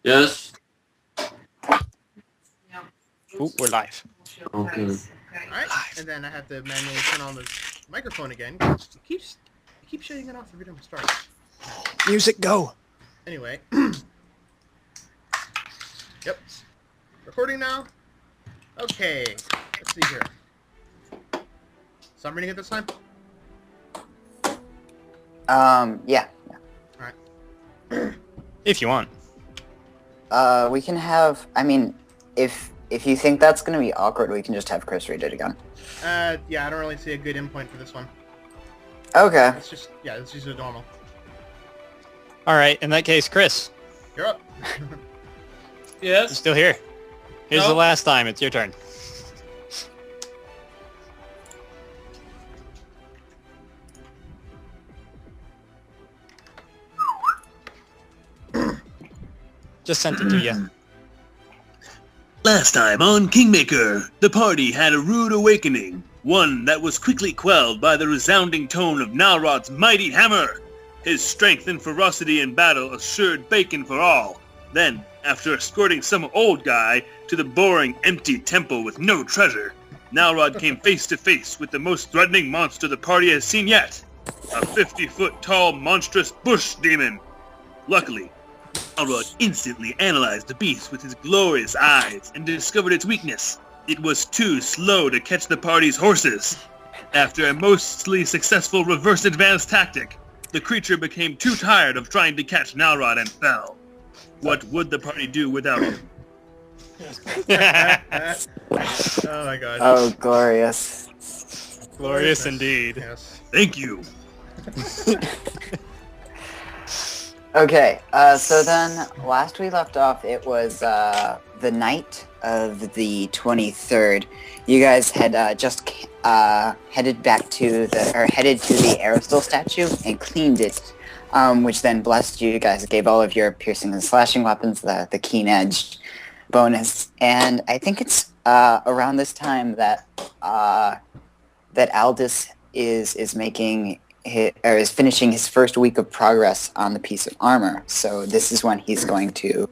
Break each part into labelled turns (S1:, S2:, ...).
S1: Yes.
S2: Ooh, we're live.
S1: Okay.
S3: Alright, and then I have to manually turn on the microphone again, because it keeps shutting it off every time I start.
S2: Music, go.
S3: Anyway. Yep. Recording now? Okay. Let's see here. So I'm reading it this time?
S4: Yeah.
S3: Alright.
S2: If you want.
S4: We can have, I mean, if you think that's gonna be awkward, we can just have Chris read it again.
S3: Yeah, I don't really see a good endpoint for this one.
S4: Okay.
S3: Let's just do normal.
S2: All right, in that case, Chris,
S3: You're up.
S2: you're
S1: Yes.
S2: still here. Here's the
S1: No.
S2: last time. It's your turn. Just sent it to you.
S5: Last time on Kingmaker, the party had a rude awakening, one that was quickly quelled by the resounding tone of Nalrod's mighty hammer. His strength and ferocity in battle assured bacon for all. Then, after escorting some old guy to the boring, empty temple with no treasure, Nalrod came face to face with the most threatening monster the party has seen yet. A 50-foot tall, monstrous bush demon. Luckily, Nalrod instantly analyzed the beast with his glorious eyes and discovered its weakness. It was too slow to catch the party's horses. After a mostly successful reverse advance tactic, the creature became too tired of trying to catch Nalrod and fell. What would the party do without him?
S3: Oh my god.
S4: Oh, glorious.
S2: Glorious indeed.
S3: Yes.
S5: Thank you.
S4: Okay, so then, last we left off, it was, the night of the 23rd. You guys had, just, headed to the Aerosol statue and cleaned it, which then blessed you. You guys gave all of your piercing and slashing weapons the keen edge bonus. And I think it's, around this time that Aldous is making... is finishing his first week of progress on the piece of armor. So this is when he's going to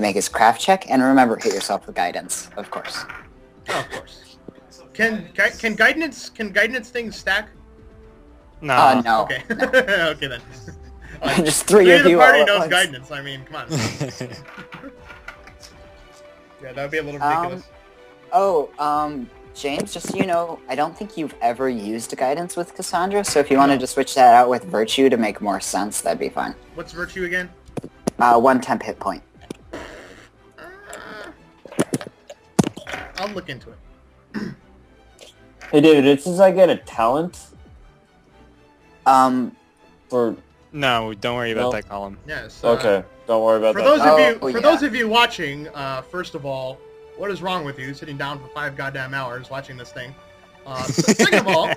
S4: make his craft check. And remember, hit yourself with guidance, of course.
S3: Oh, of course. Can guidance things stack?
S2: No.
S4: No.
S3: Okay. Okay then.
S4: Just three of
S3: the
S4: you
S3: party
S4: all at
S3: knows
S4: once.
S3: guidance. I mean, come on. Yeah, that would be a little ridiculous.
S4: James, just so you know, I don't think you've ever used guidance with Cassandra, so if you wanted to switch that out with virtue to make more sense, that'd be fine.
S3: What's virtue again?
S4: 1 temp hit point.
S3: I'll look into it.
S6: Hey David, it says I get a talent
S4: Um,
S6: for...
S2: No, don't worry about
S6: No.
S2: that column.
S3: Yes.
S6: Okay, don't worry about
S3: For
S6: that.
S3: those of you watching, first of all, what is wrong with you sitting down for 5 goddamn hours watching this thing? Second of all,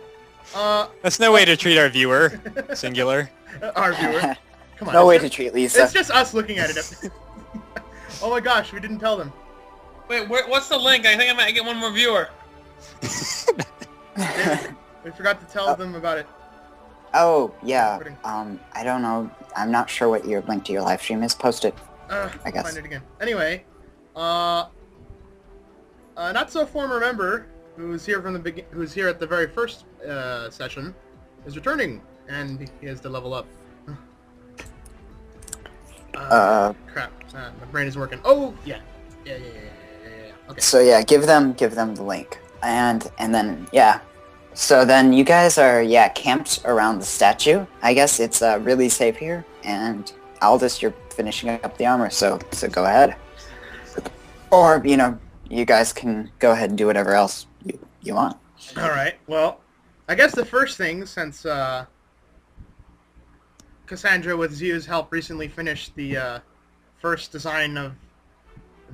S2: That's no way to treat our viewer. Singular.
S3: our viewer. Come on.
S4: no way
S3: it's
S4: to
S3: just-
S4: treat Lisa.
S3: It's just us looking at it. Oh my gosh, we didn't tell them.
S1: Wait, what's the link? I think I might get one more viewer.
S3: We forgot to tell them about it.
S4: Oh, yeah.
S3: Recording.
S4: I don't know. I'm not sure what your link to your live stream is. Post it. I guess.
S3: Find it again. Anyway, not so former member who's here from the who's here at the very first session is returning, and he has to level up. Crap, my brain isn't working. Oh yeah. Okay.
S4: So yeah, give them the link, and then yeah. So then you guys are camped around the statue. I guess it's really safe here, and Aldous, you're finishing up the armor, so go ahead. Or you guys can go ahead and do whatever else you want.
S3: All right. Well, I guess the first thing, since Cassandra, with Zio's help, recently finished the first design of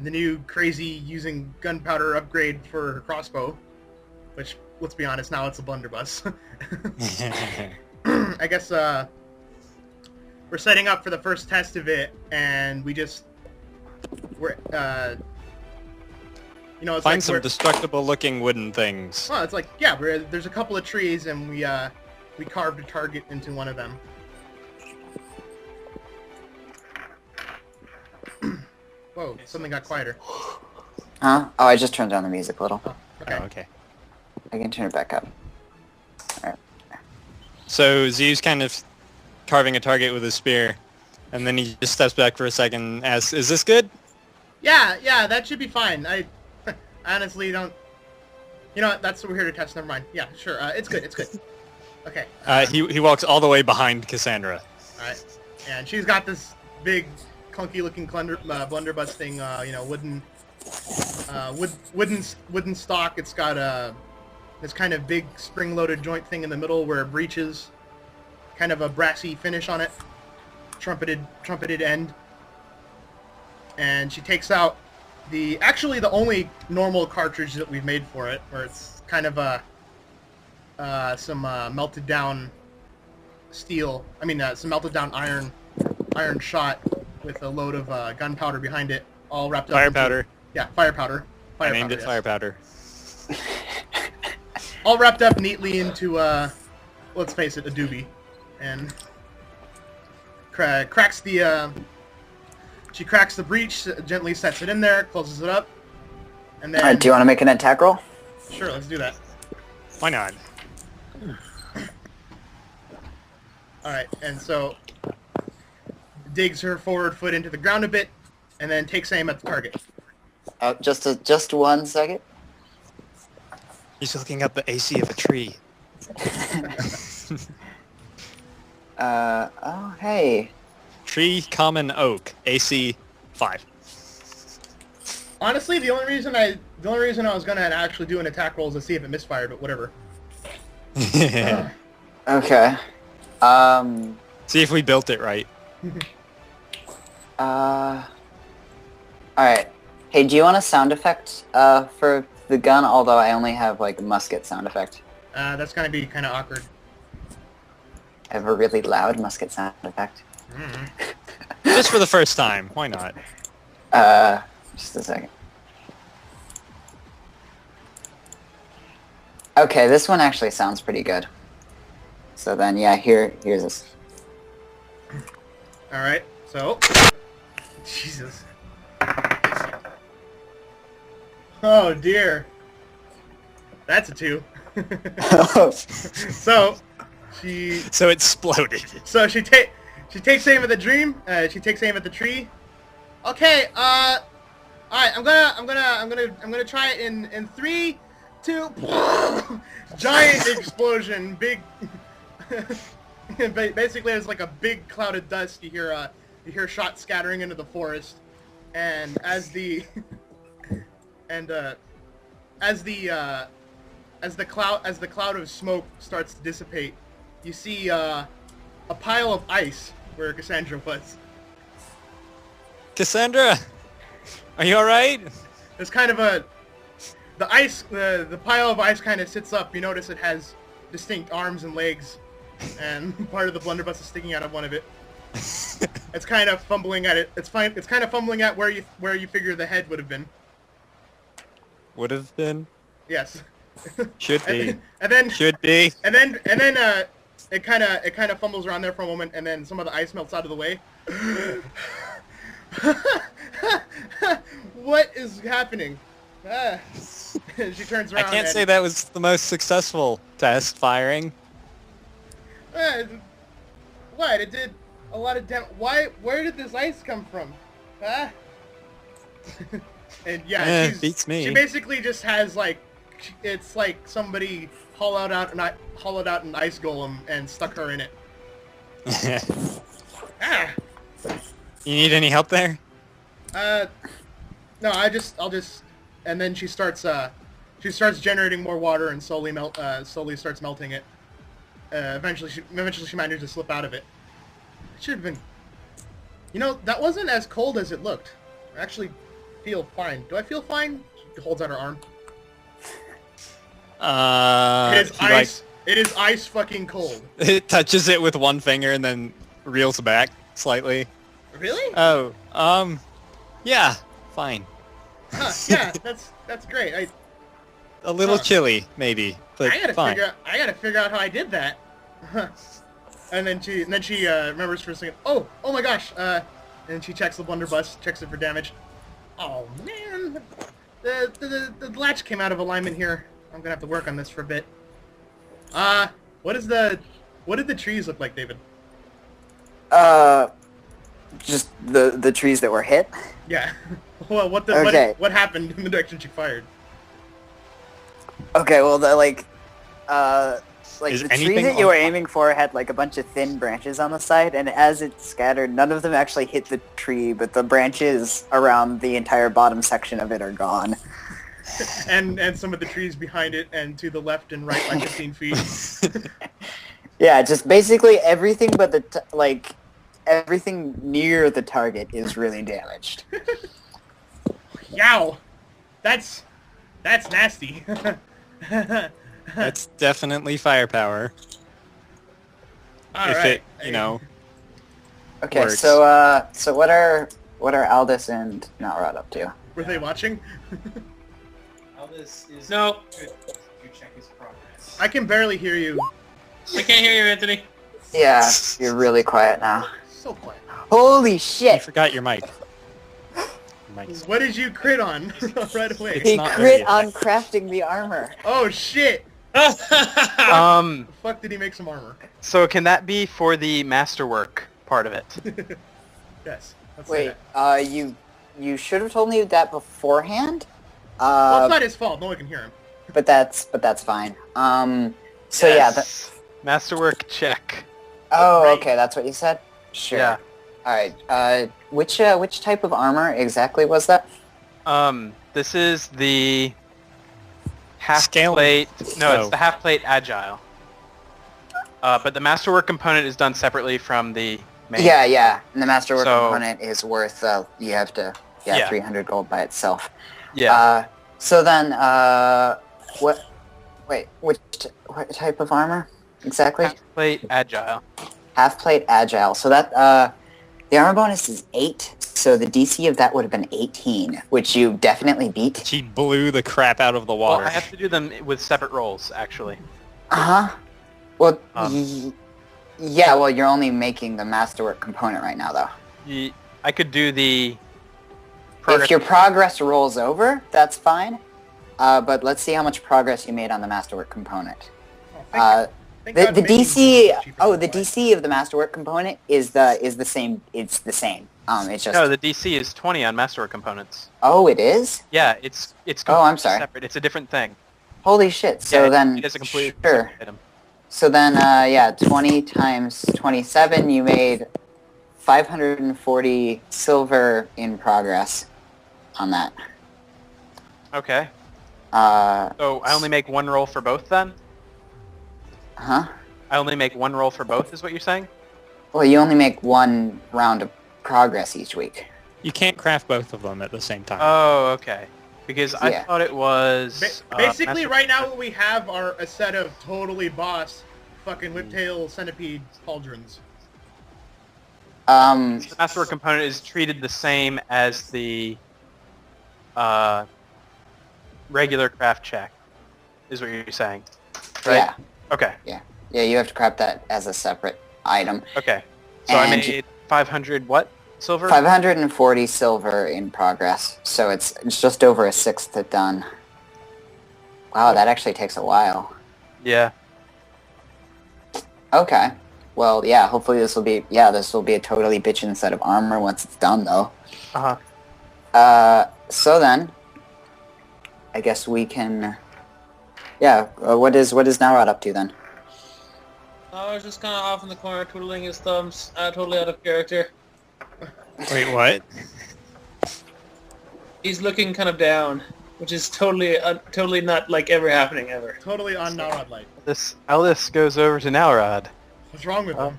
S3: the new crazy using gunpowder upgrade for her crossbow, which, let's be honest, now it's a blunderbuss. I guess we're setting up for the first test of it, and it's
S2: Find
S3: like
S2: some destructible-looking wooden things.
S3: well, it's like there's a couple of trees, and we carved a target into one of them. Whoa, something got quieter.
S4: Huh? Oh, I just turned down the music a little.
S3: Okay.
S2: Oh, okay.
S4: I can turn it back up.
S2: So Z's kind of carving a target with his spear, and then he just steps back for a second and asks, "Is this good?"
S3: Yeah, that should be fine. I honestly don't... You know what, that's what we're here to test, never mind. Yeah, sure, it's good. Okay.
S2: He walks all the way behind Cassandra.
S3: Alright. And she's got this big, clunky-looking blunderbuss thing, wooden stock. It's got this kind of big spring-loaded joint thing in the middle where it breaches. Kind of a brassy finish on it. Trumpeted end. And she takes out actually the only normal cartridge that we've made for it, where it's kind of some melted down steel. Some melted down iron shot with a load of gunpowder behind it, all wrapped up.
S2: Fire powder.
S3: Yeah, fire powder.
S2: I named it fire powder.
S3: All wrapped up neatly into, let's face it, a doobie, and cracks the. She cracks the breech, gently sets it in there, closes it up, and then...
S4: Alright, do you want to make an attack roll?
S3: Sure, let's do that.
S2: Why not?
S3: Alright, and so... digs her forward foot into the ground a bit, and then takes aim at the target.
S4: Just 1 second.
S2: He's looking up the AC of a tree.
S4: Oh, hey.
S2: Tree, common, oak. AC 5.
S3: Honestly, the only reason I was gonna actually do an attack roll is to see if it misfired, but whatever.
S4: Okay.
S2: See if we built it right.
S4: Alright. Hey, do you want a sound effect, for the gun? Although I only have, like, a musket sound effect.
S3: That's gonna be kind of awkward.
S4: I have a really loud musket sound effect.
S2: Just for the first time. Why not?
S4: Just a second. Okay, this one actually sounds pretty good. So then, yeah, here's this.
S3: Alright, so... Jesus. Oh, dear. That's a 2. So,
S2: So it exploded.
S3: So she takes aim at the dream. She takes aim at the tree. Okay. All right. I'm gonna try it in 3, 2. Giant explosion. Big. Basically, it's like a big cloud of dust. You hear shots scattering into the forest, and as the cloud of smoke starts to dissipate, you see a pile of ice where Cassandra was.
S2: Cassandra, are you all right?
S3: There's kind of the pile of ice kind of sits up. You notice it has distinct arms and legs, and part of the blunderbuss is sticking out of one of it. It's kind of fumbling at it. It's fine. It's kind of fumbling at where you figure the head would have been.
S2: Would have been.
S3: Yes.
S2: Should be.
S3: And then
S2: Should be.
S3: And then it kind of fumbles around there for a moment, and then some of the ice melts out of the way. What is happening? She turns around.
S2: I can't say that was the most successful test firing.
S3: What? It did a lot of Where did this ice come from? And yeah,
S2: beats me.
S3: She basically just has it's like somebody hollowed out an ice golem and stuck her in it.
S2: You need any help there?
S3: No, I'll just, and then she starts generating more water and slowly starts melting it. Eventually she manages to slip out of it. It should have been, that wasn't as cold as it looked. I actually feel fine. Do I feel fine? She holds out her arm. It is ice. It is ice fucking cold.
S2: It touches it with one finger and then reels back slightly.
S3: Really?
S2: Oh, yeah, fine.
S3: Huh, yeah, that's great.
S2: A little chilly, maybe, but
S3: I gotta
S2: fine.
S3: figure out how I did that. And then she remembers for a second. Oh my gosh. And she checks the blunderbuss, checks it for damage. Oh man, the latch came out of alignment here. I'm gonna have to work on this for a bit. What did the trees look like, David?
S4: Just the trees that were hit.
S3: Yeah. Well, what happened in the direction she fired?
S4: Okay, well,
S2: Is
S4: the tree
S2: anything
S4: that you
S2: on-
S4: were aiming for had like a bunch of thin branches on the side, and as it scattered, none of them actually hit the tree, but the branches around the entire bottom section of it are gone.
S3: And some of the trees behind it and to the left and right by 15 feet.
S4: Yeah, just basically everything but everything near the target is really damaged.
S3: Yow! That's nasty.
S2: That's definitely firepower.
S3: All
S2: If
S3: right.
S2: it,
S4: Okay,
S2: works.
S4: so what are Aldous and Nalrod up to?
S3: Were they watching?
S7: Aldous is
S1: No,
S7: to check his progress.
S3: I can barely hear you.
S1: I can't hear you, Anthony.
S4: Yeah, you're really quiet now.
S3: So quiet.
S4: Holy
S2: You
S4: shit!
S2: forgot your mic. Mic's-
S3: What did you crit on right away?
S4: He
S2: not
S4: crit
S2: very
S4: on crafting the armor.
S3: Oh shit!
S8: Um,
S3: The fuck did he make some armor?
S8: so can that be for the masterwork part of it?
S3: Yes. Let's say
S4: Wait,
S3: that.
S4: you should have told me that beforehand.
S3: Well, it's not his fault. No one can hear him.
S4: But that's fine. So yeah.
S8: Yes. Masterwork check.
S4: Oh,
S3: Right.
S4: okay, that's what you said. Sure.
S8: Yeah.
S4: All right. Which type of armor exactly was that?
S8: This is the half
S2: Scale-
S8: plate. No,
S2: Oh.
S8: it's the half plate agile. But the masterwork component is done separately from the main.
S4: Yeah. And the masterwork
S8: So-
S4: component is worth. You have to.
S8: Yeah.
S4: 300 gold by itself.
S8: Yeah.
S4: So then, what? Wait, what type of armor exactly?
S8: Half plate agile.
S4: Half plate agile. So that the armor bonus is 8. So the DC of that would have been 18, which you definitely beat.
S2: She blew the crap out of the
S8: Well,
S2: water.
S8: I have to do them with separate rolls, actually.
S4: Uh huh. Well,
S8: Um,
S4: yeah. Well, you're only making the masterwork component right now, though.
S8: I could do the.
S4: If your progress rolls over, that's fine. But let's see how much progress you made on the masterwork component.
S3: Thank
S4: The
S3: God
S4: the
S3: making
S4: DC
S3: is cheaper
S4: oh
S3: than
S4: the
S3: buying.
S4: DC of the masterwork component is the same. It's the same. It's just
S8: No, the DC is 20 on masterwork components.
S4: oh it is.
S8: Yeah, it's
S4: Oh, I'm
S8: completely
S4: sorry.
S8: separate. It's a different thing.
S4: Holy shit! So
S8: Yeah,
S4: then
S8: it is a completely
S4: sure.
S8: separate item.
S4: So then yeah, 20 times 27, you made 540 silver in progress on that.
S8: Okay.
S4: Uh
S8: So I only make one roll for both then?
S4: huh.
S8: I only make one roll for both is what you're saying?
S4: Well, you only make one round of progress each week.
S2: You can't craft both of them at the same time.
S8: Oh, okay. Because I
S4: Yeah.
S8: thought it was...
S3: Basically,
S8: master-
S3: right now what we have are a set of totally boss fucking whiptail centipede pauldrons.
S8: The masterwork component is treated the same as the regular craft check, is what you're saying. Right?
S4: Yeah.
S8: Okay.
S4: Yeah, you have to craft that as a separate item.
S8: Okay. So I
S4: And-
S8: made 500 what? Silver?
S4: 540 silver in progress, so it's just over a sixth done. Wow, that actually takes a while.
S8: Yeah.
S4: Okay. Well, yeah, hopefully this will be a totally bitchin' set of armor once it's done, though.
S8: Uh-huh.
S4: So then, I guess we can... Yeah, what is Nalrod up to then?
S1: I was just kind of off in the corner twiddling his thumbs, totally out of character.
S2: Wait, what?
S1: He's looking kind of down, which is totally not like ever happening ever.
S3: Totally on Narod light.
S8: Alice goes over to Nalrod.
S3: What's wrong with
S8: Oh.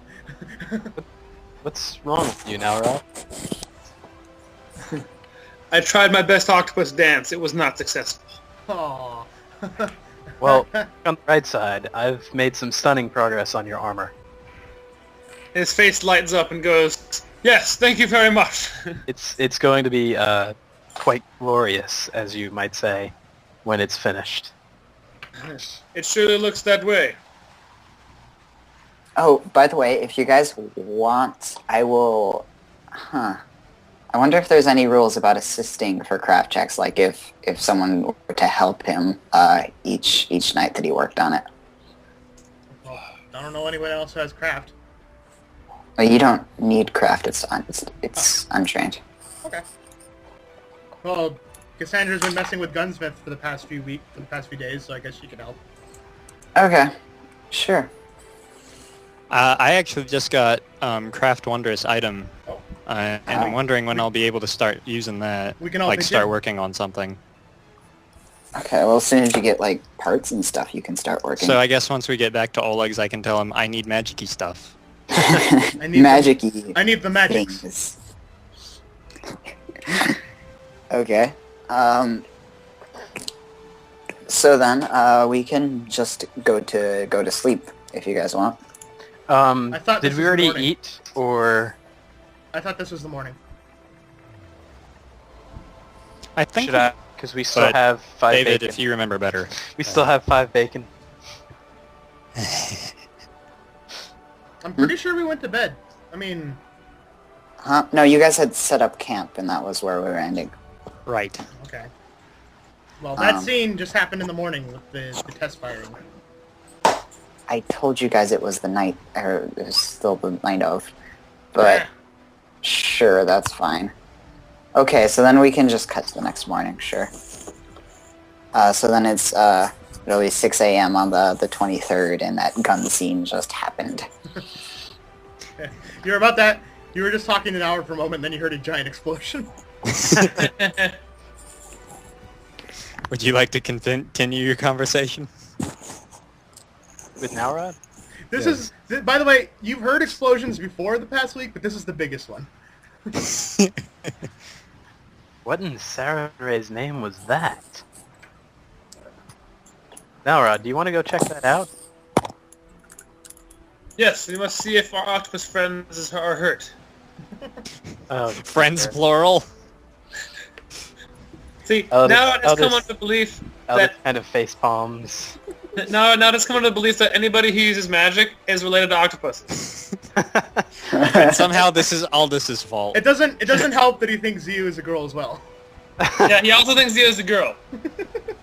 S3: him?
S8: What's wrong with you, Nalrod?
S1: I tried my best octopus dance. It was not successful.
S3: Aww.
S8: Well, on the right side, I've made some stunning progress on your armor.
S1: His face lights up and goes, "Yes, thank you very much."
S8: It's going to be quite glorious, as you might say, when it's finished.
S1: It surely looks that way.
S4: Oh, by the way, if you guys want, I will... I wonder if there's any rules about assisting for craft checks, like if someone were to help him each night that he worked on it.
S3: Well, I don't know anyone else who has craft.
S4: Well, you don't need craft. It's untrained.
S3: Okay. Well, Cassandra's been messing with gunsmith for the past few days, so I guess she can help.
S4: Okay, sure.
S2: I actually just got craft wondrous item, and I'm wondering when I'll be able to start using that.
S3: We can all
S2: like
S3: pitch
S2: start
S3: in.
S2: working on something.
S4: Okay, well, as soon as you get like parts and stuff, you can start working.
S2: So I guess once we get back to Oleg's, I can tell him I need magic-y stuff.
S3: I need
S4: Magic-y
S3: I need the magics.
S4: things. Okay. So then, we can just go to sleep if you guys want.
S3: I thought
S8: Did
S3: this
S8: we
S3: was
S8: already
S3: morning.
S8: eat, or
S3: I thought this was the morning.
S2: I think.
S8: should I? Because we still
S2: But,
S8: have 5
S2: David,
S8: bacon.
S2: if you remember better.
S8: We still have 5 bacon.
S3: I'm pretty sure we went to bed. I mean,
S4: Huh? No, you guys had set up camp, and that was where we were ending.
S2: Right.
S3: okay. Well, that
S4: Um,
S3: scene just happened in the morning with the test firing.
S4: I told you guys it was the night, or it was still the night of, but
S3: Yeah.
S4: sure, that's fine. Okay, so then we can just cut to the next morning, sure. So then it's it'll be 6 a.m. on the 23rd, and that gun scene just happened.
S3: You were about that. You were just talking an hour for a moment, and then you heard a giant explosion.
S2: Would you like to continue your conversation?
S8: With Nowrod?
S3: This is, by the way, you've heard explosions before the past week, but this is the biggest one.
S8: What in Sarah's name was that? Nowrod, do you want to go check that out?
S1: Yes, we must see if our octopus friends are hurt.
S2: Friends
S8: sure.
S2: plural.
S1: See,
S8: I'll
S1: now
S8: just-
S1: it's
S8: I'll
S1: come
S8: just-
S1: under belief
S8: Elder
S1: that
S8: kind of face palms.
S1: now it's come under the belief that anybody who uses magic is related to octopuses.
S2: And somehow this is Aldous' fault.
S3: It doesn't help that he thinks Ziyu is a girl as well.
S1: Yeah, he also thinks he is a girl. He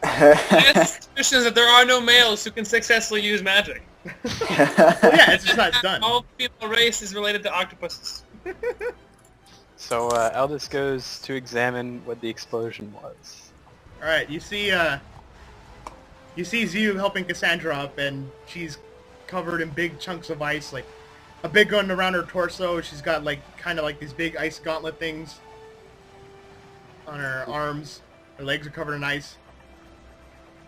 S1: has suspicions that there are no males who can successfully use magic.
S3: Yeah, it's just not done.
S1: All the female race is related to octopuses.
S8: So Aldous goes to examine what the explosion was.
S3: All right, you see Ziyu helping Cassandra up, and she's covered in big chunks of ice, like a big one around her torso. She's got like kind of like these big ice gauntlet things on her arms. Her legs are covered in ice,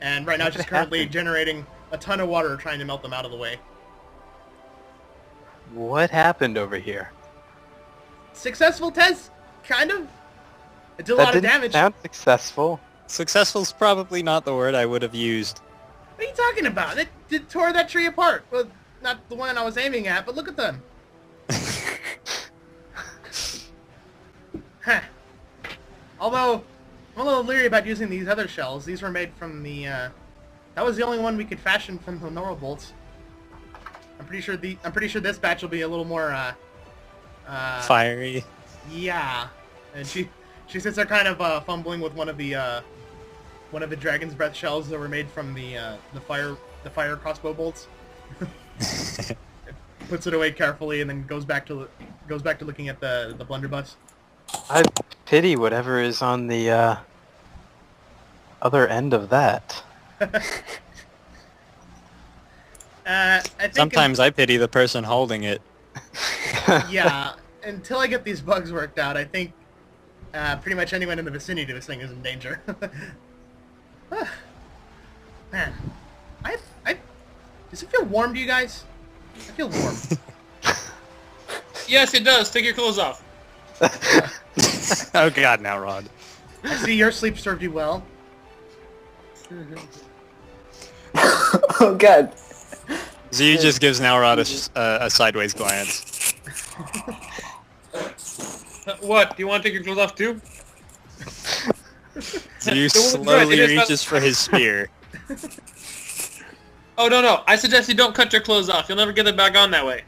S3: and right now
S8: What
S3: she's currently
S8: happened?
S3: generating a ton of water, trying to melt them out of the way.
S8: What happened over here?
S3: Successful test, kind of. It did a
S8: That
S3: lot of
S8: didn't
S3: damage.
S8: sound successful.
S2: Successful's probably not the word I would have used.
S3: What are you talking about? It tore that tree apart. Well, not the one I was aiming at, but look at them. Huh. Although, I'm a little leery about using these other shells. These were made from the, that was the only one we could fashion from the normal bolts. I'm pretty sure this batch will be a little more,
S2: Fiery.
S3: yeah. And she sits there kind of, fumbling with one of the dragon's breath shells that were made from the fire crossbow bolts. Puts it away carefully and then goes back to looking at the blunderbuss.
S8: I pity whatever is on the other end of that.
S3: I think
S2: Sometimes I pity the person holding it.
S3: yeah. Until I get these bugs worked out, I think pretty much anyone in the vicinity of this thing is in danger. Man, does it feel warm to you guys? I feel warm.
S1: Yes, it does. Take your clothes off.
S2: Oh god, now Rod.
S3: I see your sleep served you well.
S4: Oh god.
S2: Ziyu just gives Nowrod a sideways glance.
S1: What? Do you want to take your clothes off too?
S2: Ziyu
S1: It was
S2: slowly
S1: good. It is not-
S2: reaches for his spear.
S1: Oh, no. I suggest you don't cut your clothes off. You'll never get it back on that way.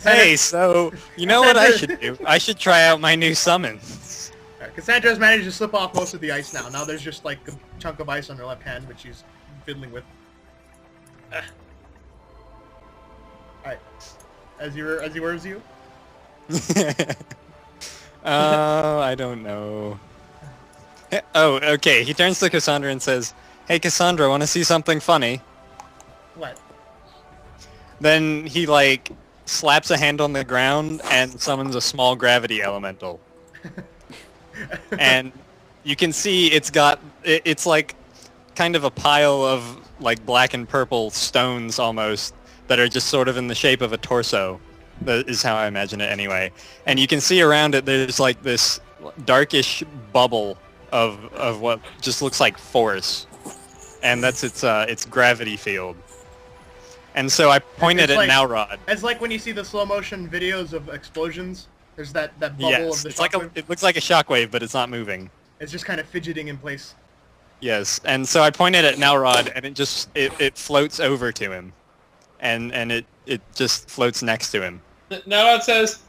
S2: Hey, so you know what I should do? I should try out my new summons.
S3: Cassandra's managed to slip off most of the ice now. Now there's just like a chunk of ice on her left hand, which she's fiddling with. Alright. As he whirs you?
S2: I don't know. Oh, okay. He turns to Cassandra and says, "Hey, Cassandra, want to see something funny?"
S3: What?
S2: Then he, like, slaps a hand on the ground and summons a small gravity elemental. And you can see it's like kind of a pile of, like, black and purple stones almost that are just sort of in the shape of a torso. That is how I imagine it anyway. And you can see around it there's, like, this darkish bubble of what just looks like force. And that's its gravity field. And so I pointed at Nowrod.
S3: It's like when you see the slow motion videos of explosions. There's that bubble
S2: Yes,
S3: of the
S2: it's like
S3: shockwave.
S2: it looks like a shockwave, but it's not moving.
S3: It's just kind of fidgeting in place.
S2: Yes, and so I pointed at Nowrod, and it floats over to him, and it just floats next to him.
S1: Nowrod says,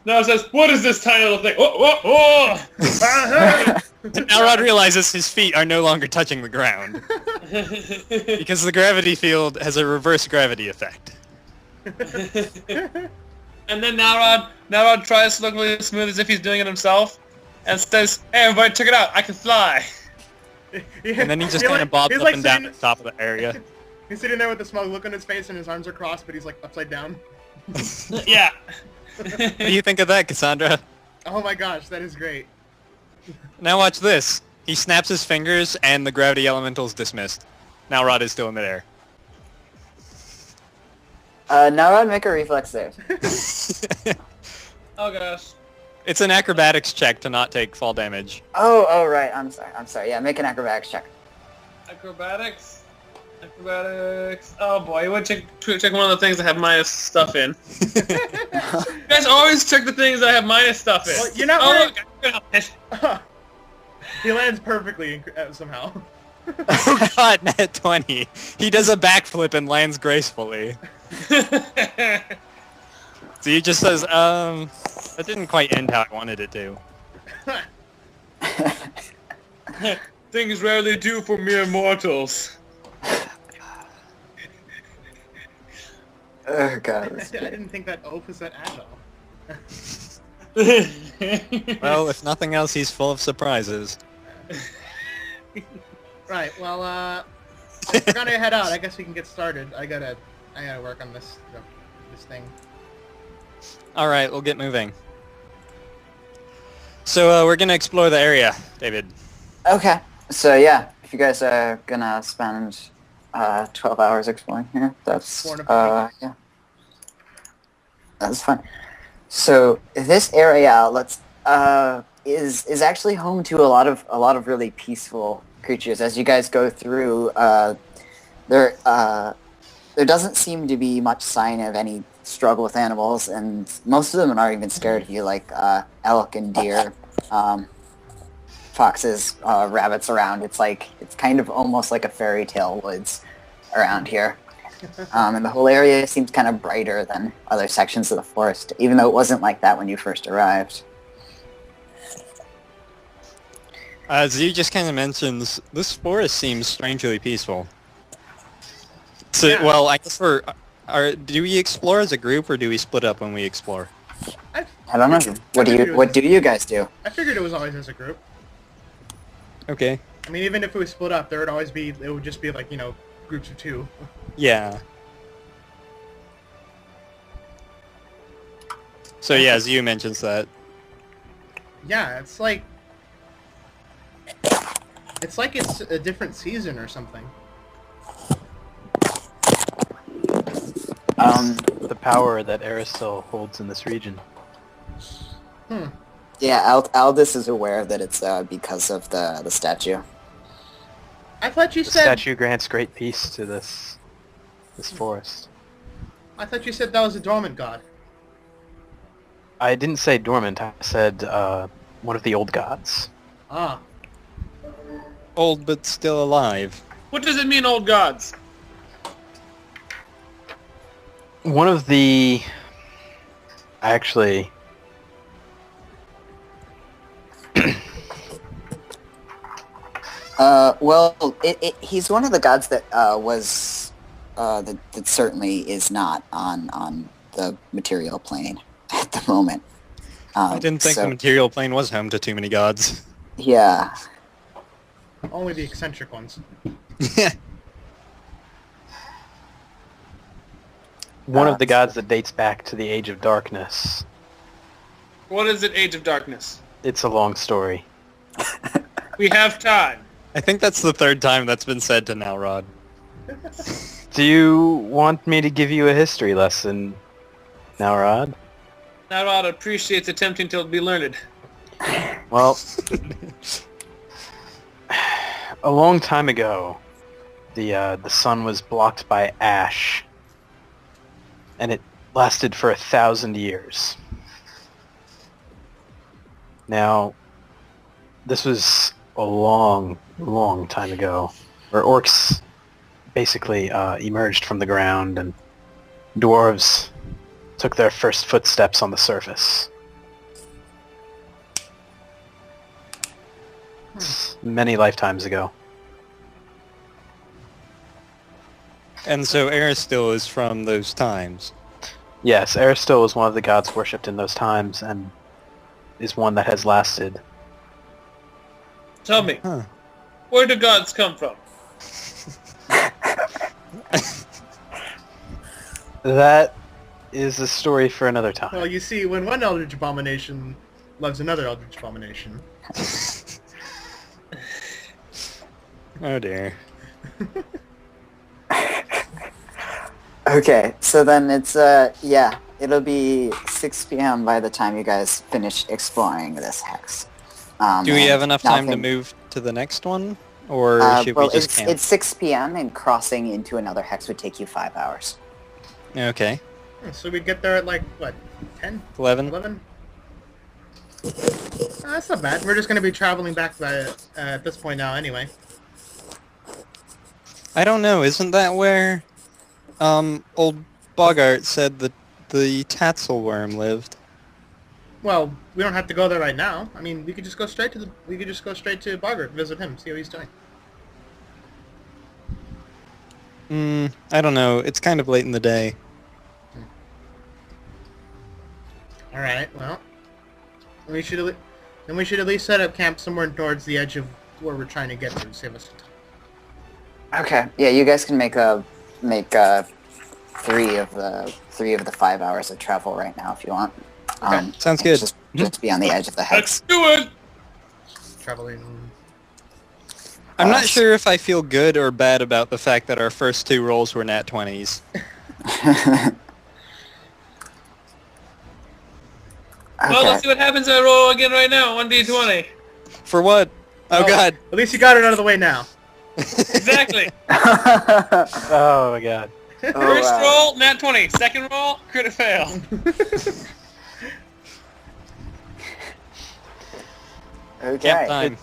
S1: "What is this tiny little thing?" Oh!
S2: And Nowrod realizes his feet are no longer touching the ground because the gravity field has a reverse gravity effect.
S1: And then Nowrod tries to look really smooth as if he's doing it himself, and says, "Hey, everybody, check it out! I can fly!"
S2: And then he just kind of bobs up and down at the top of the area.
S3: He's sitting there with a smug look on his face, and his arms are crossed, but he's like upside down.
S1: Yeah.
S2: What do you think of that, Cassandra?
S3: Oh my gosh, that is great.
S2: Now watch this. He snaps his fingers, and the gravity elemental's dismissed. Nowrod is still in midair.
S4: Nowrod, make a reflex save.
S1: Oh gosh.
S2: It's an acrobatics check to not take fall damage.
S4: Oh, right. I'm sorry. Yeah, make an acrobatics check.
S1: Acrobatics. Oh boy, you would check one of the things that have minus stuff in. You guys always check the things that have minus stuff in.
S3: Well, you're not
S1: Oh,
S3: wearing...
S1: look.
S3: He lands perfectly somehow.
S2: Oh god, net 20. He does a backflip and lands gracefully. So he just says, that didn't quite end how I wanted it to.
S1: Things rarely do for mere mortals.
S4: Oh god.
S3: I didn't think that oaf was that agile.
S2: Well, if nothing else, he's full of surprises.
S3: Right, well, if we're gonna head out, I guess we can get started. I gotta work on this thing.
S2: Alright, we'll get moving. So, we're gonna explore the area, David.
S4: Okay. So yeah, if you guys are gonna spend 12 hours exploring here, that's yeah. That's fine. So this area is actually home to a lot of really peaceful creatures. As you guys go through, there doesn't seem to be much sign of any struggle with animals, and most of them aren't even scared of you, like elk and deer, foxes, rabbits around. It's kind of almost like a fairy tale woods around here. And the whole area seems kind of brighter than other sections of the forest, even though it wasn't like that when you first arrived.
S2: Z just kind of mentions, this forest seems strangely peaceful. So,
S3: Yeah.
S2: well, I guess do we explore as a group, or do we split up when we explore?
S4: I don't know. What do you guys do?
S3: I figured it was always as a group.
S2: Okay.
S3: I mean, even if it was split up, it would just be like, groups of two.
S2: Yeah. So yeah, Z mentions that.
S3: Yeah, it's like it's a different season or something.
S8: The power that Aristil holds in this region.
S4: Yeah, Aldous is aware that it's because of the statue.
S3: I thought you
S8: The
S3: said
S8: statue grants great peace to this forest.
S3: I thought you said that was a dormant god.
S8: I didn't say dormant, I said one of the old gods.
S3: Ah.
S2: Old but still alive.
S1: What does it mean, old gods?
S8: One of the I actually...
S4: Well, he's one of the gods that that certainly is not on the material plane at the moment.
S2: I didn't think
S4: so,
S2: the material plane was home to too many gods.
S4: Yeah.
S3: Only the eccentric ones.
S8: One of the gods that dates back to the Age of Darkness.
S1: What is it, Age of Darkness?
S8: It's a long story.
S1: We have time.
S2: I think that's the third time that's been said to Nalrod.
S8: Do you want me to give you a history lesson, Nalrod?
S1: Narod appreciates attempting to be learned.
S8: Well, a long time ago, the sun was blocked by ash, and it lasted for 1,000 years. Now, this was a long, long time ago, where orcs basically emerged from the ground, and dwarves took their first footsteps on the surface. It's many lifetimes ago.
S2: And so Aristil is from those times.
S8: Yes, Aristil was one of the gods worshipped in those times, and is one that has lasted.
S1: Tell me,
S2: Huh.
S1: where do gods come from?
S8: That is a story for another time.
S3: Well, you see, when one Eldritch Abomination loves another Eldritch Abomination.
S2: Oh dear.
S4: Okay, so then it's yeah, it'll be 6 p.m. by the time you guys finish exploring this hex.
S2: Do we have enough time to
S4: nothing-
S2: move to the next one? Or should
S4: well,
S2: we just camp?
S4: it's 6 p.m. and crossing into another hex would take you 5 hours.
S2: Okay.
S3: So we'd get there at like, what, 10?
S2: 11?
S3: 11? That's not bad. We're just going to be traveling back at this point now anyway.
S2: I don't know, isn't that where old Bogart said that the tatzlwyrm lived?
S3: Well, we don't have to go there right now. I mean, we could just go straight to Bogart, visit him, see how he's doing.
S2: I don't know. It's kind of late in the day.
S3: All right. Well, we should at least set up camp somewhere towards the edge of where we're trying to get to save us time.
S4: Okay. Yeah, you guys can make 3 of the 5 hours of travel right now if you want.
S3: Okay.
S2: Sounds good.
S4: Just be on the edge of the hex.
S1: Let's do it!
S3: Traveling.
S2: I'm not sure if I feel good or bad about the fact that our first 2 rolls were nat 20s.
S1: Well, let's see what happens if I roll again right now. 1d20.
S2: For what? Oh
S3: Well,
S2: god.
S3: At least you got it out of the way now.
S1: Exactly.
S8: Oh my god.
S1: First roll, nat 20. Second roll, crit fail.
S4: Okay.
S2: Camp time.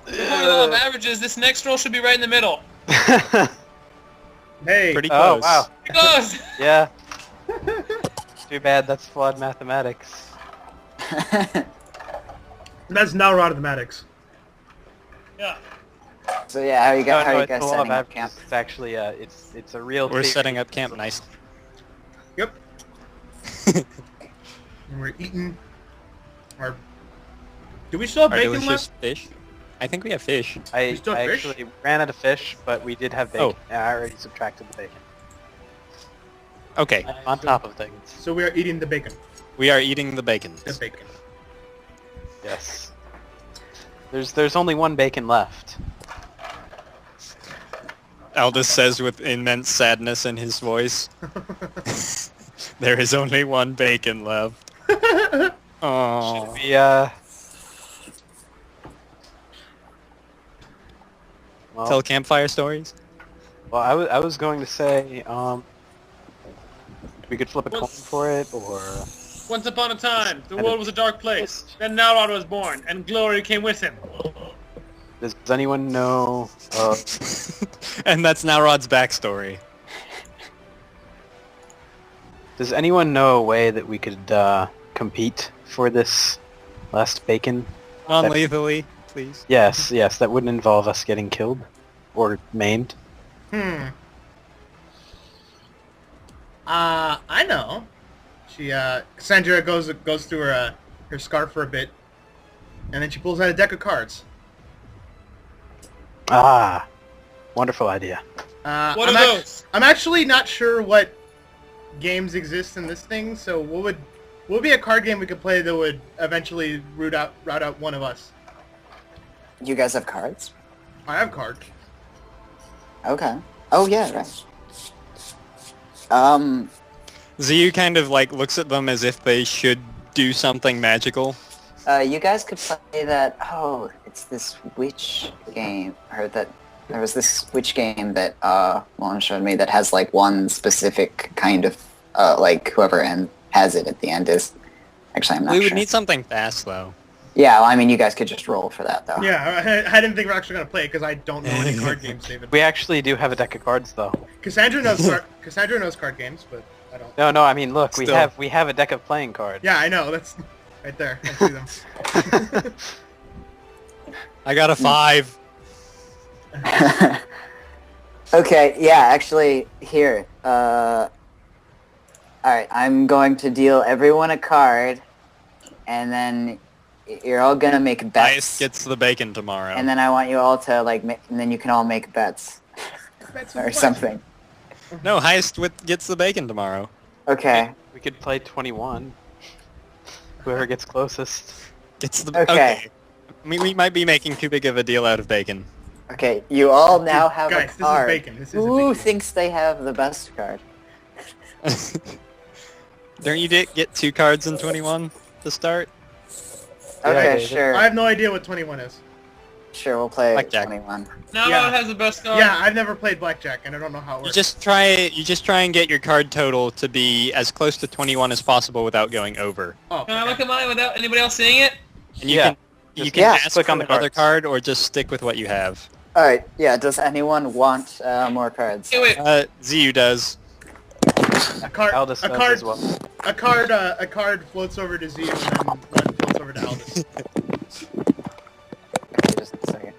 S1: Before we law of averages, this next roll should be right in the middle.
S3: Hey.
S2: Pretty
S8: Oh
S2: close.
S8: wow.
S1: Pretty close.
S8: Yeah. Too bad that's flawed mathematics.
S3: That's now Automatics.
S1: Yeah.
S4: So yeah, how you guys
S8: it's the law
S4: setting
S8: of
S4: up
S8: averages.
S4: camp?
S8: It's actually it's a real.
S2: We're
S8: theory.
S2: setting up camp nice.
S3: Yep. And we're eating our... Do we still have
S2: Our
S3: bacon
S2: delicious
S3: left?
S2: fish. I think we have fish.
S8: I
S3: You still have fish?
S8: actually ran out of fish, but we did have bacon.
S2: Oh.
S8: Yeah, I already subtracted the bacon.
S2: Okay.
S8: On top of things.
S3: So we are eating the bacon.
S2: We are eating the bacon.
S3: The bacon.
S8: Yes. There's only one bacon left.
S2: Aldous says with immense sadness in his voice. There is only one bacon left. Oh.
S8: Should we well,
S2: Tell campfire stories?
S8: well, I was going to say we could flip a coin for it, or
S1: Once upon a time, the world was a dark place. Then Nalrod was born, and glory came with him.
S8: does anyone know?
S2: And that's Nalrod's backstory.
S8: Does anyone know a way that we could compete for this last bacon?
S2: Non-lethally, please.
S8: Yes, that wouldn't involve us getting killed or maimed.
S3: I know. She, Cassandra goes through her scarf for a bit, and then she pulls out a deck of cards.
S8: Ah, wonderful idea.
S1: What are those?
S3: I'm actually not sure what games exist in this thing, so what would be a card game we could play that would eventually root out one of us?
S4: You guys have cards?
S3: I have cards.
S4: Okay. Oh yeah, right.
S2: Ziyu kind of like looks at them as if they should do something magical.
S4: You guys could play that. Oh, it's this witch game. Or that there was this witch game that Lon showed me that has like one specific kind of like whoever has it at the end is. Actually, I'm not
S2: We
S4: sure.
S2: would need something fast though.
S4: Yeah, well, I mean, you guys could just roll for that though.
S3: Yeah, I didn't think we're actually gonna play it because I don't know any card games, David.
S8: We actually do have a deck of cards, though.
S3: Cassandra knows card games, but I don't.
S8: No, I mean, look, we
S2: Still.
S8: have a deck of playing cards.
S3: Yeah, I know. That's right there. I see them.
S2: I got a 5.
S4: Okay, yeah, actually, here. Alright, I'm going to deal everyone a card, and then you're all gonna make bets.
S2: Highest gets the bacon tomorrow.
S4: And then I want you all to, like, and then you can all make bets.
S3: Bets
S4: or
S3: with what?
S4: something.
S2: No, highest gets the bacon tomorrow.
S4: Okay.
S8: We could play 21. Whoever gets closest.
S2: Gets the
S4: Okay.
S2: I mean, we might be making too big of a deal out of bacon.
S4: Okay, you all now have
S3: Guys,
S4: a card.
S3: this is bacon. This isn't
S4: Who
S3: bacon.
S4: thinks they have the best card?
S2: Don't you get 2 cards in 21 to start?
S4: Okay,
S8: David.
S4: sure.
S3: I have no idea what 21 is.
S4: Sure, we'll play
S2: Blackjack.
S4: 21.
S1: Now
S3: Yeah.
S1: has the best card.
S3: Yeah, I've never played blackjack, and I don't know how it
S2: You
S3: works.
S2: just try and get your card total to be as close to 21 as possible without going over.
S3: Oh,
S1: Can I
S3: okay.
S1: look at mine without anybody else seeing it?
S2: And you
S8: Yeah.
S2: can you
S8: Just
S2: can
S4: yeah,
S2: ask
S8: click
S2: for
S8: on the
S2: another
S8: cards.
S2: card or just stick with what you have.
S4: Alright, yeah, does anyone want more cards?
S1: Hey, wait.
S2: Ziyu does.
S3: A card.
S8: Aldous
S3: a
S8: does
S3: card.
S8: as well.
S3: A card floats over to Zio, and then one floats over to Aldous.
S4: Okay, just a second.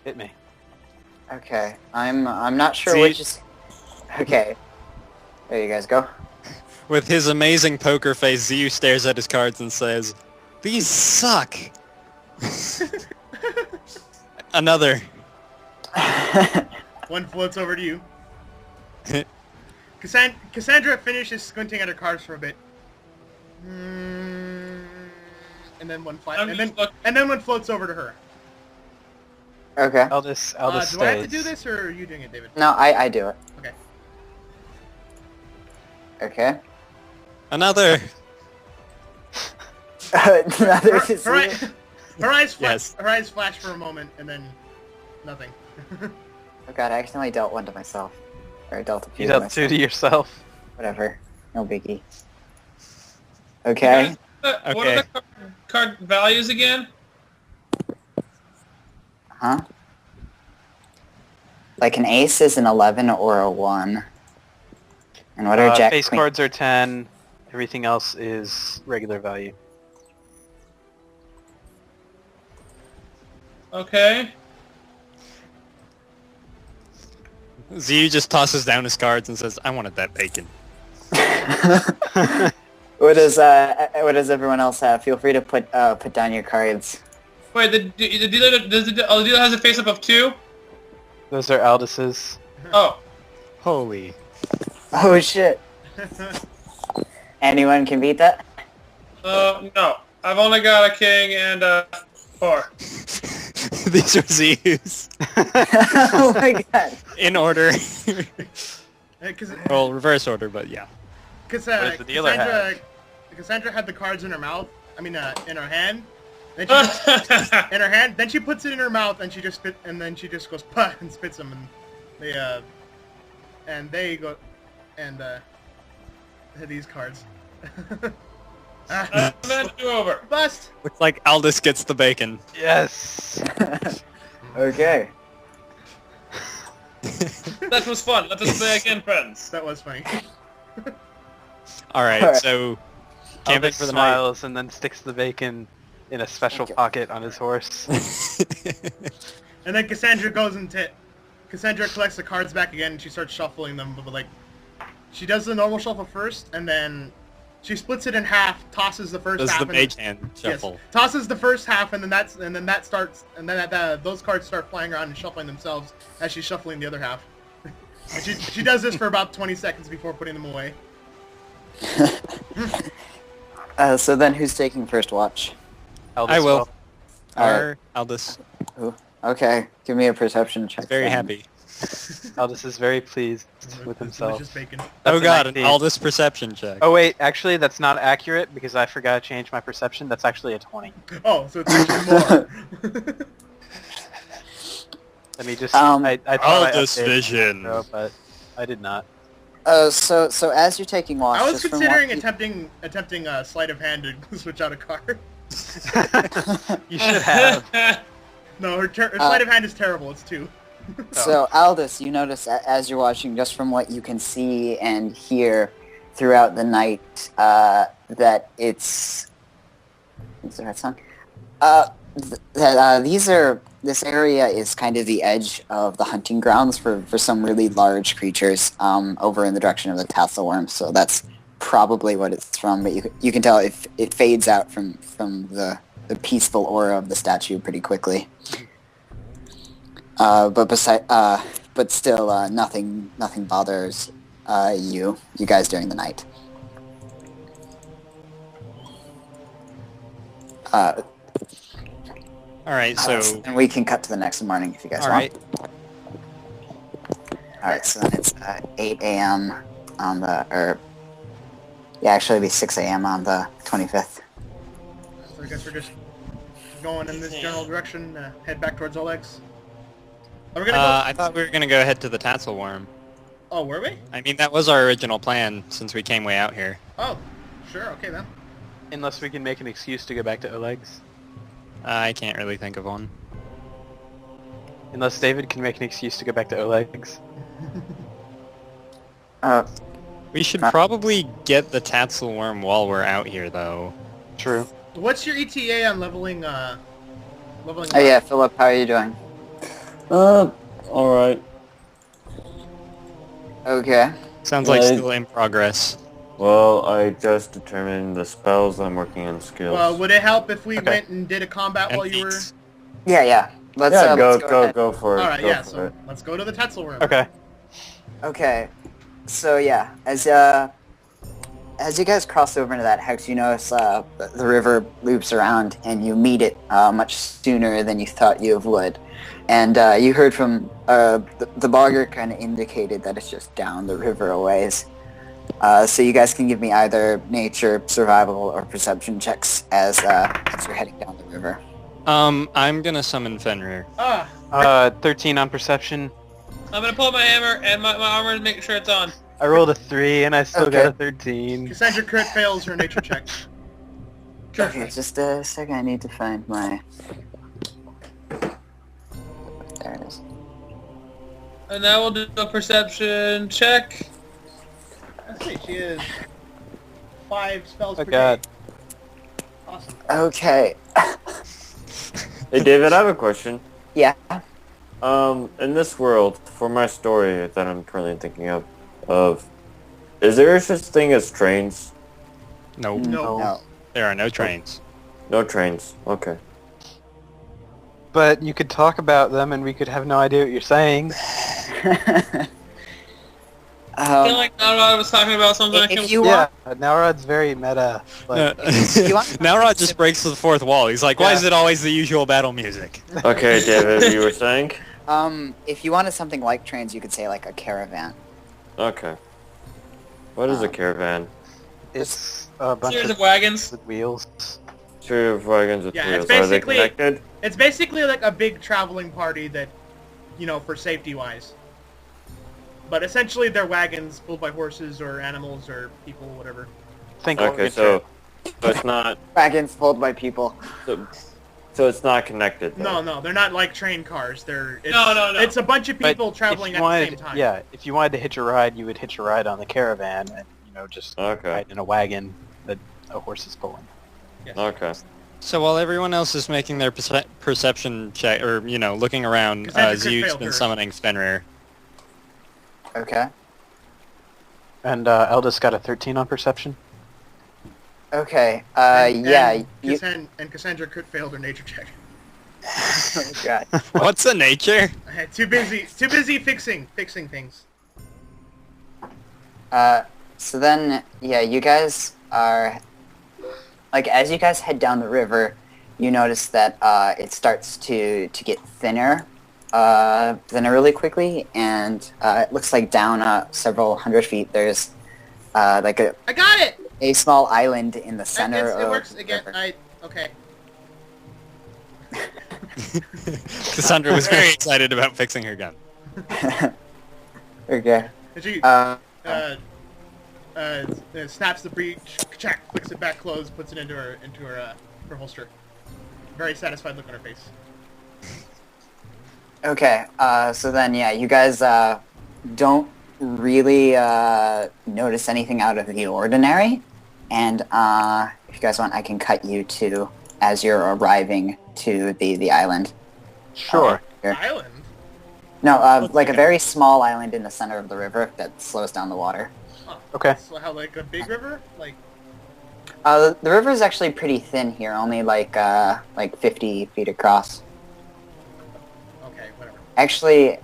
S8: Hit me.
S4: Okay, I'm not sure
S2: See-
S4: which is... Okay. There you guys go.
S2: With his amazing poker face, Ziyu stares at his cards and says, "These suck." Another.
S3: One floats over to you. Cassandra finishes squinting at her cards for a bit. And then one
S1: I'm just look-
S3: and then one floats over to her.
S4: Okay.
S8: Aldous
S3: Do
S8: stays.
S3: I have to do this, or are you doing it, David?
S4: No, I do it.
S3: Okay.
S4: Okay.
S2: Another.
S4: Another to
S3: Her,
S4: see.
S3: her eyes flash.
S2: Yes.
S3: Her eyes flash for a moment, and then nothing.
S4: Oh god, I accidentally dealt one to myself. Or I dealt a few
S8: You
S4: to
S8: dealt
S4: myself.
S8: 2 to yourself.
S4: Whatever. No biggie. Okay.
S1: What are
S2: Okay.
S1: the card values again?
S4: Huh? Like an ace is an 11 or a 1. And what are jack
S8: Face
S4: queen?
S8: cards are 10. Everything else is regular value.
S1: Okay.
S2: Ziyu just tosses down his cards and says, "I wanted that bacon."
S4: what does everyone else have? Feel free to put down your cards.
S1: Wait, the dealer the dealer has a face up of 2?
S8: Those are Aldis's.
S1: Oh.
S2: Holy.
S4: Oh shit. Anyone can beat that?
S1: No. I've only got a king and a 4.
S2: These are Ziyu's.
S4: Oh my god.
S2: In order.
S3: Because
S2: Well, reverse order, but yeah.
S8: What does the dealer
S3: Cassandra had the cards in her mouth. I mean, in her hand. Then she in her hand. Then she puts it in her mouth, and she just goes puh and spits them, and they go, and these cards.
S1: Then 2 over.
S3: Bust.
S2: Looks like Aldous gets the bacon.
S8: Yes!
S4: Okay.
S1: That was fun. Let us play again, friends.
S3: That was funny.
S2: Alright,
S4: Alright.
S2: so camping
S8: Elvis
S2: for the night.
S8: smiles and then sticks the bacon in a special
S4: Thank you.
S8: pocket on his horse.
S3: And then Cassandra goes into... Cassandra collects the cards back again and she starts shuffling them, but like... She does the normal shuffle first, and then she splits it in half, tosses the first
S2: Does
S3: half...
S2: the
S3: and
S2: mage hand shuffle.
S3: Yes, tosses the first half, and then that starts... And then those cards start flying around and shuffling themselves as she's shuffling the other half. And she does this for about 20 seconds before putting them away.
S4: So then who's taking first watch?
S8: Elvis
S2: I will.
S4: Alright.
S2: Or Aldous.
S4: Okay, give me a perception check.
S2: Very
S4: then.
S2: happy.
S8: Aldous is very pleased with himself.
S3: Delicious bacon.
S2: Oh
S8: That's a
S2: god, an
S8: 19.
S2: Aldous perception check.
S8: Oh wait, actually that's not accurate because I forgot to change my perception. That's actually a 20.
S3: Oh, so it's actually more.
S8: Let me just...
S4: Um,
S8: I thought I
S2: Aldous
S8: updated
S2: vision.
S8: it, but I did not.
S4: So as you're taking watch,
S3: I was
S4: just from
S3: considering
S4: what you-
S3: attempting sleight of hand to switch out a card.
S8: You should have.
S3: No, her sleight of hand is terrible. It's 2.
S4: So Aldous, you notice as you're watching, just from what you can see and hear throughout the night, that it's... Is there that song? This area is kind of the edge of the hunting grounds for some really large creatures over in the direction of the tatzlwyrm. So that's probably what it's from. But you can tell it fades out from the peaceful aura of the statue pretty quickly. But still, nothing bothers you guys during the night.
S2: Alright, so...
S4: And we can cut to the next morning if you guys
S2: Alright.
S4: want. Alright, so then it's 8 a.m. on the... Yeah, actually it'll be 6 a.m. on the 25th.
S3: So I guess we're just going in this general direction, head back towards Oleg's. Are we gonna go?
S2: I thought we were gonna go ahead to the tatzlwyrm.
S3: Oh, were we?
S2: I mean, that was our original plan since we came way out here.
S3: Oh, sure. Okay then.
S8: Unless we can make an excuse to go back to Oleg's.
S2: I can't really think of one.
S8: Unless David can make an excuse to go back to Oleg's.
S2: We should probably get the tatzlwyrm while we're out here, though.
S8: True.
S3: What's your ETA on leveling? Leveling.
S4: Oh yeah, Philip, how are you doing?
S6: Alright.
S4: Okay.
S2: Sounds like
S6: Yeah,
S2: still in progress.
S6: Well, I just determined the spells I'm working on skills.
S3: Well, would it help if we
S2: Okay.
S3: went and did a combat
S2: And
S3: while you were?
S2: feats.
S4: Yeah. Let's
S6: yeah,
S4: let's go ahead.
S6: go for it.
S3: All right,
S6: go
S3: yeah.
S6: for
S3: So
S6: it.
S3: let's go to the tatzlwyrm.
S8: Okay.
S4: Okay. So yeah, as you guys cross over into that hex, you notice the river loops around, and you meet it much sooner than you thought you would. And you heard from the bogger kind of indicated that it's just down the river a ways. So you guys can give me either nature, survival, or perception checks as you're heading down the river.
S2: I'm gonna summon Fenrir.
S8: 13 on perception.
S1: I'm gonna pull out my hammer and my armor to make sure it's on.
S8: I rolled a 3 and I still
S4: Okay.
S8: got a 13.
S3: Cassandra crit fails her nature check.
S4: Okay, just a second. I need to find my. There it is.
S1: And now we'll do a perception check.
S3: Let's see, she is 5 spells
S8: Oh
S3: per
S8: god.
S3: day. Awesome.
S4: Okay.
S6: Hey, David, I have a question.
S4: Yeah.
S6: In this world, for my story that I'm currently thinking of, is there such thing as trains?
S2: Nope.
S3: No.
S4: No.
S2: There are no trains.
S6: No trains. Okay.
S8: But you could talk about them and we could have no idea what you're saying.
S1: I feel like Nalrod was talking about something.
S4: if you
S8: Yeah,
S4: want,
S8: Nowrad's very meta. Like,
S4: you want-
S2: Now Rod just breaks the fourth wall. He's like, why
S8: Yeah.
S2: is it always the usual battle music?
S6: Okay, David, you were saying?
S4: if you wanted something like trains, you could say like a caravan.
S6: Okay. What is a caravan?
S8: it's a bunch
S1: Series
S8: of
S1: of wagons.
S8: with wheels.
S6: Series of wagons with
S3: Yeah,
S6: wheels.
S3: it's
S6: Are they
S3: basically-
S6: connected?
S3: It's basically like a big traveling party that, for safety-wise. But essentially they're wagons pulled by horses or animals or people, whatever.
S8: Think
S6: Okay,
S8: Oregon
S6: so
S8: Trail.
S6: it's not.
S4: Wagons pulled by people.
S6: So So it's not connected. Though.
S3: No, they're not like train cars. It's,
S1: No.
S3: It's a bunch of
S8: But
S3: people traveling
S8: if
S3: at
S8: you
S3: the
S8: wanted,
S3: same time.
S8: Yeah, if you wanted to hitch a ride, you would hitch a ride on the caravan, and just
S6: Okay.
S8: ride in a wagon that a horse is pulling.
S3: Yes.
S6: Okay.
S2: So while everyone else is making their perception check, or looking around,
S3: Cassandra could
S2: Zeus's
S3: fail
S2: been
S3: first.
S2: summoning Fenrir.
S4: Okay.
S8: And Eldest got a 13 on perception.
S4: Okay.
S3: And
S4: You.
S3: Cassandra could fail their nature check.
S4: Oh God.
S2: What's the nature?
S3: Too busy fixing things.
S4: So then, yeah, you guys are, like, as you guys head down the river, you notice that it starts to get thinner really quickly, and it looks like down several hundred feet there's like
S3: I got it.
S4: a small island in the center of
S3: It works
S4: the
S3: again.
S4: river.
S3: Okay.
S2: Cassandra was very excited about fixing her gun.
S4: Okay.
S3: And she
S4: Uh,
S3: snaps the breech, check, flicks it back closed, puts it into her holster. Very satisfied look on her face.
S4: Okay, so then, yeah, you guys don't really notice anything out of the ordinary, and if you guys want, I can cut you to as you're arriving to the island.
S8: Sure.
S4: Here.
S3: Island?
S4: No, like a very small island in the center of the river that slows down the water.
S3: Huh.
S8: Okay.
S3: So how, like a big river? Like,
S4: The river is actually pretty thin here, only like 50 feet across.
S3: okay, whatever.
S4: Actually,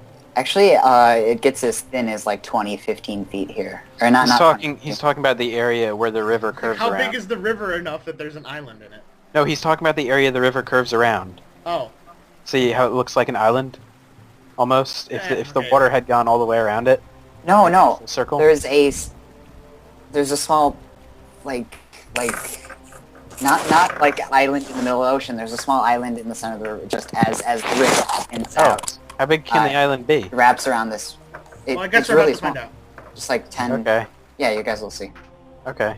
S4: it gets as thin as like 20, 15 feet here. Or not,
S8: He's
S4: not
S8: talking.
S4: 20.
S8: He's talking about the area where the river curves
S3: How
S8: around.
S3: big is the river enough that there's an island in it?
S8: No, he's talking about the area the river curves around.
S3: Oh,
S8: See how it looks like an island, almost. If
S3: Yeah,
S8: if the
S3: okay.
S8: water had gone all the way around it,
S4: No,
S8: full circle.
S4: there's a small, like not like island in the middle of the ocean. There's a small island in the center of the river, just as the river thins
S8: Oh.
S4: out.
S8: How big can the island be?
S4: It wraps around this.
S3: well, I guess
S4: It's
S3: we're
S4: really
S3: about to
S4: small.
S3: find out.
S4: Just like 10.
S8: Okay.
S4: Yeah, you guys will see.
S8: Okay.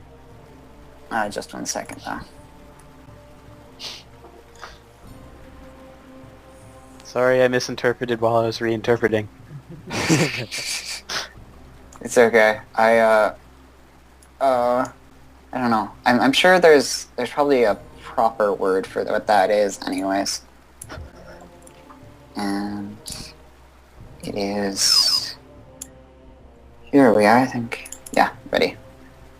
S4: Just 1 second, though.
S8: Sorry, I misinterpreted while I was reinterpreting.
S4: It's okay. I don't know. I'm sure there's probably a proper word for what that is, anyways. And it is. Here we are, I think. Yeah, ready.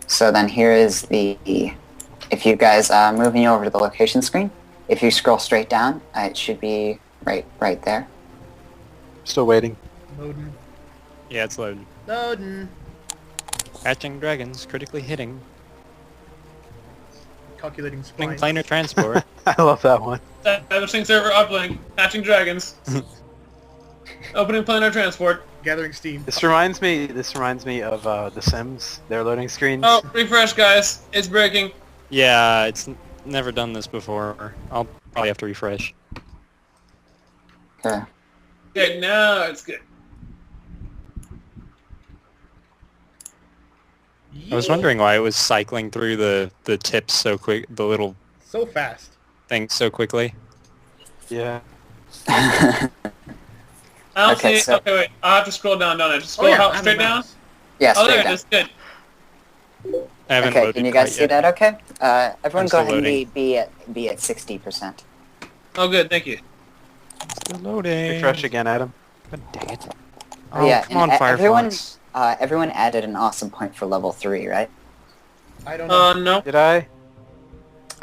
S4: So then here is the. If you guys moving you over to the location screen, if you scroll straight down, it should be right there.
S8: Still waiting.
S3: Loading.
S2: Yeah, it's loading.
S3: Loading.
S2: Catching dragons, critically hitting.
S3: Calculating
S2: Opening
S3: splines.
S2: planar transport.
S8: I love that one.
S1: Establishing server uplink. Hatching dragons. Opening planar transport.
S3: Gathering steam.
S8: This reminds me of The Sims. Their loading screens.
S1: Oh, refresh, guys. It's breaking.
S2: Yeah, it's never done this before. I'll probably have to refresh.
S4: Okay.
S1: Okay, now it's good.
S2: I was wondering why it was cycling through the tips so quick, the little
S3: So fast.
S2: things so quickly.
S8: Yeah.
S1: I don't
S4: Okay,
S1: see.
S4: so-
S1: Okay, wait. I'll have to scroll down, don't I? Just scroll
S3: I have
S1: straight
S3: a
S1: down.
S3: mouse.
S4: Yeah,
S1: Oh,
S4: straight
S1: there it
S4: down.
S1: is. Good.
S2: I haven't
S4: Okay,
S2: loaded
S4: can you guys
S2: quite
S4: see
S2: yet.
S4: that? Okay. Everyone,
S2: I'm
S4: go
S2: still
S4: ahead and
S2: loading.
S4: be at 60%.
S1: Oh, good. Thank you.
S2: Still loading.
S8: Refresh again, Adam.
S2: God dang it.
S4: Oh,
S2: Oh,
S4: yeah,
S2: come on,
S4: and everyone,
S2: Firefox.
S4: everyone added an awesome point for level 3, right?
S3: I don't know.
S1: No.
S8: Did I?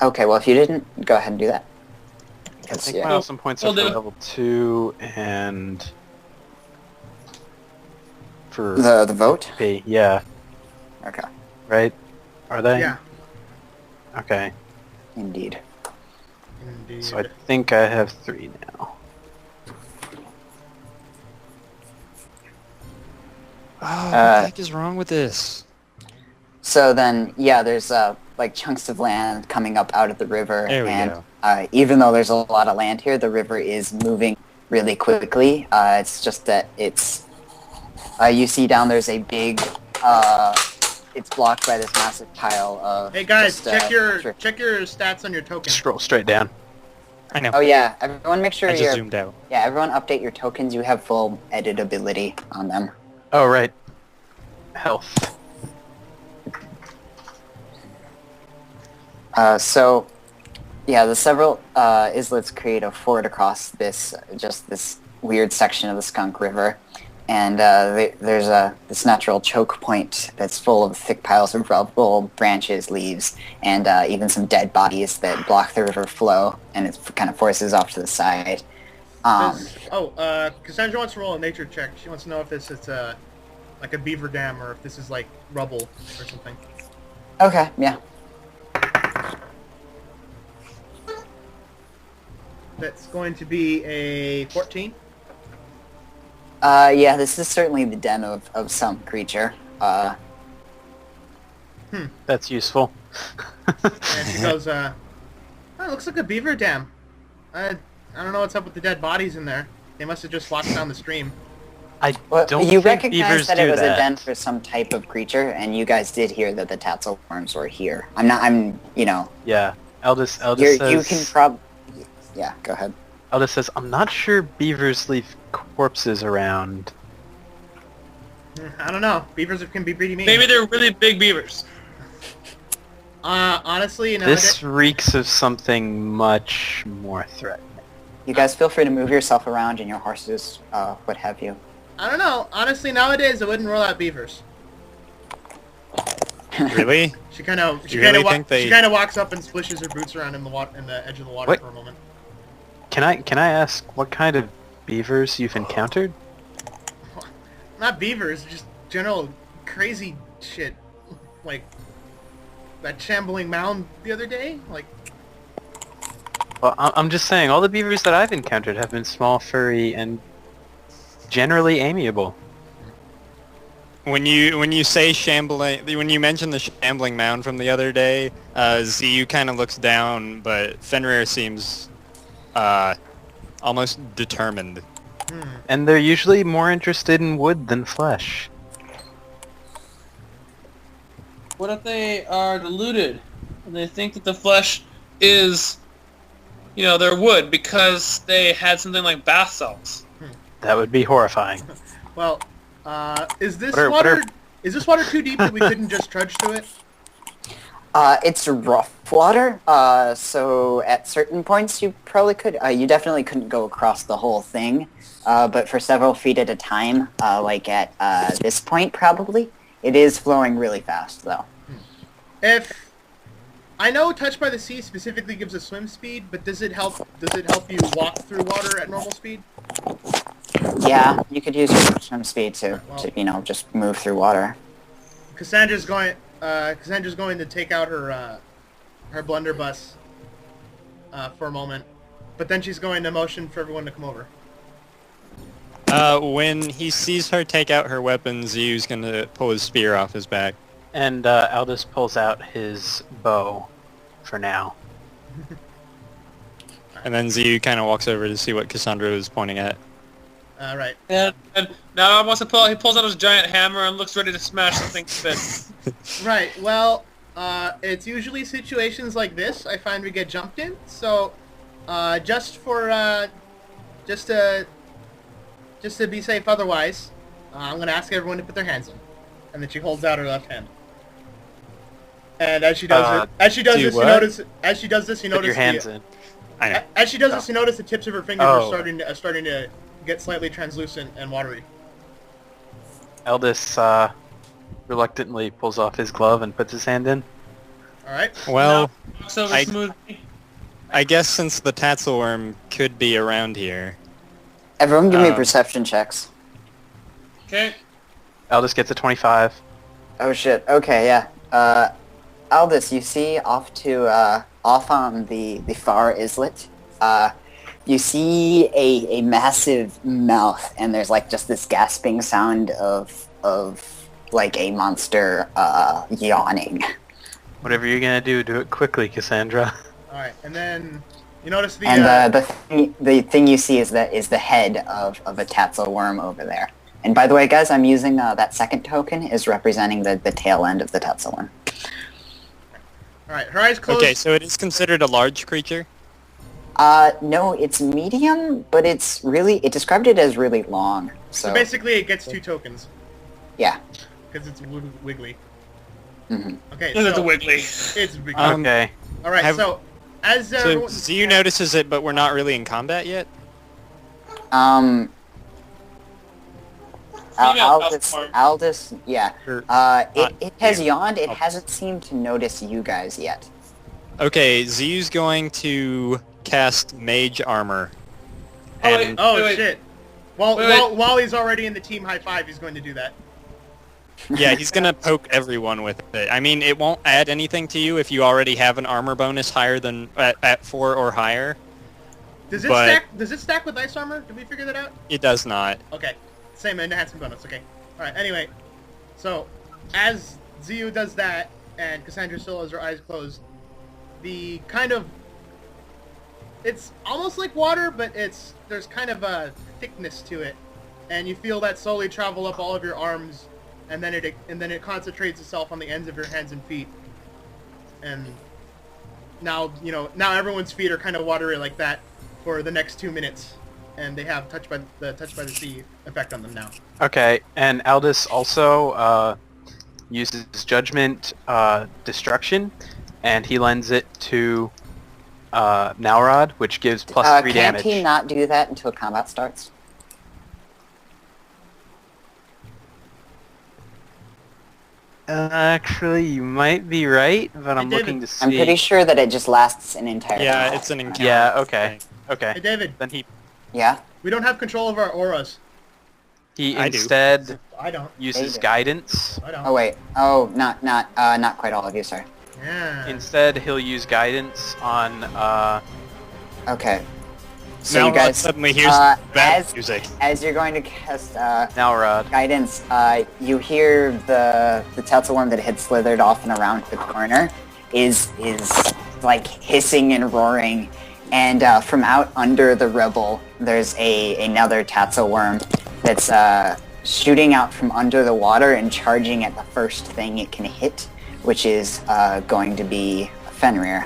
S4: Okay, well if you didn't, go ahead and do that.
S8: I
S4: Because
S8: think
S4: yeah.
S8: my awesome points are
S1: We'll
S8: for
S1: do.
S8: level 2 and for
S4: The vote?
S8: P. Yeah.
S4: Okay,
S8: Right? Are they?
S3: Yeah.
S8: Okay.
S4: indeed.
S3: Indeed.
S8: So I think I have 3 now.
S2: Oh, what the heck is wrong with this?
S4: So then, yeah, there's like chunks of land coming up out of the river,
S2: There we
S4: and
S2: go.
S4: even though there's a lot of land here, the river is moving really quickly. It's just that it's you see down there's a big it's blocked by this massive pile of
S3: Hey guys,
S4: just,
S3: check your
S4: drift.
S3: stats on your token.
S8: Scroll straight down.
S2: I know.
S4: Oh yeah, everyone make sure
S2: I just
S4: you're...
S2: zoomed out.
S4: Yeah, everyone update your tokens. You have full editability on them.
S8: Oh, right. Health.
S4: So, yeah, the several islets create a ford across this weird section of the Skunk River, and there's this natural choke point that's full of thick piles of rubble, branches, leaves, and even some dead bodies that block the river flow, and it kind of forces off to the side.
S3: Cassandra wants to roll a nature check. She wants to know if this is like a beaver dam or if this is like rubble or something.
S4: Okay, yeah.
S3: That's going to be a 14.
S4: Yeah, this is certainly the den of some creature.
S8: That's useful.
S3: And she goes, oh, it looks like a beaver dam. I don't know what's up with the dead bodies in there. They must have just walked down the stream.
S4: Well,
S8: Don't
S4: you
S8: think
S4: recognize
S8: beavers
S4: that it
S8: do
S4: was
S8: that.
S4: a den for some type of creature, and you guys did hear that the tatzlwyrms were here.
S8: Yeah. Aldous says...
S4: You can Yeah, go ahead.
S8: Aldous says, I'm not sure beavers leave corpses around.
S3: I don't know. Beavers can be pretty mean.
S1: Maybe they're really big beavers.
S3: Honestly,
S8: This reeks of something much more threatening.
S4: You guys feel free to move yourself around and your horses, what have you.
S3: I don't know. Honestly, nowadays I wouldn't rule out beavers.
S2: Really?
S3: She kind of walks up and splishes her boots around in the edge of the water
S8: What?
S3: for a moment.
S8: Can I ask what kind of beavers you've encountered?
S3: Not beavers, just general crazy shit, like that shambling mound the other day. Like,
S8: Well, I'm just saying, all the beavers that I've encountered have been small, furry, and generally amiable.
S2: When you say shambling, when you mention the shambling mound from the other day, ZU kind of looks down, but Fenrir seems almost determined.
S8: And they're usually more interested in wood than flesh.
S1: What if they are deluded and they think that the flesh is, their wood because they had something like bath salts?
S8: That would be horrifying.
S3: well, is this
S8: What are-
S3: is this water too deep that we couldn't just trudge to it?
S4: It's rough water, so at certain points you probably could. You definitely couldn't go across the whole thing, but for several feet at a time, like at this point probably, it is flowing really fast though.
S3: If I know Touched by the Sea specifically gives a swim speed, but does it help you walk through water at normal speed?
S4: Yeah, you could use your swim speed to just move through water.
S3: Cassandra's going to take out her blunderbuss for a moment, but then she's going to motion for everyone to come over.
S2: When he sees her take out her weapon, ZU's gonna pull his spear off his back.
S8: And Aldous pulls out his bow for now.
S2: And then ZU kind of walks over to see what Cassandra is pointing at.
S3: Right.
S1: And now he pulls out his giant hammer and looks ready to smash something to bits.
S3: Right. Well, it's usually situations like this I find we get jumped in. So, just to be safe otherwise, I'm gonna ask everyone to put their hands in, and then she holds out her left hand. And as she does this, you
S8: Put
S3: notice
S8: your hands in.
S2: I know.
S3: As she does this, you notice the tips of her fingers are starting to get slightly translucent and watery.
S8: Aldous reluctantly pulls off his glove and puts his hand in.
S3: All right.
S2: Well,
S1: Walks over
S2: I-
S1: smoothly.
S2: I guess since the tatzlwyrm could be around here.
S4: Everyone give me perception checks.
S1: Okay.
S8: Aldous gets a 25.
S4: Oh shit, okay, yeah. Aldous, you see off on the far islet, you see a massive mouth, and there's like just this gasping sound of like a monster yawning.
S8: Whatever you're gonna do it quickly, Cassandra.
S3: All right, and then you notice the
S4: And the thing you see is the head of a tatzlwyrm over there. And by the way, guys, I'm using that second token is representing the tail end of the tatzlwyrm.
S3: All right, her eyes closed.
S2: Okay, so it is considered a large creature?
S4: No, it's medium, but it described it as really long.
S3: So
S4: So,
S3: basically, it gets 2 tokens
S4: yeah.
S3: because it's wiggly.
S4: hmm
S3: Okay,
S1: It's a
S3: so
S1: wiggly.
S3: it's wiggly.
S8: Okay.
S3: All right,
S2: have-
S3: so as
S2: So
S3: everyone,
S2: Zu notices it, but we're not really in combat yet.
S4: Female
S1: Alpha.
S4: Aldous, yeah.
S2: Or
S4: It has
S2: you.
S4: yawned. It
S2: Oh.
S4: hasn't seemed to notice you guys yet.
S2: Okay, Zu's going to cast Mage Armor.
S1: Oh, wait.
S2: And
S3: oh
S1: wait.
S3: shit. While
S1: Wait.
S3: while he's already in the team high five, he's going to do that.
S2: yeah, he's gonna poke everyone with it. I mean, it won't add anything to you if you already have an armor bonus higher than at 4 or higher.
S3: Does it
S2: But-
S3: stack? Does it stack with ice armor? Did we figure that out?
S2: It does not.
S3: Okay, same enhancement bonus. Okay, all right. Anyway, so as Ziu does that, and Cassandra still has her eyes closed, the kind of it's almost like water, but there's kind of a thickness to it, and you feel that slowly travel up all of your arms, and then it concentrates itself on the ends of your hands and feet, and now everyone's feet are kind of watery like that for the next 2 minutes, and they have touch by the sea effect on them now.
S8: Okay, and Aldous also uses Judgment Destruction, and he lends it to Nalrod, which gives plus 3
S4: Can't
S8: damage.
S4: he not do that until combat starts?
S8: Actually, you might be right, but I'm
S3: Hey,
S8: looking
S3: David.
S8: to see.
S4: I'm pretty sure that it just lasts an entire
S2: Yeah,
S4: combat.
S2: it's an encounter.
S8: Yeah, okay.
S2: thing.
S8: Okay.
S3: Hey David,
S8: Then he
S4: Yeah?
S3: we don't have control over our auras.
S2: I do.
S3: I
S8: instead
S3: don't.
S8: uses
S4: do.
S8: guidance.
S3: I don't.
S4: Oh wait. Oh, not quite all of you, sorry.
S3: Yeah.
S8: Instead, he'll use guidance on
S4: Okay. So
S2: Now
S4: you guys,
S2: suddenly here's
S4: uh,
S2: bad
S4: as-
S2: music.
S4: as you're going to cast
S8: Nalrod.
S4: guidance, you hear the tatzlwyrm that had slithered off and around the corner is like hissing and roaring, and from out under the rubble, there's another tatzlwyrm that's shooting out from under the water and charging at the first thing it can hit, which is going to be Fenrir.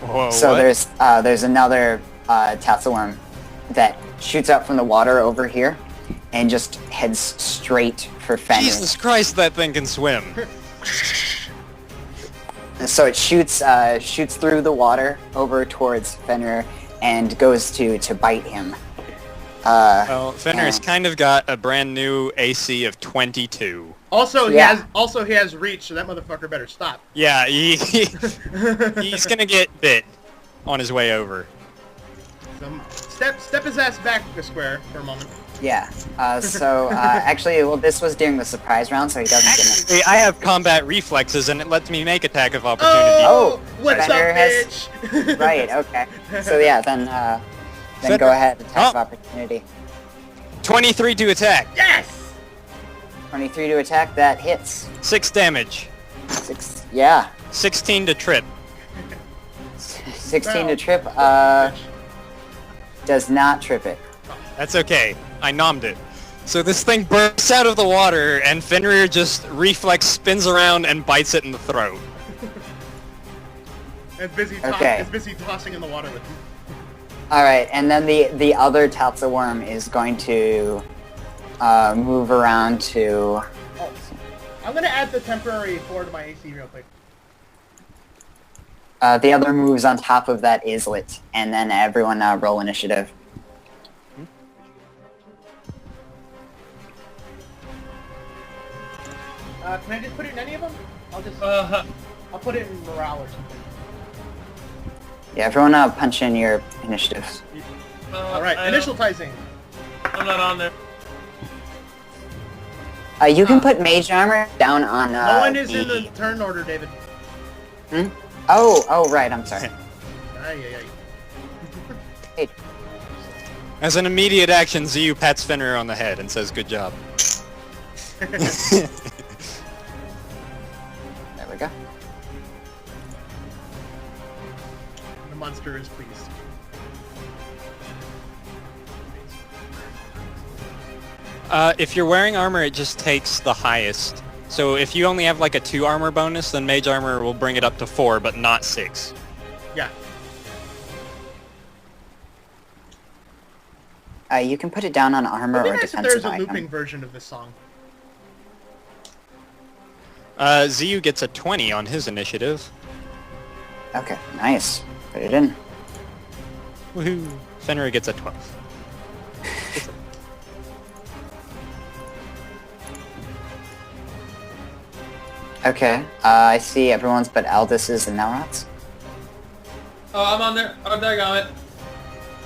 S2: Whoa,
S4: So
S2: what?
S4: there's another tatzlwyrm that shoots out from the water over here and just heads straight for Fenrir.
S2: Jesus Christ, that thing can swim.
S4: So it shoots through the water over towards Fenrir and goes to bite him.
S2: Well, Fenrir's
S4: Yeah.
S2: kind of got a brand new AC of 22.
S3: Also,
S4: Yeah.
S3: he has reach, so that motherfucker better stop.
S2: Yeah, he's gonna get bit on his way over.
S3: So, step his ass back a square for a moment.
S4: Yeah. Actually, well, this was during the surprise round, so he doesn't get an
S2: Hey, I have combat reflexes, and it lets me make attack of opportunity.
S3: Oh,
S4: Oh,
S3: what's up,
S4: Fenrir has-
S3: bitch?
S4: Right. Okay. So yeah, then
S2: Fenrir-
S4: go ahead, attack of
S2: Oh.
S4: opportunity.
S2: 23 to attack.
S3: Yes.
S4: 23 to attack. That hits.
S2: 6 damage.
S4: 6. Yeah.
S2: 16 to trip.
S4: 16 to
S3: Wow.
S4: trip. Does not trip it.
S2: That's okay. I nommed it. So this thing bursts out of the water, and Fenrir just reflex spins around and bites it in the throat.
S3: It's busy.
S4: Okay.
S3: It's busy tossing in the water with him.
S4: All right, and then the other tatzlwyrm is going to move around to.
S3: I'm gonna add the temporary 4 to my AC real quick.
S4: The other moves on top of that islet, and then everyone roll initiative.
S3: Can I just put it in any of them? I'll put it in morale or something.
S4: Yeah, everyone punch in your initiatives.
S3: All right, initializing.
S1: I'm not on there.
S4: You can put mage armor down on.
S3: No one is in the turn order, David.
S4: Oh, right. I'm sorry.
S3: Ay.
S4: Hey,
S2: As an immediate action, Zu pats Fenrir on the head and says, "Good job."
S4: there we go.
S3: The monster is pleased.
S2: If you're wearing armor, it just takes the highest. So if you only have like a 2 armor bonus, then mage armor will bring it up to 4, but not 6.
S3: Yeah.
S4: You can put it down on armor
S3: It'd
S4: or
S3: be nice if
S4: defensive
S3: there's a
S4: item.
S3: looping version of this song.
S2: ZU gets a 20 on his initiative.
S4: Okay, nice. Put it in.
S2: Woohoo! Fenrir gets a 12.
S4: Okay, I see everyone's but Aldis's and Nalrot's.
S1: Oh, I'm on there. Oh, daggone it.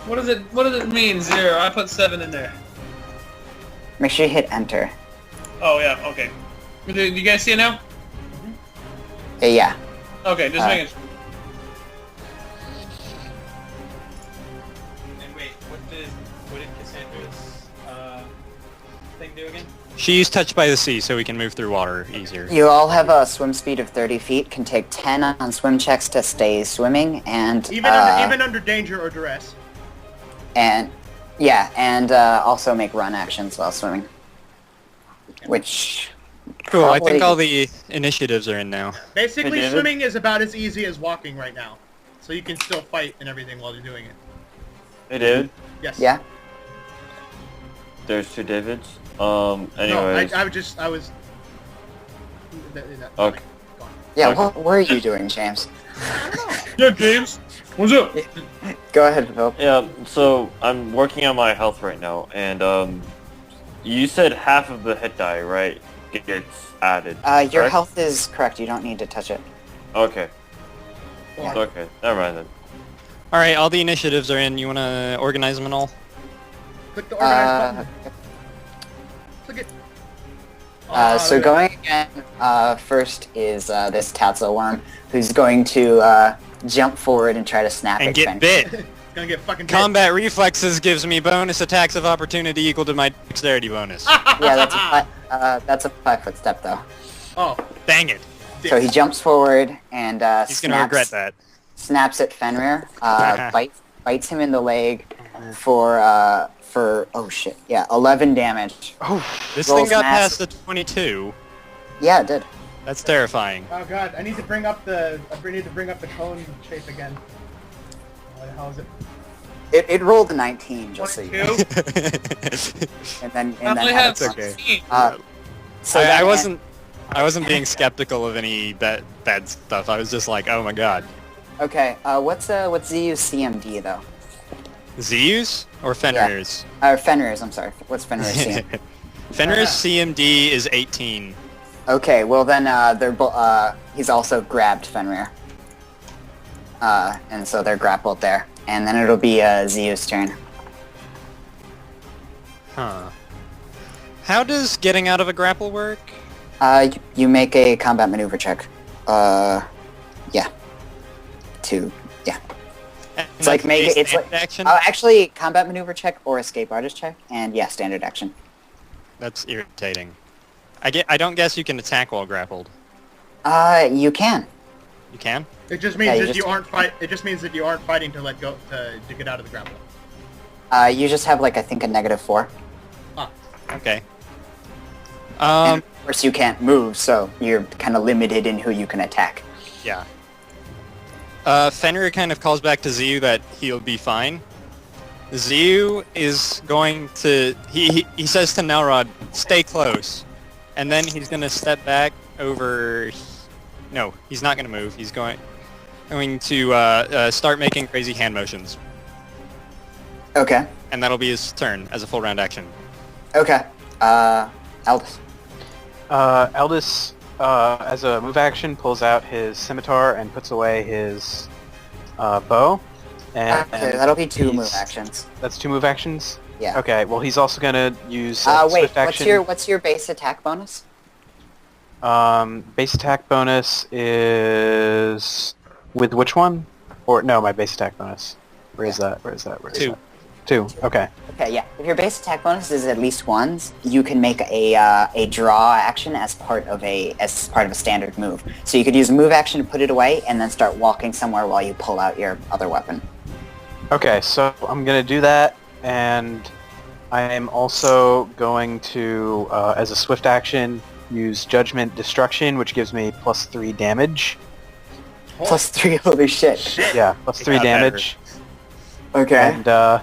S1: What does it mean, 0? I put 7 in there.
S4: Make sure you hit enter.
S1: Oh, yeah, okay. Do you guys see it now?
S4: Yeah.
S1: Okay, just making sure.
S7: And wait, what did Cassandra's thing do again?
S2: She's touched by the sea, so we can move through water easier.
S4: You all have a swim speed of 30 feet, can take 10 on swim checks to stay swimming, and
S3: Even under danger or duress.
S4: and also make run actions while swimming. Which
S2: Cool, I
S4: probably-
S2: think all the initiatives are in now.
S3: Basically,
S6: Hey, David?
S3: swimming is about as easy as walking right now. So you can still fight and everything while you're doing it.
S6: Hey, David.
S3: Yes.
S4: Yeah.
S6: There's 2 Davids.
S3: No,
S6: Anyways.
S3: I was...
S6: Okay.
S3: Go on.
S4: Yeah,
S6: Okay.
S4: what were you doing, James?
S1: Yeah, James. What's up?
S4: Go ahead, Phil.
S6: Yeah, so I'm working on my health right now, and you said half of the hit die, right? Gets added.
S4: Your
S6: correct?
S4: health is correct. You don't need to touch it.
S6: Okay.
S4: Yeah.
S6: Okay, never mind then.
S2: Alright, all the initiatives are in. You want to organize them all?
S3: Click the organize button. Click it.
S4: So going again, first is this tatzlwyrm, who's going to jump forward and try to snap
S2: And
S4: its
S2: get
S4: fence.
S2: bit!
S3: It's gonna get fucking bit.
S2: Combat reflexes gives me bonus attacks of opportunity equal to my dexterity bonus.
S4: Yeah, that's a 5-foot step though.
S3: Oh,
S2: Dang it!
S4: So he jumps forward and
S2: He's gonna regret that.
S4: snaps at Fenrir, bites him in the leg for 11 damage.
S2: This
S4: Rolls
S2: thing got
S4: mass.
S2: past the 22.
S4: Yeah, it did.
S2: That's terrifying.
S3: oh god! I need to bring up the cone shape again. What the hell is it?
S4: It rolled a 19, just so you know.
S1: 22?
S4: And then
S1: I only
S4: had
S1: have
S4: a-
S1: 16.
S4: so
S2: I
S4: then-
S2: wasn't being skeptical of any bad stuff. I was just like, oh my god.
S4: Okay, what's ZU's CMD though?
S2: ZU's or Fenrir's?
S4: Fenrir's, I'm sorry. What's Fenrir's CMD?
S2: Fenrir's CMD is 18.
S4: Okay, well then he's also grabbed Fenrir. And so they're grappled there. And then it'll be ZU's turn.
S2: Huh. How does getting out of a grapple work?
S4: You make a combat maneuver check. Yeah. It's like it's like
S2: action.
S4: actually combat maneuver check or escape artist check, and yeah, standard action.
S2: That's irritating. I don't guess you can attack while grappled.
S4: You can.
S2: You can?
S3: It just
S4: Yeah,
S3: means
S4: you
S3: that
S4: just-
S3: you aren't fight. It just means that you aren't fighting to let go to get out of the grapple.
S4: You just have like I think a -4.
S2: Okay.
S4: And of course you can't move, so you're kind of limited in who you can attack.
S2: Yeah. Fenrir kind of calls back to ZU that he'll be fine. ZU is going to... He says to Nelrod, stay close. And then he's going to step back over... No, he's not going to move. He's going to start making crazy hand motions.
S4: Okay.
S2: And that'll be his turn as a full round action.
S4: Okay. Aldous.
S8: Aldous, as a move action, pulls out his scimitar and puts away his bow. And
S4: Okay, that'll be 2
S8: he's-
S4: move actions.
S8: That's 2 move actions?
S4: Yeah.
S8: Okay, well he's also gonna use
S4: Wait,
S8: swift action.
S4: what's your base attack bonus?
S8: Base attack bonus is... With which one? Or, no, my base attack bonus. Where is that?
S2: 2.
S8: 2, okay.
S4: Okay, yeah. If your base attack bonus is at least 1s, you can make a draw action as part of a standard move. So you could use a move action to put it away, and then start walking somewhere while you pull out your other weapon.
S8: Okay, so I'm gonna do that, and I am also going to, as a swift action, use Judgment Destruction, which gives me +3 damage.
S4: +3, holy shit.
S8: Yeah, +3
S2: got
S8: damage.
S4: Okay.
S8: And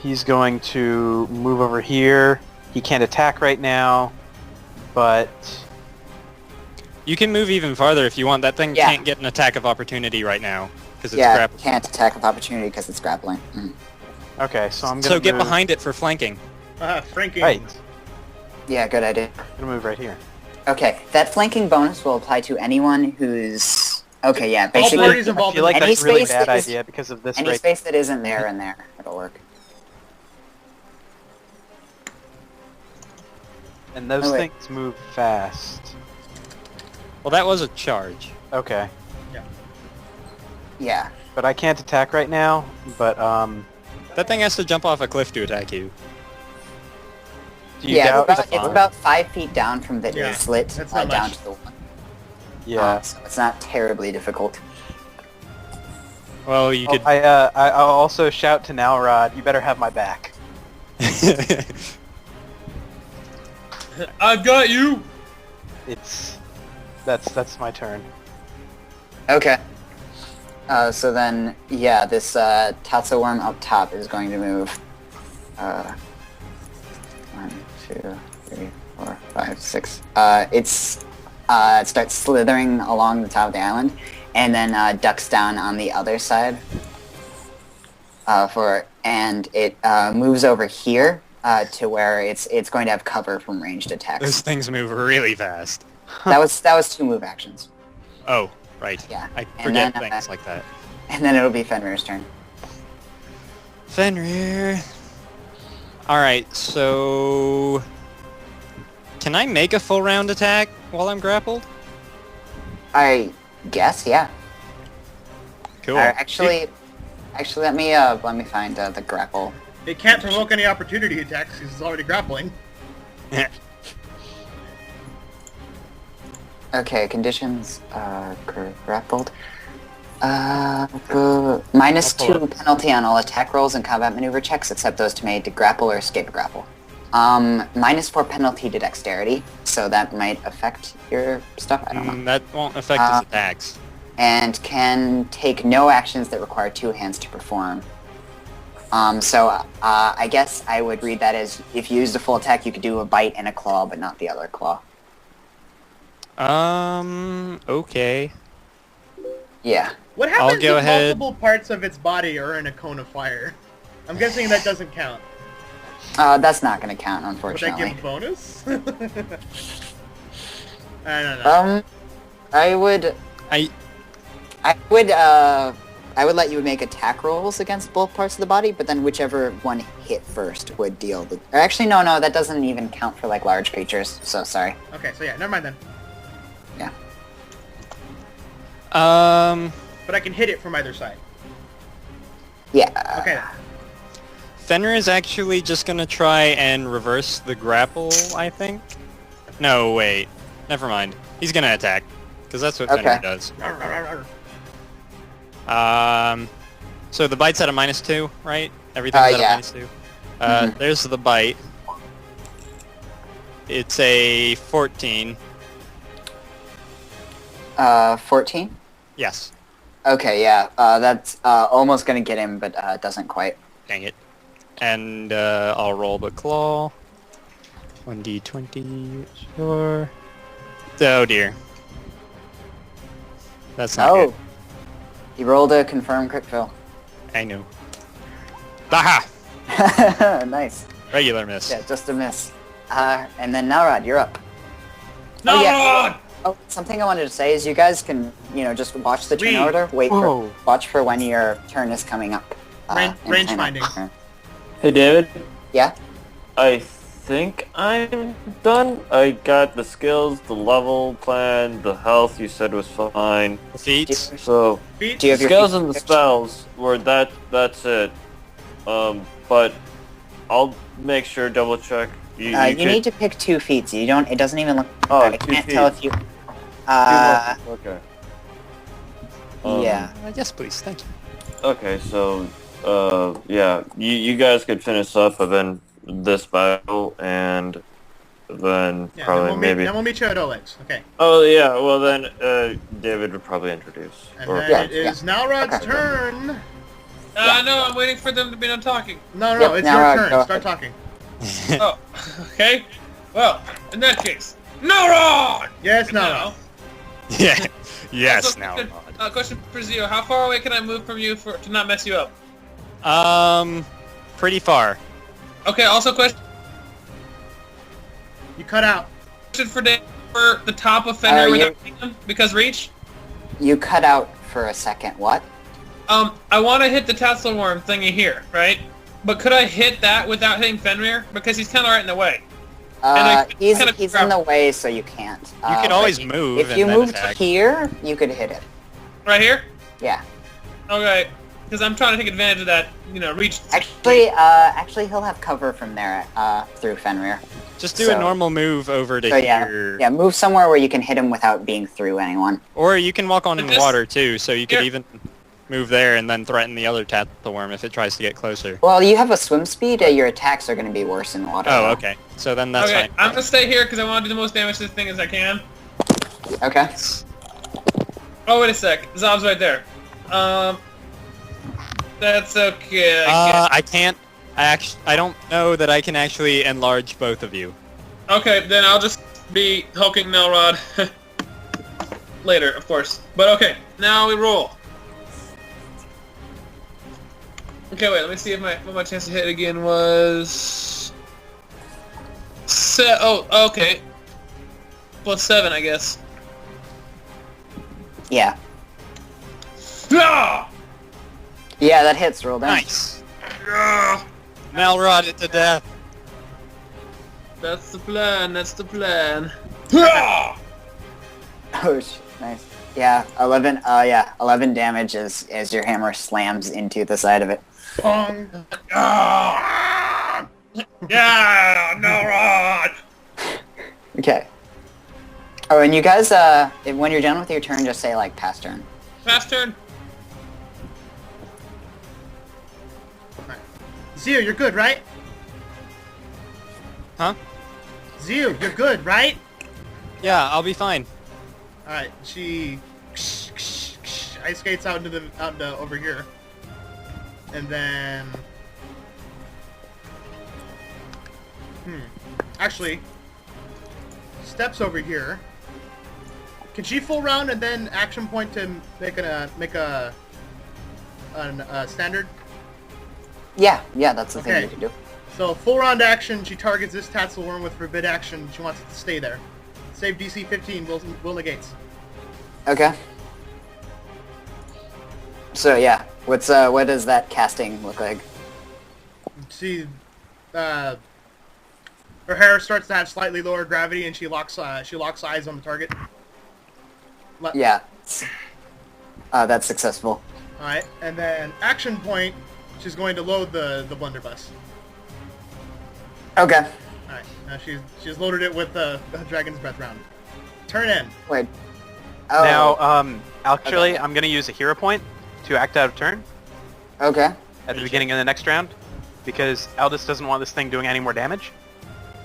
S8: he's going to move over here. He can't attack right now, but
S2: You can move even farther if you want. That thing
S4: Yeah.
S2: can't get an attack of opportunity right now because it's
S4: Yeah,
S2: grappled.
S4: can't attack with opportunity because it's grappling.
S8: okay. So I'm gonna
S2: So get
S8: move,
S2: behind it for flanking.
S3: Franking.
S8: Right.
S4: Yeah, good idea.
S8: I'm gonna move right here.
S4: Okay, that flanking bonus will apply to anyone who's... Okay, yeah,
S3: All
S4: basically
S3: parties
S8: I
S3: involved
S8: feel like
S4: any
S8: that's a really
S4: space
S8: bad
S4: that is-
S8: idea because of this
S4: any
S8: right.
S4: space that isn't there and there. It'll work.
S8: And those
S4: Oh, wait.
S8: things move fast.
S2: Well, that was a charge.
S8: Okay.
S4: Yeah.
S8: But I can't attack right now, but
S2: That thing has to jump off a cliff to attack you.
S8: do you
S4: Yeah,
S8: doubt
S4: it's about 5 feet down from the
S3: Yeah,
S4: slit
S3: that's not
S4: down
S3: much.
S4: to the one.
S8: Yeah.
S4: So it's not terribly difficult.
S2: Well, you could...
S8: I'll also shout to Nalrod, you better have my back.
S1: I've got you.
S8: That's my turn.
S4: Okay. So then, yeah, this tatzlwyrm up top is going to move. 1, 2, 3, 4, 5, 6. It starts slithering along the top of the island, and then ducks down on the other side. And it moves over here to where it's going to have cover from ranged attacks.
S2: Those things move really fast.
S4: That was 2 move actions.
S2: Oh, right.
S4: Yeah.
S2: I
S4: And
S2: forget
S4: then,
S2: things like that.
S4: And then it'll be Fenrir's turn.
S2: Fenrir. Alright, so... Can I make a full round attack while I'm grappled?
S4: I guess, yeah.
S2: Cool.
S4: Actually, let me find the grapple.
S3: It can't provoke any opportunity attacks because it's already grappling.
S4: Okay, conditions, grappled. Minus
S2: I'll pull
S4: 2 penalty on all attack rolls and combat maneuver checks except those made to grapple or escape a grapple. Minus 4 penalty to dexterity, so that might affect your stuff, I don't know.
S2: That won't affect his attacks.
S4: And can take no actions that require 2 hands to perform. I guess I would read that as if you used a full attack, you could do a bite and a claw, but not the other claw.
S2: Okay.
S4: Yeah.
S3: What happens
S2: go
S3: if
S2: ahead.
S3: multiple parts of its body are in a cone of fire? I'm guessing that doesn't count.
S4: That's not going to count,
S3: Would that
S4: unfortunately.
S3: give a bonus? I don't know.
S4: I would let you make attack rolls against both parts of the body, but then whichever one hit first would deal the... Or actually, no, that doesn't even count for, like, large creatures, so sorry.
S3: Okay, so yeah, never mind then.
S4: Yeah.
S3: But I can hit it from either side.
S4: Yeah.
S3: Okay.
S2: Fenrir is actually just gonna try and reverse the grapple, I think. No, wait. Never mind. He's gonna attack. Because that's what Fenrir
S4: Okay.
S2: does.
S3: Arr, arr, arr.
S2: So the bite's at a -2, right? Everything's at
S4: yeah.
S2: a -2.
S4: Mhm.
S2: There's the bite. It's a 14.
S4: 14?
S2: Yes.
S4: Okay, yeah. That's almost going to get him, but doesn't quite.
S2: Dang it. And I'll roll the claw. 1d20, sure. Oh dear. That's not good.
S4: He rolled a confirmed crit fail.
S2: I know. Aha!
S4: Nice.
S2: Regular miss.
S4: Yeah, just a miss. And then Nalrod, you're up.
S1: No!
S4: Oh, yeah. Oh, something I wanted to say is you guys can, just watch the turn
S3: Sweet.
S4: order.
S8: Whoa.
S4: Watch for when your turn is coming up.
S3: Range
S4: and
S3: finding.
S6: Hey, David.
S4: Yeah?
S6: I think I'm done. I got the skills, the level plan, the health you said was fine.
S2: The feats.
S6: So,
S3: Feet?
S4: Do you have your
S6: skills
S4: feet
S6: and the
S4: fixed?
S6: spells were that's it. But I'll make sure, double check. You
S4: You
S6: could-
S4: need to pick 2 feats. You don't. It doesn't even look.
S6: Oh,
S4: I
S6: 2
S4: can't tell if
S6: feats.
S4: you.
S6: Okay.
S4: Yeah.
S2: Yes, please. Thank you.
S6: Okay, so yeah, you guys could finish up and then this battle, and then
S3: Yeah,
S6: probably
S3: then
S6: maybe.
S3: we'll meet you at Oleg's. Okay.
S6: Oh yeah, well then David would probably introduce.
S3: And
S6: Or-
S3: then
S4: Yeah,
S3: it is Nalrod's
S4: Okay.
S3: turn.
S1: No, I'm waiting for them to be done talking.
S3: No,
S4: Yep,
S3: it's
S4: now,
S3: your
S4: go
S3: turn. Start
S4: ahead.
S3: talking.
S1: Oh, okay. Well, in that case, Nora!
S3: Yes, no.
S2: Yeah. Yes,
S1: Also,
S2: now.
S1: question for Zio. How far away can I move from you to not mess you up?
S2: Pretty far.
S1: Okay, also question
S3: You cut out.
S1: for Dave for the top of Fenrir without hitting him because reach?
S4: You cut out for a second. What?
S1: I want to hit the tatzlwyrm thingy here, right? But could I hit that without hitting Fenrir? Because he's kind of right in the way.
S4: He's
S1: kinda
S4: he's in the way, so you can't.
S2: You can always move.
S4: If
S2: and
S4: you
S2: then
S4: moved
S2: attack.
S4: here, you could hit it.
S1: Right here?
S4: Yeah.
S1: Okay. Because I'm trying to take advantage of that, reach.
S4: Actually, he'll have cover from there through Fenrir.
S2: Just do a normal move over to
S4: So
S2: here.
S4: yeah, move somewhere where you can hit him without being through anyone.
S2: Or you can walk on
S1: But this-
S2: water too, so you could
S1: Here.
S2: even move there and then threaten the other tatzlwyrm if it tries to get closer.
S4: Well, you have a swim speed. Your attacks are going to be worse in water.
S2: Oh, okay. So then that's
S1: Okay,
S2: fine.
S1: I'm gonna stay here because I want to do the most damage to this thing as I can.
S4: Okay.
S1: Oh, wait a sec. Zob's right there. That's okay. I guess.
S2: I can't. I don't know that I can actually enlarge both of you.
S1: Okay, then I'll just be hulking Nelrod later, of course. But okay, now we roll. Okay, wait. Let me see if what my chance to hit again was. Oh, okay. +7, I guess.
S4: Yeah.
S1: Ah!
S4: Yeah, that hits. Roll down.
S2: Nice.
S1: Ah!
S2: Malrod it to death.
S1: That's the plan. That's the plan. Ah!
S4: Oh, nice. Yeah, 11. Yeah, 11 damage as your hammer slams into the side of it.
S3: Bong.
S1: Ah! Yeah, Nelrod.
S4: Okay. Oh, and you guys, when you're done with your turn, just say like pass turn.
S1: Fast turn.
S3: Zio, you're good, right?
S2: Huh?
S3: Zio, you're good, right?
S2: Yeah, I'll be fine.
S3: Alright, she ice skates out into over here. And then actually steps over here. Can she full round and then action point to make a standard?
S4: Yeah, that's the thing
S3: Okay.
S4: you can do.
S3: So full round action, she targets this tatzlwyrm with forbid action. She wants it to stay there. Save DC 15, will negates.
S4: Okay. So yeah, what does that casting look like?
S3: She, her hair starts to have slightly lower gravity, and she locks eyes on the target.
S4: Yeah. That's successful.
S3: All right, and then action point, she's going to load the blunderbuss.
S4: Okay.
S3: All right, now she's loaded it with a dragon's breath round. Turn in.
S4: Wait. Oh.
S8: Now, actually,
S4: Okay.
S8: I'm going to use a hero point to act out of turn
S4: Okay.
S8: at the beginning of the next round, because Aldous doesn't want this thing doing any more damage.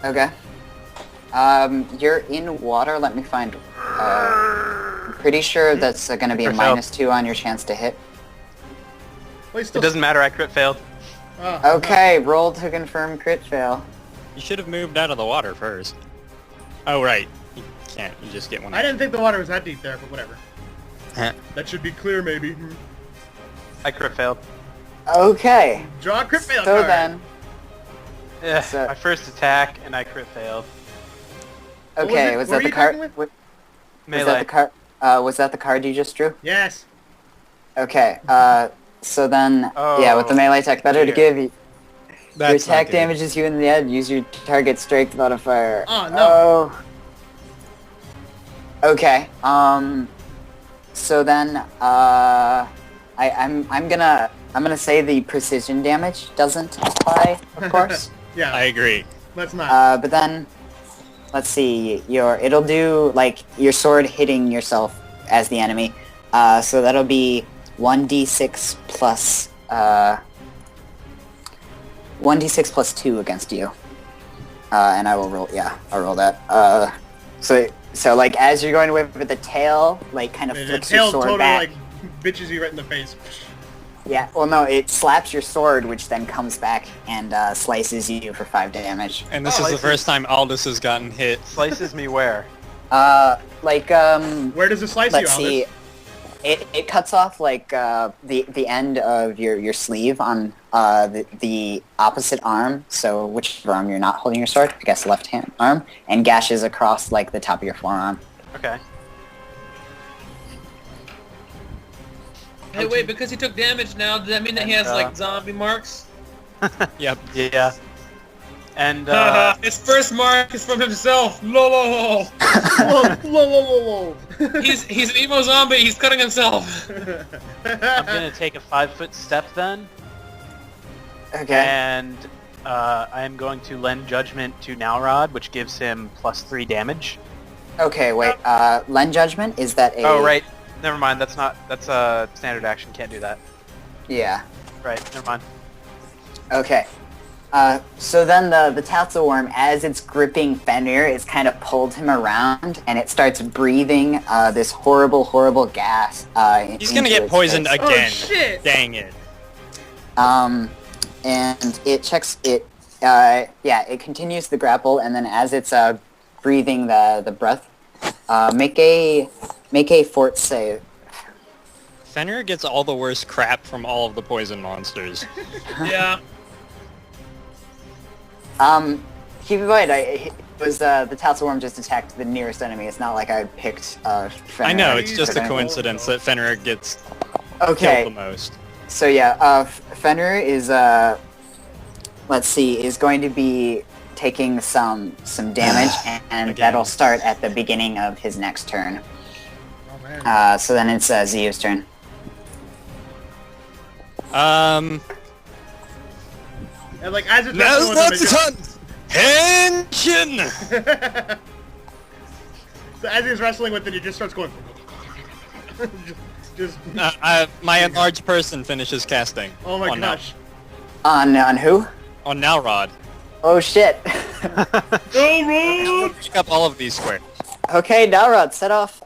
S4: Okay. You're in water. Let me find. I'm pretty sure that's going to be a
S8: Crit failed.
S4: -2 on your chance to hit.
S3: Well,
S8: It doesn't matter, I crit failed.
S4: Okay, roll to confirm crit fail.
S2: You should have moved out of the water first. Oh, right. You can't. You just get one.
S3: I didn't think the water was that deep there, but whatever.
S2: Huh.
S3: That should be clear, maybe.
S8: I crit failed.
S4: Okay.
S3: Draw a crit fail
S4: So
S3: card.
S4: then.
S8: Ugh,
S4: So-
S8: my first attack, and I crit failed.
S3: What was
S4: Okay,
S3: it?
S4: was
S3: What
S4: that
S3: were
S4: the
S3: you
S4: card?
S3: attacking with?
S4: Was that
S8: Melee.
S4: the card? Was that the card you just drew?
S3: Yes.
S4: Okay. So then, yeah, with the
S8: Oh,
S4: melee attack, better to
S8: dear.
S4: give you. Your
S2: That's not
S4: attack
S2: good.
S4: damages you in the head. Use your target strength modifier.
S3: Oh, no.
S4: Oh. Okay. So then, I'm gonna say the precision damage doesn't apply, of course.
S3: Yeah.
S2: I agree.
S3: Let's not.
S4: But then, let's see. It'll do like your sword hitting yourself as the enemy. So that'll be 1d6 plus 1d6 plus 2 against you. And I will roll. Yeah, I'll roll that. So like as you're going away with the tail, like kind of
S3: The
S4: flicks your
S3: tail
S4: sword
S3: totally
S4: back.
S3: like bitches you right in the face.
S4: Yeah, well no, it slaps your sword, which then comes back and slices you for 5 damage.
S2: And this is the first time Aldous has gotten hit.
S8: Slices me where?
S3: Where does it slice you,
S4: let's
S3: Aldous?
S4: see. It cuts off like the end of your sleeve on the opposite arm, so whichever arm you're not holding your sword, I guess left hand arm, and gashes across like the top of your forearm.
S8: Okay.
S1: Hey, wait, because he took damage now, does that mean that he has, like, zombie marks?
S2: Yep.
S8: Yeah. And
S1: His first mark is from himself! Lol.
S3: Whoa.
S1: He's an emo zombie, he's cutting himself!
S8: I'm gonna take a 5-foot step then,
S4: Okay.
S8: and I am going to lend judgment to Nowrod, which gives him +3 damage.
S4: Okay, wait. Lend Judgment, is that a...
S8: Oh right, never mind. That's a standard action. Can't do that.
S4: Yeah.
S8: Right, never mind.
S4: Okay. So then the tatzlwyrm, as it's gripping Fenrir, it's kind of pulled him around, and it starts breathing this horrible gas.
S2: He's gonna
S4: into
S2: get
S4: its
S2: poisoned
S4: face.
S2: again.
S3: Oh, shit.
S2: Dang it.
S4: And it checks it. It continues the grapple, and then as it's breathing the breath, make a fort save.
S2: Fenrir gets all the worst crap from all of the poison monsters.
S1: Yeah.
S4: Keep in mind, it was the tatzlwyrm just attacked the nearest enemy. It's not like I picked Fenrir.
S2: I know, it's just a
S4: Okay.
S2: coincidence that Fenrir gets
S4: Okay.
S2: killed the most.
S4: So yeah, Fenrir is is going to be taking some damage, and
S2: Again.
S4: that'll start at the beginning of his next turn.
S3: Oh, man.
S4: So then it's Zio's turn.
S3: And like as it's
S2: Now
S3: wrestling with
S2: let's
S3: him,
S2: hunt! Henshin!
S3: so as he's wrestling with it, he just starts going. just
S2: My enlarged person finishes casting.
S3: oh my
S2: on
S3: gosh.
S4: On who?
S2: On Nowrod.
S4: Oh shit.
S2: Pick up all of these squares.
S4: Okay, Nowrod, set off,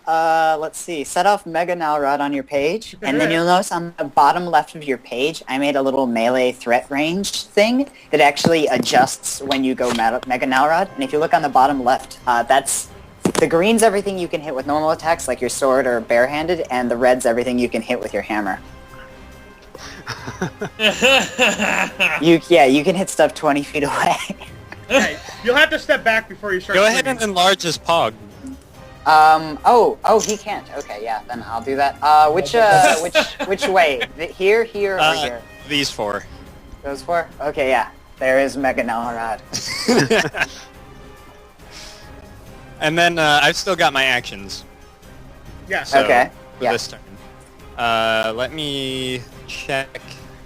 S4: set off Mega Nowrod on your page, and then you'll notice on the bottom left of your page, I made a little melee threat range thing that actually adjusts when you go Mega Nowrod, and if you look on the bottom left, the green's everything you can hit with normal attacks, like your sword or barehanded, and the red's everything you can hit with your hammer. You can hit stuff 20 feet away.
S3: Okay, you'll have to step back before you start.
S2: Go ahead
S3: swinging.
S2: and enlarge his pog.
S4: He can't. Okay, yeah, then I'll do that. Which way? Here, or here?
S2: These four.
S4: Those four? Okay, yeah. There is Mega Nowrod.
S2: And then I've still got my actions.
S3: Yeah.
S2: So,
S4: Okay,
S2: for
S4: yeah.
S2: this turn. Let me check.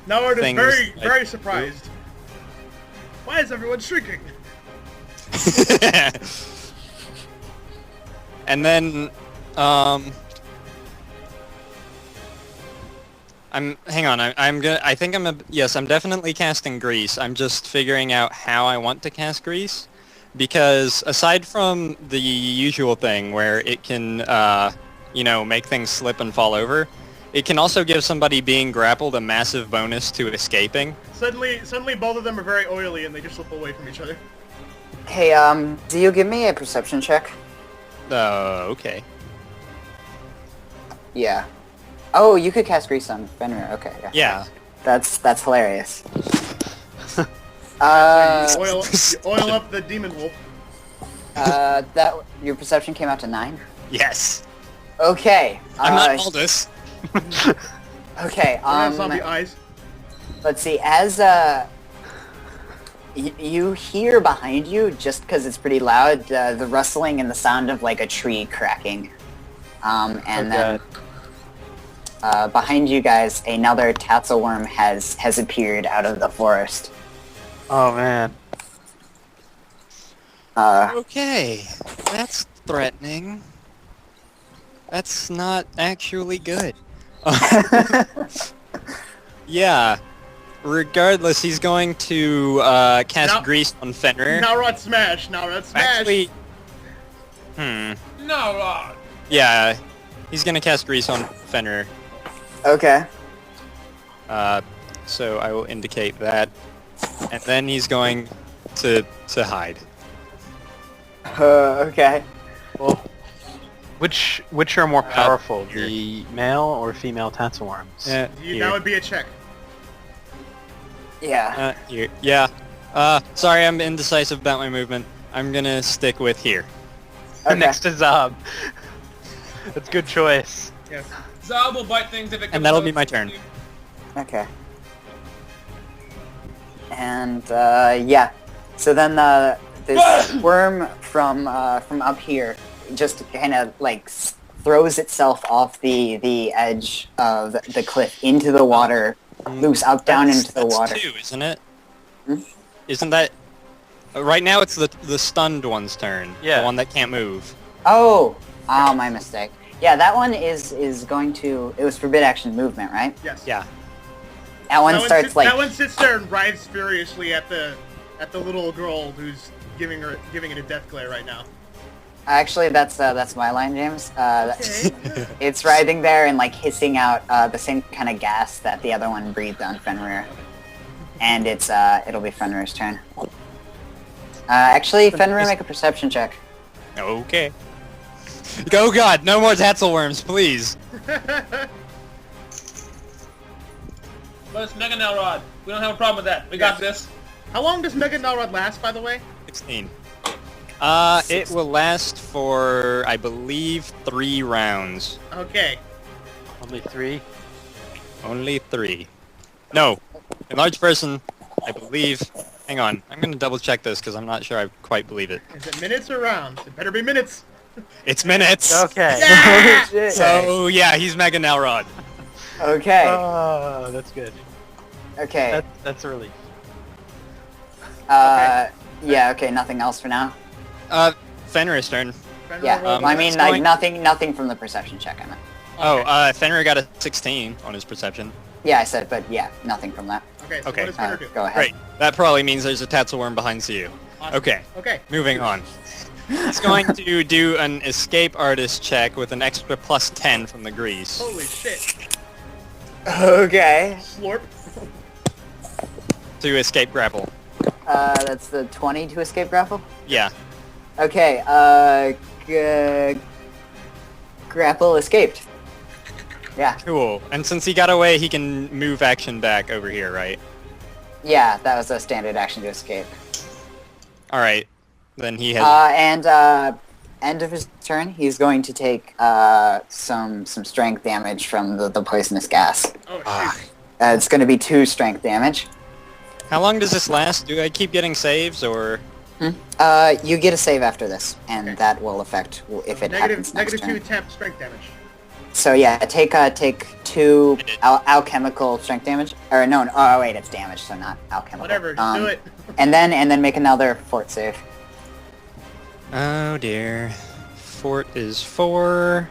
S3: Now it is
S2: things
S3: very,
S2: I
S3: very
S2: do.
S3: surprised. Why is everyone shrinking?
S2: And then, I'm definitely casting Grease. I'm just figuring out how I want to cast Grease, because aside from the usual thing where it can, make things slip and fall over, it can also give somebody being grappled a massive bonus to escaping.
S3: Suddenly both of them are very oily and they just slip away from each other.
S4: Hey, do you give me a perception check?
S2: Okay.
S4: Yeah. Oh, you could cast Grease on Fenrir. Okay, yeah.
S2: Yeah.
S4: That's hilarious.
S3: You oil up the demon wolf.
S4: Your perception came out to 9?
S2: Yes.
S4: Okay.
S2: I'm not Aldous.
S4: Okay,
S3: Zombie eyes.
S4: let's see, as, you hear behind you, just because it's pretty loud, the rustling and the sound of, like, a tree cracking. Then, behind you guys, another tatzlwyrm has appeared out of the forest.
S8: Oh man.
S2: Okay, that's threatening. That's not actually good. Yeah. Regardless, he's going to cast
S3: Now-
S2: Grease on Fenrir.
S3: Nowrod smash. Nowrod smash.
S2: Actually,
S1: No,
S2: yeah, he's gonna cast Grease on Fenrir.
S4: Okay.
S2: So I will indicate that, and then he's going to hide.
S4: Okay.
S8: Well, which are more powerful,
S2: here.
S8: the male or female tatzlwyrms?
S2: Yeah,
S3: That would be a check.
S4: Yeah.
S2: Here. Yeah. Sorry, I'm indecisive about my movement. I'm gonna stick with here.
S4: Okay.
S8: Next to Zob. That's a good choice.
S3: Yes.
S1: Zob will bite things if it comes
S2: And that'll be
S1: close
S2: my
S1: to
S2: turn.
S1: you.
S4: Okay. And yeah. So then this worm from up here just kind of like throws itself off the edge of the cliff into the water, loops up down into the
S2: That's
S4: water.
S2: 2, isn't it?
S4: Hmm?
S2: Isn't that... Right now it's the stunned one's turn.
S8: Yeah.
S2: The one that can't move.
S4: Oh, my mistake. Yeah, that one is going to. It was forbid action movement, right?
S3: Yes.
S2: Yeah.
S4: That one starts
S3: sits,
S4: like.
S3: That one sits there and writhes furiously at the little girl who's giving it a death glare right now.
S4: Actually, that's my line, James.
S3: Okay.
S4: It's writhing there and like hissing out the same kind of gas that the other one breathed on Fenrir. And it'll be Fenrir's turn. Actually, Fenrir, make a perception check.
S2: Okay. Oh god, no more tatzlwyrms, please.
S1: But it's Mega Nalrod. We don't have a problem with that. We got this.
S3: How long does Mega Nalrod last, by the way?
S2: 16. It will last for, I believe, 3 rounds.
S3: Okay.
S8: Only 3?
S2: Only 3. No. Enlarged person, I believe... Hang on, I'm gonna double check this because I'm not sure I quite believe it.
S3: Is it minutes or rounds? It better be minutes.
S2: It's minutes!
S8: Okay.
S3: Yeah!
S4: Oh, shit.
S2: So, yeah, he's Mega Nalrod.
S4: Okay.
S8: Oh, that's good.
S4: Okay.
S8: That's a relief.
S4: Yeah. Okay. Nothing else for now.
S2: Fenrir's turn.
S3: Fenrir
S4: Yeah.
S3: rolled
S4: I
S3: a-
S4: mean,
S2: it's
S4: like
S2: going-
S4: nothing from the perception check. I meant.
S2: Oh, Fenrir got a 16 on his perception.
S4: Yeah, I said, but yeah, nothing from that.
S3: Okay, so
S2: Okay.
S3: what does Fenrir do?
S4: Go ahead.
S2: Great. That probably means there's a tatzlwyrm behind you.
S3: Awesome.
S2: Okay,
S3: Okay.
S2: moving on. He's going to do an escape artist check with an extra plus 10 from the grease.
S3: Holy shit.
S4: Okay.
S3: Slurp.
S2: To escape grapple.
S4: That's the 20 to escape grapple.
S2: Yeah.
S4: Okay. Grapple escaped. Yeah.
S2: Cool. And since he got away, he can move action back over here, right?
S4: Yeah, that was a standard action to escape.
S2: Alright. Then he has...
S4: End of his turn, he's going to take some strength damage from the poisonous gas.
S3: Oh,
S2: Ah.
S3: shit.
S4: It's going to be 2 strength damage.
S2: How long does this last? Do I keep getting saves, or...
S4: You get a save after this, and
S3: Okay.
S4: that will affect if it happens next
S3: Negative
S4: turn.
S3: 2 temp strength damage.
S4: So yeah, take 2
S2: I did.
S4: alchemical strength damage. Or no, oh wait, it's damage, so not alchemical.
S3: Whatever, just do it.
S4: And then make another fort save.
S2: Oh dear. Fort is 4.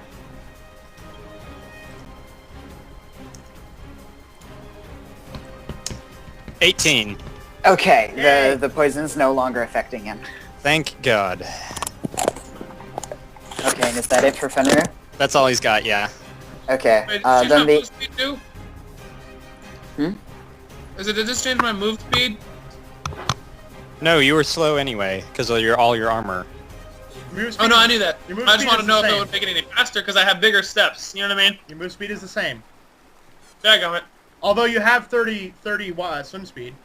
S2: $18.
S4: Okay,
S3: Yay.
S4: the poison's no longer affecting him.
S2: Thank God.
S4: Okay, and is that it for Fenrir?
S2: That's all he's got, yeah.
S4: Okay,
S1: Wait,
S4: then
S1: did
S4: the
S1: move speed too?
S4: Hmm?
S1: Did this change my move speed?
S2: No, you were slow anyway, because of all your armor.
S3: Move
S1: Oh
S3: speed
S1: no, I
S3: is-
S1: knew that.
S3: Your move
S1: I just
S3: speed
S1: want
S3: is
S1: to know
S3: the
S1: if it
S3: same.
S1: would make it any faster because I have bigger steps. You know what I mean?
S3: Your move speed is the same.
S1: Daggum it.
S3: Although you have 30 swim speed.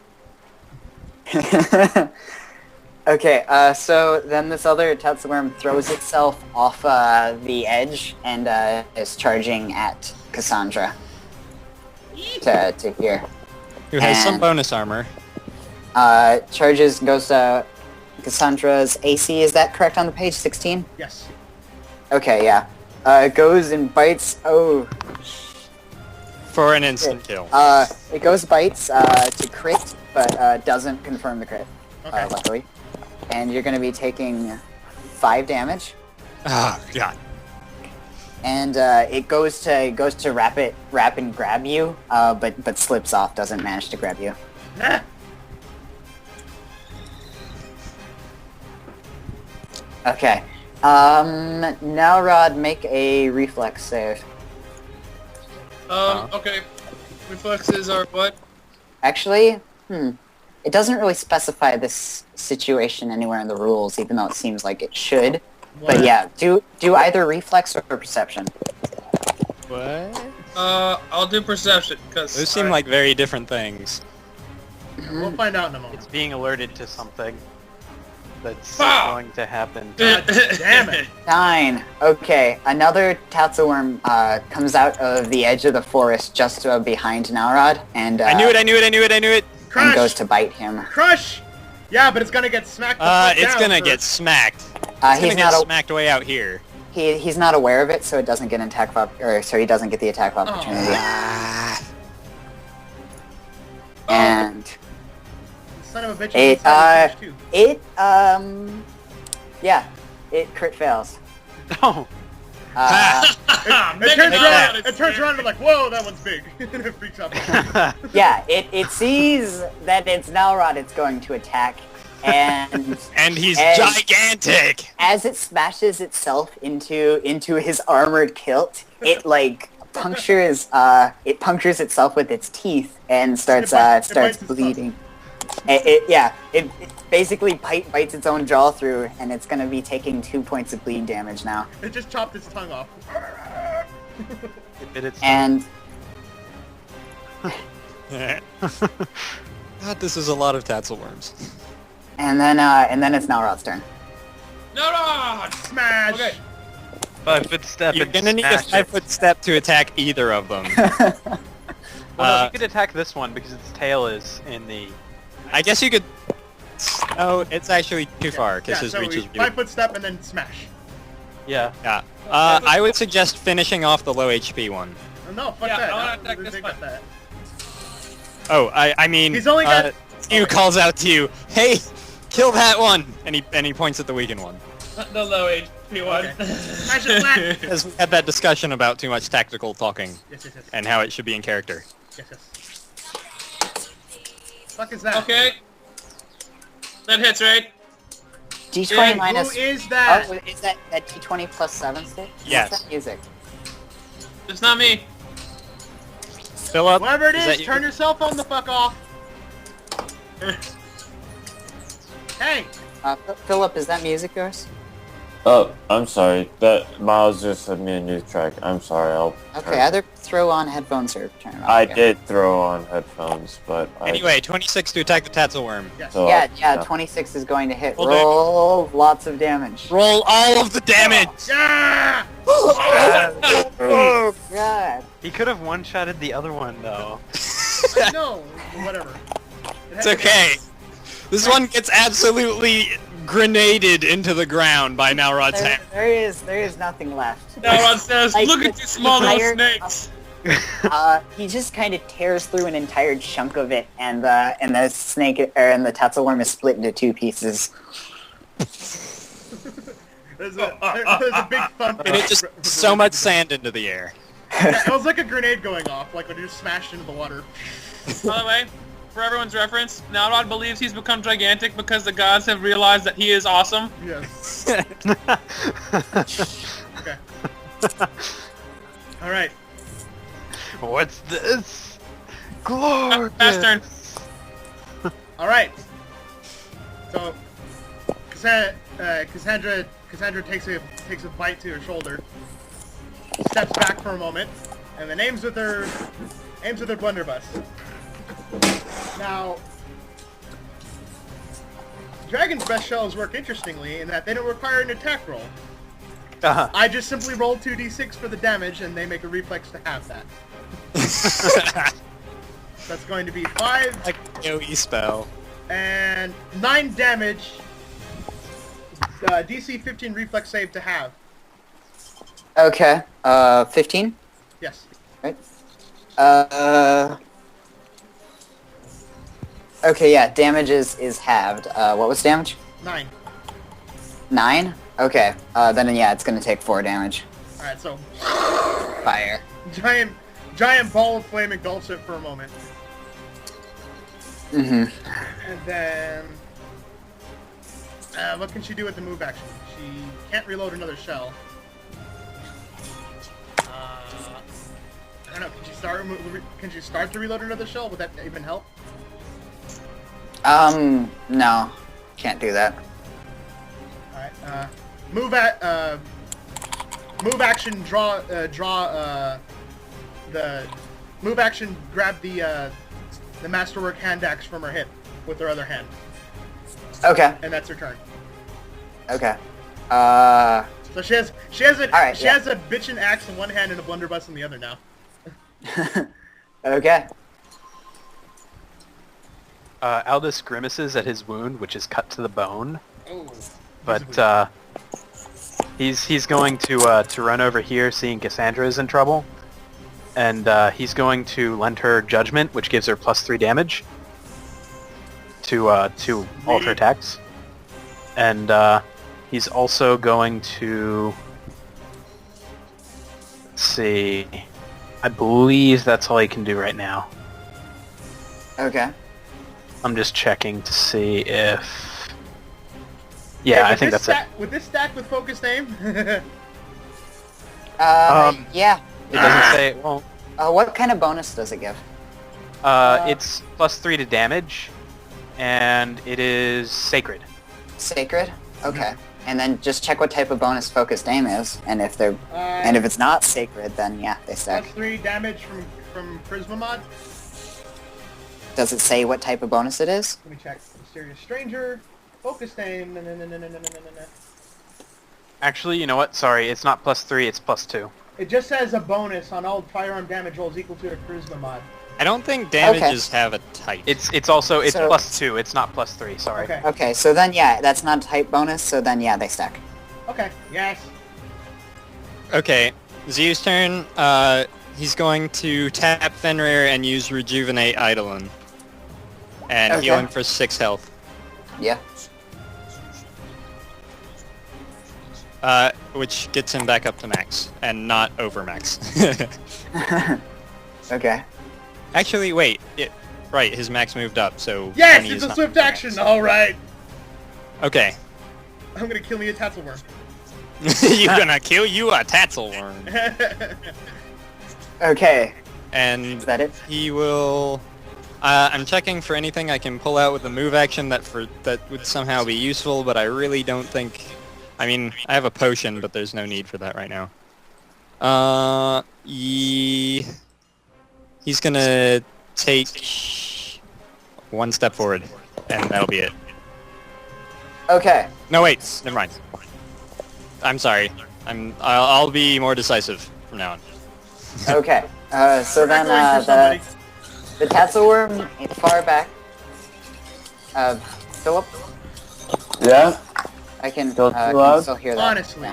S4: Okay, so then this other tatzlwyrm throws itself off the edge and is charging at Cassandra. To here.
S2: Who has some
S4: And-
S2: bonus armor.
S4: Charges, goes to Cassandra's AC, is that correct on the page? 16?
S3: Yes.
S4: Okay, yeah. It goes and bites,
S2: For an instant kill.
S4: it goes bites to crit, but doesn't confirm the crit,
S3: Okay.
S4: luckily. And you're going to be taking 5 damage.
S2: Oh, God.
S4: And it goes to wrap and grab you, but slips off, doesn't manage to grab you.
S3: Nah.
S4: Okay. Now Rod, make a reflex save.
S1: Okay. Reflexes are what?
S4: Actually, it doesn't really specify this situation anywhere in the rules, even though it seems like it should.
S3: What?
S4: But yeah, do either reflex or perception.
S2: What?
S1: I'll do perception, because...
S2: Those seem like very different things.
S3: We'll find out in a moment.
S7: It's being alerted to something that's
S1: Wow.
S7: going to happen.
S3: God damn it.
S4: 9. Okay, another tatzlwyrm comes out of the edge of the forest just behind Nalrod, and
S2: I knew it, I knew it, I knew it, I knew it!
S4: and
S3: Crush!
S4: goes to bite him.
S3: Crush! Yeah, but it's gonna get smacked the fuck
S2: It's
S3: down
S2: gonna
S3: first.
S2: get smacked. It's
S4: He's
S2: gonna
S4: not
S2: get
S4: a-
S2: smacked way out here.
S4: He's not aware of it, so it doesn't get an attack so he doesn't get the attack of opportunity.
S2: Ah.
S4: And
S3: Son of a bitch.
S4: It,
S3: is inside the fish, too.
S4: yeah, it crit fails.
S7: Oh,
S3: It turns around and like, whoa, that one's big. And it freaks out.
S4: Yeah, it sees that it's Nalrod it's going to attack, and
S2: And he's
S4: And-
S2: gigantic!
S4: as it smashes itself into his armored kilt, it like punctures itself with its teeth and starts
S3: bites its
S4: bleeding. It basically bites its own jaw through, and it's gonna be taking 2 points of bleed damage now.
S3: It just chopped its tongue off.
S7: it bit its
S4: And
S2: God, this is a lot of tatzlwyrms.
S4: then it's Nalrod's turn.
S1: No!
S3: Smash!
S1: Okay.
S7: 5-foot step.
S2: You're
S7: and
S2: gonna need a
S7: smash it.
S2: 5-foot step to attack either of them.
S7: Well, no, you could attack this one because its tail is in the.
S2: I guess you could... Oh, it's actually too far, because his
S3: so
S2: reach is...
S3: 5-foot step and then smash.
S7: Yeah.
S2: Yeah. I would suggest finishing off the low HP one.
S3: Oh, no, fuck
S1: Yeah,
S3: that.
S1: I wanna
S3: No,
S1: attack
S3: they
S1: this
S3: got
S1: one.
S3: that.
S2: Oh, I mean...
S3: He's only got-
S2: Stu calls out to you, hey, kill that one! And he points at the weakened one.
S1: The low HP one.
S3: Okay. Smash it flat!
S2: Because we had that discussion about too much tactical talking,
S3: Yes.
S2: and how it should be in character.
S3: Yes. Fuck is that?
S1: Okay. That hits, right?
S4: D20
S3: Hey,
S4: minus...
S3: who is that?
S4: Oh, is that D20 plus 7 stick?
S2: Yes.
S4: What's that music?
S1: It's not me.
S2: Philip,
S3: Whoever it
S2: is that
S3: is,
S2: you?
S3: turn your cell phone the fuck off. Hey!
S4: Philip, is that music yours?
S6: Oh, I'm sorry. That Miles just sent me a new track. I'm sorry. I'll.
S4: Okay, either throw on headphones or turn it off.
S6: I
S4: again.
S6: did throw on headphones, but
S2: Anyway, 26 to attack the tatzlwyrm.
S3: Yes.
S6: So,
S4: Yeah, 26 is going to hit.
S2: Hold
S4: Roll lots of damage.
S2: Roll all of the damage!
S3: Yeah!
S4: Oh, God.
S7: He could have one-shotted the other one though.
S3: I know, whatever.
S2: It's okay. This one gets absolutely grenaded into the ground by Nalrod's hand.
S4: There is nothing left.
S1: Now says,
S4: Like,
S1: look at
S4: the
S1: these small little
S4: entire-
S1: snakes.
S4: He just kind of tears through an entire chunk of it, and the snake and the tatzlwyrm is split into 2 pieces.
S3: There's a big thump.
S2: And it just so much sand into the air.
S3: Yeah, it was like a grenade going off, like when you just smashed into the water.
S1: By the way, for everyone's reference, Nalrod believes he's become gigantic because the gods have realized that he is awesome.
S3: Yes. Okay. Alright.
S7: What's this? Glorious.
S1: Fast turn.
S3: Alright. So, Cassandra takes a bite to her shoulder, steps back for a moment, and then aims with her blunderbuss. Now, Dragon's best shells work interestingly in that they don't require an attack roll. I just simply roll 2d6 for the damage, and they make a reflex to have that. That's going to be 5
S2: Like AoE spell.
S3: and 9 damage. DC 15 reflex save to have.
S4: Okay, 15?
S3: Yes.
S4: Right? Okay, yeah, damage is halved. What was damage?
S3: 9.
S4: 9? Okay, then yeah, it's gonna take 4 damage.
S3: Alright, so
S4: Fire.
S3: giant ball of flame engulfs it for a moment.
S4: Mm-hmm.
S3: And then what can she do with the move action? She can't reload another shell. I don't know, can she Can you start to reload another shell? Would that even help?
S4: No. Can't do that.
S3: Alright, move action, move action, grab the masterwork hand axe from her hip with her other hand.
S4: Okay.
S3: And that's her turn.
S4: Okay.
S3: So she has a bitchin' axe in one hand and a blunderbuss in the other now.
S4: Okay.
S8: Aldous grimaces at his wound, which is cut to the bone.
S3: Oh.
S8: But he's going to run over here, seeing Cassandra is in trouble, and he's going to lend her judgment, which gives her +3 damage to all of her attacks, and he's also going to, let's see, I believe that's all he can do right now.
S4: Okay.
S8: I'm just checking to see if. Yeah, I think that's it.
S3: With this stack with focused aim?
S4: Yeah.
S8: It doesn't say it won't.
S4: What kind of bonus does it give?
S8: It's +3 to damage, and it is sacred.
S4: Sacred? Okay. And then just check what type of bonus focused aim is, and if they're and if it's not sacred, then yeah, they stack.
S3: +3 damage from Charisma mod.
S4: Does it say what type of bonus it is?
S3: Let me check. Mysterious Stranger, focused aim.
S8: Actually, you know what? Sorry, it's not +3, it's +2.
S3: It just says a bonus on all firearm damage rolls equal to a Charisma mod.
S2: I don't think damages have a type.
S8: It's also
S4: So-
S8: +2. It's not +3. Sorry.
S3: Okay.
S4: Okay, so then yeah, that's not a type bonus, so then yeah, they stack.
S3: Okay. Yes.
S2: Okay, Zew's turn. He's going to tap Fenrir and use Rejuvenate Eidolon. And
S4: Okay.
S2: heal him for 6 health.
S4: Yeah.
S2: Which gets him back up to max, and not over max.
S4: Okay.
S2: Actually, wait. Right, his max moved up, so...
S3: Yes,
S2: and he's
S3: it's a
S2: not
S3: swift
S2: max.
S3: action. All right.
S2: Okay.
S3: I'm gonna kill me a tatzlwyrm.
S2: You gonna kill you a tatzlwyrm.
S4: Okay.
S2: And
S4: Is that it?
S2: he will... I'm checking for anything I can pull out with a move action that would somehow be useful, but I really don't think... I mean, I have a potion, but there's no need for that right now. He's gonna take 1 step forward, and that'll be it.
S4: Okay.
S2: No, wait, never mind. I'm sorry. I'll be more decisive from now on.
S4: Okay. So then
S3: Echoing for somebody.
S4: the tatzlwyrm far back. Philip,
S6: Yeah?
S4: I can
S6: Still too
S4: can
S6: loud?
S4: still hear that.
S3: Honestly.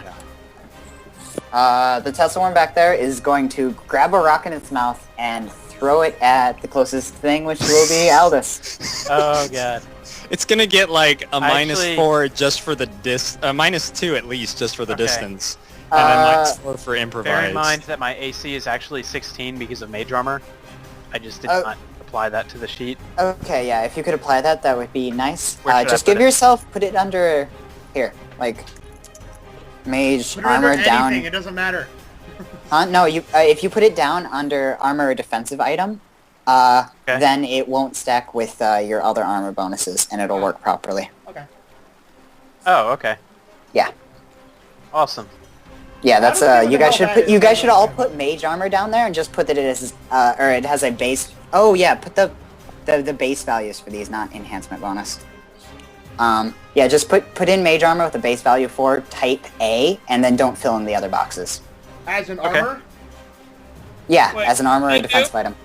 S4: The tatzlwyrm back there is going to grab a rock in its mouth and throw it at the closest thing, which will be Aldous.
S8: Oh god.
S2: It's gonna get like a
S8: Actually-
S2: -4 just for the -2 at least just for the
S8: Okay.
S2: distance, and then -4 for
S8: Bear
S2: improvise.
S8: in mind that my AC is actually 16 because of mage armor. I just did
S4: Oh.
S8: not apply that to the sheet.
S4: Okay, yeah, if you could apply that, that would be nice.
S8: Where should I
S4: Just
S8: put
S4: give
S8: it?
S4: yourself, put it under here, like mage
S3: Put it under
S4: armor down.
S3: anything. It doesn't matter.
S4: No, you if you put it down under armor or defensive item,
S8: Okay.
S4: then it won't stack with your other armor bonuses, and it'll work properly.
S3: Okay.
S8: Oh, okay.
S4: Yeah.
S8: Awesome.
S4: Yeah, that's
S3: I don't see
S4: you
S3: what the
S4: guys
S3: hell
S4: should
S3: that
S4: put. You
S3: is.
S4: guys should all put mage armor down there, and just put that it is, or it has a base. Oh yeah, put the base values for these, not enhancement bonus. Yeah, just put in mage armor with a base value for type A, and then don't fill in the other boxes.
S3: As an
S8: Okay.
S3: armor.
S4: Yeah,
S1: Wait,
S4: as an armor or
S1: thank
S4: defensive
S1: you.
S4: item.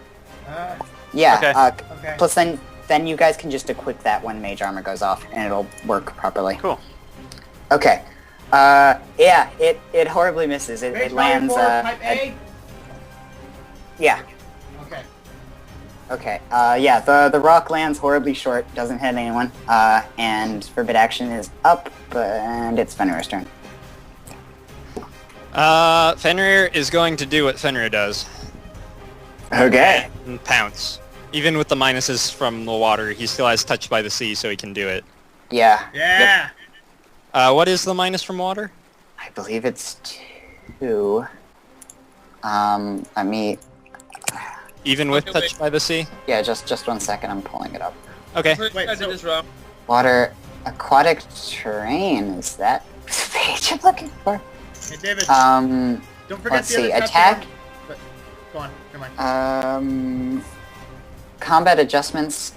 S3: Uh,
S4: Yeah.
S8: Okay.
S3: okay.
S4: Plus, then you guys can just equip that when mage armor goes off, and it'll work properly.
S8: Cool.
S4: Okay. Yeah, it horribly misses. It
S3: Base value
S4: lands.
S3: for type A.
S4: Yeah.
S3: Okay.
S4: Okay. Yeah. The rock lands horribly short. Doesn't hit anyone. And forbid action is up, and it's Fenrir's turn.
S2: Fenrir is going to do what Fenrir does.
S4: Okay.
S2: And pounce. Even with the minuses from the water, he still has touched by the sea, so he can do it.
S4: Yeah.
S3: Yeah.
S2: What is the minus from water?
S4: I believe it's 2. Let me.
S2: Even with
S1: Okay,
S2: Touched by the Sea?
S4: Yeah, just 1 second. I'm pulling it up.
S2: Okay.
S3: Wait,
S1: I did
S3: so-
S1: this wrong.
S4: Water aquatic terrain. Is that the page I'm looking for?
S3: Hey, David,
S4: Um.
S3: don't forget
S4: let's
S3: the other
S4: see,
S3: tattoo
S4: attack.
S3: arm- But, go on, never mind.
S4: Combat adjustments.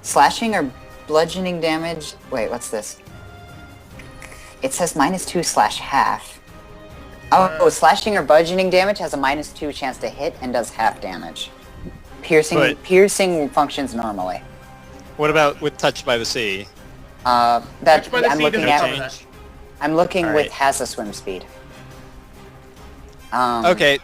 S4: Slashing or bludgeoning damage. Wait, what's this? It says -2/half. Oh, slashing or bludgeoning damage has a -2 chance to hit and does half damage. Piercing functions normally.
S2: What about with Touched by the Sea?
S4: That
S3: Touched by the
S4: I'm
S3: Sea
S4: looking
S3: doesn't
S4: at.
S3: cover that.
S2: Change?
S4: I'm looking
S2: Alright.
S4: with has a swim speed.
S2: Okay,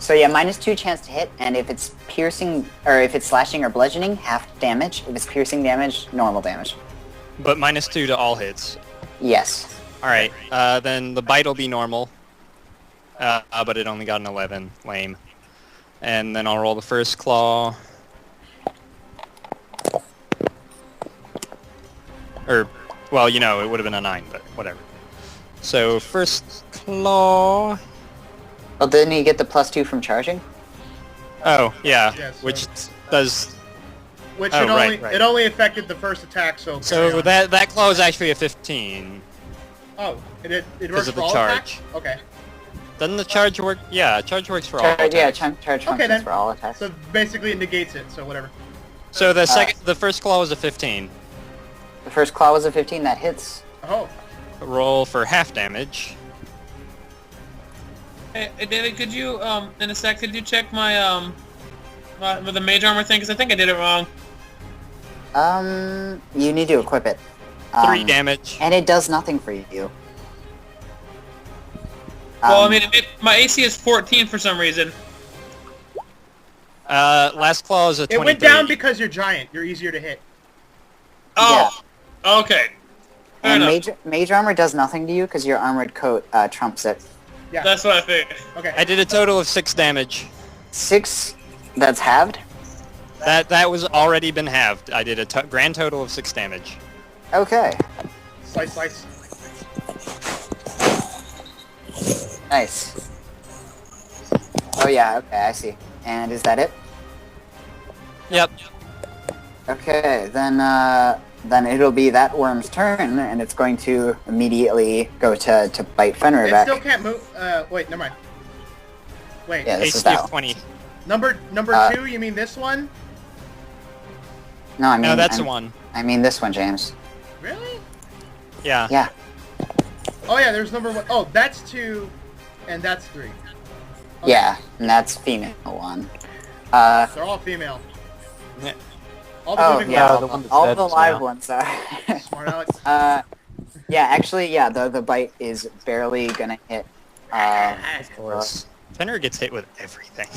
S4: So yeah, -2 chance to hit, and if it's piercing or if it's slashing or bludgeoning, half damage. If it's piercing damage, normal damage.
S2: but -2 to all hits.
S4: Yes.
S2: Alright, then the bite will be normal. But it only got an 11. Lame. And then I'll roll the first claw. Or, well, you know, it would have been a 9, but whatever. So, first claw...
S4: Well, didn't he get the +2 from charging?
S2: Oh, yeah,
S3: Yeah, so-
S2: which does...
S3: Which
S2: Oh,
S3: it only
S2: right.
S3: it only affected the first attack, so.
S2: So
S3: carry on.
S2: that claw is actually a 15.
S3: Oh, it
S2: Because
S3: works
S2: of
S3: for
S2: the
S3: all
S2: charge.
S3: attacks? Okay.
S2: Doesn't the charge work? Yeah, charge works for all
S4: Charge, yeah,
S2: attacks.
S4: charge
S3: Okay,
S4: functions
S3: then.
S4: for all attacks.
S3: So basically it negates it, so whatever.
S2: So the first claw was a 15.
S4: The first claw was a 15, that hits.
S3: Oh,
S2: Roll for half damage.
S1: Hey, David, could you, in a sec, could you check my, with the mage armor thing? Because I think I did it wrong.
S4: You need to equip it.
S2: 3 damage.
S4: And it does nothing for you.
S1: Well, I mean, my AC is 14 for some reason.
S2: Last claw is a 23.
S3: it went down because you're giant. You're easier to hit.
S1: Oh, okay. Fair
S4: and
S1: enough.
S4: mage armor does nothing to you because your armored coat trumps it.
S3: Yeah.
S1: That's what I think.
S3: Okay.
S2: I did a total of 6 damage.
S4: 6, that's halved?
S2: That was already been halved. I did a grand total of 6 damage.
S4: Okay,
S3: Slice, slice.
S4: nice. Oh yeah, okay, I see. And is that it?
S2: Yep.
S4: Okay, then it'll be that worm's turn, and it's going to immediately go to bite Fenrir
S3: It
S4: back.
S3: still can't move. Wait, never mind. Wait.
S4: Yeah, this is
S2: AC
S4: that
S2: of
S4: one.
S2: 20.
S3: Number
S4: Uh,
S3: 2, you mean this one?
S4: No, I mean
S2: No, that's
S4: I'm-
S2: the one.
S4: I mean this one, James.
S3: Really?
S2: Yeah.
S4: Yeah.
S3: Oh yeah, there's number 1. Oh, that's 2, and that's 3. Okay.
S4: Yeah, and that's female one.
S3: They're all female.
S2: Yeah.
S3: All the
S4: Oh
S3: living
S4: yeah,
S8: the
S3: ones.
S8: one that's
S4: all
S8: dead
S4: the
S8: is
S4: live
S8: male.
S4: ones are.
S3: Smart Alex.
S4: Yeah, actually, yeah, the bite is barely gonna hit.
S2: Of course. Fenrir gets hit with everything.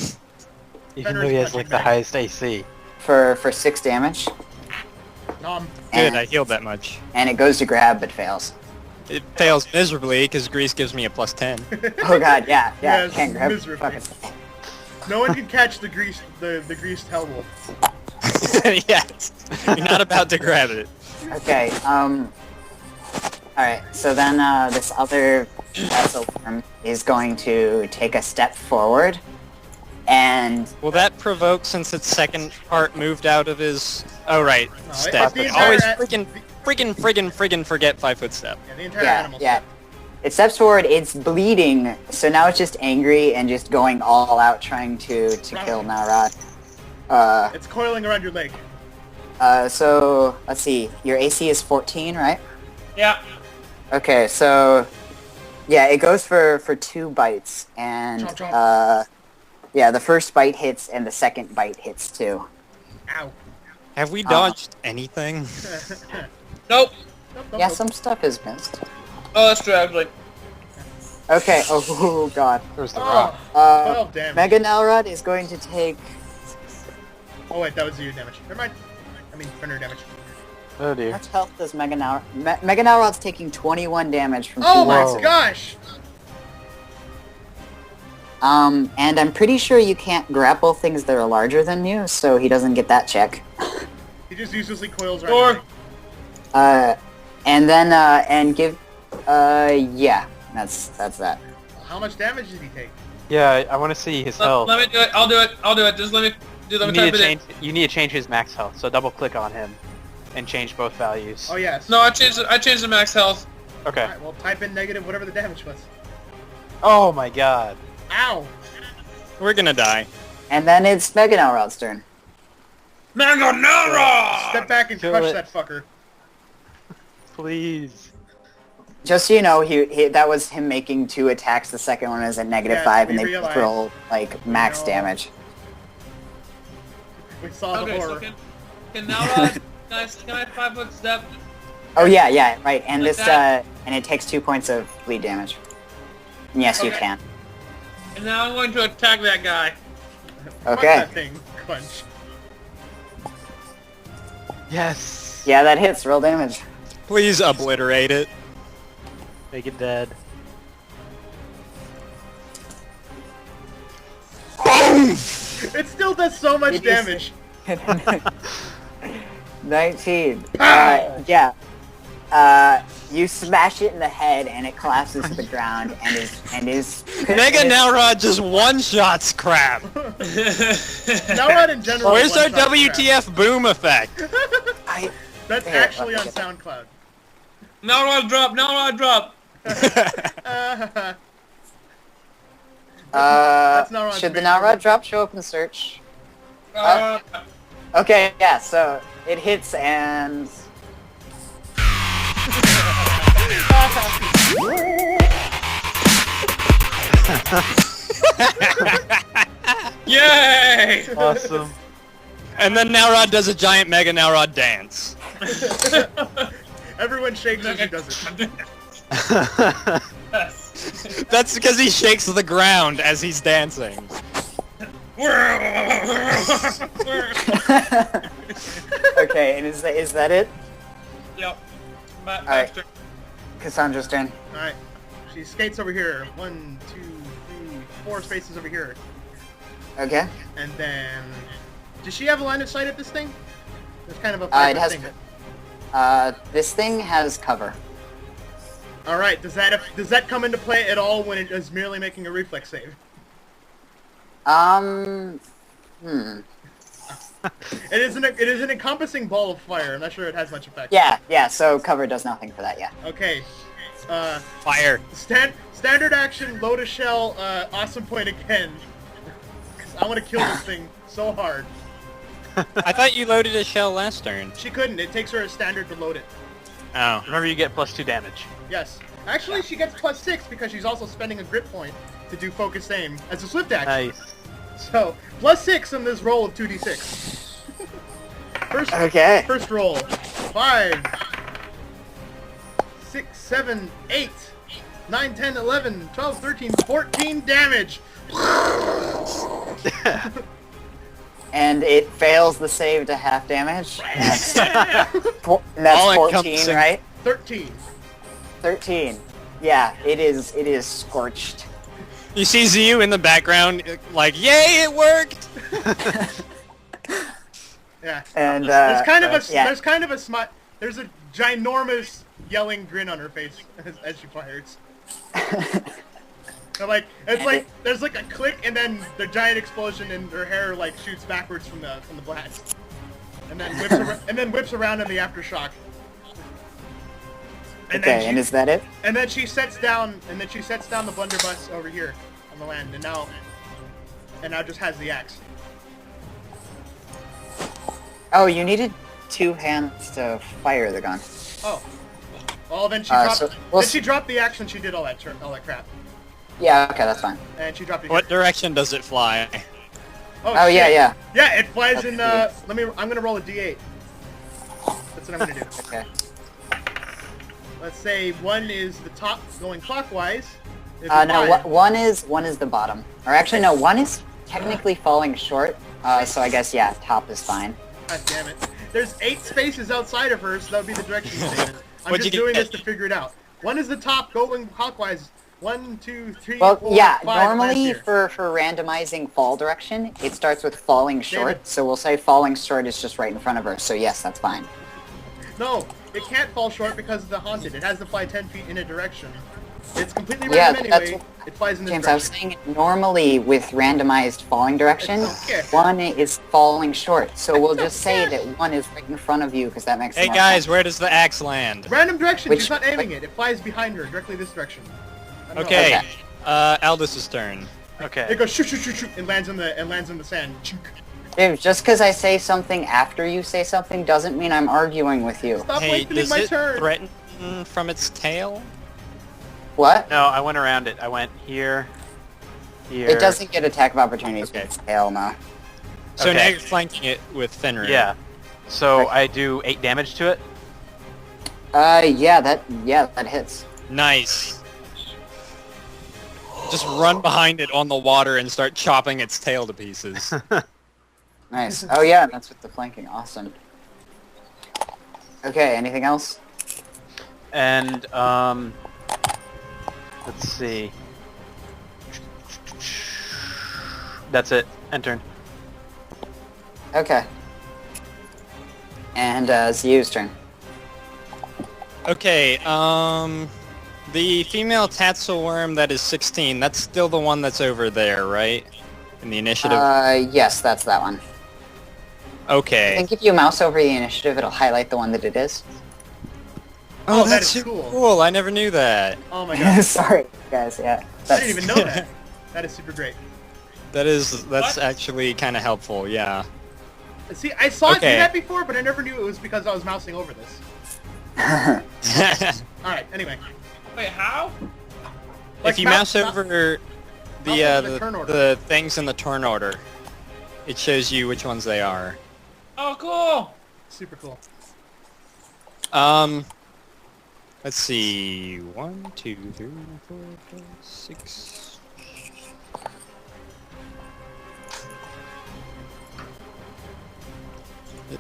S8: Even
S3: Fenrir's
S8: though he has
S3: punching
S8: like the
S3: bag.
S8: highest AC.
S4: For 6 damage,
S3: Nom.
S2: Good,
S4: and,
S2: I healed that much.
S4: and it goes to grab but fails.
S2: It fails miserably because Grease gives me a plus 10.
S4: Oh god, yeah,
S3: Yes,
S4: can't grab.
S3: miserably.
S4: Fucking-
S3: No one can catch the greased hellwolf.
S2: Yes. You're not about to grab it.
S4: Okay, alright, so then this other tatzlwyrm is going to take a step forward, and
S2: Will that provoke since its second part moved out of his... Oh, right.
S3: No,
S2: Step.
S3: the
S2: Always
S3: entire-
S2: friggin' forget 5-foot step.
S3: Yeah, the entire
S4: yeah,
S3: animal
S4: yeah.
S3: step.
S4: It steps forward, it's bleeding, so now it's just angry and just going all out trying to kill Narad.
S3: It's coiling around your leg.
S4: So, let's see, your AC is 14, right?
S1: Yeah.
S4: Okay, so, yeah, it goes for 2 bites, and,
S3: Chomp, chomp.
S4: yeah, the first bite hits and the second bite hits too.
S3: Ow.
S2: Have we dodged anything?
S1: Nope.
S4: Yeah, some stuff is missed.
S1: Oh, that's true, actually.
S4: Okay, oh god.
S8: There's the
S3: Oh,
S8: rock.
S3: 12 damage.
S4: Mega Nalrod is going to take...
S3: Oh wait, that was your damage. Never mind. I mean, Fenrir damage.
S8: Oh
S4: How
S8: dear.
S4: much health does Mega Nalrod... Mega Nalrod's taking 21 damage from 2
S3: Oh my
S8: Whoa.
S3: gosh!
S4: And I'm pretty sure you can't grapple things that are larger than you, so he doesn't get that check.
S3: He just uselessly coils around your
S1: Or,
S3: leg.
S4: And then, and give... yeah, that's that.
S3: How much damage did he take?
S8: Yeah, I want to see his health.
S1: Let me do it. I'll do it. Just let me type it in.
S8: You need to change his max health, so double click on him and change both values.
S3: Oh yes.
S1: No, I changed the max health.
S8: Okay.
S3: Alright, well type in negative whatever the damage was.
S8: Oh my god.
S3: Ow!
S2: We're gonna die.
S4: And then it's Mega Nalrod's turn.
S1: Mega Nalrod!
S3: Step back and
S8: Kill
S3: crush
S8: it.
S3: that fucker.
S8: Please.
S4: Just so you know, he that was him making 2 attacks. The second one is at
S3: Yes,
S4: -5,
S3: we
S4: and they
S3: realized.
S4: roll like max
S3: No.
S4: damage.
S3: We saw the
S1: Okay, so
S3: horror.
S1: can Nalrod, can I 5-foot step?
S4: Oh yeah, right. And
S1: Like
S4: this
S1: that?
S4: and it takes 2 points of bleed damage. And yes, you
S1: Okay.
S4: can.
S1: And now I'm going to attack that guy.
S3: Fuck
S4: Okay.
S3: that thing, Crunch.
S8: Yes.
S4: Yeah, that hits. Roll damage.
S2: Please obliterate it.
S8: Make it dead.
S3: It still does so much
S4: It is-
S3: damage.
S4: 19.
S3: Pow!
S4: Yeah. You smash it in the head, and it collapses to the ground, and is
S2: Mega Nalrod just one-shots crap.
S3: Nalrod in general.
S2: Where's our
S3: one-shot
S2: WTF boom effect?
S4: I,
S3: That's
S4: Here,
S3: actually on
S4: okay.
S3: SoundCloud.
S1: Nalrod drop. Nalrod drop.
S3: Nalrod's
S4: should the
S3: main
S4: Nalrod
S3: move.
S4: drop show up in search?
S1: Uh,
S4: Okay, yeah. So it hits and.
S1: Yay!
S8: Awesome.
S2: And then Nalrod does a giant Mega Nalrod dance.
S3: Everyone shakes as he does it.
S1: Yes.
S2: That's because he shakes the ground as he's dancing.
S4: Okay, and is that it?
S1: Yep.
S4: Alright.
S1: Baxter.
S4: Cassandra's turn.
S3: Alright. She skates over here. 1, 2, 3, 4 spaces over here.
S4: Okay.
S3: And then... Does she have a line of sight at this thing? There's kind of a
S4: It has.
S3: thing.
S4: This thing has cover.
S3: Alright, does that come into play at all when it is merely making a reflex save? It is an encompassing ball of fire. I'm not sure it has much effect.
S4: Yeah. So cover does nothing for that. Yeah.
S3: Okay.
S2: Fire.
S3: Standard action, load a shell, awesome point again. 'Cause I want to kill this thing so hard.
S2: I thought you loaded a shell last turn.
S3: She couldn't. It takes her a standard to load it.
S2: Oh.
S8: Remember, you get +2 damage.
S3: Yes. Actually, she gets +6 because she's also spending a grip point to do focus aim as a swift action.
S8: Nice.
S3: So, +6 on this roll of 2d6.
S4: Okay.
S3: First roll. 5, 6, 7, 8, 9, 10, 11, 12, 13, 14 damage.
S4: And it fails the save to half damage. And that's
S2: All
S4: 14,
S2: encompassing.
S4: right?
S3: 13.
S4: 13. Yeah, it is scorched.
S2: You see Ziyu in the background, like, yay, it worked!
S3: Yeah.
S4: And
S3: There's kind of a
S4: yeah.
S3: there's a ginormous yelling grin on her face as she fires. So like there's like a click and then the giant explosion and her hair like shoots backwards from the blast, and then whips around in the aftershock.
S4: Okay, and is that it?
S3: And then she sets down the blunderbuss over here on the land, and now just has the axe.
S4: Oh, you needed 2 hands to fire the gun.
S3: Oh. Well, then she dropped the axe and she did all that crap.
S4: Yeah, okay, that's fine.
S3: And she dropped it.
S2: What direction does it fly?
S4: Oh, yeah,
S3: shit.
S4: yeah.
S3: Yeah, it flies in. I'm gonna roll a d8. That's what I'm gonna do.
S4: Okay.
S3: Let's say 1 is the top going clockwise. If
S4: No,
S3: five-
S4: one is the bottom. Or actually, no, 1 is technically falling short. So I guess, yeah, top is fine.
S3: God damn it. There's 8 spaces outside of her, so that would be the direction statement. I'm
S2: What'd
S3: just
S2: you
S3: doing
S2: get?
S3: this to figure it out. 1 is the top going clockwise. 1, 2, 3,
S4: Well,
S3: 4,
S4: yeah,
S3: 5 lands
S4: normally
S3: here.
S4: for randomizing fall direction, it starts with falling short.
S3: it.
S4: So we'll say falling short is just right in front of her. So yes, that's fine.
S3: No, it can't fall short because of the haunted. It has to fly 10 feet in a direction. It's completely
S4: Yeah,
S3: random
S4: that's
S3: anyway. It flies in this
S4: James, I was
S3: direction.
S4: saying normally with randomized falling direction,
S3: Okay.
S4: one is falling short. So we'll just say that one is right in front of you because that makes
S2: Hey
S4: more
S2: guys,
S4: sense.
S2: where does the axe land?
S3: Random direction.
S4: Which-
S3: She's not aiming it. It flies behind her, directly this direction. I don't know.
S2: Okay,
S4: Okay.
S2: Aldous' turn.
S7: Okay.
S3: It goes shoot, shoot, shoot, shoot, and lands in the sand.
S4: James, just because I say something after you say something doesn't mean I'm arguing with you.
S3: Stop
S2: Hey,
S3: lengthening
S2: does
S3: my
S2: it
S3: turn.
S2: threaten from its tail?
S4: What?
S7: No, I went around it. I went here, here.
S4: It doesn't get attack of opportunities
S2: Okay.
S4: with its tail, no.
S2: So
S7: Okay.
S2: now you're flanking it with Fenrir.
S7: Yeah. So I do 8 damage to it.
S4: Yeah, that hits.
S2: Nice. Just run behind it on the water and start chopping its tail to pieces.
S4: Nice. Oh yeah, that's with the flanking. Awesome. Okay, anything else?
S7: And let's see. That's it. End turn.
S4: Okay. And Ziyu's turn.
S2: Okay, the female tatzlwyrm that is 16, that's still the one that's over there, right? In the initiative?
S4: Yes, that's that one. I
S2: Okay.
S4: think if you mouse over the initiative, it'll highlight the one that it is.
S3: Oh, that
S2: that's
S3: is
S2: super
S3: cool.
S2: cool. I never knew that.
S3: Oh my god.
S4: Sorry, guys. Yeah.
S3: I didn't even know that. That is super great.
S2: That's
S1: What?
S2: actually kind of helpful, yeah.
S3: See, I saw it do
S2: Okay.
S3: that before, but I never knew it was because I was mousing over this. Alright, anyway.
S1: Wait, how?
S3: Like
S2: If you
S3: mouse-
S2: mouse over
S3: mouse over the turn order.
S2: the things in the turn order, it shows you which ones they are.
S1: Oh, cool.
S3: Super cool.
S2: Let's see. 1, 2, 3, 4, 5, 6.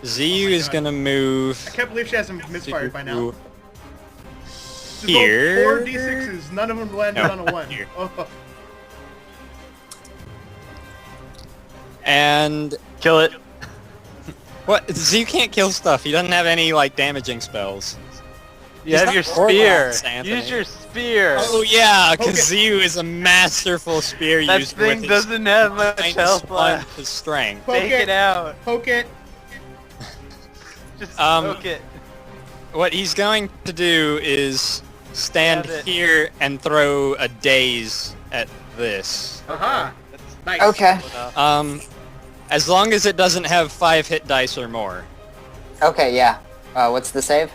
S2: Ziyu is
S3: God.
S2: gonna move.
S3: I can't believe she hasn't misfired by now.
S2: to
S3: She's
S2: here.
S3: rolled 4 d6s, none of them landed
S2: No,
S3: on a 1.
S2: here.
S3: Oh,
S2: And
S7: Kill it.
S2: what? Ziyu can't kill stuff. He doesn't have any like damaging spells.
S7: You
S2: He's
S7: have
S2: not
S7: your
S2: Warlock,
S7: spear.
S2: Anthony.
S7: Use your spear.
S2: Oh yeah, because
S3: Okay.
S2: Ziyu is a masterful spear
S7: that
S2: user
S7: thing
S2: with
S7: doesn't have much
S2: his
S7: health
S2: sponge
S7: left.
S2: his strength.
S3: Poke
S7: Take
S3: it.
S7: it out.
S3: poke it.
S7: Just
S2: Um,
S7: poke it.
S2: What he's going to do is stand
S7: Have it.
S2: here and throw a daze at this.
S3: Aha.
S7: That's
S3: Nice.
S4: Okay.
S7: cool enough.
S2: As long as it doesn't have 5 hit dice or more.
S4: Okay, yeah. What's the save?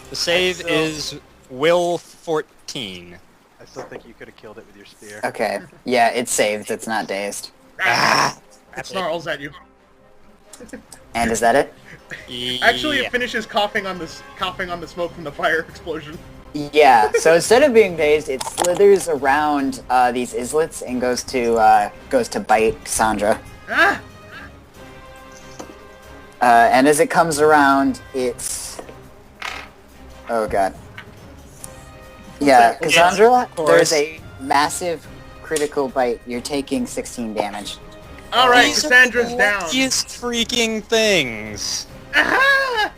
S2: The save
S7: still-
S2: is Will 14.
S7: I still think you could have killed it with your spear.
S4: Okay. Yeah, it's saved. It's not dazed.
S3: Ah, it snarls at you.
S4: And is that it?
S3: Actually,
S2: Yeah.
S3: it finishes coughing on the smoke from the fire explosion.
S4: Yeah. So instead of being dazed, it slithers around these islets and goes to bite Cassandra.
S3: Ah!
S4: And as it comes around, it's... Oh god. Yeah,
S3: Yes,
S4: Cassandra,
S2: course.
S4: there's a massive critical bite. You're taking 16 damage.
S3: All right,
S2: These are
S3: Cassandra's
S2: the
S3: down.
S2: luckiest freaking things.
S3: Aha!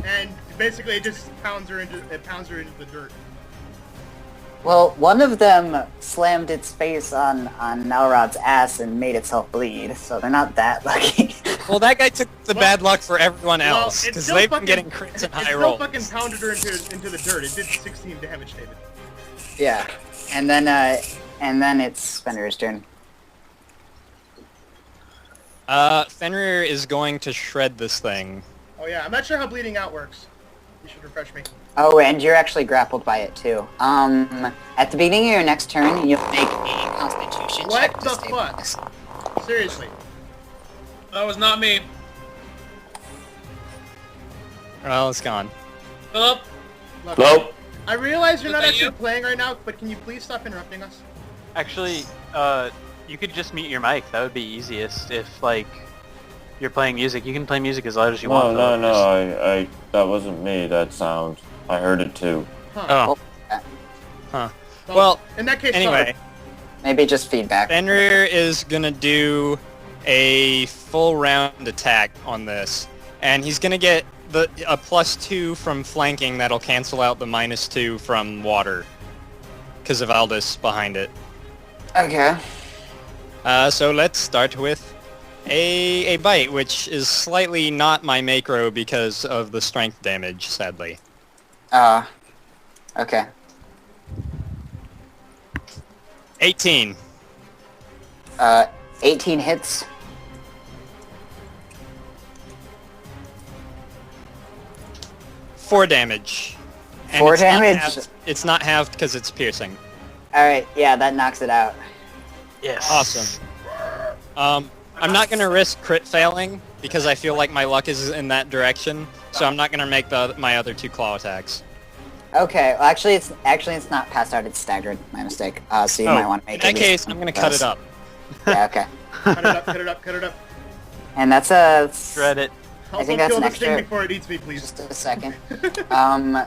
S3: And basically, it just pounds her into the dirt.
S4: Well, one of them slammed its face on Nalrod's ass and made itself bleed, so they're not that lucky.
S2: Well, that guy took the
S3: Well-
S2: bad luck for everyone
S3: Well,
S2: else,
S3: it
S2: because
S3: still
S2: they've been
S3: fucking-
S2: getting crits and
S3: It
S2: high
S3: still
S2: rolls.
S3: fucking pounded her into the dirt. It did 16 damage, David.
S4: Yeah, and then it's Fenrir's turn.
S2: Fenrir is going to shred this thing.
S3: Oh yeah, I'm not sure how bleeding out works. You should refresh me.
S4: Oh, and you're actually grappled by it too. At the beginning of your next turn, you'll make a Constitution
S3: What
S4: check to
S3: the
S4: stabilize.
S3: Seriously.
S1: That was not me.
S2: Well, it's gone.
S1: Philip,
S3: Look,
S6: Nope.
S3: I realize you're
S1: Was
S3: not
S1: that
S3: actually
S1: you?
S3: playing right now, but can you please stop interrupting us?
S7: Actually, you could just mute your mic. That would be easiest. If like you're playing music, you can play music as loud as you
S6: No,
S7: want.
S6: no,
S7: Philip.
S6: no.
S7: Just-
S6: I that wasn't me. That sound. I heard it too.
S2: Oh.
S3: Well,
S2: Well,
S3: in that case,
S2: anyway,
S4: Maybe just feedback.
S2: Fenrir is gonna do a full round attack on this, and he's gonna get a +2 from flanking that'll cancel out the -2 from water. Because of Aldous behind it.
S4: Okay.
S2: So let's start with a bite, which is slightly not my macro because of the strength damage, sadly.
S4: Okay.
S2: 18.
S4: 18 hits.
S2: Four damage. And
S4: 4
S2: it's not
S4: damage?
S2: halved- It's not halved because it's piercing.
S4: Alright, yeah, that knocks it out.
S7: Yes.
S2: Awesome. I'm not gonna risk crit failing because I feel like my luck is in that direction, so I'm not gonna make my other 2 claw attacks.
S4: Okay, well, actually it's not passed out, it's staggered. My mistake. So you might want to make
S2: In
S4: it.
S2: that case, I'm gonna cut it up.
S4: Yeah, okay.
S3: Cut it up, cut it up, cut it up.
S4: And that's a...
S7: Shred it.
S3: Also
S4: think that's
S3: kill
S4: an
S3: this thing
S4: extra-
S3: before it eats me, please.
S4: Just a second.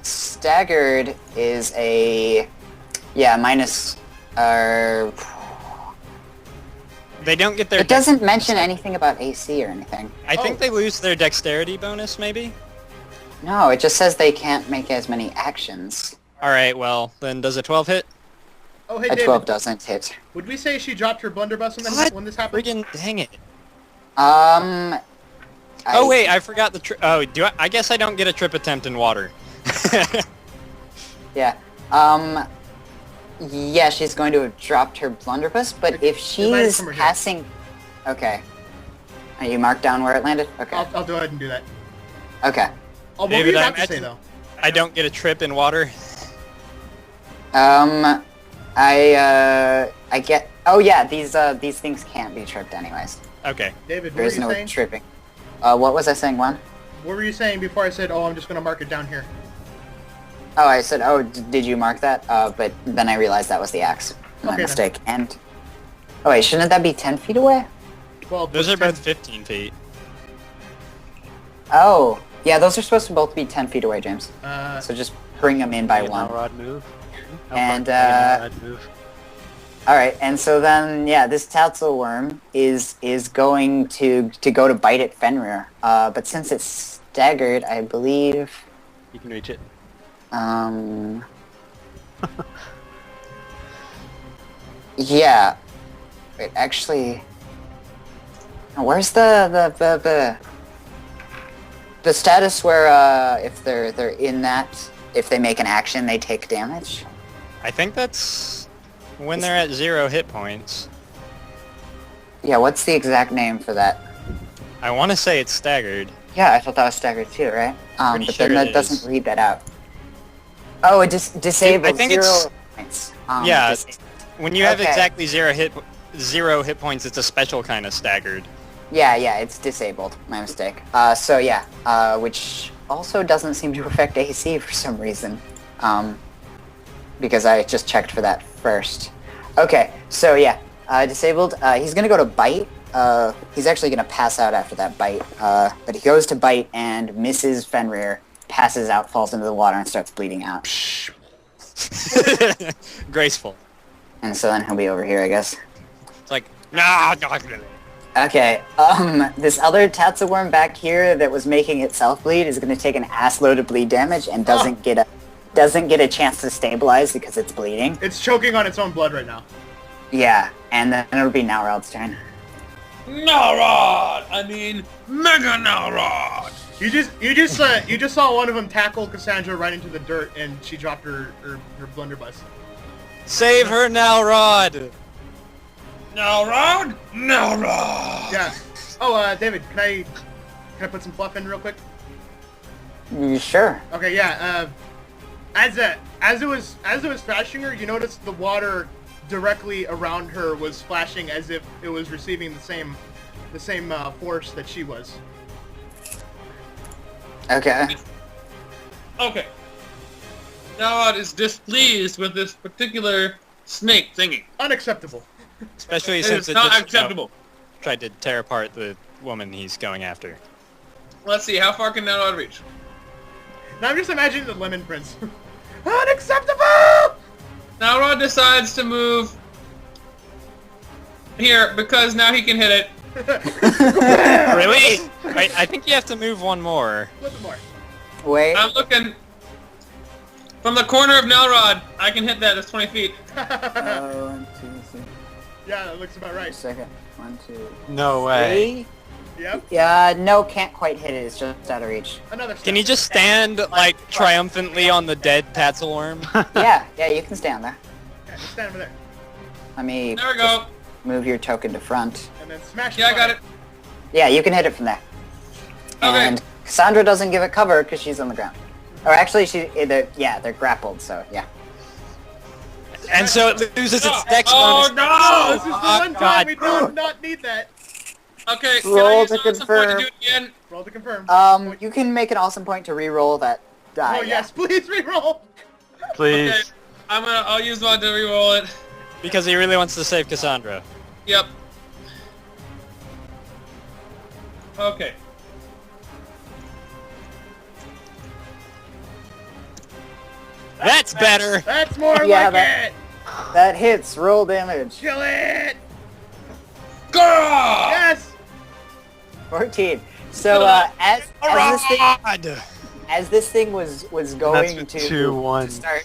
S4: Staggered is a... Yeah, minus...
S2: They don't get their...
S4: It doesn't mention anything about AC or anything.
S2: I think they lose their dexterity bonus, maybe?
S4: No, it just says they can't make as many actions.
S2: Alright, well, then does a 12 hit?
S3: Oh, hey,
S4: A
S3: David.
S4: 12 doesn't hit.
S3: Would we say she dropped her blunderbuss
S2: What?
S3: when this happened?
S2: Friggin' dang it. Oh wait, I forgot the I guess I don't get a trip attempt in water.
S4: Yeah. Yeah, she's going to have dropped her blunderbuss, but if
S3: It landed
S4: she's
S3: from her head.
S4: passing... Okay. Are you marked down where it landed? Okay.
S3: I'll go ahead and do that.
S4: Okay.
S3: Oh, what were
S2: David,
S3: you
S2: I
S3: about to say,
S2: imagine-
S3: though?
S2: I don't get a trip in water.
S4: I get... Oh yeah, these things can't be tripped anyways.
S2: Okay.
S3: David, what
S4: There
S3: were
S4: is
S3: you
S4: no
S3: saying?
S4: tripping. What was I saying, Juan?
S3: What were you saying before I said, oh, I'm just going to mark it down here?
S4: Oh, I said, oh, did you mark that? But then I realized that was the axe. My
S3: Okay, then.
S4: mistake. And... Oh wait, shouldn't that be 10 feet away?
S3: Well,
S2: Those are
S3: ten-
S2: both 15 feet.
S4: Oh, yeah, those are supposed to both be 10 feet away, James.
S3: Uh,
S4: So just bring them in by
S7: Make a
S4: one.
S7: Rod move.
S4: And,
S7: Rod move.
S4: Alright, and so then, yeah, this tatzlwyrm is going to go to bite at Fenrir. But since it's staggered, I believe...
S7: You can reach it.
S4: Yeah. Wait, actually... Where's the status where, if they're in that, if they make an action, they take damage?
S2: I think that's when they're at 0 hit points.
S4: Yeah, what's the exact name for that?
S2: I want to say it's staggered.
S4: Yeah, I thought that was staggered too, right?
S2: Pretty
S4: But
S2: sure
S4: then that
S2: it
S4: doesn't
S2: is.
S4: read that out. Oh, it just disables
S2: I think
S4: 0
S2: it's-
S4: points.
S2: Yeah, when you have
S4: okay.
S2: exactly 0 hit points, it's a special kind of staggered.
S4: Yeah, it's disabled. My mistake. So yeah, which also doesn't seem to affect AC for some reason. Because I just checked for that first. Okay, so yeah, disabled. He's gonna go to bite. He's actually gonna pass out after that bite. But he goes to bite and misses Fenrir, passes out, falls into the water, and starts bleeding out.
S2: Graceful.
S4: And so then he'll be over here, I guess.
S2: It's like, nah.
S4: Okay, this other tatzlwyrm back here that was making itself bleed is gonna take an ass load of bleed damage and doesn't get a chance to stabilize because it's bleeding.
S3: it's choking on its own blood right now.
S4: Yeah, and then it'll be Nowrad's turn.
S1: Nalrod! I mean, Mega Nalrod!
S3: You just saw one of them tackle Cassandra right into the dirt, and she dropped her blunderbuss.
S2: Save her now, Rod!
S1: Nalrod? Nalrod!
S3: Yeah. Oh, David, can I put some fluff in real quick?
S4: Sure.
S3: Okay, yeah. As it was splashing her, you noticed the water directly around her was splashing as if it was receiving the same force that she was.
S4: Okay.
S1: Okay. Nalrod is displeased with this particular snake thingy.
S3: Unacceptable.
S2: Especially
S1: It
S2: since
S1: is
S2: it
S1: not
S2: just
S1: acceptable.
S2: tried to tear apart the woman he's going after.
S1: Let's see, how far can Nalrod reach?
S3: Now I'm just imagining the Lemon Prince. Unacceptable!
S1: Nalrod decides to move here because now he can hit it.
S2: Really? I think you have to move one more.
S3: Flip it more.
S4: Wait.
S1: I'm looking. From the corner of Nalrod, I can hit that. That's 20 feet.
S4: 1, 2, 3.
S3: Yeah, that looks about right.
S4: Second. 1, 2,
S7: No way.
S4: 3.
S3: Yep.
S4: Yeah, no, can't quite hit it. It's just out of reach.
S3: Another step.
S2: Can you just stand, like, triumphantly on the dead tatzlwyrm?
S4: Yeah, you can stand there.
S3: Yeah, just stand over there.
S4: Let me
S1: There we go.
S4: move your token to front.
S3: And then smash
S1: Yeah, I got it.
S4: Yeah, you can hit it from there.
S1: Okay.
S4: And Cassandra doesn't give it cover because she's on the ground. Or actually, they're grappled, so yeah.
S2: And so it loses its dex
S1: Oh
S2: bonus.
S1: no!
S3: This is the one time
S2: God.
S3: we do not need that.
S1: Okay, can
S4: Roll
S1: I use
S4: to
S1: awesome point to
S4: confirm.
S1: do it again?
S3: Roll to confirm.
S4: You can make an awesome point to re-roll that die.
S3: Oh yes, please reroll.
S7: Please.
S1: Okay, I'll use one to re-roll it.
S2: Because he really wants to save Cassandra.
S1: Yep. Okay.
S2: That's better!
S3: That's more
S4: Yeah,
S3: like
S4: that-
S3: it.
S4: That hits. Roll damage.
S3: Kill it.
S1: Go!
S3: Yes.
S4: 14. So as this thing was going
S7: That's
S4: to
S7: 2-1.
S4: start,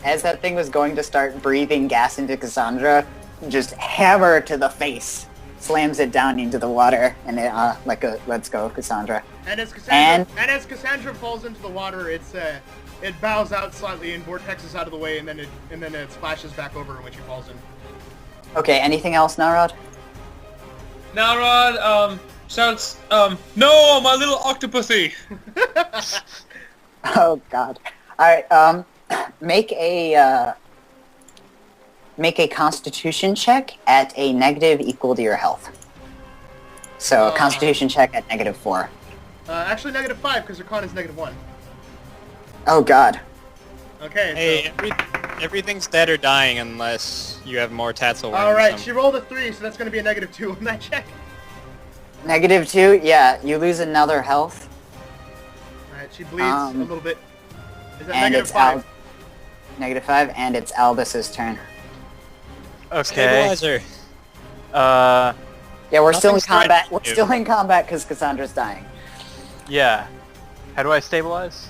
S4: as that thing was going to start breathing gas into Cassandra, just hammer to the face, slams it down into the water, and it like a let's go Cassandra.
S3: And as Cassandra falls into the water, it bows out slightly and vortexes out of the way, and then it splashes back over when she falls in.
S4: Okay. Anything else, Narod?
S1: Nalrod, shouts, no, my little octopusy!
S4: Oh God. All right. Make a Constitution check at a negative equal to your health. So a Constitution check at -4.
S3: Actually, -5 because her con is -1.
S4: Oh God.
S3: Okay.
S2: Hey, everything's dead or dying unless you have more tatzlwyrms.
S3: All right. She rolled a 3, so that's going to be a -2 on that check.
S4: -2. Yeah, you lose another health.
S3: All right. She bleeds a little bit. Is that
S4: And it's
S3: -5?
S4: -5, and it's Albus's turn.
S7: Okay.
S2: Stabilizer.
S4: Yeah, we're still in
S2: Nothing's trying
S4: combat.
S2: to
S4: We're
S2: do.
S4: still in combat because Cassandra's dying.
S7: Yeah. How do I stabilize?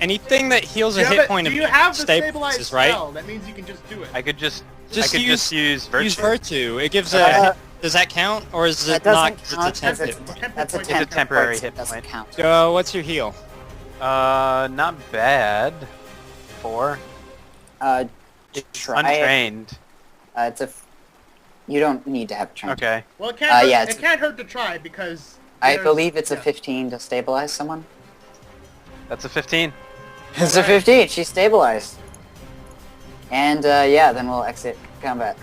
S2: Anything that heals a
S3: Do you
S2: hit
S3: have
S2: point
S3: do you have the
S2: stabilizes,
S3: stabilized
S2: right?
S3: spell? That means you can just do it.
S7: I could just
S2: Just
S7: use virtue.
S2: Use Virtue. It gives
S4: Uh,
S2: a... Does that count? Or is
S4: That
S2: it not?
S4: doesn't
S2: 'cause
S4: count
S2: it's a
S4: 'cause
S2: temp
S4: it's
S2: hit point?
S3: Temporary
S4: that's a
S3: point.
S7: It's a temporary
S4: point, so
S7: hit
S4: it doesn't
S7: point.
S4: count.
S2: What's your heal?
S7: Not bad. 4.
S4: Try it.
S7: Untrained.
S4: It's a. You don't need to have a train.
S7: Okay.
S3: Well, it can't. Hurt,
S4: yeah,
S3: it can't hurt to try because.
S4: I
S3: there's-
S4: believe it's a
S3: yeah.
S4: 15 to stabilize someone.
S7: That's a 15.
S4: It's a 15. She's stabilized. And yeah, then we'll exit combat.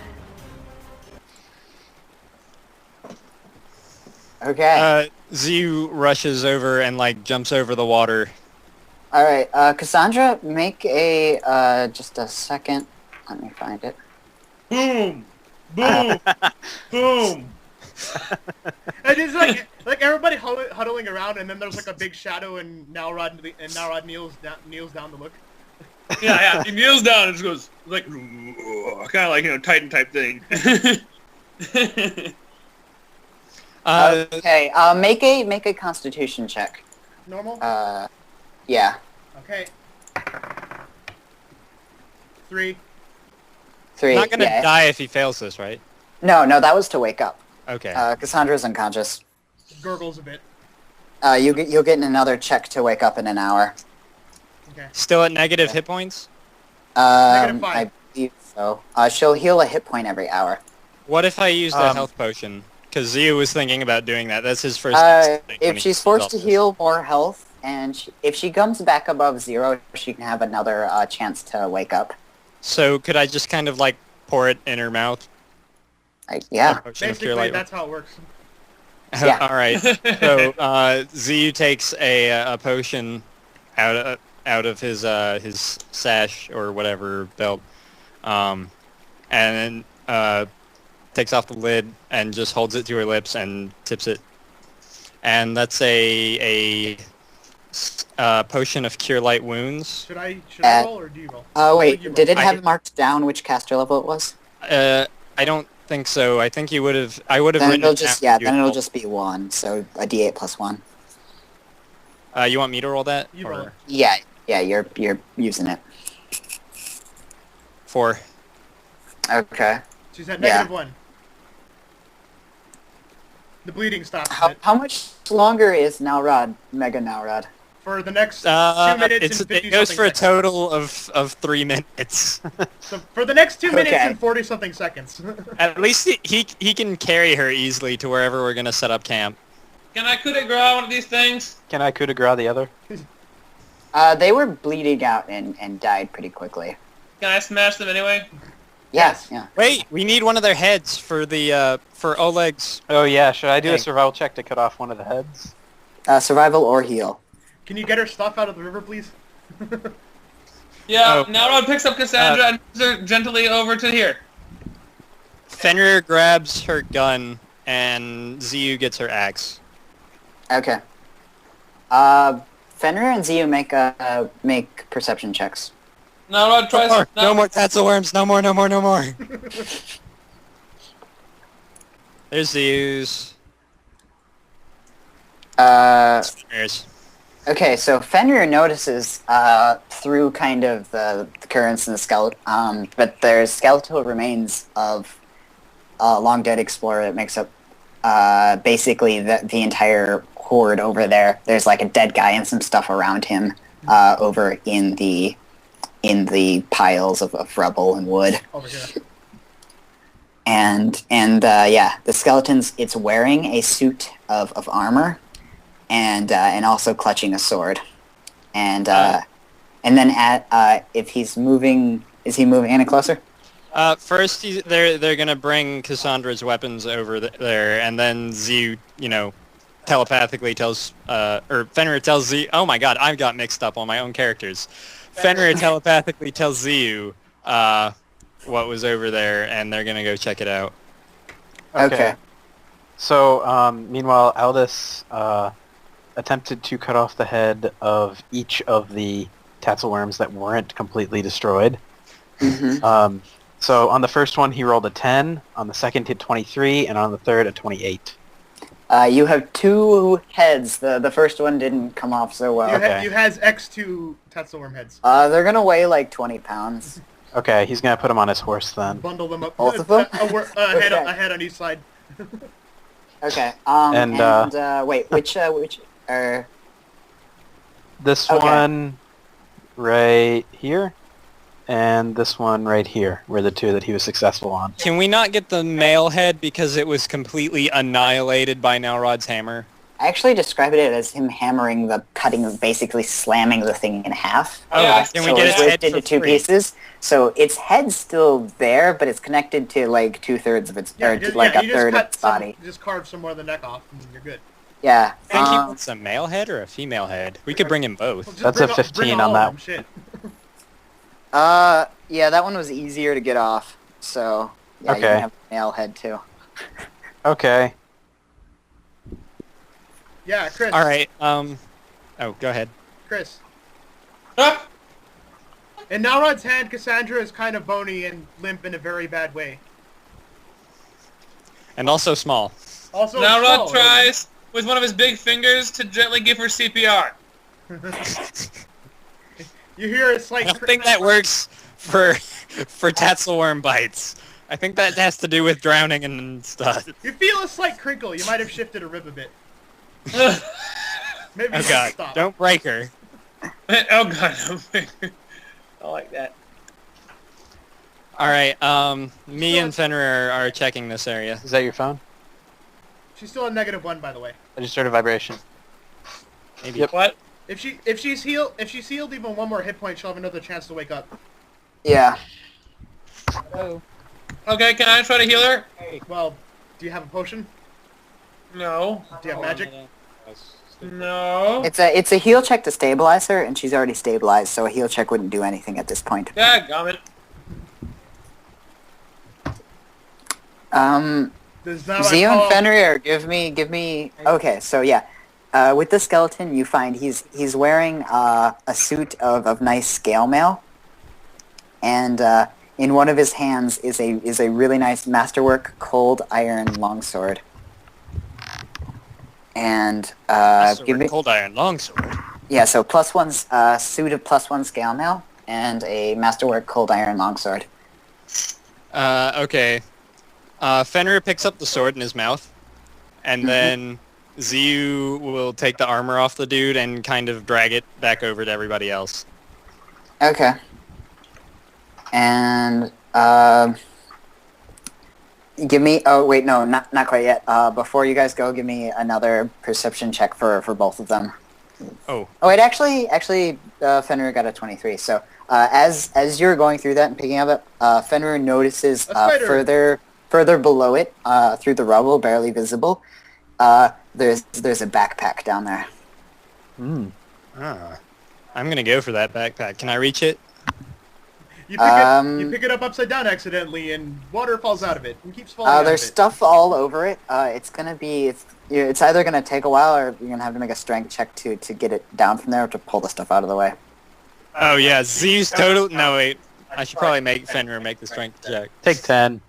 S4: Okay.
S2: Zu rushes over and like jumps over the water.
S4: All right. Cassandra, make a just a second. Let me find it.
S5: Boom! Boom! Boom!
S3: And it's like everybody huddling around, and then there's like a big shadow, and Nalrod kneels down to look.
S5: Yeah. He kneels down and just goes like, kind of like Titan type thing.
S4: Okay. Make a Constitution check.
S3: Normal.
S4: Yeah.
S3: Okay. 3.
S4: 3.
S2: Not gonna
S4: yeah.
S2: die if he fails this, right?
S4: No, that was to wake up.
S2: Okay.
S4: Cassandra's unconscious.
S3: Gurgles a bit.
S4: You'll get another check to wake up in an hour.
S3: Okay.
S2: Still at negative hit points?
S3: -5.
S4: I believe so. She'll heal a hit point every hour.
S2: What if I use the health potion? Because Zu was thinking about doing that. That's his first instinct when
S4: If
S2: he
S4: she's forced to
S2: resolves this.
S4: heal more health, and if she comes back above 0, she can have another chance to wake up.
S2: So could I just kind of like pour it in her mouth?
S4: Yeah.
S2: A potion of cure
S3: Basically,
S2: light?
S3: that's how it works.
S4: Yeah.
S2: All right. So Zu takes a potion out of his sash or whatever belt, and then takes off the lid and just holds it to her lips and tips it. And that's a potion of cure light wounds.
S3: Should I roll or do you roll?
S4: Oh wait,
S3: You roll.
S4: did it
S2: I
S4: have
S2: did-
S4: marked down which caster level it was?
S2: I don't think so. I think you would have. I would have
S4: Then
S2: written.
S4: it'll
S2: it
S4: just
S2: down.
S4: then it'll just be 1, so a d8 plus 1.
S2: You want me to roll that?
S3: You
S2: Or
S3: roll it.
S4: Yeah, you're using it.
S2: 4.
S4: Okay.
S3: She's at
S4: Yeah.
S3: -1. The bleeding stops a
S4: How,
S3: bit.
S4: how much longer is Nalrod, Mega Nalrod?
S3: For the next 2 minutes and 50
S2: it goes
S3: something
S2: for a
S3: seconds.
S2: total of 3 minutes.
S3: So for the next 2 minutes
S4: Okay.
S3: and 40 something seconds.
S2: At least he can carry her easily to wherever we're gonna set up camp.
S1: Can I coup de grace one of these things?
S8: Can I coup de grace the other?
S4: They were bleeding out and died pretty quickly.
S1: Can I smash them anyway?
S4: Yes. Yeah.
S2: Wait, we need one of their heads for the for Oleg's.
S8: Oh yeah, should I do a
S2: Okay.
S8: survival check to cut off one of the heads?
S4: Survival or heal.
S3: Can you get her stuff out of the river, please?
S1: Yeah,
S2: Oh.
S1: now Rod picks up Cassandra and moves her gently over to here.
S2: Fenrir grabs her gun and Ziyu gets her axe.
S4: Okay. Fenrir and Ziyu make perception checks.
S1: Now Rod tries.
S2: No more tatzlwyrms. No more. There's Ziyu's. Fenrir's.
S4: Okay, so Fenrir notices through kind of the currents and the skeleton, but there's skeletal remains of a long dead explorer that makes up basically the entire horde over there. There's like a dead guy and some stuff around him over in the piles of rubble and wood.
S3: Over here.
S4: And yeah, the skeleton's it's wearing a suit of armor, and also clutching a sword, and then if he's moving, is he moving any closer?
S2: First, they're gonna bring Cassandra's weapons over there, and then Ziyu, telepathically tells, or Fenrir tells Ziyu. Oh my God, I've got mixed up on my own characters. Fenrir telepathically tells Ziyu what was over there, and they're gonna go check it out.
S4: Okay.
S8: So, meanwhile, Aldous attempted to cut off the head of each of the tatzlwyrms that weren't completely destroyed.
S4: Mm-hmm.
S8: So on the first one, he rolled a 10. On the second, hit 23, and on the third, a 28.
S4: You have 2 heads. The first one didn't come off so well.
S8: Okay.
S3: You has X2 tatzlwyrm heads.
S4: They're gonna weigh like 20 pounds.
S8: Okay, he's gonna put him on his horse then.
S3: Bundle them up.
S4: Both of them?
S3: A head on each side.
S4: Okay.
S8: And,
S4: wait, which
S8: This
S4: Okay.
S8: one right here, and this one right here were the 2 that he was successful on.
S2: Can we not get the male head because it was completely annihilated by Nalrod's hammer?
S4: I actually described it as him cutting, basically slamming the thing in half.
S2: Oh,
S1: Yeah.
S2: can we
S4: So
S2: get
S4: it's
S2: its head
S4: ripped into
S2: for
S4: 2
S2: free?
S4: pieces. So its head's still there, but it's connected to like 2/3 of its, or to, like a third of its body.
S3: Just carve some more of the neck off, and you're good.
S4: Yeah.
S2: I think he wants a male head or a female head. We could bring him both.
S3: Well, just
S8: That's
S3: bring
S8: a
S3: all-
S8: 15
S3: bring
S8: on
S3: all
S8: that
S3: of them, shit.
S4: Yeah, that one was easier to get off. So yeah, you
S8: Okay.
S4: can have a male head too.
S8: Okay.
S3: Yeah, Chris.
S2: All right. Oh, go ahead.
S3: Chris.
S1: Ah!
S3: In Nalrod's hand, Cassandra is kind of bony and limp in a very bad way.
S2: And also small.
S3: Also,
S1: Now Rod
S3: small.
S1: tries with one of his big fingers to gently give her CPR.
S3: You hear a
S2: I
S3: slight.
S2: don't think that works for tatzlwyrm bites. I think that has to do with drowning and stuff.
S3: You feel a slight crinkle. You might have shifted a rib a bit. Maybe
S2: Oh
S3: you should
S2: God!
S3: stop.
S2: Don't break her.
S1: Oh God, I like that.
S2: All right. Me and Fenrir are checking this area.
S8: Is that your phone?
S3: She's still at -1, by the way.
S8: I just heard a vibration.
S2: Maybe.
S8: Yep.
S1: What?
S3: If she's healed even 1 more hit point, she'll have another chance to wake up.
S4: Yeah.
S1: Okay, can I try to heal her?
S3: Well, do you have a potion?
S1: No.
S3: Do you have magic?
S1: No.
S4: It's a heal check to stabilize her, and she's already stabilized, so a heal check wouldn't do anything at this point.
S1: Dadgummit.
S3: Does not
S4: Zion
S3: call-
S4: Fenrir, give me. Okay, so yeah, with the skeleton, you find he's wearing a suit of nice scale mail, and in one of his hands is a really nice masterwork cold iron longsword. And give me
S2: cold iron longsword.
S4: yeah. So +1 suit of +1 scale mail and a masterwork cold iron longsword.
S2: Okay. Fenrir picks up the sword in his mouth, and then Ziu will take the armor off the dude and kind of drag it back over to everybody else.
S4: Okay. And give me. Oh wait, no, not quite yet. Before you guys go, give me another perception check for both of them.
S2: Oh.
S4: Oh wait, actually, Fenrir got a 23. So as you're going through that and picking up it, Fenrir notices further below it, through the rubble, barely visible. There's a backpack down there.
S2: I'm gonna go for that backpack. Can I reach it?
S3: You pick it up upside down accidentally, and water falls out of it and keeps falling out of it.
S4: There's stuff all over it. It's either gonna take a while, or you're gonna have to make a strength check to get it down from there, or to pull the stuff out of the way.
S2: Oh yeah, Z's total. No wait, I should probably make Fenrir make the strength check.
S7: Take 10.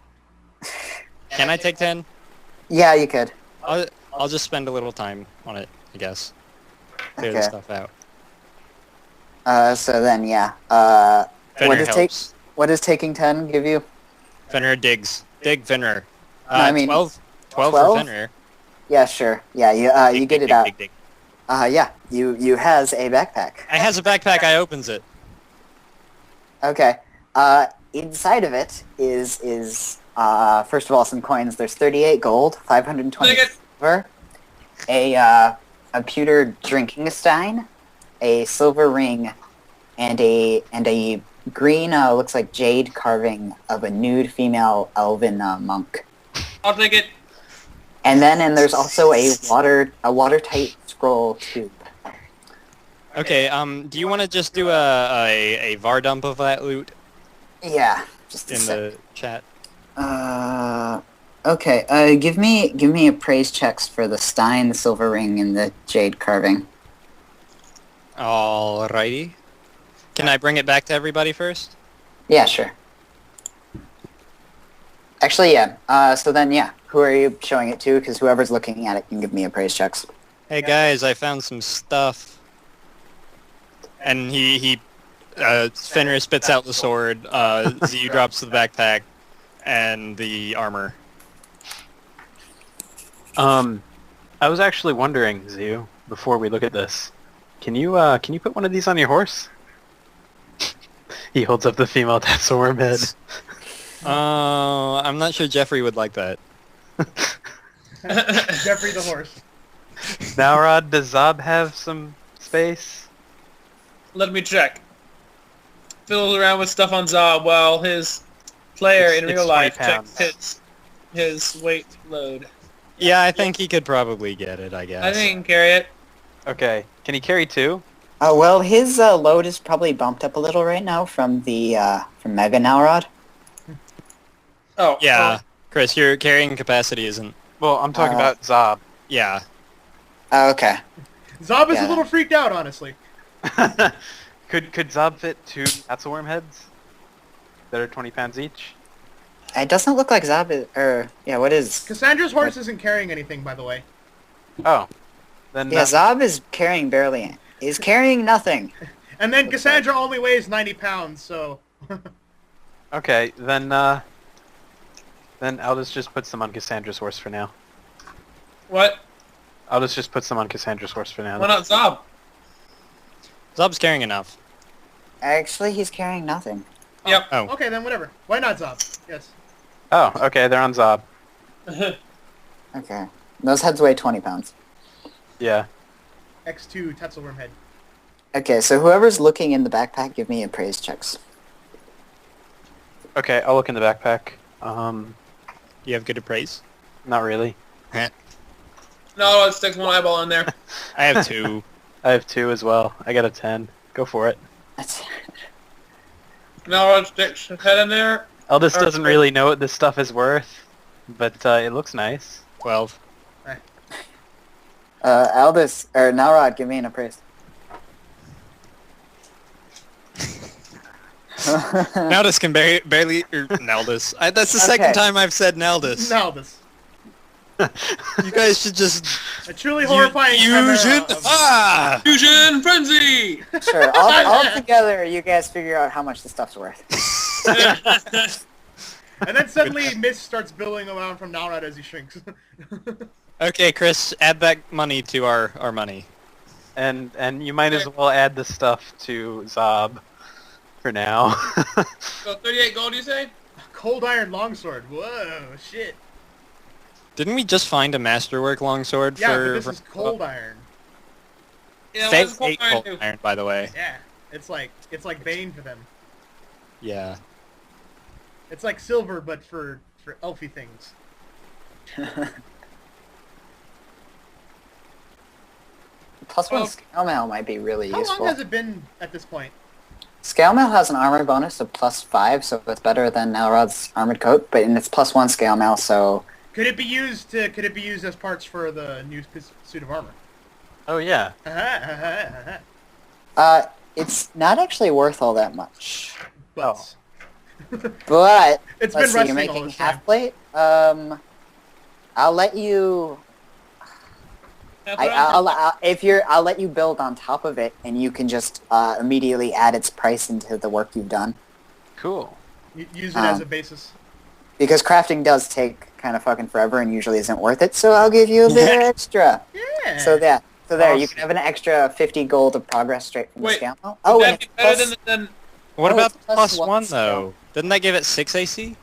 S2: Can I take 10?
S4: Yeah, you could.
S2: I'll just spend a little time on it, I guess. Clear the
S4: Okay.
S2: stuff out.
S4: So then, yeah.
S2: Fenrir helps.
S4: What does taking 10 give you?
S2: Fenrir digs. Dig Fenrir.
S4: No, I mean
S2: 12 for
S4: 12?
S2: Fenrir.
S4: Yeah, sure. Yeah, you get it out.
S2: Dig.
S4: Yeah, you has a backpack.
S2: I has a backpack. I opens it.
S4: Okay. Inside of it is first of all some coins. There's 38 gold, 520 silver, a pewter drinking stein, a silver ring, and a green looks like jade carving of a nude female elven monk.
S1: I'll take it.
S4: And there's also a watertight scroll tube.
S2: Okay. Do you want to just do a var dump of that loot
S4: Yeah, just a
S2: in
S4: sec.
S2: the chat?
S4: Okay. Give me appraise checks for the stein, the silver ring, and the jade carving.
S2: Alrighty. Can I bring it back to everybody first?
S4: Yeah, sure. Actually, yeah. So then, yeah. Who are you showing it to? Because whoever's looking at it can give me appraise checks.
S2: Hey guys, I found some stuff. And Fenrir spits out the sword. Ziu drops the backpack and the armor.
S7: I was actually wondering, Ziu, before we look at this, can you put one of these on your horse? He holds up the female tatzlwyrm head.
S2: I'm not sure Jeffrey would like that.
S3: Jeffrey the horse.
S7: Now, Rod, does Zob have some space?
S1: Let me check. Fiddles around with stuff on Zob while his player in
S7: It's
S1: real
S7: 20
S1: life
S7: pounds.
S1: checks his weight load.
S2: Yeah, I think he could probably get it, I guess.
S1: I think he can carry it.
S7: Okay, can he carry 2?
S4: Well, his load is probably bumped up a little right now from from Mega Nowrod.
S1: Oh.
S2: Yeah. Chris, your carrying capacity isn't...
S7: Well, I'm talking about Zob.
S2: Yeah.
S4: Oh, okay.
S3: Zob is
S4: Yeah.
S3: a little freaked out, honestly.
S7: Could Zob fit 2 tatzlwyrm heads that are 20 pounds each?
S4: It doesn't look like Zob is, yeah, what is...
S3: Cassandra's horse isn't carrying anything, by the way.
S7: Oh, then
S4: Yeah, Zob is carrying barely... He's carrying nothing.
S3: And then Cassandra only weighs 90 pounds, so...
S7: okay, then I'll just put some on Cassandra's horse for now.
S1: What?
S7: I'll just put some on Cassandra's horse for now.
S1: Why not Zob?
S2: Zob's carrying enough.
S4: Actually, he's carrying nothing.
S1: Yep.
S2: Oh.
S3: Okay, then whatever. Why not Zob? Yes.
S7: Oh, okay, they're on Zob.
S4: Okay. Those heads weigh 20 pounds.
S7: Yeah.
S3: X2 tatzlwyrm head.
S4: Okay, so whoever's looking in the backpack, give me appraise checks.
S7: Okay, I'll look in the backpack.
S2: You have good appraise?
S7: Not really.
S1: No, let's stick one eyeball in there.
S2: I have 2.
S7: I have 2 as well. I got a 10. Go for it.
S4: That's...
S1: No, let's stick his head in there.
S7: Eldest doesn't really know what this stuff is worth, but it looks nice.
S2: 12.
S4: Aldous, or Nowrod, give me an appraise.
S2: Naldus can barely Naldus. That's the second
S4: Okay.
S2: time I've said Naldus.
S3: Naldus.
S2: You guys should just
S3: A truly horrifying
S2: fusion.
S3: chimera of-
S2: Ah!
S1: Fusion frenzy.
S4: Sure, all together, you guys figure out how much the stuff's worth.
S3: And then suddenly Mist starts billowing around from Nalrad as he shrinks.
S2: Okay, Chris, add that money to our money.
S7: And you might as well add the stuff to Zob for now.
S1: So 38 gold, you say?
S3: Cold Iron Longsword. Whoa, shit.
S2: Didn't we just find a masterwork longsword
S3: Yeah,
S2: for?
S3: but this is Cold Iron.
S1: Yeah,
S2: They
S1: what's the
S2: hate
S1: iron
S2: cold
S1: do?
S2: iron, by the way.
S3: Yeah, it's like Bane for them.
S2: Yeah.
S3: It's like silver, but for elfy things.
S4: Plus one
S1: Oh.
S4: scale mail might be really
S3: How
S4: useful.
S3: long has it been at this point?
S4: Scale mail has an armor bonus of +5, so it's better than Elrod's armored coat, but it's +1 scale mail, so
S3: Could it be used as parts for the new suit of armor?
S7: Oh yeah.
S4: it's not actually worth all that much.
S3: But
S4: But
S3: it's
S4: let's
S3: been
S4: see, you're
S3: rusting all
S4: making
S3: this time.
S4: half plate. I'll let you.
S1: That's what I'm
S4: I'll let you build on top of it, and you can just immediately add its price into the work you've done.
S7: Cool.
S3: Use it as a basis.
S4: Because crafting does take kind of fucking forever and usually isn't worth it, so I'll give you a bit extra.
S3: Yeah.
S4: So there, you
S7: Awesome.
S4: can have an extra 50 gold of progress straight from the
S1: Wait,
S4: scale mail.
S1: Would
S4: Oh,
S1: that
S4: and
S1: be
S4: it's
S1: better
S4: plus-
S1: than
S2: What
S4: Oh,
S2: about
S4: it's
S2: the
S4: plus
S2: +1
S4: one
S2: though? Didn't that give it 6 AC?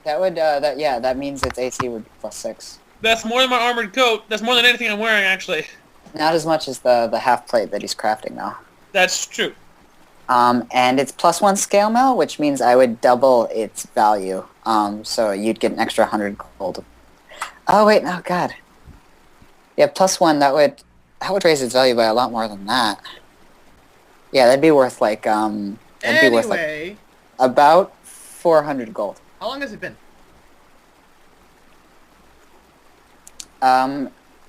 S4: that would that means its AC would be +6.
S1: that's more than my armored coat. That's more than anything I'm wearing, actually.
S4: Not as much as the half plate that he's crafting though.
S1: That's true.
S4: And it's +1 scale mail, which means I would double its value. So you'd get an extra 100 gold. Oh wait, no, God. Yeah, +1 that would raise its value by a lot more than that. Yeah, that'd be worth like that'd be worth like
S3: Anyway,
S4: about 400 gold.
S3: how long has it been?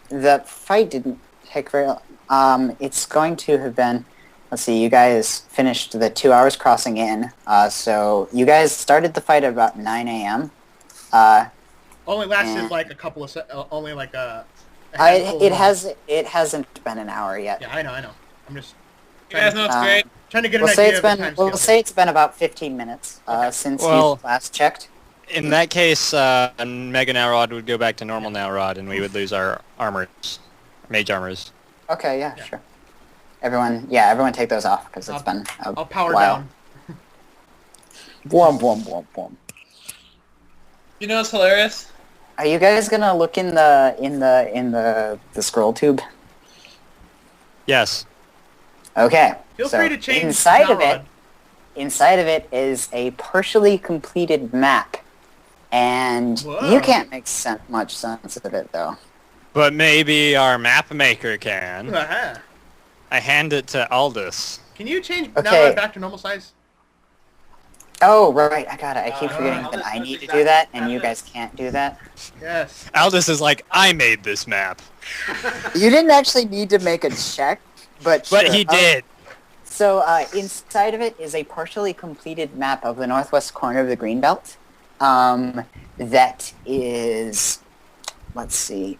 S4: The fight didn't take very long. It's going to have been. Let's see, you guys finished the 2 hours crossing in, so you guys started the fight at about 9 a.m.
S3: Only lasted
S4: Yeah.
S3: like a couple of only like a handful
S4: It
S3: of
S4: hasn't been an hour yet.
S3: Yeah, I know. I'm just
S1: You guys know it's great.
S3: trying to get an
S4: We'll say
S3: idea
S4: it's
S3: of the
S4: been
S3: time
S4: we'll
S3: scale.
S4: say it's been about 15 minutes since
S2: Well-
S4: you last checked.
S2: In that case, Mega Nowrod would go back to normal Nowrod, and we would lose our armors, mage armors.
S4: Okay, yeah,
S3: Yeah.
S4: sure. Everyone take those off because it's been a
S3: I'll power
S4: while.
S3: down.
S4: Boom, boom, boom, boom.
S1: You know what's hilarious?
S4: Are you guys gonna look in the scroll tube?
S2: Yes.
S4: Okay.
S3: Feel
S4: so
S3: free to change
S4: inside of
S3: Nalrod.
S4: it. Inside of it is a partially completed map, and
S3: Whoa.
S4: you can't make much sense of it though.
S2: But maybe our map maker can.
S3: Uh-huh.
S2: I hand it to Aldous.
S3: Can you change
S4: Okay.
S3: Nalrod back to normal size?
S4: Oh right, I got it. I keep forgetting that I need to do that, and you guys can't do that.
S3: Yes.
S2: Aldous is like, I made this map.
S4: You didn't actually need to make a check, but
S2: But
S4: sure.
S2: he did.
S4: So inside of it is a partially completed map of the northwest corner of the Greenbelt. That is, let's see.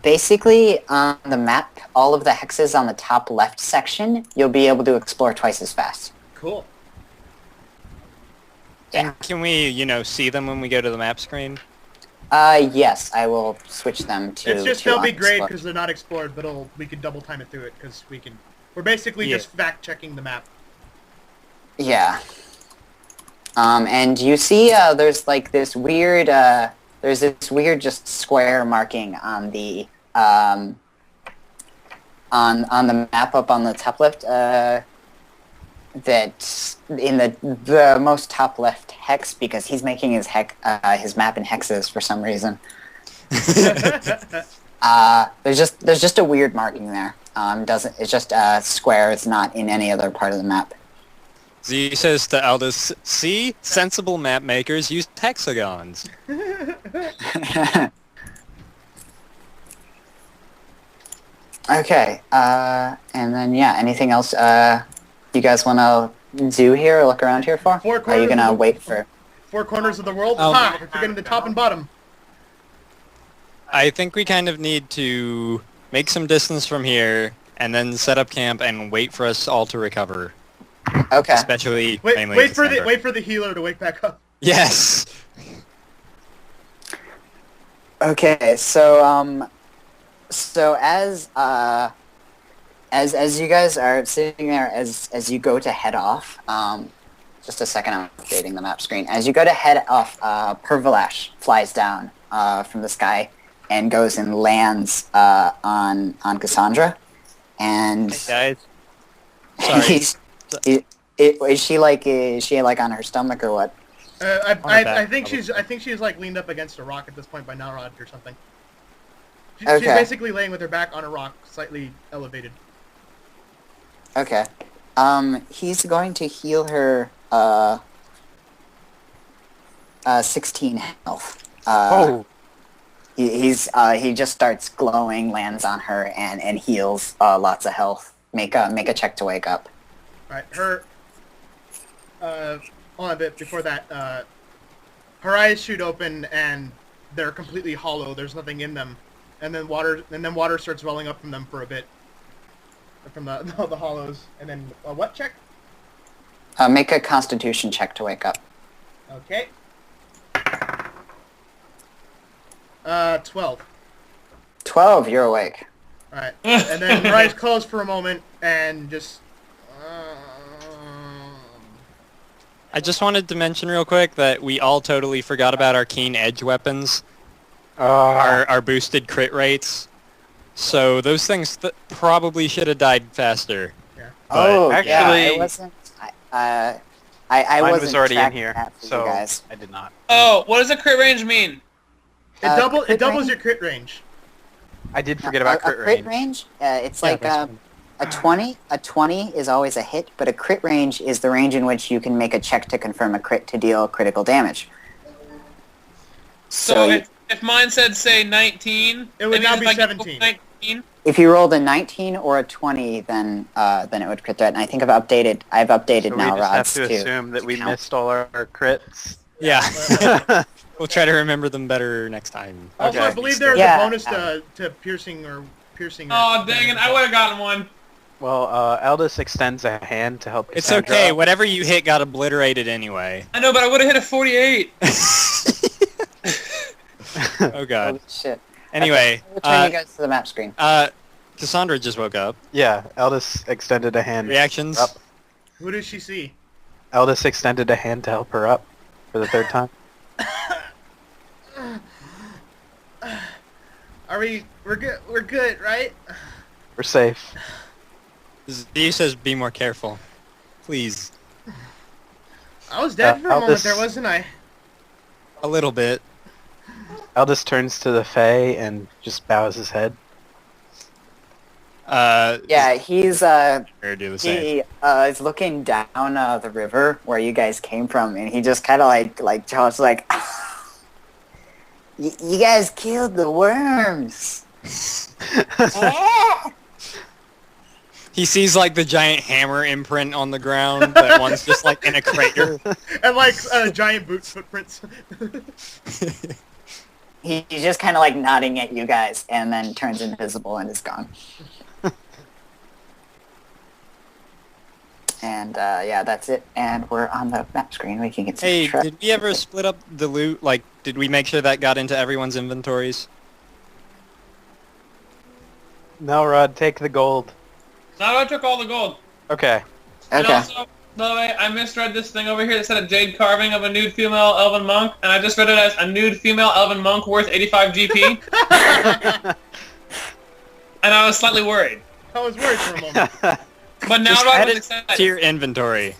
S4: Basically, on the map, all of the hexes on the top left section, you'll be able to explore twice as fast.
S3: Cool.
S4: Yeah.
S2: And can we, see them when we go to the map screen?
S4: Yes, I will switch them to.
S3: It's just
S4: to
S3: they'll be great
S4: unexplored.
S3: because they're not explored, but we can double time it through it because we're basically just fact checking the map.
S4: Yeah. And you see, there's like this weird, just square marking on the, on the map up on the top left, that's in the most top left hex because he's making his map in hexes for some reason. There's just a weird marking there. It's just a square. It's not in any other part of the map.
S2: Z says to Aldous, see? Sensible map makers use hexagons.
S4: Okay, and then yeah, anything else you guys want to do here or look around here for?
S3: Four
S4: Are you
S3: corners
S4: gonna
S3: of the-
S4: wait for...
S3: 4 corners of the world?
S2: Um,
S3: Ha! You're forgetting the top and bottom.
S2: I think we kind of need to make some distance from here and then set up camp and wait for us all to recover.
S4: Okay.
S2: Especially
S3: Wait,
S2: mainly
S3: wait for the
S2: December.
S3: wait for the healer to wake back up.
S2: Yes.
S4: Okay, so as you guys are sitting there, as you go to head off, just a second, I'm updating the map screen. As you go to head off, Pervalash flies down from the sky and goes and lands on Cassandra, and
S2: Hey, guys. Sorry.
S4: is she like on her stomach or what?
S3: I think she's like leaned up against a rock at this point by Nalrod or something. She's
S4: Okay.
S3: basically laying with her back on a rock, slightly elevated.
S4: Okay. He's going to heal her 16 health. He just starts glowing, lands on her, and heals lots of health. Make a check to wake up.
S3: Alright, her hold on a bit before that, her eyes shoot open and they're completely hollow, there's nothing in them. And then water starts welling up from them for a bit. From the hollows. And then a what check?
S4: Make a constitution check to wake up.
S3: Okay. 12.
S4: 12, you're awake.
S3: Alright. And then her eyes close for a moment and just
S2: I just wanted to mention real quick that we all totally forgot about our keen edge weapons, our boosted crit rates. So those things probably should have died faster.
S3: yeah.
S4: Oh,
S7: actually-
S4: yeah, I wasn't. I
S7: Mine
S4: wasn't
S7: was already in
S4: tracking
S7: here,
S4: that for you
S7: so
S4: guys.
S7: I did not.
S1: Oh, what does a crit range mean?
S3: It doubles
S4: crit range?
S3: your crit range.
S7: I did forget about
S4: a
S7: crit range.
S4: It's
S2: Yeah,
S4: like
S2: that's
S4: a 20. A 20 is always a hit, but a crit range is the range in which you can make a check to confirm a crit to deal critical damage.
S1: So
S4: you-
S1: if mine said, say, 19...
S3: It would
S1: that
S3: now
S1: means
S3: be
S1: if I get
S3: 17.
S1: 19,
S4: if you rolled a 19 or a 20, then it would crit threat. And I think I've updated
S7: So we
S4: now
S7: just have
S4: rods
S7: to
S4: too.
S7: assume that we
S4: count.
S7: missed all our crits.
S2: Yeah. We'll try to remember them better next time.
S3: Also,
S7: Okay.
S3: I believe there is
S4: Yeah.
S3: a bonus to piercing or piercing.
S1: Oh, dang it, I would have gotten one.
S7: Well, Aldous extends a hand to help
S2: It's
S7: Cassandra.
S2: okay. Whatever you hit got obliterated anyway.
S1: I know, but I would have hit a 48.
S2: Oh god.
S4: Holy shit.
S2: Anyway,
S4: Okay, return you guys to the map screen.
S2: Cassandra just woke up.
S7: Yeah, Aldous extended a hand.
S2: Reactions?
S7: Up.
S3: Who does she see?
S7: Aldous extended a hand to help her up for the third time.
S3: We're good. We're good, right?
S7: We're safe.
S2: He says be more careful. Please.
S3: I was dead for a moment
S7: Aldous-
S3: there, wasn't I?
S2: A little bit.
S7: Aldous turns to the Fae and just bows his head.
S4: Yeah, he's
S2: Or do the same.
S4: he is looking down the river where you guys came from, and he just kind of like Josh, like, you guys killed the worms. Yeah.
S2: He sees like the giant hammer imprint on the ground that one's just like in a crater.
S3: And like giant boot footprints.
S4: He's just kind of like nodding at you guys, and then turns invisible and is gone. And yeah, that's it. And we're on the map screen. We can get some
S2: Hey,
S4: truck.
S2: did we ever split up the loot? Like, did we make sure that got into everyone's inventories?
S7: No, Rod, take the gold.
S1: Now I took all the gold.
S7: Okay.
S1: And
S4: Okay.
S1: also, by the way, I misread this thing over here that said a jade carving of a nude female elven monk, and I just read it as a nude female elven monk worth 85 GP, and I was slightly worried.
S3: I was worried for a moment.
S1: But now
S2: Just
S1: I
S2: add
S1: was
S2: it
S1: excited.
S2: to your inventory.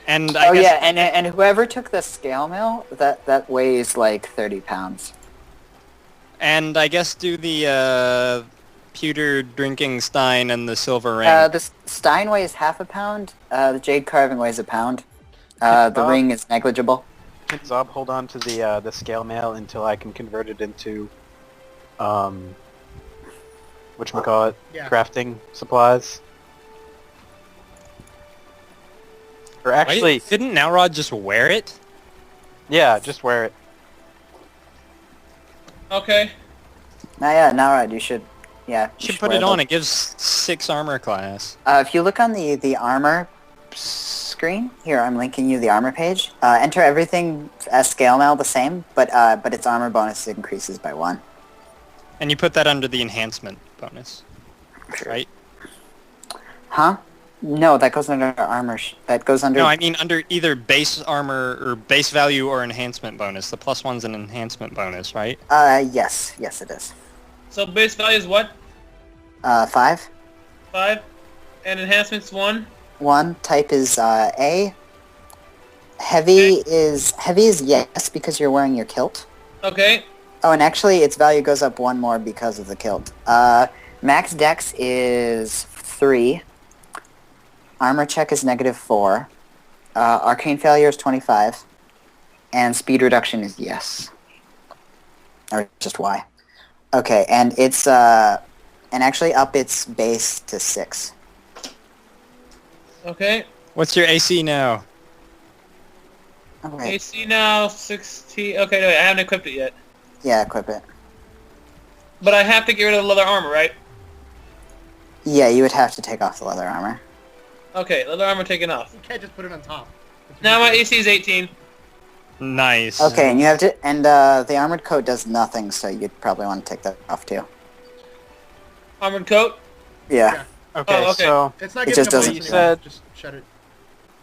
S2: And I
S4: Oh
S2: guess
S4: yeah, and whoever took the scale mill, that weighs like 30 pounds.
S2: And I guess do the pewter drinking stein and the silver ring.
S4: The stein weighs half a pound. The jade carving weighs a pound. The ring is negligible.
S7: Can Zob hold on to the scale mail until I can convert it into, whatchamacallit,
S3: Yeah.
S7: crafting supplies?
S8: Or actually,
S2: Wait, didn't Nowrod just wear it?
S8: yeah, just wear it.
S1: Okay.
S4: Yeah, Narad, you should. Yeah,
S2: You should put it on. It gives 6 armor class.
S4: If you look on the armor screen here, I'm linking you the armor page. Enter everything as scale mail the same, but its armor bonus increases by 1.
S2: And you put that under the enhancement bonus, right?
S4: Huh? No, that goes under armor. That goes under.
S2: No, I mean under either base armor or base value or enhancement bonus. The +1's an enhancement bonus, right?
S4: Yes, it is.
S1: So base value is what?
S4: 5.
S1: 5? And enhancements 1?
S4: 1. Type is A. Heavy is yes because you're wearing your kilt.
S1: Okay.
S4: Oh, and actually its value goes up 1 more because of the kilt. Max dex is 3. Armor check is -4. Arcane failure is 25. And speed reduction is yes. Or just Y. Okay, and it's and actually up its base to 6.
S1: Okay.
S2: What's your AC now?
S4: Okay.
S1: AC now 60. Okay, no, wait, I haven't equipped it yet.
S4: Yeah, equip it.
S1: But I have to get rid of the leather armor, right?
S4: Yeah, you would have to take off the leather armor.
S1: Okay, leather armor taken off.
S3: You can't just put it on top.
S1: Now my AC is 18.
S2: Nice.
S4: Okay, and you have to, and the armored coat does nothing, so you'd probably want to take that off too.
S1: Armored coat?
S4: Yeah.
S8: Okay,
S1: Oh, okay.
S8: so
S3: It's not
S4: It
S3: giving
S4: just
S3: up
S4: doesn't-
S3: anything.
S8: You said-
S3: Just shut it.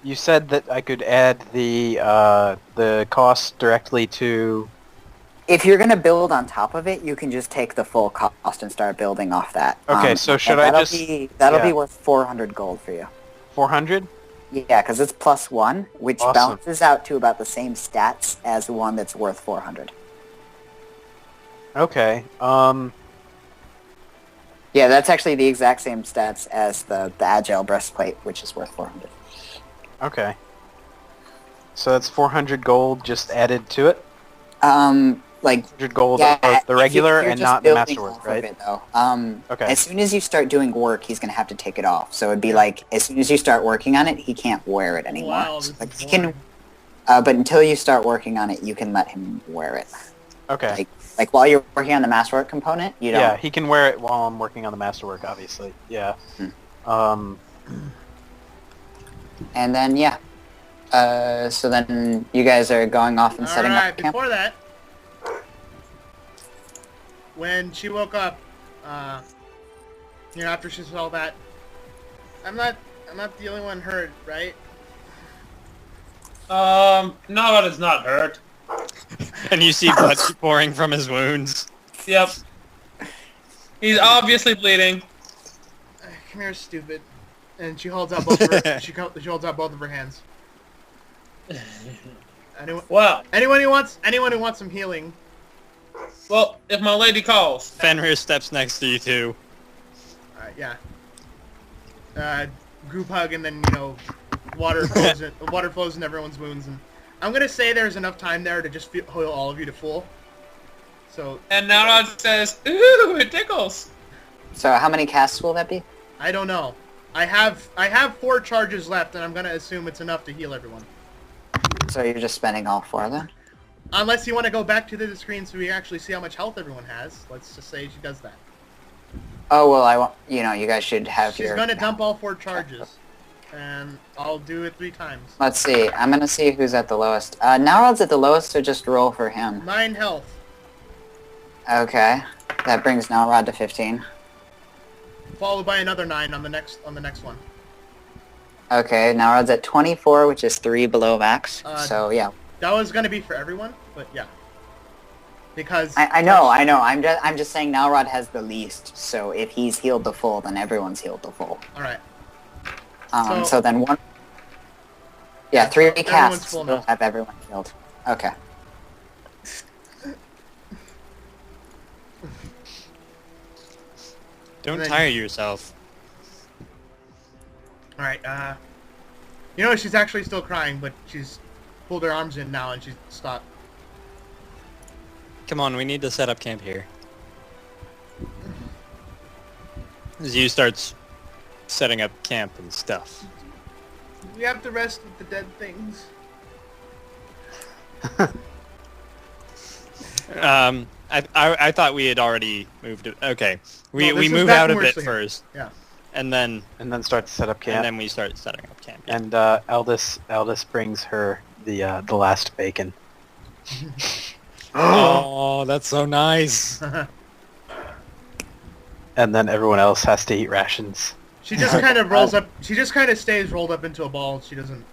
S8: you said that I could add the cost directly to.
S4: If you're gonna build on top of it, you can just take the full cost and start building off that.
S8: Okay, so should
S4: and
S8: I
S4: that'll
S8: just-
S4: that'll
S8: yeah.
S4: be worth 400 gold for you.
S8: 400?
S4: Yeah, because it's +1, which
S8: Awesome.
S4: balances out to about the same stats as the one that's worth 400.
S8: Okay.
S4: Yeah, that's actually the exact same stats as the agile breastplate, which is worth 400.
S8: Okay. So that's 400 gold just added to it.
S4: Like
S8: 100 gold
S4: yeah,
S8: of the
S4: if
S8: regular
S4: you're
S8: and
S4: just
S8: not the
S4: building
S8: masterwork,
S4: off of
S8: right?
S4: it, though.
S8: Okay.
S4: As soon as you start doing work, he's gonna have to take it off. So it'd be like, as soon as you start working on it, he can't wear it anymore.
S3: Wow,
S4: So,
S3: this
S4: like
S3: is
S4: he can,
S3: boring.
S4: but until you start working on it, you can let him wear it.
S8: Okay.
S4: Like while you're working on the masterwork component, you don't.
S8: Yeah, he can wear it while I'm working on the masterwork, obviously. Yeah.
S4: And then yeah. So then you guys are going off and setting
S3: Alright,
S4: up camp.
S3: before that, when she woke up, after she saw that, I'm not the only one hurt, right?
S1: Narad is not hurt.
S2: And you see blood pouring from his wounds.
S1: Yep. He's obviously bleeding.
S3: Come here, stupid. And she holds out both of her, she holds out both of her hands.
S1: Wow.
S3: Anyone who wants some healing.
S1: Well, if my lady calls.
S2: Fenrir steps next to you too.
S3: Alright, yeah. Group hug and then, water flows in everyone's wounds. And I'm gonna say there's enough time there to just heal all of you to full. So.
S1: And Narad says, "Ooh, it tickles."
S4: So how many casts will that be?
S3: I don't know. I have 4 charges left, and I'm gonna assume it's enough to heal everyone.
S4: So you're just spending all 4 then?
S3: Unless you want to go back to the screen so we actually see how much health everyone has. Let's just say she does that.
S4: Oh well, I want you guys should have
S3: She's
S4: your.
S3: gonna dump all 4 charges, and I'll do it 3 times.
S4: Let's see. I'm gonna see who's at the lowest. Narod's at the lowest, so just roll for him.
S3: 9 health.
S4: Okay, that brings Narod to 15.
S3: Followed by another 9 on the next one.
S4: Okay, Narod's at 24, which is 3 below max. So yeah,
S3: That was gonna be for everyone, but yeah. Because
S4: I know. I'm just saying Narod has the least. So if he's healed to full, then everyone's healed to full.
S3: All right.
S4: So then one. Yeah, 3
S3: everyone's
S4: casts
S3: full
S4: will
S3: now.
S4: have everyone healed. Okay.
S2: Don't
S3: And then-
S2: tire yourself.
S3: All right. She's actually still crying, but she's pulled her arms in now and she's stopped.
S2: Come on, we need to set up camp here. As you starts setting up camp and stuff.
S3: We have to rest with the dead things.
S2: I thought we had already moved it. Okay, we
S3: No, this is
S2: move
S3: back
S2: out
S3: when
S2: a
S3: we're
S2: bit
S3: still here.
S2: first,
S3: Yeah.
S2: and then
S8: start to set up camp.
S2: and then we start setting up camp. Yeah.
S8: And Aldous brings her the last bacon.
S2: Oh, that's so nice.
S8: And then everyone else has to eat rations.
S3: She just kind of rolls up. She just kind of stays rolled up into a ball. She doesn't.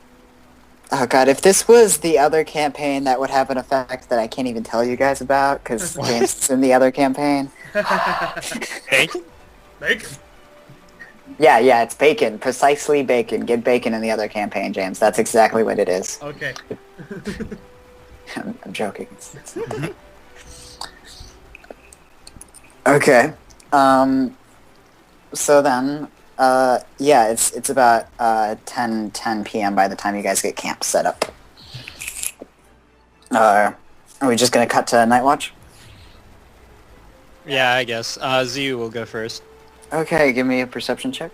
S4: Oh god, if this was the other campaign, that would have an effect that I can't even tell you guys about, because James is in the other campaign.
S2: Bacon?
S3: Bacon.
S4: Yeah, it's bacon. Precisely bacon. Get bacon in the other campaign, James. That's exactly what it is.
S3: Okay.
S4: I'm joking. Okay. So then, yeah, it's about 10 p.m. by the time you guys get camp set up. Are we just gonna cut to Night Watch?
S2: Yeah, I guess. Zu will go first.
S4: Okay, give me a perception check.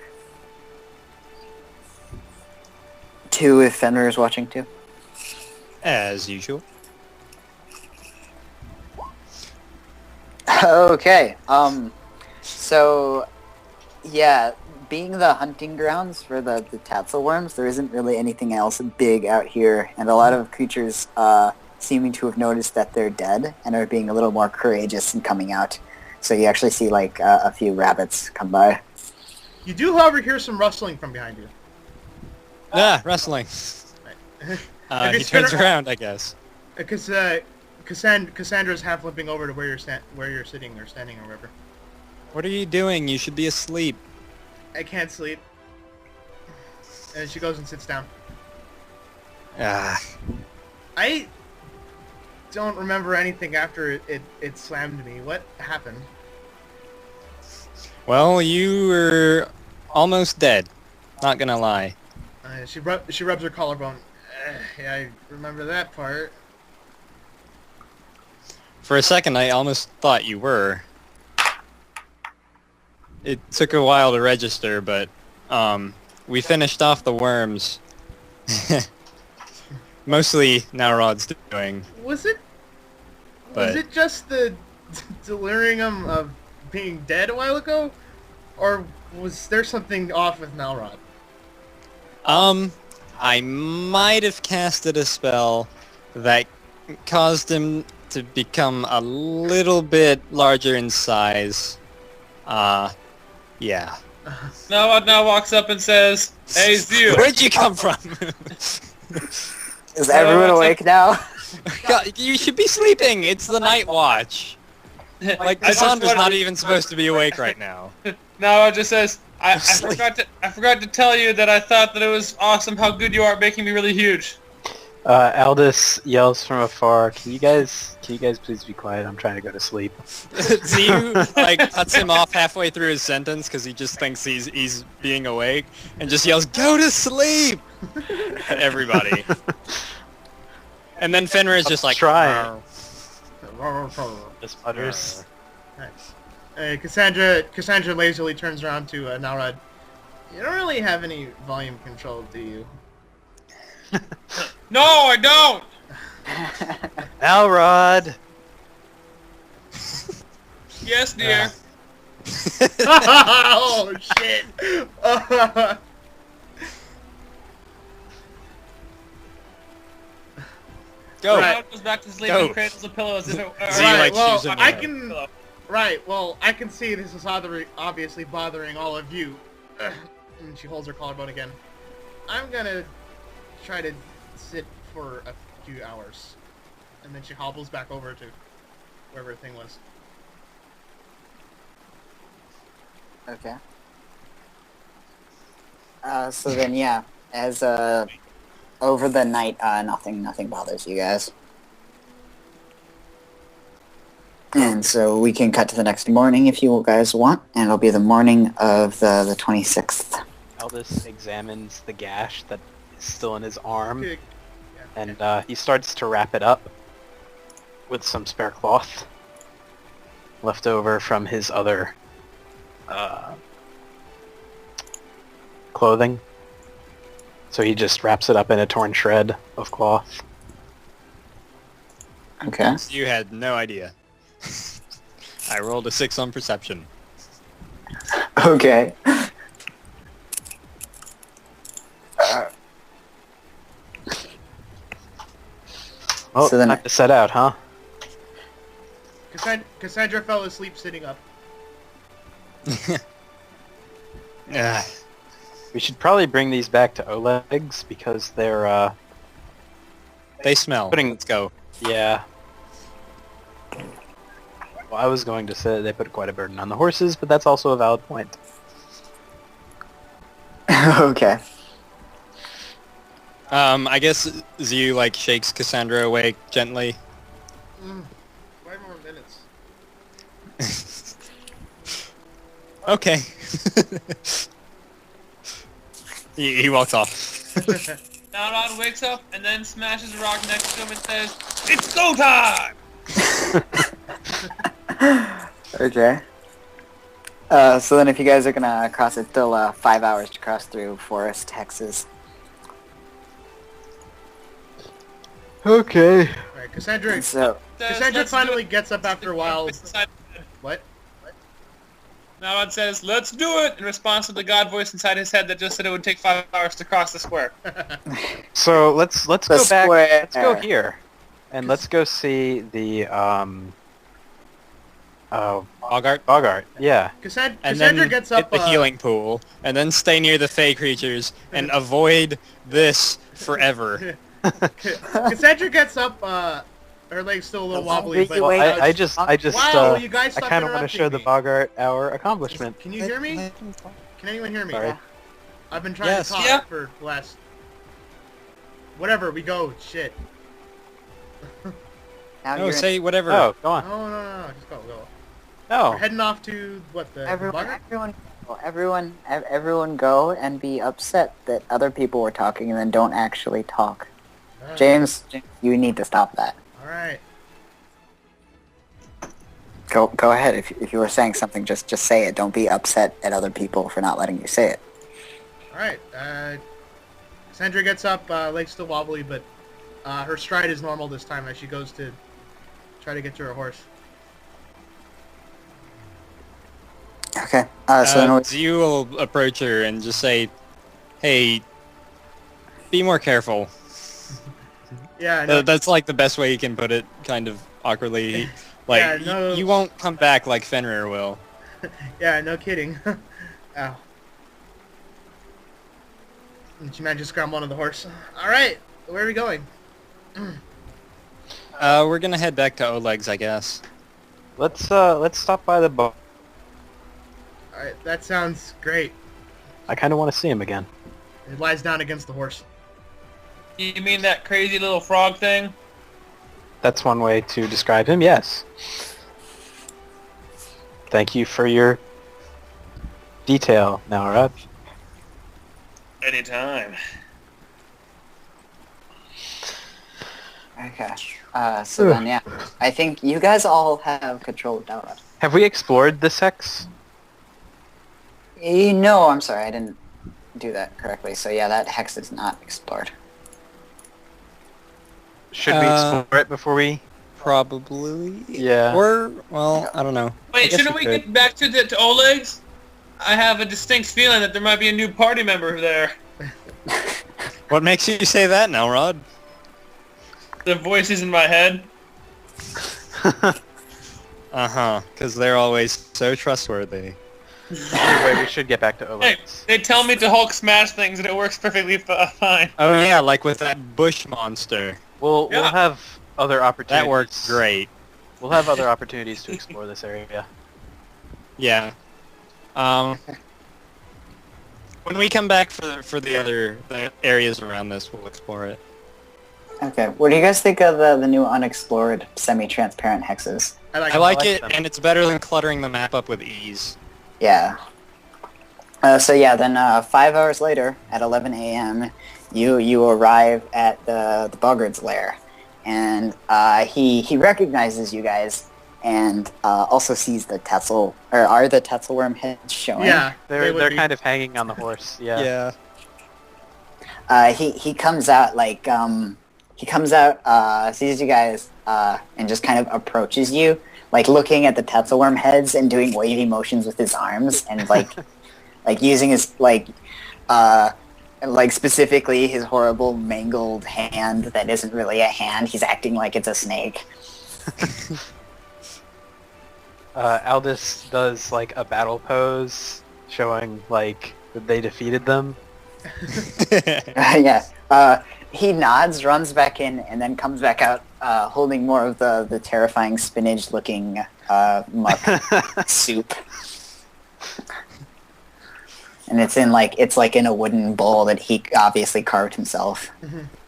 S4: 2 if Fenrir is watching too.
S2: As usual.
S4: Okay, so, yeah, being the hunting grounds for the tatzlwyrms, there isn't really anything else big out here, and a lot of creatures seeming to have noticed that they're dead and are being a little more courageous in coming out. So you actually see, like, a few rabbits come by.
S3: You do, however, hear some rustling from behind you.
S2: Ah, wrestling.
S3: Right.
S2: He turns around, I guess.
S3: Because Cassandra's half limping over to where you're sitting or standing or wherever.
S2: What are you doing? You should be asleep.
S3: I can't sleep. And she goes and sits down.
S2: Ah.
S3: I don't remember anything after it slammed me. What happened?
S2: Well, you were almost dead. Not gonna lie.
S3: She rubs her collarbone. Yeah, I remember that part.
S2: For a second, I almost thought you were. It took a while to register, but we finished off the worms. Mostly Nowrod's doing.
S3: Was it just the delirium of being dead a while ago? Or was there something off with Nalrod?
S2: I might have casted a spell that caused him to become a little bit larger in size. Yeah.
S1: Now walks up and says, "Hey, Zu."
S2: Where'd you come from?
S4: Is everyone awake now?
S2: God, you should be sleeping. It's the night watch. Like, Cassandra's not even supposed to be awake right now.
S1: Now it just says, I forgot to tell you that I thought that it was awesome how good you are at making me really huge.
S8: Aldous yells from afar, Can you guys please be quiet? I'm trying to go to sleep.
S2: Zu, like, cuts him off halfway through his sentence because he just thinks he's being awake and just yells, "Go to sleep!" at everybody. And then Fenrir is just like,
S8: trying. Just mutters.
S3: Nice. Cassandra lazily turns around to Nalrod. You don't really have any volume control, do you?
S1: No, I don't!
S8: Nalrod!
S1: Yes, dear.
S3: Oh, shit!
S2: Go.
S1: Right. Goes back to sleep
S2: Go.
S1: and cradles the pillow as if it
S2: See, like,
S3: well,
S2: choosing
S3: I
S2: a-
S3: can... Right, well, I can see this is obviously bothering all of you. And she holds her collarbone again. I'm gonna try to sit for a few hours. And then she hobbles back over to wherever the thing was.
S4: Okay. So then, yeah, as over the night, nothing bothers you guys, and so we can cut to the next morning if you guys want, and it'll be the morning of the 26th.
S8: Aldous examines the gash that is still in his arm,
S3: Okay.
S8: and he starts to wrap it up with some spare cloth left over from his other clothing. So he just wraps it up in a torn shred of cloth.
S4: Okay.
S2: You had no idea. I rolled a 6 on perception.
S4: Okay.
S8: Oh,
S4: So then-
S8: time to set out, huh?
S3: Cassandra fell asleep sitting up.
S2: Ah,
S8: We should probably bring these back to Oleg's because they're,
S2: they smell. Let's go.
S8: yeah. Well, I was going to say they put quite a burden on the horses, but that's also a valid point.
S4: Okay.
S2: I guess Zyu like shakes Cassandra awake gently.
S3: 5 more minutes.
S2: Okay. he walks off.
S1: Nalrod wakes up and then smashes a rock next to him and says, "It's go time!"
S4: Okay. So then if you guys are gonna cross, it's still 5 hours to cross through forest hexes.
S8: Okay.
S3: Alright, Cassandra
S4: So,
S3: Cassandra
S1: "Let's do
S3: finally
S1: it."
S3: gets up after a while.
S1: Inside-
S3: What?
S1: Nalrod says, "Let's do it!" in response to the god voice inside his head that just said it would take 5 hours to cross the square.
S8: So let's
S4: The
S8: go back.
S4: square.
S8: Let's go here, and let's go see the
S2: Bogart.
S8: Yeah.
S2: And
S3: Cassandra
S2: then
S3: gets
S2: hit
S3: up.
S2: the healing pool, and then stay near the fey creatures, and avoid this forever.
S3: Cassandra gets up. Her leg's still a little wobbly, but
S4: Wait,
S8: I just
S3: wow, you guys
S8: I
S3: stop
S8: kind of want to show the
S3: interrupting me.
S8: Bogart our accomplishment.
S3: Can you hear me? Can anyone hear me?
S8: Sorry.
S3: I've been trying
S2: Yes.
S3: to talk
S1: Yeah.
S3: for the last. Whatever, we go. Shit.
S4: now
S2: No,
S4: you're
S2: say whatever.
S8: Oh, go on.
S3: No. Just go. We're
S8: No.
S3: heading off to what the bugger?
S4: everyone go and be upset that other people were talking and then don't actually talk.
S3: Ah,
S4: James, you need to stop that.
S3: All right.
S4: Go ahead. If you were saying something, just say it. Don't be upset at other people for not letting you say it.
S3: All right. Cassandra gets up. Leg's still wobbly, but her stride is normal this time as she goes to try to get to her horse.
S4: Okay. So then
S2: Zyu will approach her and just say, "Hey, be more careful."
S3: Yeah. No,
S2: That's like the best way you can put it, kind of awkwardly. Like,
S3: Yeah, no.
S2: you won't come back like Fenrir will.
S3: yeah. No kidding. Ow. And she managed to scramble onto the horse. All right. Where are we going?
S2: We're gonna head back to Oleg's, I guess.
S8: Let's stop by the bar.
S3: All right. That sounds great.
S8: I kind of want to see him again.
S3: It lies down against the horse.
S1: You mean that crazy little frog thing?
S8: That's one way to describe him. Yes. Thank you for your detail, Nalrod.
S1: Anytime.
S4: Okay. So then, yeah. I think you guys all have control of Dalrod.
S8: Have we explored this hex?
S4: No, I'm sorry. I didn't do that correctly. So yeah, that hex is not explored.
S8: Should we explore it before we?
S2: Probably.
S8: Yeah.
S2: Or, well, I don't know. I
S1: Wait,
S2: guess
S1: shouldn't we
S2: could.
S1: get back to Oleg's? I have a distinct feeling that there might be a new party member there.
S2: What makes you say that now, Rod?
S1: The voices in my head.
S2: Uh-huh, because they're always so trustworthy.
S8: Anyway, we should get back to
S1: Hey,
S8: Oleg's.
S1: they tell me to Hulk smash things and it works perfectly fine.
S2: Oh yeah, like with that bush monster.
S8: We'll
S1: Yeah.
S8: have other opportunities.
S2: That works great.
S8: We'll have other opportunities to explore this area.
S2: Yeah. When we come back for the other areas around this, we'll explore it.
S4: Okay. What do you guys think of the new unexplored semi-transparent hexes?
S1: I like
S2: I like
S8: like
S2: it,
S8: them.
S2: and it's better than cluttering the map up with ease.
S4: Yeah. So yeah, then 5 hours later, at 11 a.m., you arrive at the Boggart's lair, and he recognizes you guys, and also sees the are the tatzlwyrm heads showing?
S3: Yeah,
S8: They're
S3: would be.
S8: kind of hanging on the horse. Yeah.
S4: he comes out like sees you guys and just kind of approaches you, like looking at the tatzlwyrm heads and doing wavy motions with his arms and like like using his like specifically his horrible mangled hand that isn't really a hand. He's acting like it's a snake.
S7: Aldous does like a battle pose, showing like that they defeated them.
S4: Yeah. He nods, runs back in, and then comes back out holding more of the terrifying spinach-looking muck soup. And it's in a wooden bowl that he obviously carved himself.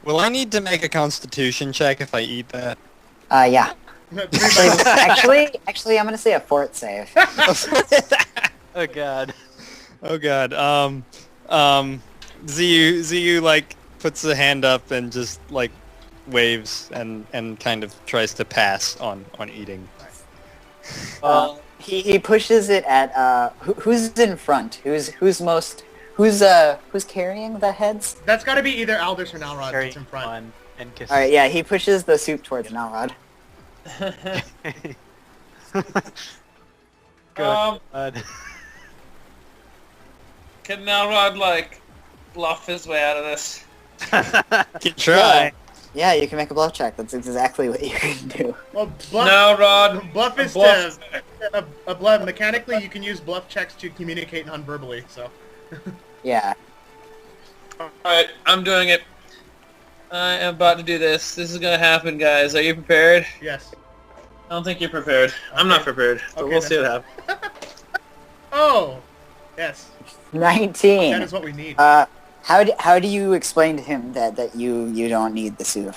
S2: Will I need to make a constitution check if I eat that?
S4: Yeah. Actually, I'm gonna say a fort save.
S7: Oh god.
S2: Oh god. Ziyu like puts the hand up and just like waves and kind of tries to pass on eating.
S4: He pushes it at who's in front? Who's carrying the heads?
S3: That's got to be either Aldous or Nalrod that's in front.
S7: On and kiss.
S4: All right, yeah, he pushes the soup towards Nalrod.
S7: God.
S1: Can Nalrod like bluff his way out of this?
S2: Can try.
S4: Yeah, you can make a bluff check. That's exactly what you can do.
S3: Well,
S1: Nalrod,
S3: bluff is
S1: bluff.
S3: a bluff. Mechanically, you can use bluff checks to communicate non-verbally. So.
S4: Yeah.
S1: Alright, I'm doing it. I am about to do this. This is gonna happen, guys. Are you prepared?
S3: Yes.
S1: I don't think you're prepared. I'm not prepared, but
S3: Okay,
S1: we'll see what happens.
S3: Oh. Yes.
S4: 19.
S3: That is what we need.
S4: How do you explain to him that you don't need the soup?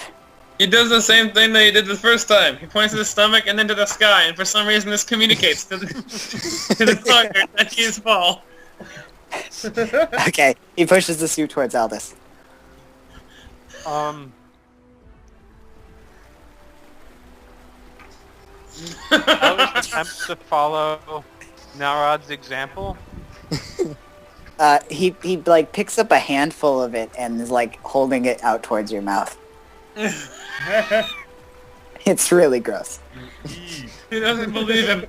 S1: He does the same thing that he did the first time. He points to the stomach and then to the sky, and for some reason this communicates to the target that he is Paul.
S4: Okay, he pushes the soup towards Aldous.
S7: Aldous attempts to follow Nalrod's example.
S4: He like picks up a handful of it and is like holding it out towards your mouth. It's really gross.
S1: He doesn't believe him.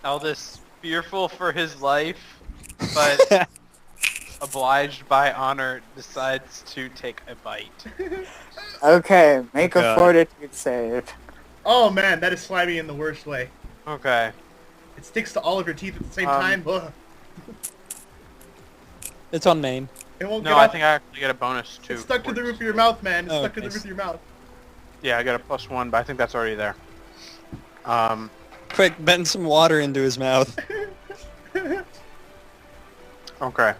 S7: Aldous, fearful for his life, but obliged by honor, decides to take a bite.
S4: Okay, make a
S2: God.
S4: fortitude save.
S3: Oh man, that is slimy in the worst way.
S7: Okay.
S3: It sticks to all of your teeth at the same time. Ugh.
S2: It's on main.
S3: It won't
S7: No,
S3: get
S7: I
S3: off.
S7: think I actually get a bonus too.
S3: It's stuck to the roof of your mouth, man. It's
S2: Oh,
S3: stuck to the
S2: nice.
S3: roof of your mouth.
S7: Yeah, I got a +1, but I think that's already there.
S2: Quick, bend some water into his mouth.
S7: Okay.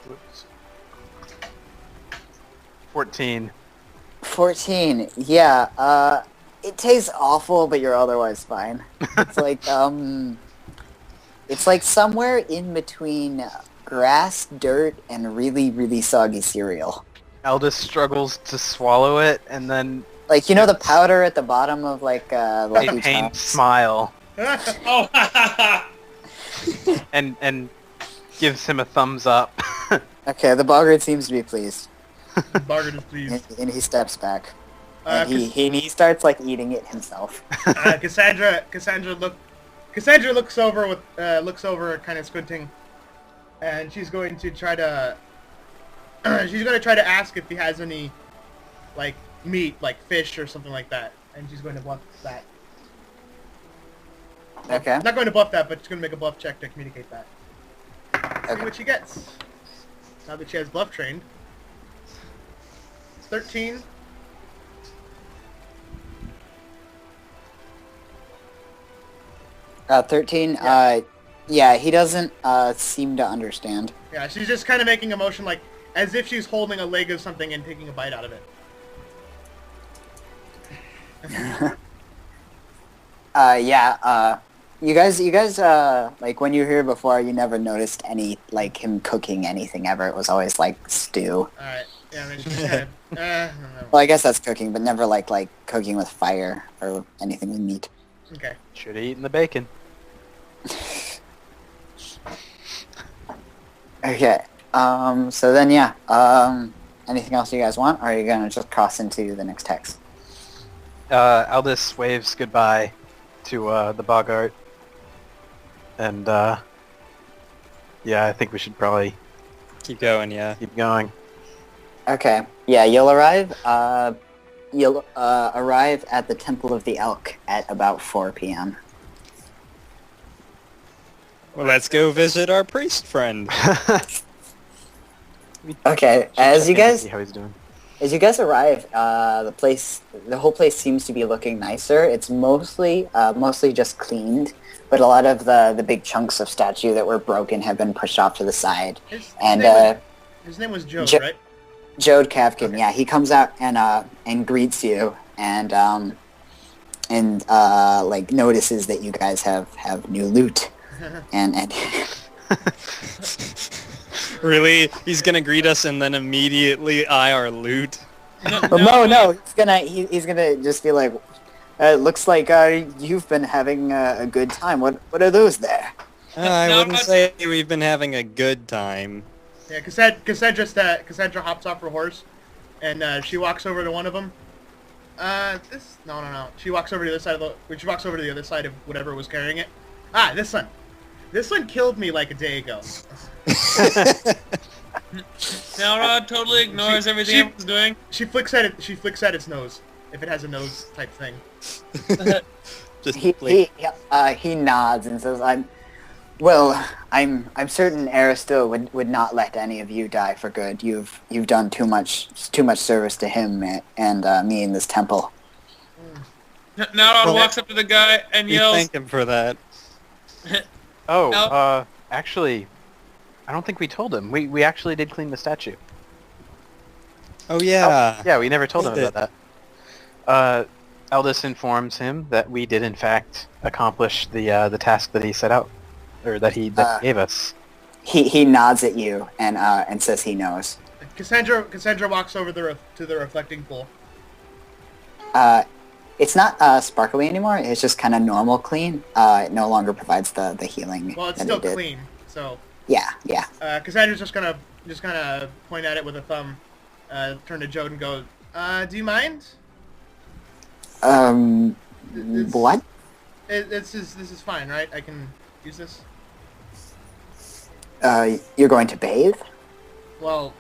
S7: Whoops. 14.
S4: 14. Yeah. It tastes awful, but you're otherwise fine. It's like somewhere in between grass, dirt, and really, really soggy cereal.
S7: Aldous struggles to swallow it, and then
S4: Like, you know the powder at the bottom of like
S7: a
S4: Lucky
S7: pained
S4: Charms?
S7: smile,
S1: Oh,
S7: and gives him a thumbs up.
S4: Okay, the boggart seems to be pleased,
S3: Bargain is pleased.
S4: and he steps back.
S3: Uh,
S4: And he starts like eating it himself.
S3: Cassandra looks over, kind of squinting, and she's going to try to ask if he has any, like, meat, like fish or something like that, and she's going to bluff that.
S4: Okay.
S3: Not going to bluff that, but she's going to make a bluff check to communicate that. See
S4: Okay.
S3: what she gets. Now that she has bluff trained. 13.
S4: Uh, 13. Yeah, he doesn't seem to understand.
S3: Yeah, she's just kind of making a motion like as if she's holding a leg of something and taking a bite out of it.
S4: You guys, like when you were here before, you never noticed any, like, him cooking anything ever. It was always, like, stew.
S3: Alright. Yeah, I mean, she's kind of, I don't know.
S4: Well, I guess that's cooking, but never, like cooking with fire or anything with meat.
S3: Okay.
S7: Should have eaten the bacon.
S4: Okay. So then, yeah. Anything else you guys want, or are you gonna just cross into the next text?
S7: Aldous waves goodbye to the Bogart. And, yeah, I think we should probably
S2: Keep going, yeah.
S7: keep going.
S4: Okay. Yeah, you'll arrive. You'll arrive at the Temple of the Elk at about 4 p.m.
S2: Well, let's go visit our priest friend.
S4: Okay.
S7: Check in to see how he's doing.
S4: As you guys arrive, the whole place seems to be looking nicer. It's mostly just cleaned, but a lot of the big chunks of statue that were broken have been pushed off to the side.
S3: His name was Joe, right?
S4: Jode Kavkin, yeah, he comes out and greets you and like notices that you guys have new loot and
S2: Really? He's gonna greet us and then immediately eye our loot?
S4: no, he's gonna just be like, looks like you've been having a good time. What are those there?
S2: I wouldn't say we've been having a good time.
S3: Yeah, Cassandra hops off her horse, and she walks over to one of them. No. She walks over to the other side she walks over to the other side of whatever was carrying it. Ah, this one. This one killed me like a day ago.
S1: Nalrod totally ignores everything everyone's doing.
S3: She flicks at it. She flicks at its nose if it has a nose type thing.
S4: He nods and says, "I'm certain Aristotle would not let any of you die for good. You've done too much service to him and me in this temple."
S1: Nalrod walks up to the guy and
S2: We
S1: yells.
S2: thank him for that.
S7: Oh, actually, I don't think we told him. We actually did clean the statue.
S2: Oh yeah.
S7: Yeah, we never told him
S2: We
S7: about that. Aldous informs him that we did in fact accomplish the task that he set out, or that he gave us.
S4: He nods at you and says he knows.
S3: Cassandra walks over to the reflecting pool.
S4: It's not sparkly anymore. It's just kind of normal clean. It no longer provides the healing.
S3: Well, it's
S4: that
S3: still
S4: it did.
S3: clean, so.
S4: Yeah.
S3: Cassandra's just gonna point at it with a thumb, turn to Jode and go, "Do you mind?"
S4: What?
S3: This is fine, right? I can use this.
S4: You're going to bathe?
S3: Well,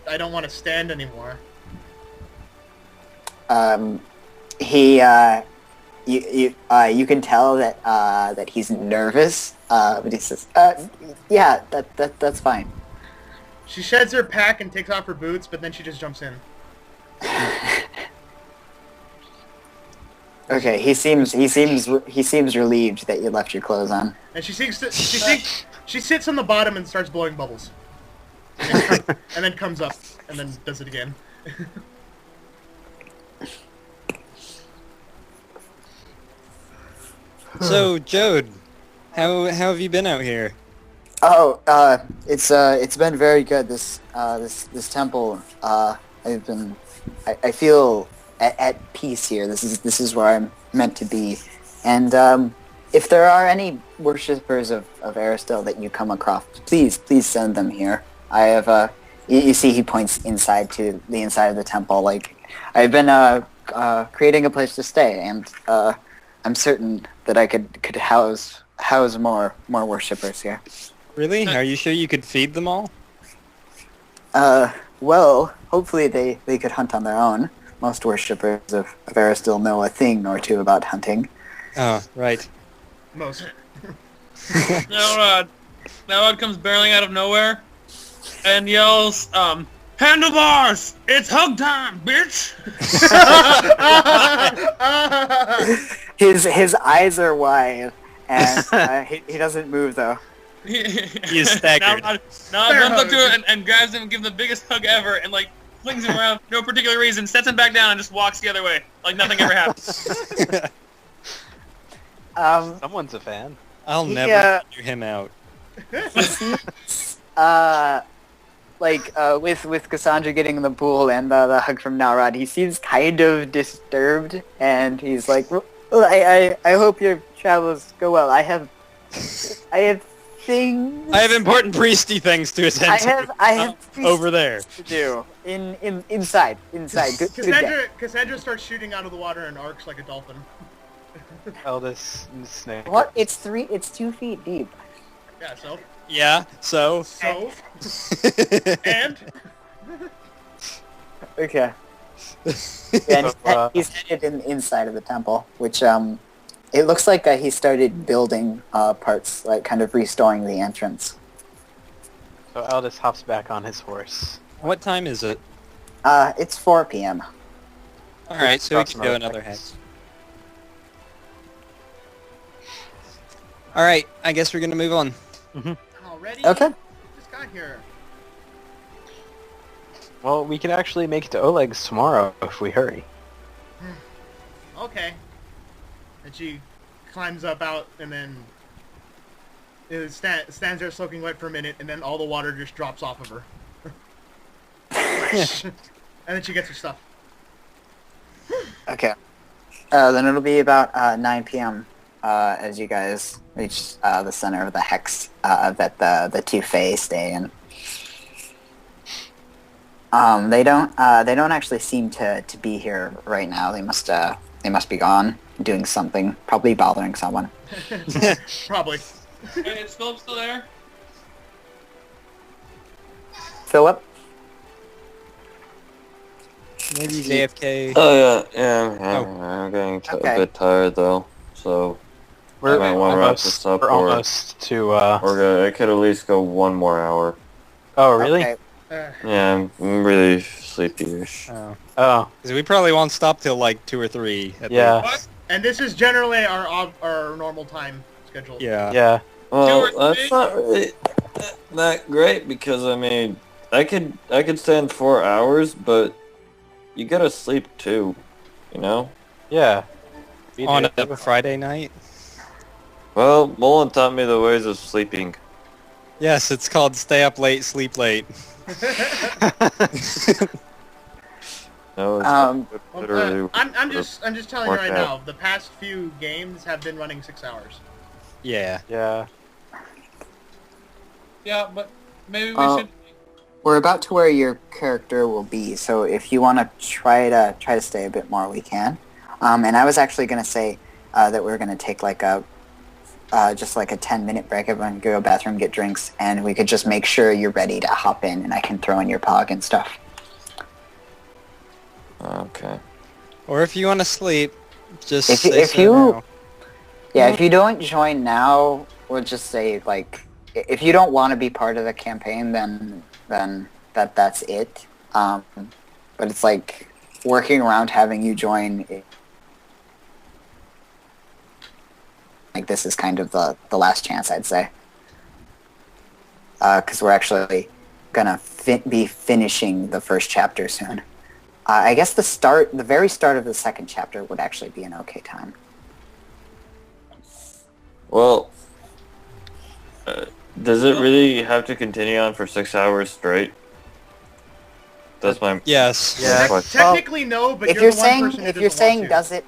S3: I don't want to stand anymore.
S4: You can tell that he's nervous, but he says, yeah, that's fine.
S3: She sheds her pack and takes off her boots, but then she just jumps in.
S4: Okay, he seems relieved that you left your clothes on.
S3: And she sits on the bottom and starts blowing bubbles. And then comes up and then does it again.
S2: So, Jode, how have you been out here?
S4: Oh, it's been very good. This temple. I feel at peace here. This is where I'm meant to be. And if there are any worshippers of Aristotle that you come across, please send them here. I have you see, he points inside to the inside of the temple. Like, I've been creating a place to stay, and I'm certain that I could house more worshippers here.
S2: Really? Are you sure you could feed them all?
S4: Well, hopefully they could hunt on their own. Most worshippers of Aristotle know a thing or two about hunting.
S2: Oh, right.
S3: Most.
S1: Nalrod comes barreling out of nowhere and yells, "Handlebars! It's hug time, bitch!"
S4: His eyes are wide, and he doesn't move though.
S2: He is staggered.
S1: Nalrod runs up to him and grabs him and gives him the biggest hug ever and like flings him around for no particular reason, sets him back down and just walks the other way like nothing ever happened.
S7: Someone's a fan.
S2: I'll never figure him out.
S4: With Cassandra getting in the pool and the hug from Nalrod, he seems kind of disturbed, and he's like, Well, I hope your travels go well. I have things.
S2: I have important priesty things to attend to.
S4: I have
S2: over there.
S4: to do inside. Good day.
S3: Cassandra starts shooting out of the water and arcs like a dolphin.
S7: Eldest snake.
S4: What? It's 2 feet deep.
S3: Yeah. So.
S2: Yeah. So.
S3: So. And.
S4: Okay. Yeah,
S7: So,
S4: he's headed inside of the temple, which it looks like he started building parts, like kind of restoring the entrance.
S7: So Eldest hops back on his horse.
S2: What time is it?
S4: It's 4 p.m.
S2: All right, so we
S7: Cross
S2: can do
S7: another
S2: another hex. All right, I guess we're gonna move on.
S3: Already?
S4: Okay.
S3: Just got here.
S7: Well, we can actually make it to Oleg's tomorrow if we hurry.
S3: Okay. And she climbs up out and then stands there soaking wet for a minute, and then all the water just drops off of her. And then she gets her stuff.
S4: Okay. Then it'll be about 9 p.m. As you guys reach the center of the hex that the two Fae stay in. They don't actually seem to be here right now. They must be gone doing something, probably bothering someone.
S3: Probably.
S1: Hey, is Philip still there?
S4: Philip?
S2: Maybe he's AFK.
S6: Oh yeah. I'm getting a bit tired though, so
S7: We're
S6: might wanna wrap this up,
S7: we're
S6: or-
S7: almost to.
S6: I could at least go 1 more hour.
S7: Oh really?
S4: Okay.
S6: Yeah, I'm really sleepy-ish.
S2: Oh,
S7: Oh
S2: 'cause we probably won't stop till like 2 or 3. At
S7: yeah.
S1: What?
S3: And this is generally our normal time schedule.
S2: The... Yeah.
S7: Yeah.
S6: Well,
S1: 2 or 3?
S6: that's not really that great because I mean, I could stand 4 hours, but you gotta sleep too, you know.
S7: Yeah. We
S2: On
S7: do.
S2: a Friday night.
S6: Well, Mullen taught me the ways of sleeping.
S2: Yes, it's called stay up late, sleep late.
S6: No, it's
S4: Um,
S6: literally.
S3: I'm just telling you
S6: work
S3: right
S6: out.
S3: now. The past few games have been running 6 hours.
S2: Yeah.
S7: Yeah.
S1: Yeah, but maybe we
S4: Uh,
S1: should...
S4: We're about to where your character will be, so if you want to try to stay a bit more, we can. And I was actually going to say that we're going to take like just like a 10-minute break. Everyone can go to the bathroom, get drinks, and we could just make sure you're ready to hop in, and I can throw in your pog and stuff.
S6: Okay.
S2: Or if you want to sleep, just
S4: If you-
S2: say
S4: if
S2: so
S4: you-
S2: now.
S4: Yeah, if you don't join now, we'll just say like, if you don't want to be part of the campaign, then that's it. But it's like working around having you join. Like this is kind of the last chance, I'd say, because we're actually gonna be finishing the first chapter soon. I guess the very start of the second chapter would actually be an okay time.
S6: Well, does it really have to continue on for 6 hours straight? That's my
S2: Yes.
S7: Yeah.
S6: question.
S3: Technically, no, but
S4: If
S3: you're
S4: you're
S3: the one
S4: saying
S3: person who
S4: if you're
S3: doesn't
S4: saying
S3: want to.
S4: does it,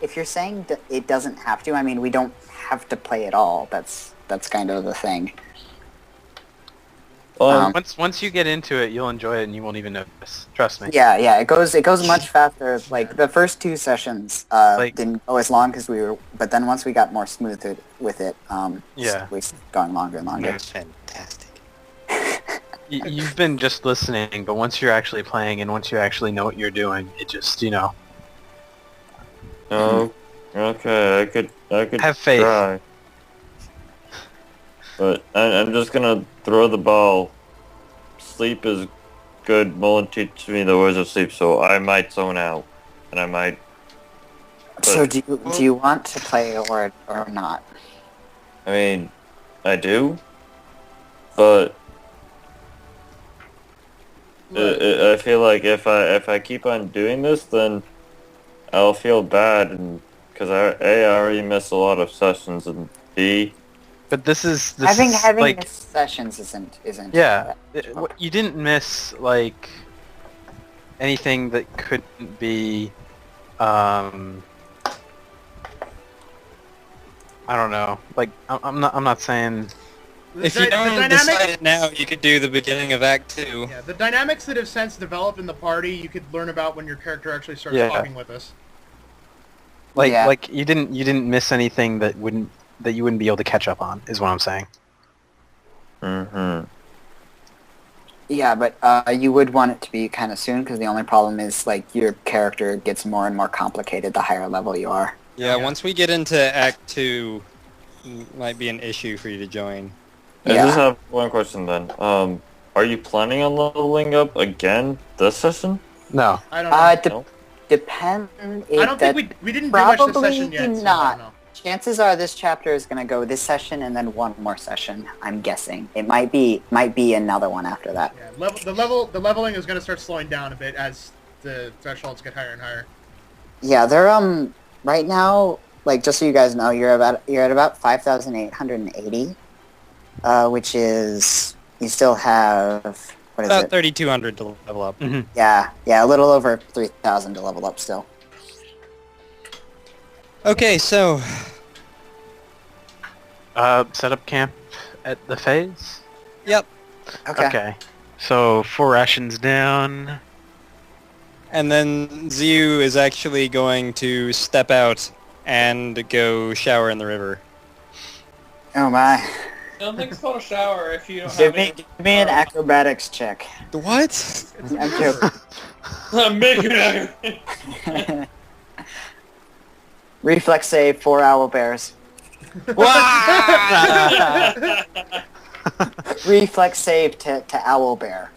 S4: if you're saying it doesn't have to, I mean we don't have to play it all. That's kind of the thing.
S6: Well,
S7: Once you get into it, you'll enjoy it and you won't even notice. Trust me.
S4: Yeah, it goes much faster. Like the first 2 sessions didn't go as long as but then once we got more smooth with it,
S7: Yeah.
S4: we going longer and longer.
S2: That's fantastic.
S7: You've been just listening, but once you're actually playing and once you actually know what you're doing, it just,
S6: no. Okay, I could
S7: Have faith.
S6: try. But I'm just gonna throw the ball. Sleep is good. Mullen teaches me the ways of sleep, so I might zone out, and I might.
S4: So do you want to play or not?
S6: I mean, I do, but I feel like if I keep on doing this, then I'll feel bad, and because I already missed a lot of sessions, and B.
S7: But this is
S4: Having
S7: like
S4: missed sessions isn't.
S7: yeah. You didn't miss like anything that couldn't be
S8: I don't know. Like, I'm not saying...
S2: If you don't decide it now, you could do the beginning of Act 2.
S3: Yeah, the dynamics that have since developed in the party, you could learn about when your character actually starts
S8: Yeah.
S3: talking with us.
S8: Like,
S4: Yeah.
S8: like you didn't miss anything that you wouldn't be able to catch up on, is what I'm saying.
S6: Mm-hmm.
S4: Yeah, but you would want it to be kind of soon, because the only problem is, like, your character gets more and more complicated the higher level you are.
S2: Yeah, once we get into Act 2, might be an issue for you to join.
S6: I
S4: Yeah.
S6: just have one question then. Are you planning on leveling up again this session?
S8: No.
S3: I don't know.
S6: No?
S4: Depend.
S3: I don't think we didn't do much this
S4: probably
S3: session yet. So I don't
S4: not.
S3: know.
S4: Chances are this chapter is going to go this session and then one more session. I'm guessing it might be another one after that.
S3: Yeah, the leveling is going to start slowing down a bit as the thresholds get higher and higher.
S4: Yeah, they're right now, like, just so you guys know, you're at about 5,880, which is, you still have, what is
S2: About
S4: it?
S2: 3,200 to level up.
S4: Yeah, a little over 3,000 to level up still.
S2: Okay, so
S8: Set up camp at the phase?
S2: yep.
S4: Okay.
S8: So 4 rations down.
S2: And then Ziu is actually going to step out and go shower in the river.
S4: Oh my.
S1: I don't think it's called a shower if you don't
S4: Give
S1: have
S4: me an acrobatics check.
S2: What?
S4: I'm joking.
S1: I'm making it.
S4: Reflex save, 4 owl bears. Reflex save to owl bear.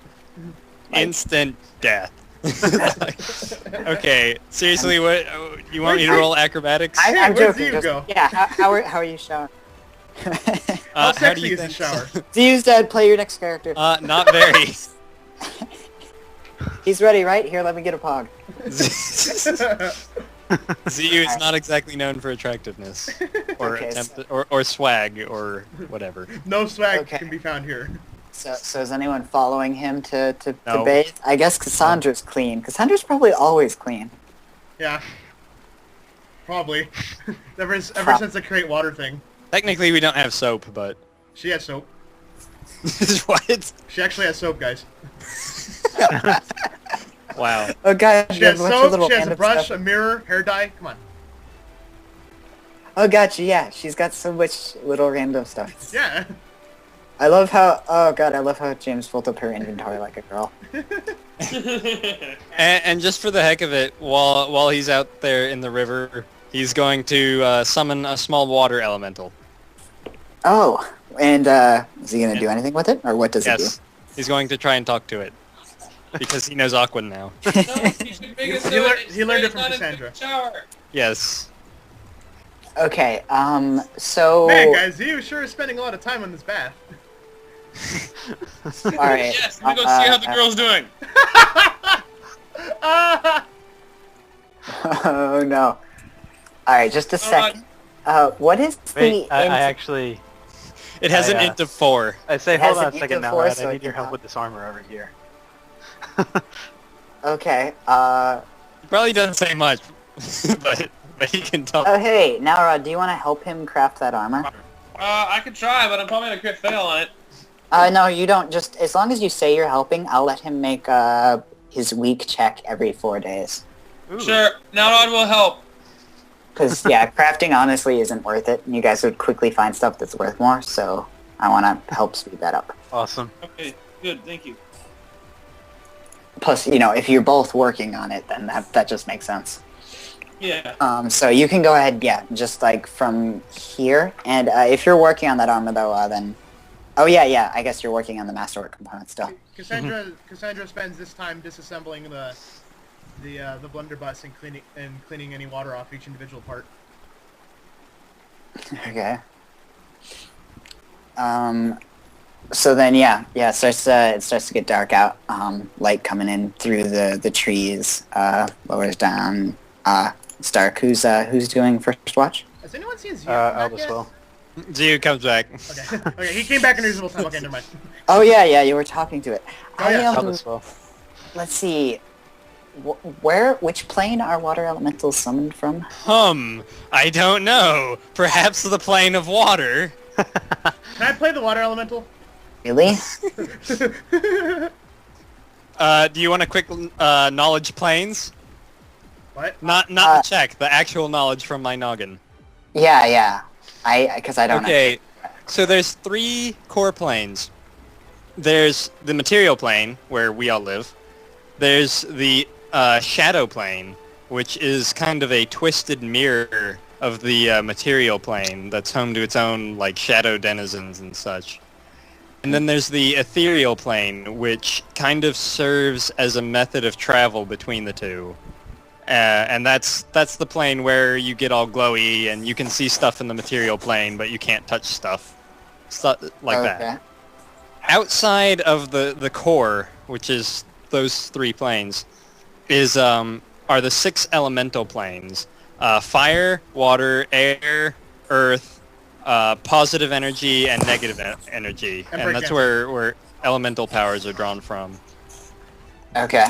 S2: Instant death. Okay, seriously, what you want me to roll acrobatics?
S4: I'm
S3: where'd
S4: joking.
S3: Ziu go?
S4: Yeah, how are you showing?
S3: How
S2: do
S3: sexy
S2: you
S3: is the
S2: think?
S3: shower?
S4: Ziu's dead, play your next character.
S2: Not very.
S4: He's ready, right? Here, let me get a pog.
S2: Ziu is not exactly known for attractiveness, or
S4: Okay,
S2: or swag, or whatever.
S3: No swag
S4: Okay.
S3: can be found here.
S4: So is anyone following him to
S2: No.
S4: bathe? I guess Cassandra's clean. Cassandra's probably always clean.
S3: Yeah. Probably. ever
S4: Pro-
S3: since the create water thing.
S2: Technically, we don't have soap, but
S3: She has soap.
S2: what?
S3: She actually has soap, guys.
S2: Wow.
S4: Oh god,
S3: She
S4: you have
S3: has
S4: a bunch of
S3: soap,
S4: little
S3: she has a
S4: random
S3: brush,
S4: stuff.
S3: a mirror, hair dye. Come on.
S4: Oh gotcha, yeah, she's got so much little random stuff.
S3: Yeah.
S4: I love how James filled up her inventory like a girl.
S2: And just for the heck of it, while he's out there in the river, he's going to summon a small water elemental.
S4: Oh, and is he gonna do anything with it, or what does he do?
S2: Yes, he's going to try and talk to it because he knows Aquan now.
S1: No, you should make us
S3: He
S1: do
S3: learned-
S1: it.
S3: he learned it
S1: It's
S3: from
S1: not in the
S3: Cassandra.
S1: Shower.
S2: Yes.
S4: Okay, so
S3: Man, guys, you sure is spending a lot of time on this bath.
S4: all right.
S1: Yes, let me go see how the girl's doing.
S4: Oh no! All right, just a second. What is
S8: Wait,
S4: the?
S8: I actually...
S2: It has an
S8: I,
S2: int of 4.
S8: I say,
S4: It
S8: hold
S4: has
S8: on
S4: an
S8: a second
S4: int of
S8: now,
S4: 4,
S8: Rad.
S4: so
S8: I
S4: it
S8: need your
S4: can
S8: help with this armor over here.
S4: Okay.
S2: He probably doesn't say much, but he can talk.
S4: Oh hey, Nalrod, do you want to help him craft that armor?
S1: I could try, but I'm probably gonna crit fail on it.
S4: No, you don't. Just as long as you say you're helping, I'll let him make his week check every 4 days.
S1: Sure, now will help.
S4: Because yeah, crafting honestly isn't worth it, and you guys would quickly find stuff that's worth more. So I want to help speed that up.
S8: Awesome.
S1: Okay, good, thank you.
S4: Plus, you know, if you're both working on it, then that just makes sense.
S1: Yeah.
S4: So you can go ahead, yeah, just like from here. And if you're working on that armor though, then oh yeah, I guess you're working on the masterwork component still.
S3: Cassandra spends this time disassembling the blunderbuss and cleaning any water off each individual part.
S4: Okay. So then, yeah, it starts to get dark out. Light coming in through the trees. Lowers down. Stark, who's doing first watch?
S3: Has anyone seen Ziu?
S8: Albus will.
S2: Ziu comes back.
S3: Okay. Okay, he came back in reasonable time. Okay, never mind.
S4: Oh yeah, you were talking to it.
S3: Oh, yeah.
S8: Albus will.
S4: Let's see. Which plane are water elementals summoned from?
S2: I don't know. Perhaps the plane of water.
S3: Can I play the water elemental?
S4: Really?
S2: Do you want a quick knowledge planes?
S3: What?
S2: Not the check, the actual knowledge from my noggin.
S4: Yeah. Because I don't.
S2: Okay, so there's 3 core planes. There's the material plane, where we all live. There's the shadow plane, which is kind of a twisted mirror of the material plane that's home to its own like shadow denizens and such. And then there's the ethereal plane, which kind of serves as a method of travel between the two. And that's the plane where you get all glowy and you can see stuff in the material plane, but you can't touch stuff. Like that. Outside of the core, which is those 3 planes, are the 6 elemental planes. Fire, water, air, earth, positive energy, and negative energy. And that's where elemental powers are drawn from.
S4: Okay.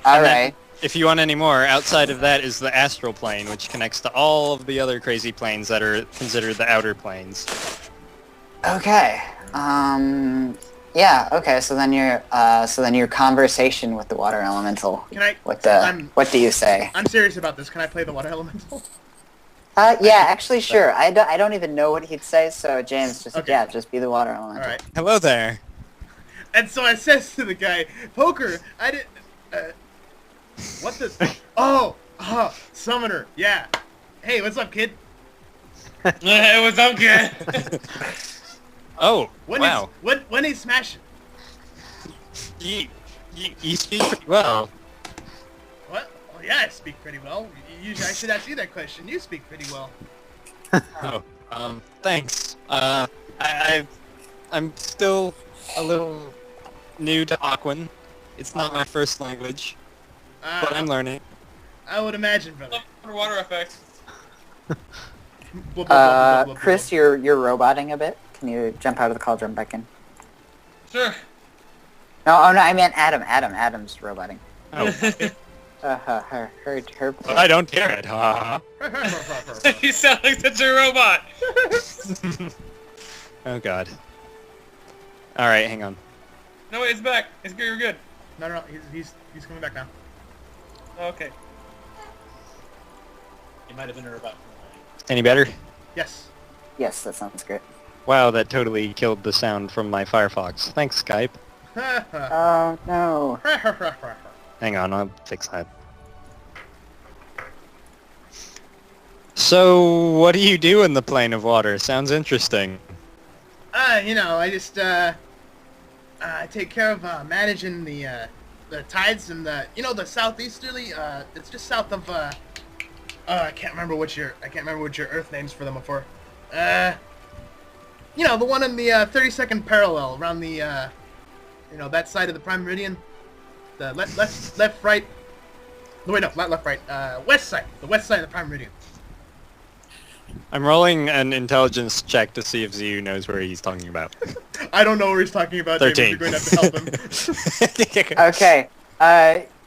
S4: Alright.
S2: If you want any more, outside of that is the astral plane, which connects to all of the other crazy planes that are considered the outer planes.
S4: Okay. Yeah. Okay. So then your conversation with the water elemental.
S3: Can I?
S4: What do you say?
S3: I'm serious about this. Can I play the water elemental?
S4: Yeah. Actually, sure. I don't even know what he'd say. So James, just be the water elemental.
S3: All right.
S2: Hello there.
S3: And so I says to the guy, "Poker, I did. What the? Oh, summoner. Yeah. Hey, what's up, kid?
S1: Hey, what's up, kid?
S2: Oh,
S3: When
S2: wow.
S3: When he's smashing?
S2: You speak pretty well.
S3: What? Oh yeah, I speak pretty well. Usually I should ask you that question. You speak pretty well.
S2: Oh, thanks. I'm still a little new to Aquan. It's not my first language, but I'm learning.
S3: I would imagine, brother.
S1: Water effect.
S4: Chris, you're roboting a bit. Can you jump out of the cauldron back in?
S1: Sure.
S4: No, I meant Adam. Adam's roboting.
S2: Oh.
S4: Her.
S2: I don't hear it. Ha.
S1: You sound like such a robot.
S2: Oh god. All right, hang on.
S1: No, wait, it's back. It's good. You're good.
S3: No, he's coming back now.
S1: Okay. He might have been a robot.
S2: Any better?
S3: Yes.
S4: Yes, that sounds great.
S2: Wow, that totally killed the sound from my Firefox. Thanks, Skype.
S4: Oh no.
S2: Hang on, I'll fix that. So, what do you do in the plane of water? Sounds interesting.
S3: I just I take care of managing the tides and the southeasterly. It's just south of I can't remember what your Earth names for them before. The one in the 32nd parallel around the that side of the prime meridian. The left, right. No, wait, no, not left, right. West side. The west side of the prime meridian.
S2: I'm rolling an intelligence check to see if ZU knows where he's talking about.
S3: I don't know where he's talking about.
S2: 13.
S3: James. You're going to have to help him.
S4: Okay.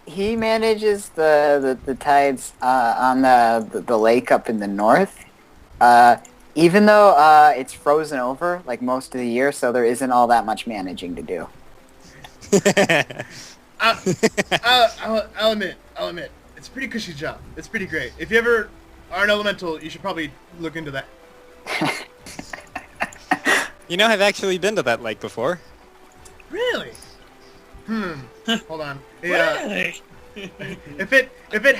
S4: He manages the tides on the lake up in the north. Even though it's frozen over like most of the year, so there isn't all that much managing to do.
S3: I'll admit, it's a pretty cushy job. It's pretty great. If you ever are an elemental, you should probably look into that.
S2: I've actually been to that lake before.
S3: Really? Hold on.
S1: Really?
S3: If it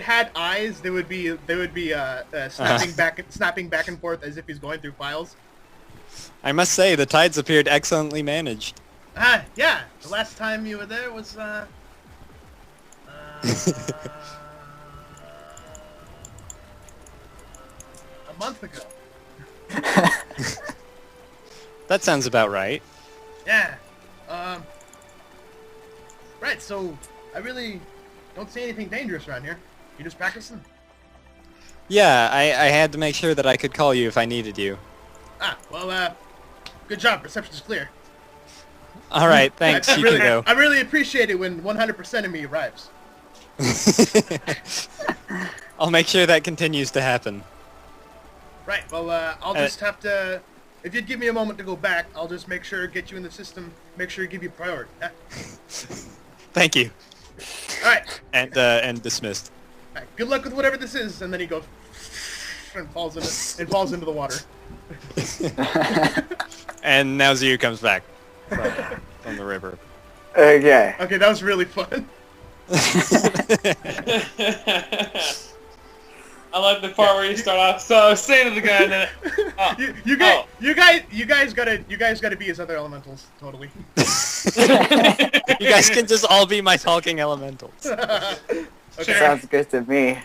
S3: had eyes, they would be snapping back and forth as if he's going through files.
S2: I must say, the tides appeared excellently managed.
S3: Yeah. The last time you were there was a month ago.
S2: That sounds about right.
S3: Yeah. Right, so I really don't see anything dangerous around here. You just practicing?
S2: Yeah, I had to make sure that I could call you if I needed you.
S3: Well, good job. Reception's clear.
S2: All right, thanks. You can go.
S3: I really appreciate it when 100% of me arrives.
S2: I'll make sure that continues to happen.
S3: Right, well, I'll just have to... If you'd give me a moment to go back, I'll just make sure, get you in the system, make sure you give you priority.
S2: Thank you.
S3: Alright.
S2: And dismissed.
S3: Right, good luck with whatever this is, and then he goes... and falls into the water.
S2: And now Ziyu comes back from the river.
S4: Okay.
S3: Okay, that was really fun.
S1: I like the part where you start off. So I was saying to the guy, and then
S3: you guys gotta be his other elementals, totally.
S2: You guys can just all be my talking elementals.
S3: Okay.
S4: Sounds good to me.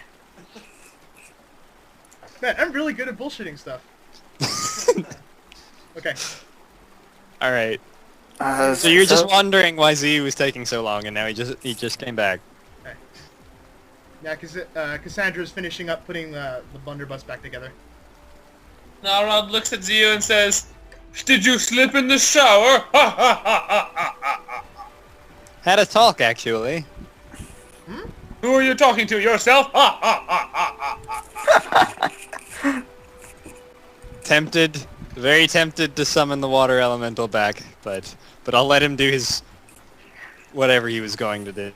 S3: Man, I'm really good at bullshitting stuff. Okay.
S2: All right. So you're just wondering why Z was taking so long, and now he just came back.
S3: Okay. Yeah, because Cassandra's finishing up putting the blunderbuss back together.
S1: Narod looks at Zio and says, "Did you slip in the shower?"
S2: Had a talk, actually.
S1: Who are you talking to? Yourself?
S2: Tempted, very tempted to summon the water elemental back, but I'll let him do his whatever he was going to do.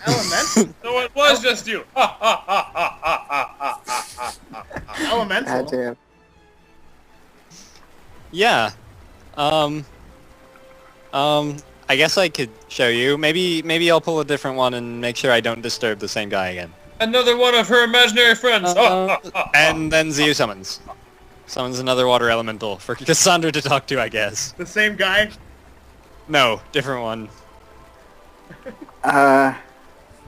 S3: Elemental?
S1: So it was just you.
S3: Elemental?
S4: Too.
S2: Yeah. I guess I could show you. Maybe I'll pull a different one and make sure I don't disturb the same guy again.
S1: Another one of her imaginary friends.
S2: And then Ziyu summons another water elemental for Cassandra to talk to, I guess.
S3: The same guy?
S2: No, different one.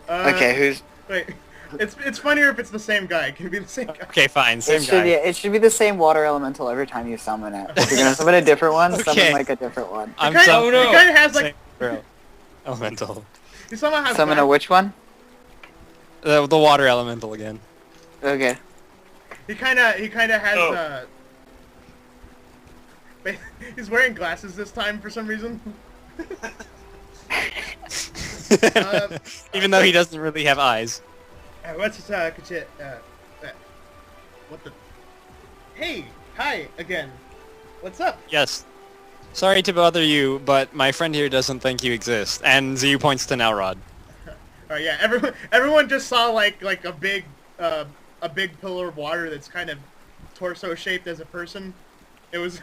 S4: Okay, who's...
S3: Wait, it's funnier if it's the same guy. It can be the same guy.
S2: Okay, fine, same guy.
S4: It should be the same water elemental every time you summon it. If you're gonna summon a different one,
S2: Okay.
S4: summon like a different one.
S2: I'm
S3: He kind of has like...
S2: elemental.
S3: He somehow has...
S4: Summon a which one?
S2: The water elemental again.
S4: Okay.
S3: He kind of has... He's wearing glasses this time for some reason.
S2: Even though he doesn't really have eyes.
S3: What's his, what the... Hey! Hi, again. What's up?
S2: Yes. Sorry to bother you, but my friend here doesn't think you exist. And Ziyu points to Nalrod.
S3: Oh yeah, everyone just saw like a big pillar of water that's kind of torso shaped as a person. It was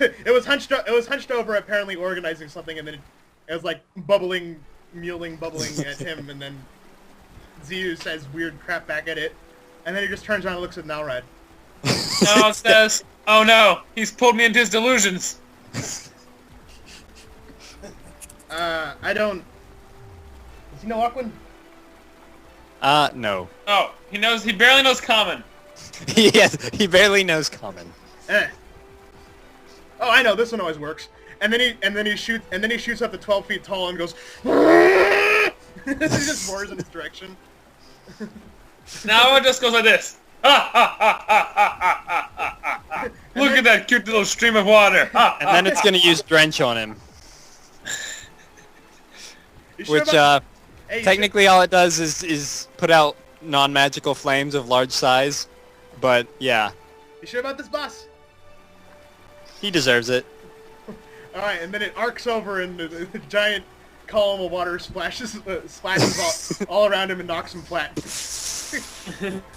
S3: hunched over, apparently organizing something, and then it was like bubbling at him, and then Ziyu says weird crap back at it, and then he just turns around and looks at Nalrod.
S1: Now says, "Oh no, he's pulled me into his delusions."
S3: I don't... Does he know Aquan?
S2: No.
S1: Oh, he barely knows common.
S2: Yes, he barely knows common.
S3: Oh, I know, this one always works. And then he shoots up to 12 feet tall and goes... He just roars in his direction.
S1: Now it just goes like this. Look at that cute little stream of water.
S2: And then it's gonna use Drench on him. Which, technically all it does is put out non-magical flames of large size. But, yeah.
S3: You sure about this, boss?
S2: He deserves it.
S3: Alright, and then it arcs over and the giant column of water splashes all around him and knocks him flat.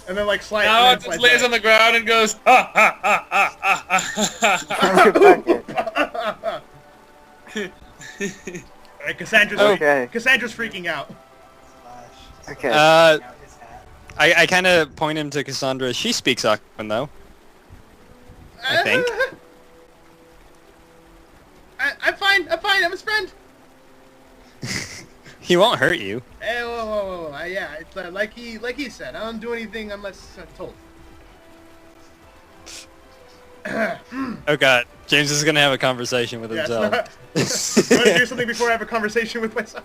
S3: And then like slides.
S1: Now it just lays on the ground and goes, ha ha ha ha ha ha.
S3: Alright, Cassandra's freaking out.
S4: Okay.
S2: I kind of point him to Cassandra. She speaks Aquan, though. I think.
S3: I'm fine. I'm his friend.
S2: He won't hurt you.
S3: Hey, whoa. Yeah, it's like he said. I don't do anything unless I'm told.
S2: Oh god, James is gonna have a conversation with himself.
S3: You want to do something before I have a conversation with myself?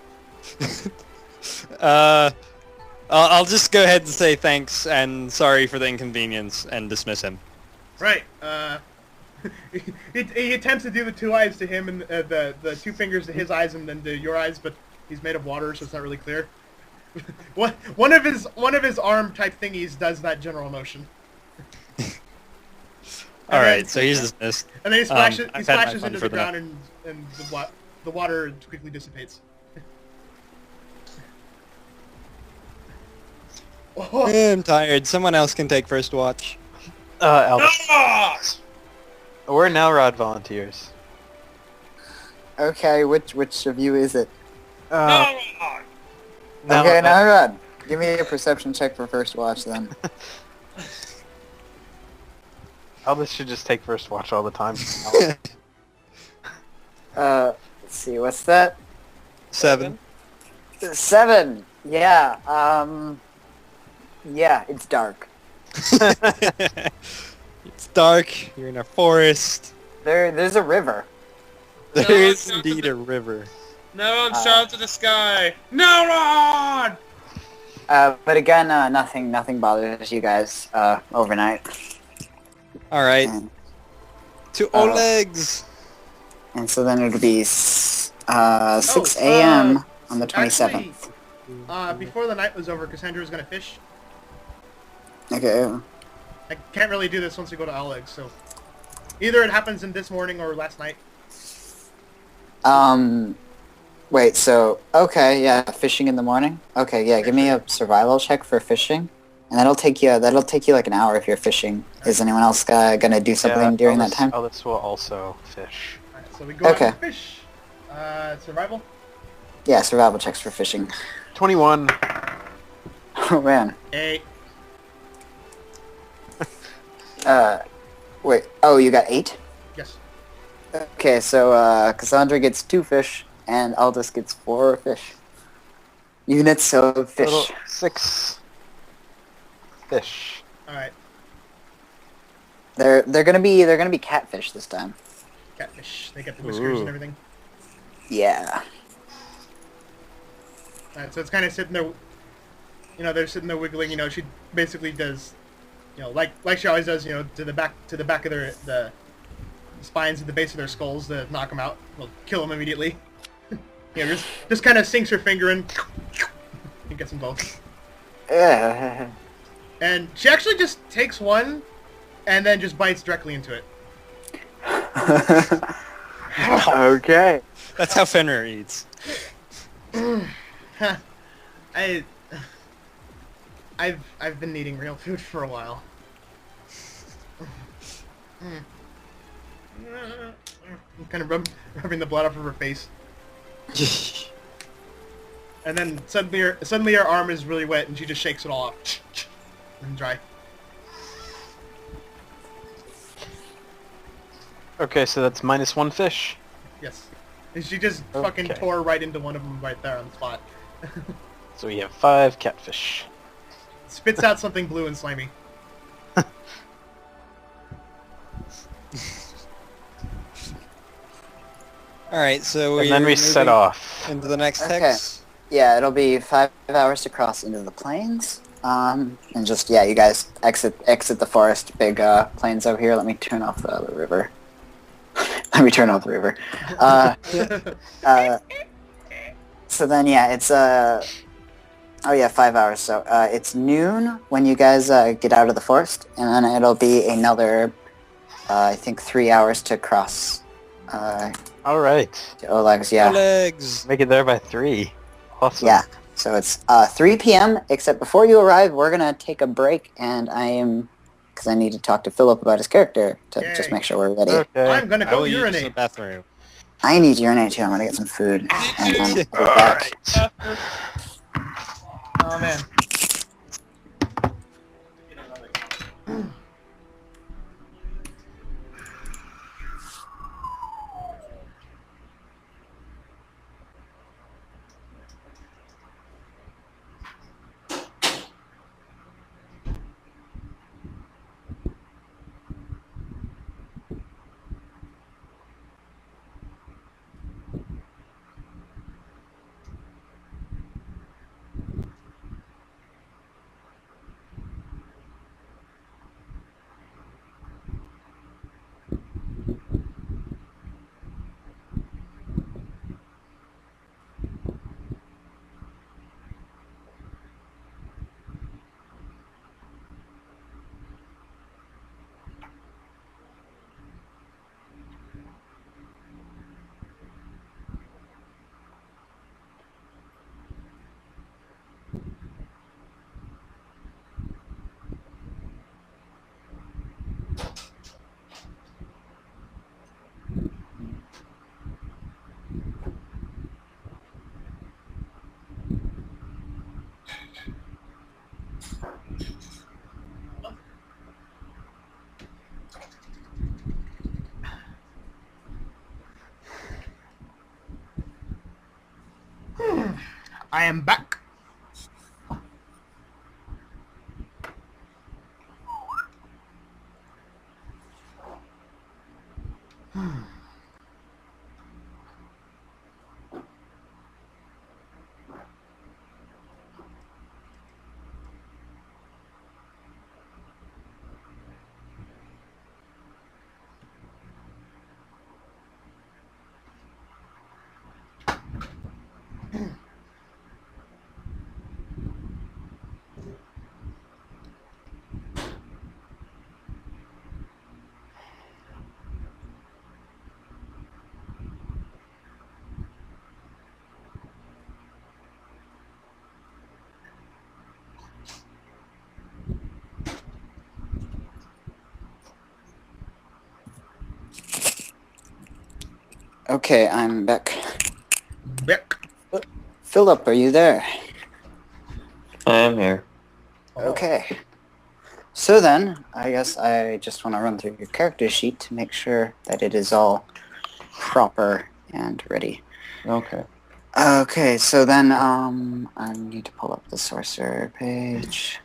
S2: I'll just go ahead and say thanks and sorry for the inconvenience and dismiss him.
S3: Right. he attempts to do the two eyes to him and the two fingers to his eyes and then to your eyes, but he's made of water, so it's not really clear. One of his arm type thingies does that general motion.
S2: All right, so he's dismissed.
S3: And then he splashes
S2: I've had my fun
S3: into
S2: for
S3: the ground and the water quickly dissipates.
S2: I'm tired. Someone else can take first watch.
S7: Albus. We're Nalrod volunteers.
S4: Okay, which of you is it?
S7: Now,
S4: Okay, now Rod, give me a perception check for first watch then.
S7: Albus should just take first watch all the time.
S4: Let's see, what's that?
S2: 7.
S4: 7. Yeah. Yeah, it's dark.
S2: It's dark. You're in a forest.
S4: There's a river.
S2: There
S1: No,
S2: is
S1: it's not
S2: indeed
S1: the-
S2: a river.
S1: No, shout to the sky. No, Rod!
S4: But again, nothing bothers you guys overnight.
S2: All right.
S4: And,
S2: To Oleg's.
S4: and so then it'll be 6 a.m. on the 27th.
S3: Actually, before the night was over, Cassandra was gonna fish.
S4: Okay.
S3: I can't really do this once we go to Oleg, so either it happens in this morning or last night.
S4: Wait, so, okay, yeah, fishing in the morning? Okay, yeah, give me a survival check for fishing. And that'll take you like an hour if you're fishing. Is anyone else gonna do something during that time?
S7: Albus will also fish.
S3: Alright, so we go out
S4: Okay.
S3: and fish. Survival?
S4: Yeah, survival checks for fishing.
S7: 21.
S4: Oh man.
S3: 8.
S4: Wait, oh, you got 8?
S3: Yes.
S4: Okay, so, Cassandra gets 2 fish, and Aldous gets 4 fish. Units of fish.
S7: Total 6 fish.
S3: Alright.
S4: They're gonna be catfish this time.
S3: Catfish. They get the whiskers
S7: Ooh.
S3: and everything.
S4: Yeah.
S3: Alright, so it's kind of sitting there. You know, they're sitting there wiggling. You know, she basically does, you know, like she always does. You know, to the back of the spines at the base of their skulls to knock them out. Well, kill them immediately. You know, just kind of sinks her finger in and gets them both. And she actually just takes one and then just bites directly into it.
S4: Okay.
S2: That's how Fenrir eats.
S3: I've been eating real food for a while. I'm kind of rubbing the blood off of her face, and then suddenly her arm is really wet, and she just shakes it all off and dry.
S7: Okay, so that's -1 fish.
S3: Yes, and she just fucking
S7: Okay.
S3: tore right into one of them right there on the spot.
S7: So we have 5 catfish.
S3: Spits out something blue and slimy.
S2: All right, so
S7: And then we
S2: we're
S7: set
S2: moving
S7: off.
S2: into the next
S4: Okay.
S2: text.
S4: Yeah, it'll be 5 hours to cross into the plains. And just, yeah, you guys exit the forest. Big plains over here. Let me turn off the river. Let me turn off the river. So then, yeah, it's, oh yeah, 5 hours. So it's noon when you guys get out of the forest. And then it'll be another, I think, 3 hours to cross
S7: All right.
S4: to Oleg's, yeah.
S2: Oleg's.
S7: Make it there by 3. Awesome.
S4: Yeah. So it's 3 p.m. Except before you arrive, we're gonna take a break, and because I need to talk to Philip about his character to just
S3: Yay.
S4: make sure we're ready.
S7: Okay.
S3: I'm gonna
S2: I
S3: go
S2: will use the
S3: urinate.
S2: bathroom.
S4: I need to urinate too. I'm gonna get some food. And I'll be back.
S3: Oh man. I am back.
S4: Okay, I'm back.
S3: Back.
S4: Philip, are you there?
S6: I am here.
S4: Okay. So then, I guess I just want to run through your character sheet to make sure that it is all proper and ready.
S6: Okay.
S4: Okay, so then I need to pull up the sorcerer page.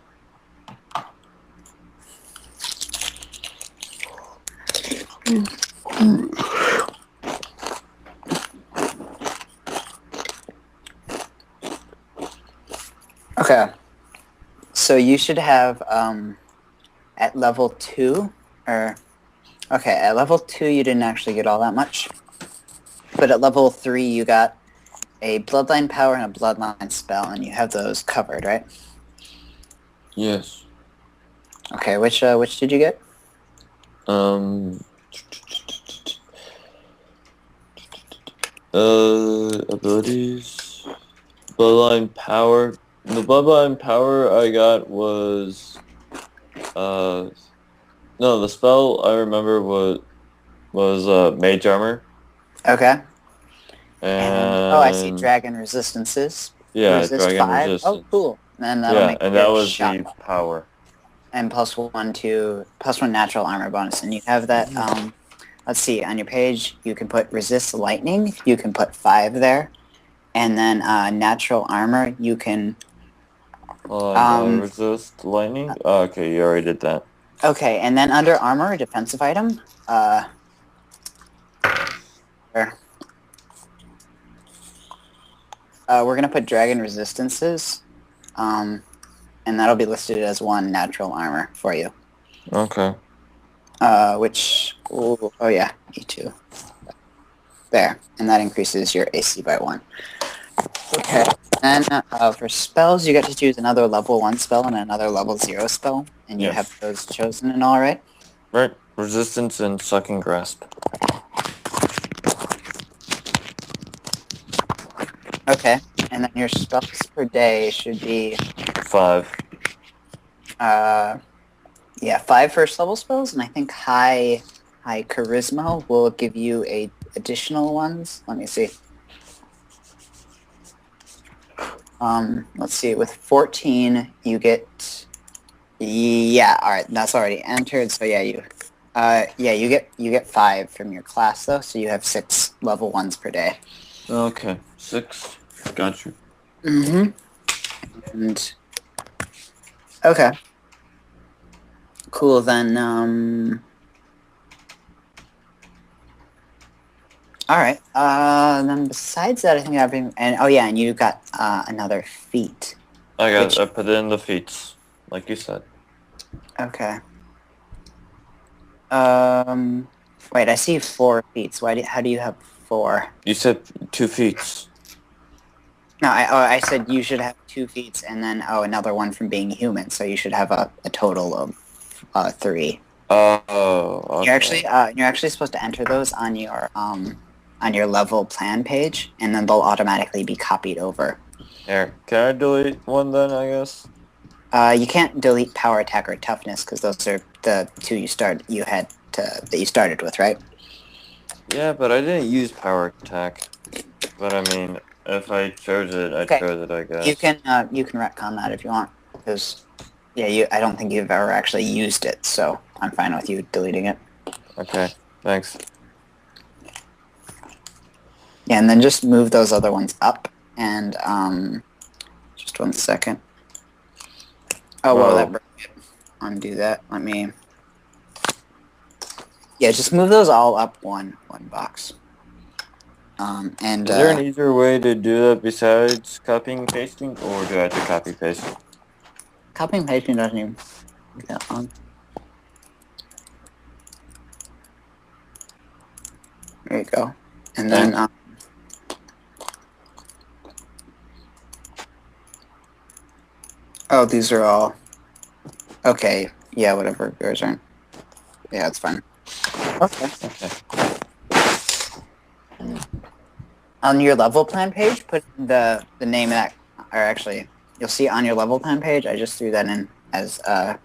S4: Okay, so you should have at level 2, or okay, at level 2 you didn't actually get all that much, but at level 3 you got a bloodline power and a bloodline spell, and you have those covered, right?
S6: Yes.
S4: Okay, which did you get?
S6: Abilities. Bloodline power. The bloodline power I got was, no, the spell I remember was mage armor.
S4: Okay.
S6: And
S4: oh, I see dragon resistances.
S6: Yeah,
S4: Resist
S6: dragon
S4: 5.
S6: resistance.
S4: Oh, cool. Then that'll
S6: Yeah,
S4: make
S6: and
S4: your
S6: that was
S4: shot
S6: the power.
S4: and +1 natural armor bonus, and you have that. Let's see, on your page you can put resist lightning. You can put 5 there, and then natural armor you can.
S6: Resist lightning. Oh, okay, you already did that.
S4: Okay, and then under armor, a defensive item. Where? We're gonna put dragon resistances, and that'll be listed as 1 natural armor for you.
S6: Okay.
S4: Which, oh yeah, E2. There, and that increases your AC by 1. Okay, and for spells, you get to choose another level 1 spell and another level 0 spell, and you
S6: Yes.
S4: have those chosen and all, right?
S6: Right. Resistance and sucking grasp.
S4: Okay, and then your spells per day should be
S6: 5.
S4: yeah, 5 first level spells, and I think high charisma will give you a additional ones. Let me see. Let's see. With 14, you get. Yeah, all right, that's already entered. So yeah, you get 5 from your class though. So you have 6 level 1s per day.
S6: Okay. 6. Got you.
S4: Mm-hmm. And okay. Cool, then, alright, then besides that, I think I've been, and, oh yeah, and you got, another feat.
S6: I put it in the feats, like you said.
S4: Okay. Wait, I see 4 feats. How do you have 4?
S6: You said 2 feats.
S4: No, I said you should have 2 feats, and then, another one from being human, so you should have a total of 3.
S6: Oh, okay.
S4: You're actually supposed to enter those on your level plan page, and then they'll automatically be copied over.
S6: Here, can I delete one then, I guess?
S4: You can't delete power attack or toughness because those are the 2 that you started with, right?
S6: Yeah, but I didn't use power attack. But I mean, if I chose it, I chose it, I guess.
S4: You can retcon that if you want, because yeah, I don't think you've ever actually used it, so I'm fine with you deleting it.
S6: Okay, thanks.
S4: Yeah, and then just move those other ones up, and Just 1 second. Oh, well, that broke it. Undo that. Let me... Yeah, just move those all up one box. And
S6: Is there an easier way to do that besides copying and pasting, or do I have to copy paste?
S4: copying and pasting doesn't even do that long. There you go. And then oh, these are all okay. Yeah, whatever. Yours aren't. Yeah, it's fine. Okay. On your level plan page, put the name of that, or actually, you'll see on your level plan page, I just threw that in as, oh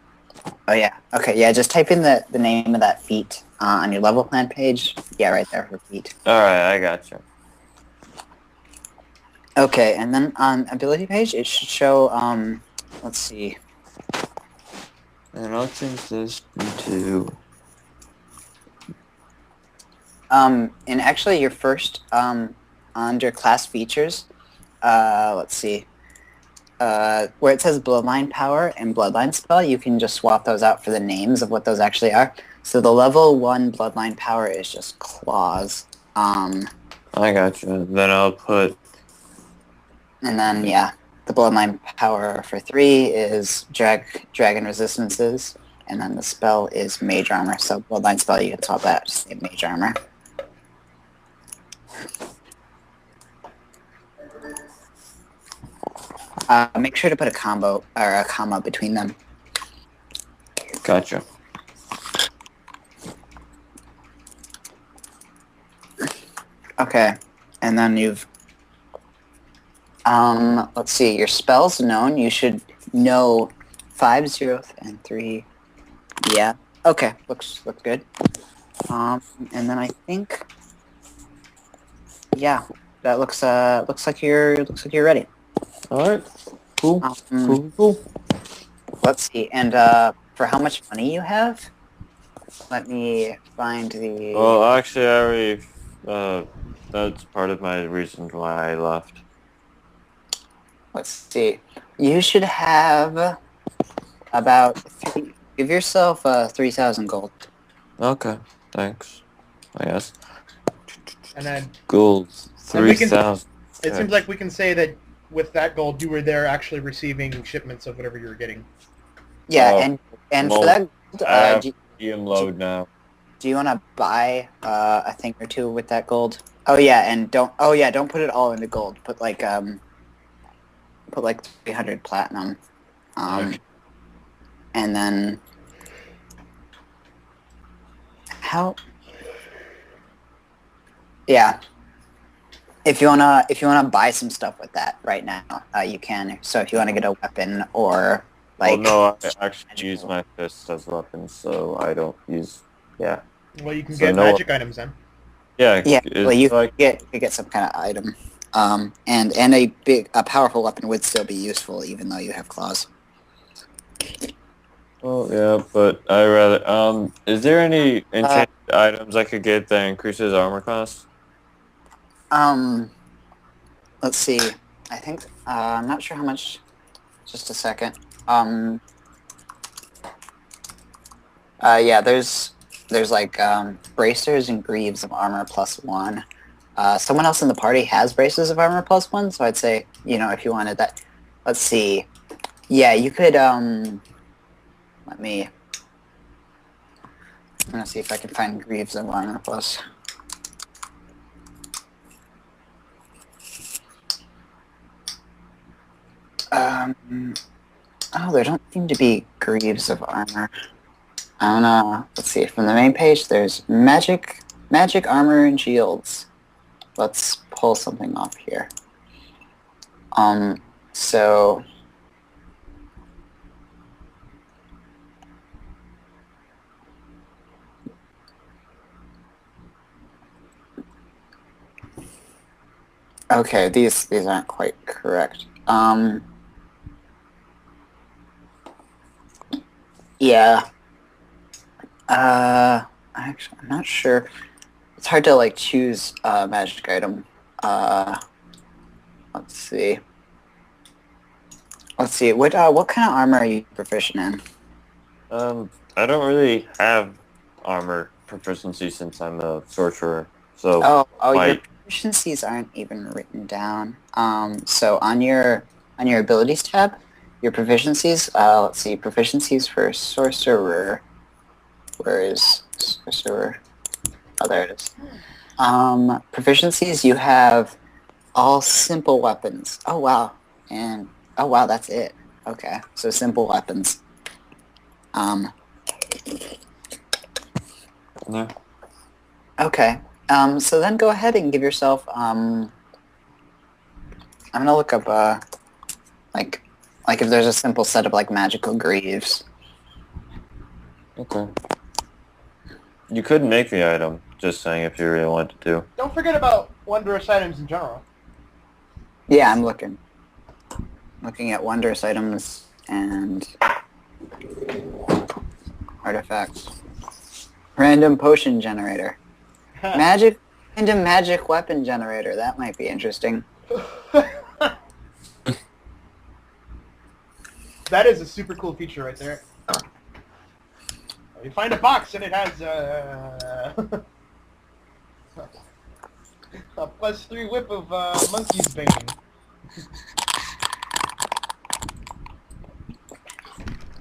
S4: yeah, okay, yeah, just type in the name of that feat on your level plan page. Yeah, right there for feat.
S6: Alright, I gotcha.
S4: Okay, and then on ability page, it should show, let's see.
S6: And I'll change this into...
S4: And actually your first, under class features, let's see, where it says Bloodline Power and Bloodline Spell, you can just swap those out for the names of what those actually are. So the level 1 Bloodline Power is just Claws.
S6: I gotcha. Then I'll put...
S4: And then, yeah, the Bloodline Power for 3 is Dragon Resistances, and then the spell is Mage Armor. So Bloodline Spell, you can swap that to say Mage Armor. Make sure to put a combo or a comma between them.
S6: Gotcha.
S4: Okay, and then you've let's see, your spells known. You should know 5, 0, and 3. Yeah. Okay, looks good. And then I think, yeah, that looks like you're ready.
S6: Alright. Cool. Cool.
S4: Let's see, and for how much money you have, let me find the...
S6: Well, actually, I already, that's part of my reason why I left.
S4: Let's see. You should have about give yourself 3,000 gold.
S6: Okay, thanks. I guess.
S3: And then
S6: Gold,
S3: And we can-
S6: 3,000.
S3: it seems like we can say that with that gold, you were there actually receiving shipments of whatever you were getting.
S4: Yeah,
S6: Oh,
S4: and
S6: well,
S4: for that,
S6: I have
S4: do
S6: medium load now.
S4: you want to buy a thing or two with that gold? Oh yeah, and don't put it all into gold. Put like 300 platinum,
S6: Okay.
S4: and then how? Yeah. If you wanna buy some stuff with that right now, you can. So if you want to get a weapon or like...
S6: Well, no, I actually use my fists as weapons, so I don't use... Yeah.
S3: Well, you can
S6: So
S3: get
S6: no-
S3: magic items then.
S6: Yeah,
S4: Yeah,
S6: is
S4: well, you
S6: like...
S4: get some kind of item, and a powerful weapon would still be useful even though you have claws.
S6: Well, yeah, but I rather... is there any enchanted items I could get that increases armor class?
S4: Let's see. I think I'm not sure how much. Just a second. Yeah, there's like bracers and greaves of armor +1. Someone else in the party has braces of armor +1, so I'd say, if you wanted that. Let's see. Yeah, you could I'm gonna see if I can find greaves of armor plus. Oh, there don't seem to be greaves of armor. I don't know. Let's see. From the main page, there's magic armor and shields. Let's pull something off here. So... Okay, these aren't quite correct. Yeah. Actually, I'm not sure. It's hard to like choose a magic item. Let's see. Let's see. What kind of armor are you proficient in?
S6: I don't really have armor proficiency since I'm a sorcerer. So
S4: Oh, your
S6: my
S4: proficiencies aren't even written down. So on your abilities tab, your proficiencies. Let's see. Proficiencies for sorcerer. Where is sorcerer? Oh, there it is. Proficiencies. You have all simple weapons. Oh wow. And oh wow, that's it. Okay, so simple weapons.
S6: yeah.
S4: Okay. So then go ahead and give yourself, I'm gonna look up, like if there's a simple set of, like, magical greaves.
S6: Okay. You could make the item, just saying if you really wanted to.
S3: Don't forget about wondrous items in general.
S4: Yeah, I'm looking. Looking at wondrous items and artifacts. Random potion generator. Random magic weapon generator. That might be interesting.
S3: That is a super cool feature right there. You find a box and it has a +3 whip of monkey's bane.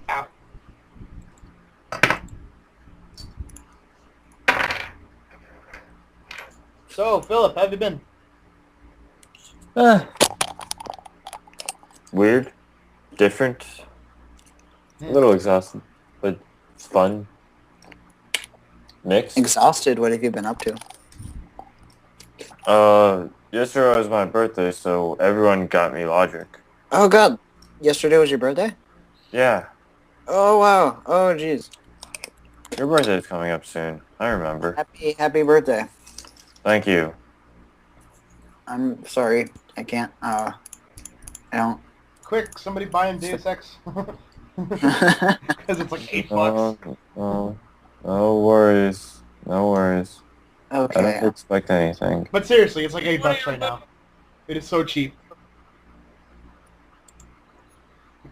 S3: Ow. So, Philip, how have you been?
S6: Weird, different, a little exhausted, but it's fun. Mixed.
S4: Exhausted. What have you been up to?
S6: Yesterday was my birthday, so everyone got me logic.
S4: Oh god. Yesterday was your birthday?
S6: Yeah,
S4: Oh wow. Oh jeez.
S6: your birthday's coming up soon. I remember.
S4: Happy birthday.
S6: Thank you.
S4: I'm sorry. I can't. I don't.
S3: Quick, somebody buying Deus Ex. Because it's like $8.
S6: No worries. No worries. I
S4: Okay.
S6: don't expect anything.
S3: But seriously, it's like $8 right now. It is so cheap.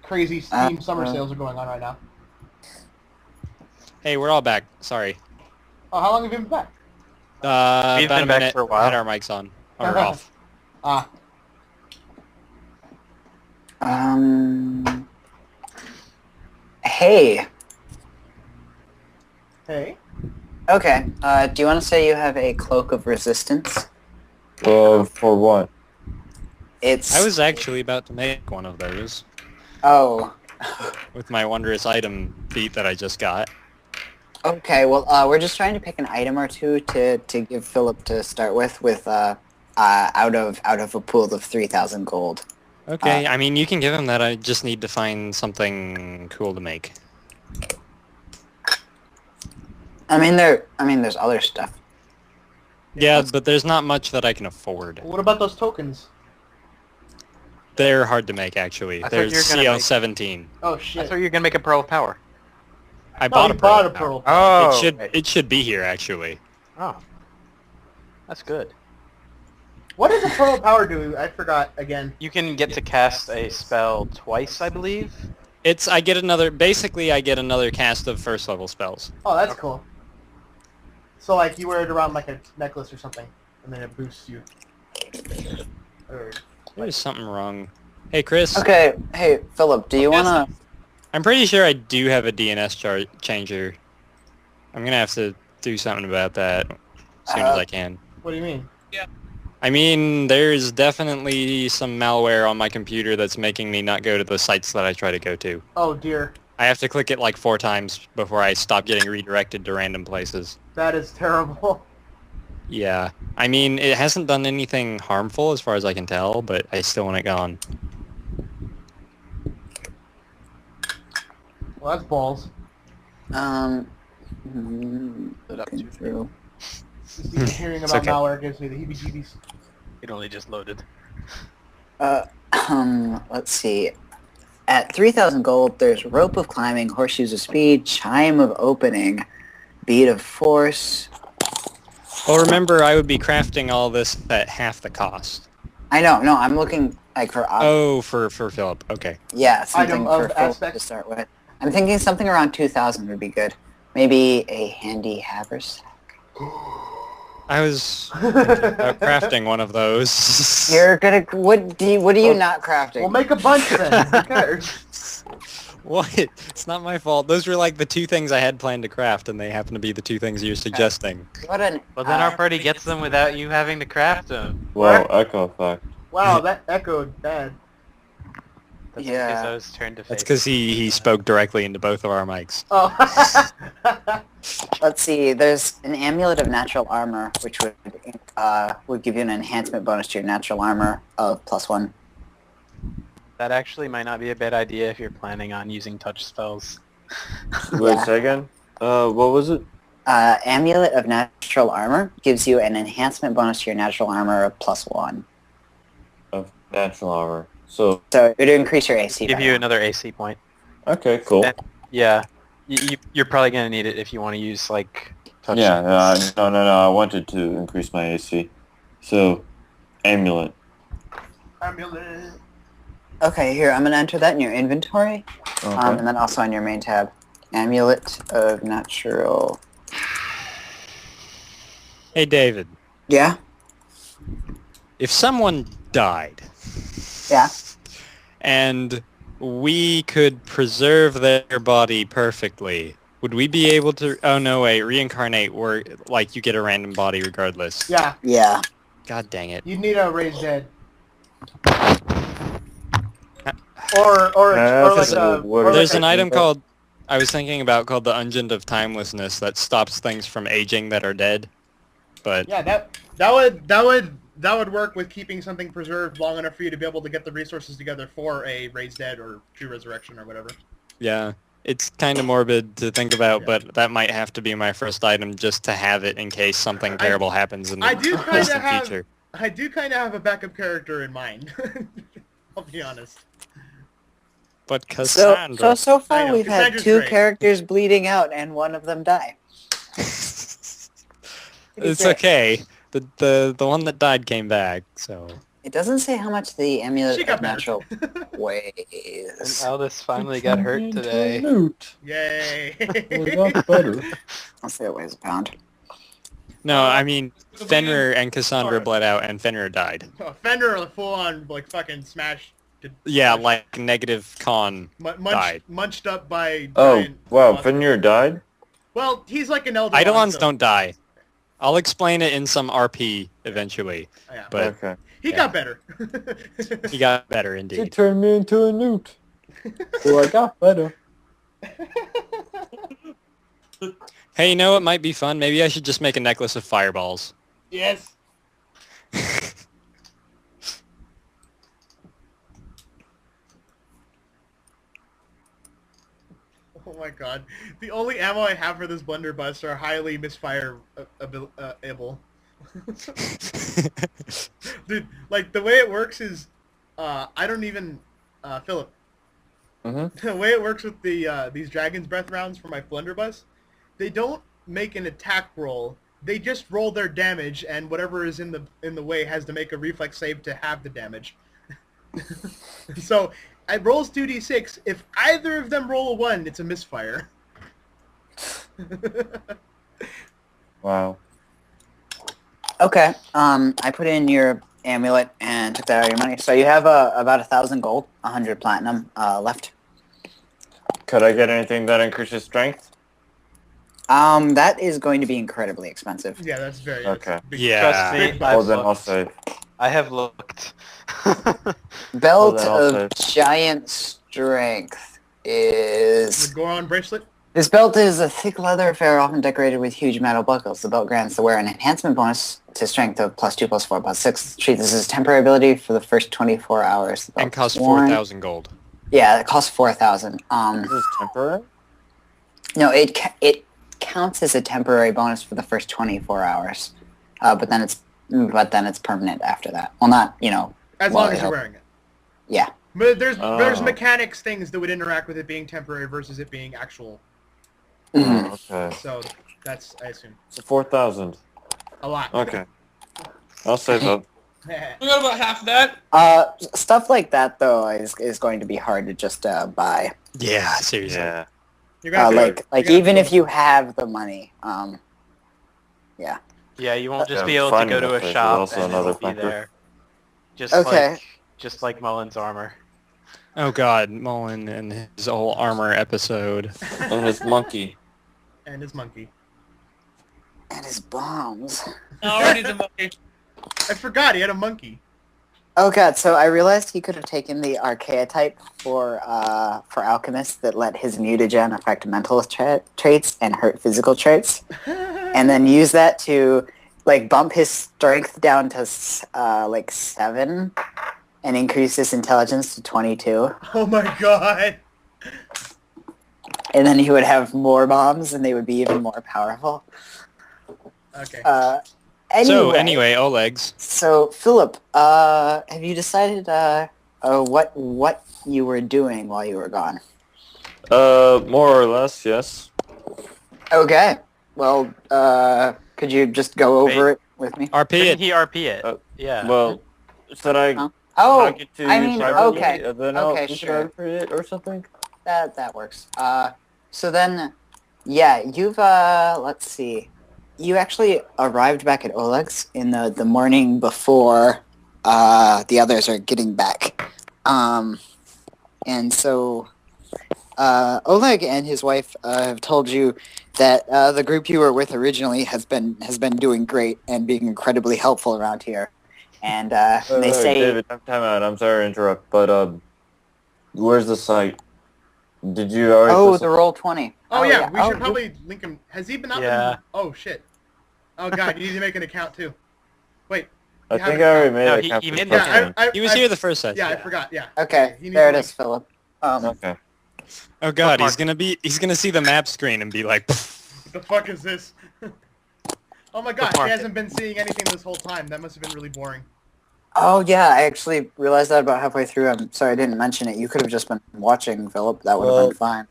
S3: Crazy Steam summer sales are going on right now.
S2: Hey, we're all back. Sorry.
S3: Oh, how long have you been back?
S7: We've
S2: About
S7: been
S2: a
S7: back
S2: minute.
S7: for a while.
S2: Had our mics on. Or off.
S3: Ah,
S4: Hey.
S3: hey.
S4: Okay. Do you want to say you have a cloak of resistance?
S6: For what?
S4: It's.
S2: I was actually about to make one of those
S4: Oh.
S2: with my wondrous item feat that I just got.
S4: Okay. Well, we're just trying to pick an item or two to give Philip to start with out of a pool of 3,000 gold.
S2: Okay, I mean, you can give him that. I just need to find something cool to make.
S4: I mean, there's other stuff.
S2: Yeah, but there's not much that I can afford.
S3: What about those tokens?
S2: They're hard to make, actually.
S7: I thought
S2: There's
S7: you were gonna make-
S2: CL17.
S3: Oh
S7: I
S3: shit.
S7: thought you were gonna make a pearl of power.
S2: I
S3: No,
S2: bought
S3: you
S2: a pearl.
S3: bought a
S2: now.
S3: pearl.
S7: Oh,
S2: It should be here, actually.
S7: Oh, that's good.
S3: What does a pearl of power do? I forgot again.
S7: You can get to cast a spell twice, I believe.
S2: Basically I get another cast of first level spells.
S3: Oh, that's cool. So like you wear it around like a necklace or something, and then it boosts you. Or
S2: There's something wrong. Hey, Chris.
S4: Okay. Hey, Philip. Do you wanna?
S2: I'm pretty sure I do have a DNS changer. I'm gonna have to do something about that as soon as I can.
S3: what do you mean?
S2: I mean, there's definitely some malware on my computer that's making me not go to the sites that I try to go to.
S3: Oh dear,
S2: I have to click it like 4 times before I stop getting redirected to random places.
S3: that is terrible.
S2: Yeah. I mean, it hasn't done anything harmful as far as I can tell, but I still want it gone.
S3: Well, that's balls.
S4: Looking through.
S3: Just even hearing
S2: It's
S3: about
S2: okay.
S3: malware gives me the heebie-jeebies.
S7: It only just loaded.
S4: Let's see. At 3,000 gold, there's Rope of Climbing, Horseshoes of Speed, Chime of Opening, Bead of Force.
S2: Well, remember, I would be crafting all this at half the cost.
S4: I know. No, I'm looking Like for
S2: Oh, for Philip. Okay.
S4: yeah, something
S3: Item of
S4: for Phil
S3: aspect.
S4: to start with. I'm thinking something around 2,000 would be good. Maybe a handy haversack.
S2: I was thinking about crafting one of those.
S4: You're gonna what are you not crafting?
S3: We'll make a bunch then. Who cares?
S2: What? It's not my fault. Those were like the two things I had planned to craft, and they happen to be the two things you're suggesting.
S4: What an
S7: Well, then our party gets them without you having to craft them.
S6: Well,
S3: What?
S6: echo effect.
S3: Wow, that echoed bad.
S7: That's
S4: Yeah.
S7: because I was turned to face.
S2: That's because he spoke directly into both of our mics.
S3: Oh.
S4: Let's see. There's an amulet of natural armor, which would give you an enhancement bonus to your natural armor of +1.
S7: That actually might not be a bad idea if you're planning on using touch spells.
S6: Wait,
S4: Yeah.
S6: say again? What was it?
S4: Amulet of natural armor gives you an enhancement bonus to your natural armor of +1.
S6: Of natural armor. So,
S4: So it would increase your AC.
S7: Give
S4: by
S7: you
S4: one.
S7: another AC point.
S6: okay, cool.
S7: Yeah. You're probably going to need it if you want to use, like, touch
S6: Yeah,
S7: spells.
S6: no, I wanted to increase my AC. So, amulet.
S3: Amulet.
S4: Okay, here, I'm going to enter that in your inventory,
S6: Okay.
S4: and then also on your main tab. Amulet of natural...
S2: Hey, David.
S4: Yeah?
S2: If someone died,
S4: Yeah?
S2: and we could preserve their body perfectly, would we be able to... Oh, no, wait. Reincarnate, where, like, you get a random body regardless.
S3: Yeah,
S4: Yeah.
S2: God dang it.
S3: you'd need a raised dead. Or
S6: There's
S2: There's an
S6: like
S2: item called... I was thinking about called the Ungent of Timelessness that stops things from aging that are dead. But
S3: Yeah, that would work with keeping something preserved long enough for you to be able to get the resources together for a raised dead or true resurrection or whatever.
S2: yeah, it's kind of morbid to think about,
S3: Yeah.
S2: but that might have to be my first item just to have it in case something terrible happens in the
S3: I do kind of
S2: distant
S3: have
S2: future.
S3: a backup character in mind. I'll be honest.
S2: But
S4: So
S2: Cassandra...
S4: so
S3: I
S4: far
S3: know,
S4: we've had
S3: Cassandra's
S4: 2
S3: great.
S4: characters bleeding out and one of them die.
S2: It's okay. The one that died came back, so...
S4: It doesn't say how much the
S3: She
S4: amulet
S3: got
S4: of
S3: better.
S4: natural
S7: And
S4: weighs.
S7: Aldous finally got hurt today.
S3: Yay!
S6: better.
S4: I'll say it weighs a pound.
S2: No, I mean, Fenrir and Cassandra bled out, and Fenrir died.
S3: Fender full on like fucking smashed. to-
S2: Yeah,
S3: smashed-
S2: like negative con. died.
S3: munched up by.
S6: Oh,
S3: giant
S6: wow,
S3: monsters.
S6: Fenrir died?
S3: Well, he's like an elder.
S2: Eidolons don't die. I'll explain it in some RP eventually,
S3: Yeah.
S2: but
S6: Okay.
S3: He got better.
S2: he got better indeed.
S6: turned me into a newt. So I got better.
S2: Hey, you know what might be fun? Maybe I should just make a necklace of fireballs.
S3: Yes. Oh my god. The only ammo I have for this blunderbuss are highly misfire able. Dude, like the way it works is, I don't even, Philip.
S6: Mm-hmm.
S3: The way it works with the these Dragon's Breath rounds for my blunderbuss, they don't make an attack roll. They just roll their damage, and whatever is in the way has to make a reflex save to have the damage. So it rolls 2d6. If either of them roll a 1, it's a misfire.
S6: Wow.
S4: Okay, I put in your amulet and took that out of your money. So you have about 1,000 gold, 100 platinum left.
S6: Could I get anything that increases strength?
S4: That is going to be incredibly expensive.
S3: Yeah, that's very
S6: Okay.
S3: big-
S2: Yeah.
S7: Trust me,
S3: big
S6: Well,
S7: I've
S6: then I'll
S7: looked.
S6: save.
S7: I have looked.
S4: Belt
S6: then I'll
S4: of giant strength is...
S3: The Goron bracelet.
S4: This belt is a thick leather affair often decorated with huge metal buckles. The belt grants the wearer an enhancement bonus to strength of +2, +4, +6. Treat this as a temporary ability for the first 24 hours. The belt
S2: And costs
S4: is worn.
S2: 4,000 gold.
S4: Yeah, it costs 4,000.
S6: This is temporary?
S4: No, it counts as a temporary bonus for the first 24 hours. But then it's permanent after that. Well, not,
S3: As
S4: while
S3: long
S4: I
S3: as you're
S4: help.
S3: wearing it.
S4: Yeah.
S3: But there's
S6: Oh.
S3: mechanics things that would interact with it being temporary versus it being actual.
S4: Mhm.
S6: Okay.
S3: So that's, I assume,
S6: So 4,000.
S3: a lot.
S6: Okay. I'll save up.
S1: We got about half of that.
S4: Stuff like that though is going to be hard to just buy.
S2: Yeah, seriously.
S6: Yeah.
S3: You're gonna have to-
S4: Like
S3: you're gonna
S4: even
S3: have
S4: if
S3: to-
S4: you have the money, yeah.
S7: Yeah, you won't just
S6: Yeah,
S7: be able to
S6: finding
S7: go to
S6: that
S7: a
S6: place is
S7: shop
S6: also
S7: and
S6: another
S7: it'll be
S6: factor.
S7: there. Just
S4: Okay.
S7: just like Mullen's armor.
S2: Oh god, Mullen and his whole armor episode.
S6: And his monkey.
S3: and his monkey.
S4: And his bombs.
S1: Already the monkey.
S3: I forgot he had a monkey.
S4: Oh god, so I realized he could have taken the archetype for alchemists that let his mutagen affect mental traits and hurt physical traits, and then use that to like bump his strength down to like 7 and increase his intelligence to 22.
S3: Oh my god.
S4: And then he would have more bombs and they would be even more powerful.
S3: Okay.
S2: So anyway, Oleg's.
S4: So Philip, have you decided what you were doing while you were gone?
S6: More or less, yes.
S4: Okay. Well, could you just go over it with me?
S2: RP
S7: Didn't
S2: it.
S7: he RP it? Yeah.
S6: Well, should I
S4: Huh? Oh,
S6: talk it to
S4: I mean,
S6: privately,
S4: okay.
S6: and then
S4: Okay,
S6: we
S4: sure.
S6: can RP it or something?
S4: That works. So then, yeah, you've let's see. You actually arrived back at Oleg's in the morning before the others are getting back. And so Oleg and his wife have told you that the group you were with originally has been doing great and being incredibly helpful around here. And they say,
S6: David, time out. I'm sorry to interrupt, but where's the site? Did you already?
S4: "Oh,
S6: put
S4: the roll 20."
S3: Oh, yeah, we
S4: Oh,
S3: should probably link him. Has he been up?
S7: Yeah.
S3: Oh shit. Oh god, you need to make an account too. Wait.
S6: I
S3: you
S6: think
S3: have
S6: I
S3: an
S6: already
S3: account.
S6: made
S7: No,
S6: a
S7: he
S6: capture
S7: made
S6: first
S7: the
S6: time.
S2: He was here the first session.
S3: Yeah, I forgot. Yeah.
S4: Okay,
S3: He needs
S4: there it
S3: to,
S4: is, Philip.
S6: Okay.
S2: Oh god,
S3: Bookmark.
S2: he's gonna see the map screen and be like,
S3: What the fuck is this? Oh my god,
S7: Bookmark
S3: he
S7: it.
S3: hasn't been seeing anything this whole time. That must have been really boring.
S4: Oh yeah, I actually realized that about halfway through. I'm sorry I didn't mention it. You could have just been watching, Philip. That would have
S6: Well-
S4: been fine.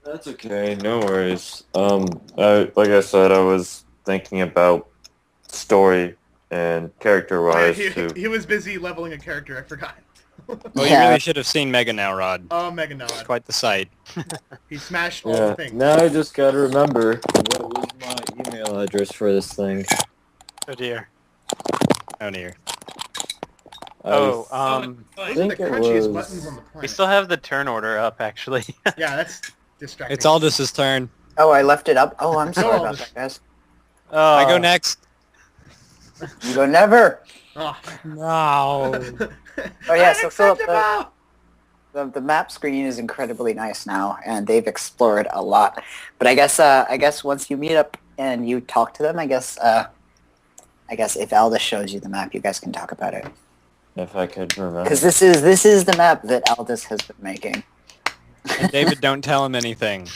S6: That's okay. No worries. Like I said, I was thinking about story and character-wise too.
S3: He was busy leveling a character, I forgot.
S2: well,
S4: Yeah.
S2: you really should have seen Mega Now Rod.
S3: Oh, Mega Nod.
S2: Quite the sight.
S3: He smashed all the
S6: Yeah.
S3: things.
S6: Now I just gotta remember what was my email address for this thing.
S7: Oh dear.
S2: Oh dear.
S7: Oh,
S3: Those are
S6: think
S3: the
S6: it
S3: crunchiest
S6: was-
S3: buttons on the planet.
S7: we still have the turn order up, actually.
S3: Yeah, that's distracting.
S2: It's Aldous' turn.
S4: Oh, I left it up. Oh, I'm sorry about
S3: Aldous.
S4: that, guys.
S7: Oh,
S2: I go next.
S4: You go never.
S3: Oh.
S2: No.
S4: Oh yeah, so Philip,
S3: Unacceptable!
S4: the map screen is incredibly nice now, and they've explored a lot. But I guess once you meet up and you talk to them, I guess if Aldous shows you the map, you guys can talk about it.
S6: If I could remember.
S4: Because this is the map that Aldous has been making.
S2: And David, don't tell him anything.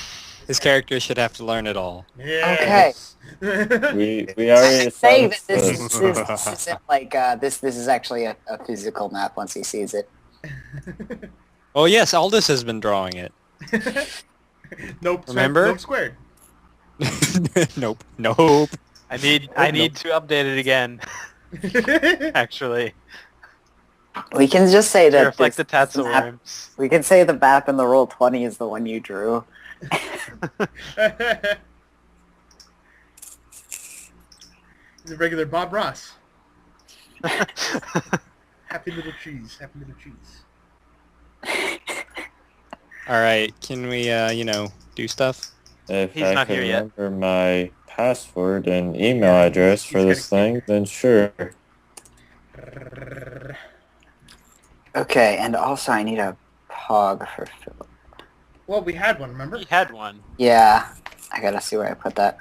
S2: His character should have to learn it all.
S3: Yeah.
S6: We already
S4: Say that
S6: established
S4: this isn't like this is actually a physical map once he sees it.
S2: Oh yes, Aldous has been drawing it.
S3: Nope.
S2: Remember?
S3: Nope squared.
S2: Nope.
S7: I need to update it again. Actually,
S4: We can just say
S7: to
S4: that
S7: reflect the
S4: this map,
S7: tatzlwyrms.
S4: we can say the map in the roll 20 is the one you drew.
S3: He's a regular Bob Ross. Happy little cheese. Happy little cheese.
S2: All right, can we, do stuff?
S6: If
S7: He's
S6: I
S7: not
S6: could
S7: here yet.
S6: remember my password and email address for
S3: He's
S6: this thing, then sure.
S4: Okay, and also I need a pog for Philip.
S3: Well, we had one, remember?
S7: He had one.
S4: Yeah, I gotta see where I put that.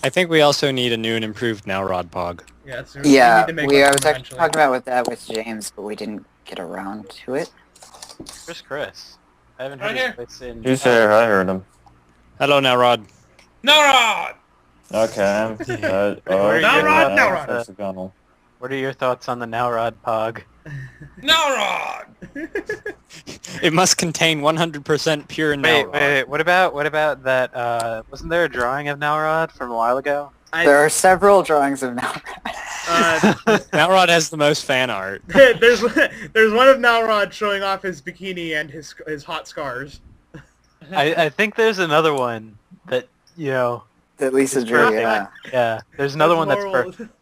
S2: I think we also need a new and improved Now Rod Pog.
S3: Yeah, that's
S4: Yeah,
S3: need to make
S4: I
S3: one
S4: was actually
S3: eventually.
S4: talking about with that with James, but we didn't get around to it.
S7: Where's Chris? I haven't
S1: Right
S7: heard
S1: here.
S7: his voice in...
S6: Who's here? I heard him.
S2: Hello, Now Rod.
S1: Narod!
S6: Okay, I'm...
S7: Where are you
S3: Now
S7: at?
S3: Rod.
S6: Hexagonal.
S7: What are your thoughts on the Nowrod Pog?
S1: Narod!
S2: It must contain 100% pure Now
S7: Wait,
S2: Rod.
S7: wait, what about that, wasn't there a drawing of Nowrod from a while ago?
S4: There are several drawings of now.
S2: Malrod has the most fan art.
S3: there's one of Nalrod showing off his bikini and his hot scars.
S7: I think there's another one that,
S4: That Lisa
S7: It's
S4: drew,
S7: perfect.
S4: yeah.
S7: yeah, there's another one that's
S3: horrible.
S7: perfect.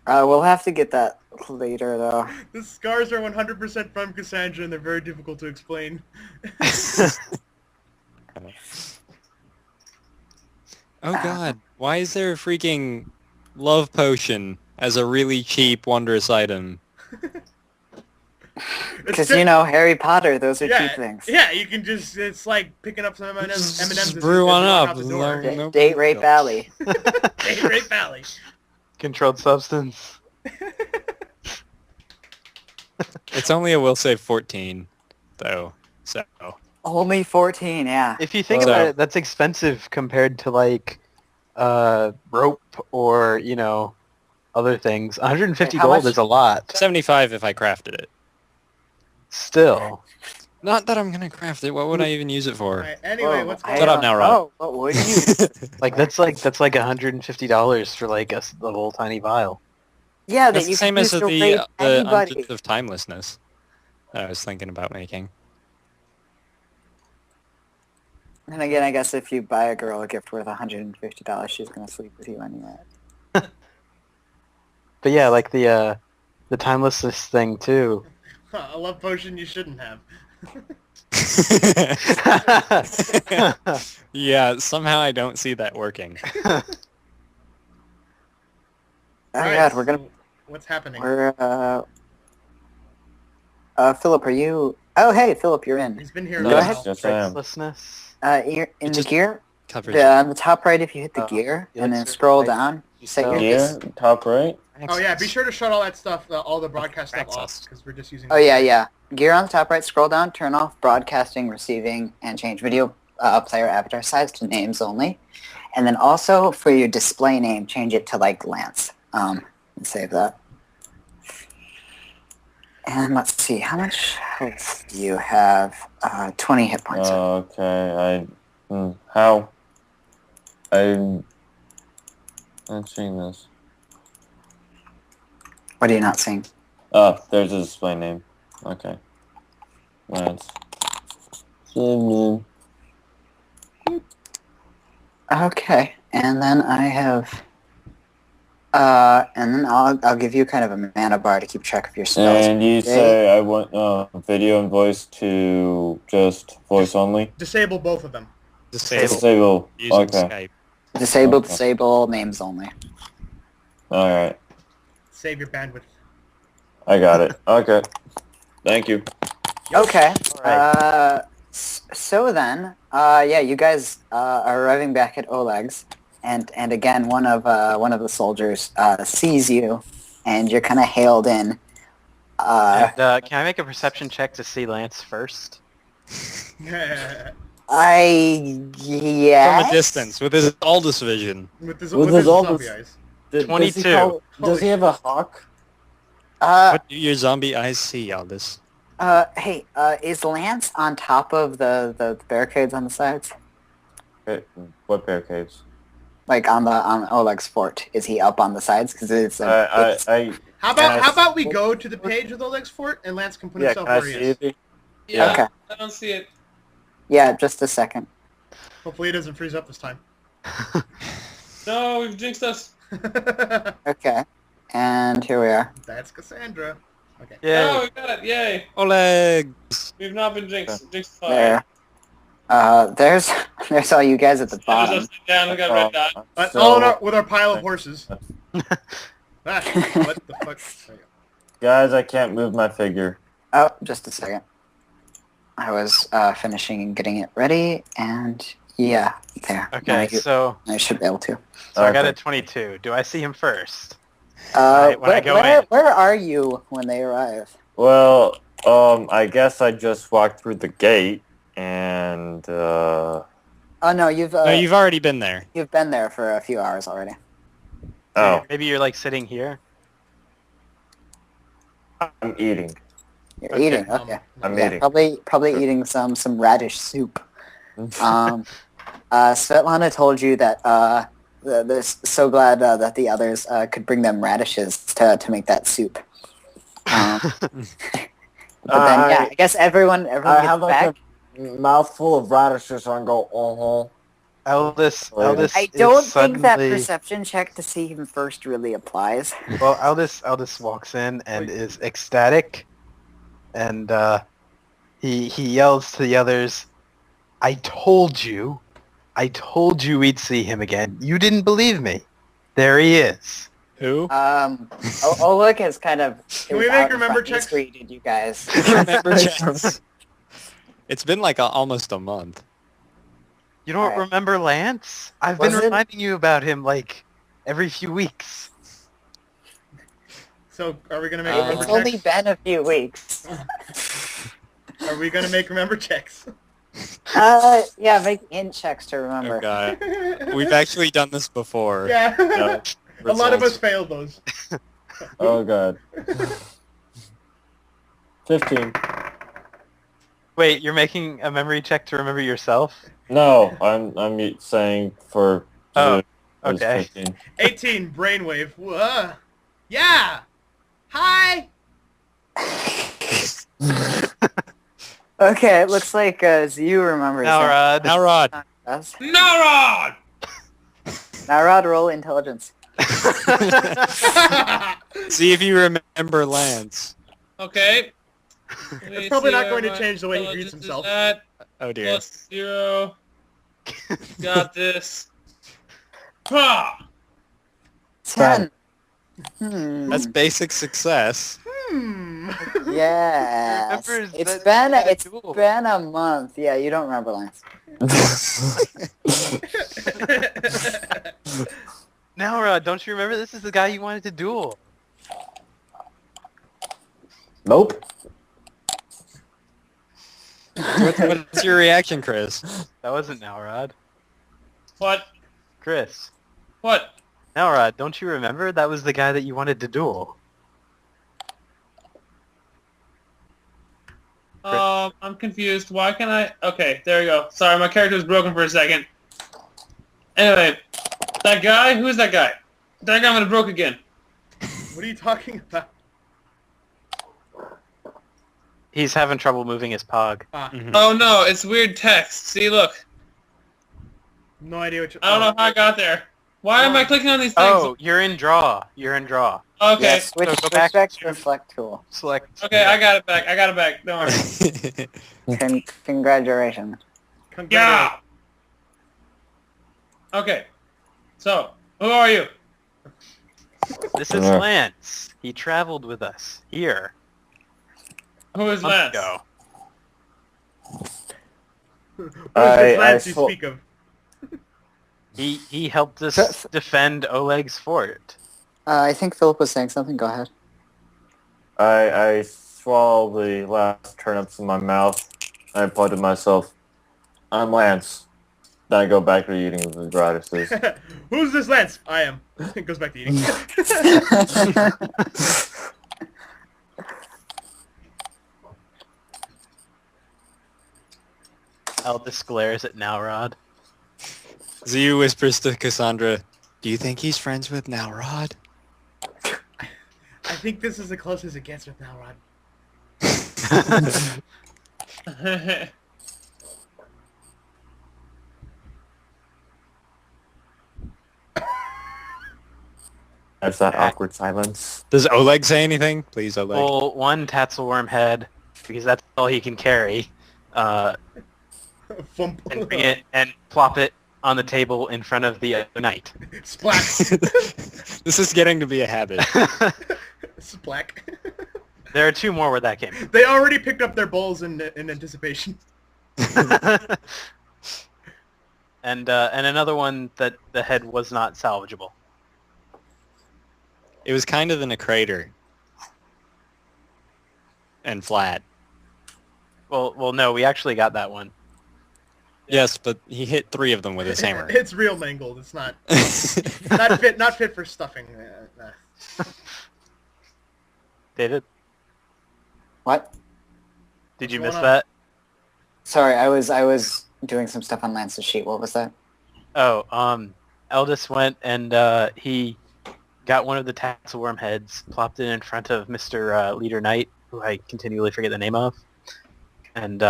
S4: We'll have to get that later, though.
S3: The scars are 100% from Cassandra, and they're very difficult to explain.
S2: Oh god, why is there a freaking love potion as a really cheap, wondrous item?
S4: Because, Harry Potter, those are cheap things.
S3: Yeah, you can just, it's like picking up some M&Ms.
S2: Just brew one up. No
S4: Date Rape Valley.
S3: Date Rape Valley.
S7: Controlled substance.
S2: It's only a will save 14, though, so...
S4: Only 14, yeah.
S7: If you think about it, that's expensive compared to, like, rope or, other things. 150
S4: How
S7: gold
S4: much?
S7: is a lot.
S2: 75 if I crafted it.
S7: Still.
S2: Not that I'm gonna craft it, what would I even use it for?
S3: Alright, anyway,
S4: Whoa,
S3: what's
S4: I
S3: going
S2: Shut up
S3: on?
S2: now, Rob.
S4: Oh, what would you?
S7: Like, that's like $150 for, like, a little tiny vial.
S4: Yeah,
S2: That's
S4: that
S2: the
S4: you
S2: same
S4: can
S2: as
S4: use to
S2: the
S4: rape anybody.
S2: Undead of Timelessness that I was thinking about making.
S4: And again, I guess if you buy a girl a gift worth $150, she's gonna sleep with you anyway.
S7: But yeah, like the timelessness thing, too.
S3: A love potion you shouldn't have.
S2: Yeah, somehow I don't see that working.
S4: Oh
S3: Alright,
S4: god, we're gonna...
S3: so what's happening?
S4: Philip, are you... Oh, hey, Philip, you're in.
S3: He's been here
S4: Go
S3: a
S4: ahead.
S3: while.
S6: Yes, I am.
S7: Timelessness.
S4: You're in the
S2: just
S4: gear,
S2: Covers
S4: on the top right, if you hit the
S7: Oh,
S4: gear,
S7: you
S4: and
S7: like
S4: then
S7: certain
S4: scroll
S7: types
S4: down, you set your...
S6: Gear, top right.
S3: Oh yeah, be sure to shut all that stuff, all the broadcast stuff off,
S2: Access.
S3: because we're just using...
S4: Oh, yeah. Gear on the top right, scroll down, turn off broadcasting, receiving, and change video player avatar size to names only. And then also, for your display name, change it to, like, Lance. And save that. And let's see, how much health do you have? 20 hit points.
S6: Okay, how? I'm not seeing this.
S4: What are you not seeing?
S6: Oh, there's a display name. Okay. Lance.
S4: Okay, and then I have... and then I'll give you kind of a mana bar to keep track of your spells.
S6: And you say I want video and voice to just voice only?
S3: Disable both of them.
S6: Disable.
S2: Using
S6: Okay.
S2: Skype.
S4: Disable names only.
S6: Alright.
S3: Save your bandwidth.
S6: I got it. Okay. Thank you.
S4: Okay.
S7: Alright.
S4: So then, yeah, you guys are arriving back at Oleg's, and again, one of the soldiers sees you, and you're kind of hailed in.
S7: And, can I make a perception check to see Lance first?
S4: Yes.
S2: From a distance, with his Aldous vision.
S3: with his
S6: his
S3: zombie eyes.
S7: 22.
S6: Does he have a hawk?
S2: What do your zombie eyes see, Aldous?
S4: Hey, is Lance on top of the barricades on the sides?
S6: What barricades?
S4: Like on Oleg's fort, is he up on the sides? Because it's
S3: How about we go to the page with Oleg's fort, and Lance can put
S6: Yeah,
S3: himself
S6: can I
S3: where he
S6: see
S3: is.
S6: it?
S1: Yeah,
S4: Okay.
S1: I don't see it.
S4: Yeah, just a second.
S3: Hopefully it doesn't freeze up this time.
S1: No, we've jinxed us.
S4: Okay, and here we are.
S3: That's Cassandra. Okay.
S7: Yeah.
S1: Oh, we got it. Yay.
S2: Oleg!
S1: We've not been jinxed. Jinxed fine.
S4: There. There's all you guys at the
S1: There's
S4: bottom.
S1: us down. We got a red dot.
S3: With our pile of horses. What the fuck? There you go.
S6: Guys, I can't move my figure.
S4: Oh, just a second. I was finishing and getting it ready, and yeah, there.
S7: Okay, so
S4: I should be able to.
S7: I got
S6: Okay.
S7: a 22. Do I see him first? When I go in.
S4: Where are you when they arrive?
S6: Well, I guess I just walked through the gate, and,
S4: Oh no, you've
S2: No, you've already been there.
S4: you've been there for a few hours already.
S6: oh,
S7: Maybe you're like sitting here.
S6: I'm eating.
S4: You're
S7: Okay,
S4: eating. Okay.
S6: I'm
S4: Yeah,
S6: eating.
S4: probably eating some radish soup. Svetlana told you that they're so glad that the others could bring them radishes to make that soup. But then, yeah, I guess everyone
S6: I
S4: gets
S6: have like
S4: back.
S6: a mouthful of radishes and go,
S8: Aldous
S4: I
S8: is
S4: don't think that
S8: suddenly...
S4: perception check to see him first really applies.
S8: Well, Aldous walks in and is ecstatic, and he yells to the others, I told you we'd see him again. You didn't believe me. There he is.
S2: Who?
S4: Oleg has kind of...
S3: Can we make remember checks?
S4: Misreaded you guys.
S2: Remember checks. It's been like almost a month.
S8: You don't
S4: Alright.
S8: remember Lance? I've
S4: Was
S8: been
S4: it?
S8: reminding you about him like every few weeks.
S3: So, are we gonna make
S4: It's
S3: remember
S4: only
S3: checks?
S4: been a few weeks.
S3: Are we gonna make remember checks?
S4: Yeah, make int checks to remember.
S2: Oh god. We've actually done this before.
S3: Yeah.
S2: No,
S3: A lot of us
S2: results.
S3: failed those.
S6: oh god. 15.
S8: Wait, you're making a memory check to remember yourself?
S6: No, I'm saying for...
S8: Oh,
S6: it was
S8: okay.
S6: 15.
S3: 18, brainwave. Whoa. Yeah! Hi!
S4: Okay, it looks like Zu remembers.
S8: Now,
S2: Now, Rod.
S4: Us.
S1: Narod!
S4: Now, Rod, roll intelligence.
S2: See if you remember Lance.
S1: Okay.
S3: It's probably not going to change the way he greets himself.
S2: Oh dear.
S1: +0. Got this. Ha!
S4: 10. Hmm.
S2: That's basic success.
S4: Yeah.
S8: Remembers
S4: It's
S8: that
S4: been
S8: duel.
S4: a month. Yeah, you don't remember Lance.
S8: Now, don't you remember? This is the guy you wanted to duel.
S6: Nope.
S2: What's your reaction, Chris?
S8: That wasn't Nowrod.
S1: What?
S8: Chris.
S1: What?
S8: Nowrod, don't you remember? That was the guy that you wanted to duel.
S1: I'm confused. Why can't I... Okay, there we go. Sorry, my character was broken for a second. Anyway, that guy? Who is that guy? That guy went broke again.
S3: What are you talking about?
S8: He's having trouble moving his pog.
S1: Oh no, it's weird text. See, look.
S3: No idea what you're...
S1: I don't know how I got there. Why am I clicking on these things?
S8: Oh, you're in draw. You're in draw.
S1: Okay.
S4: Yeah, switch,
S8: So go
S4: switch
S8: back
S4: back
S8: to-
S4: to reflect tool.
S8: Select.
S1: Okay, I got it back. I got it back. Don't worry.
S4: Congratulations.
S1: Yeah! Okay. So, who are you?
S8: This is
S6: Yeah.
S8: Lance. He traveled with us here
S1: Who is
S8: a month
S1: Lance?
S8: ago.
S3: Who's this
S6: I
S3: Lance you
S6: sw-
S3: speak of?
S8: He helped us defend Oleg's fort.
S4: I think Philip was saying something. Go ahead.
S6: I swallow the last turnips in my mouth. I thought to myself, I'm Lance. Then I go back to eating the radishes.
S3: Who's this Lance? I am. It goes back to eating.
S8: Aldous glares at Nowrod.
S2: Zu whispers to Cassandra, do you think he's friends with Nowrod?
S3: I think this is the closest it gets with Nowrod.
S6: There's that awkward silence.
S2: Does Oleg say anything? Please, Oleg.
S8: Pull one tatzlwyrm head, because that's all he can carry, and
S3: Thump.
S8: bring it and plop it on the table in front of the knight.
S3: Splack.
S2: This is getting to be a habit.
S3: Splack.
S8: There are two more where that came from.
S3: They already picked up their bowls in anticipation.
S8: And another one that the head was not salvageable.
S2: It was kind of in a crater. And flat.
S8: Well, no, we actually got that one.
S2: Yes, but he hit 3 of them with his hammer.
S3: It's real mangled. It's not not fit for stuffing. Nah.
S8: David,
S4: What?
S8: did you
S3: What's
S8: miss
S3: going on?
S8: that?
S4: Sorry, I was doing some stuff on Lance's sheet. What was that?
S8: Oh,
S7: Eldest went and he got one of the tatzlwyrm heads, plopped it in front of Mr. Leader Knight, who I continually forget the name of, and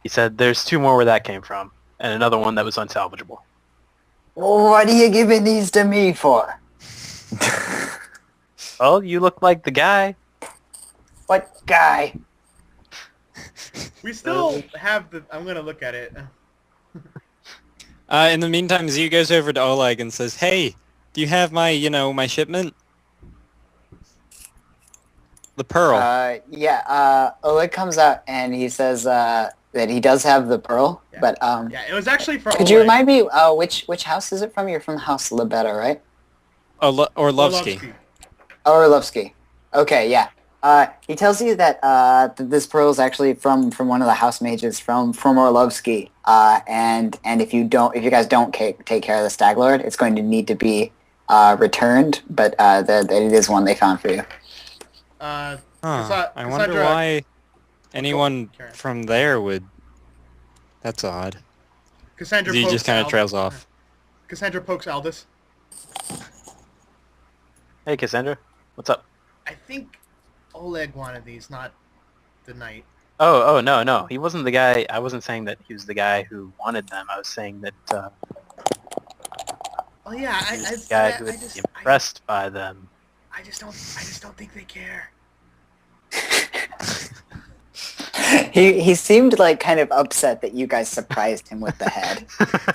S7: he said, "There's 2 more where that came from, and another one that was unsalvageable."
S4: What are you giving these to me for?
S7: Well, you look like the guy.
S4: What guy?
S3: We still have the... I'm gonna look at it.
S2: In the meantime, Z goes over to Oleg and says, "Hey, do you have my, my shipment? The pearl."
S4: Yeah, Oleg comes out and he says that he does have the pearl,
S3: Yeah.
S4: but
S3: Yeah, it was actually for
S4: could you remind me which house is it from? You're from House Lebeda, right?
S2: Orlovsky.
S4: Orlovsky. Okay, yeah. He tells you that this pearl is actually from one of the house mages from Orlovsky, and if you guys don't take care of the Stag Lord, it's going to need to be returned, but that it is one they found for you.
S2: I wonder why anyone from there would... That's odd.
S3: Cassandra
S2: Z
S3: pokes
S2: just kind of trails off.
S3: Cassandra pokes Aldous.
S7: Hey, Cassandra. What's up?
S3: I think Oleg wanted these, not the knight.
S7: Oh, no. He wasn't the guy. I wasn't saying that he was the guy who wanted them. I was saying that
S3: Oh yeah,
S7: he was the guy who would be impressed by them.
S3: I just don't think they care.
S4: He seemed like kind of upset that you guys surprised him with the head.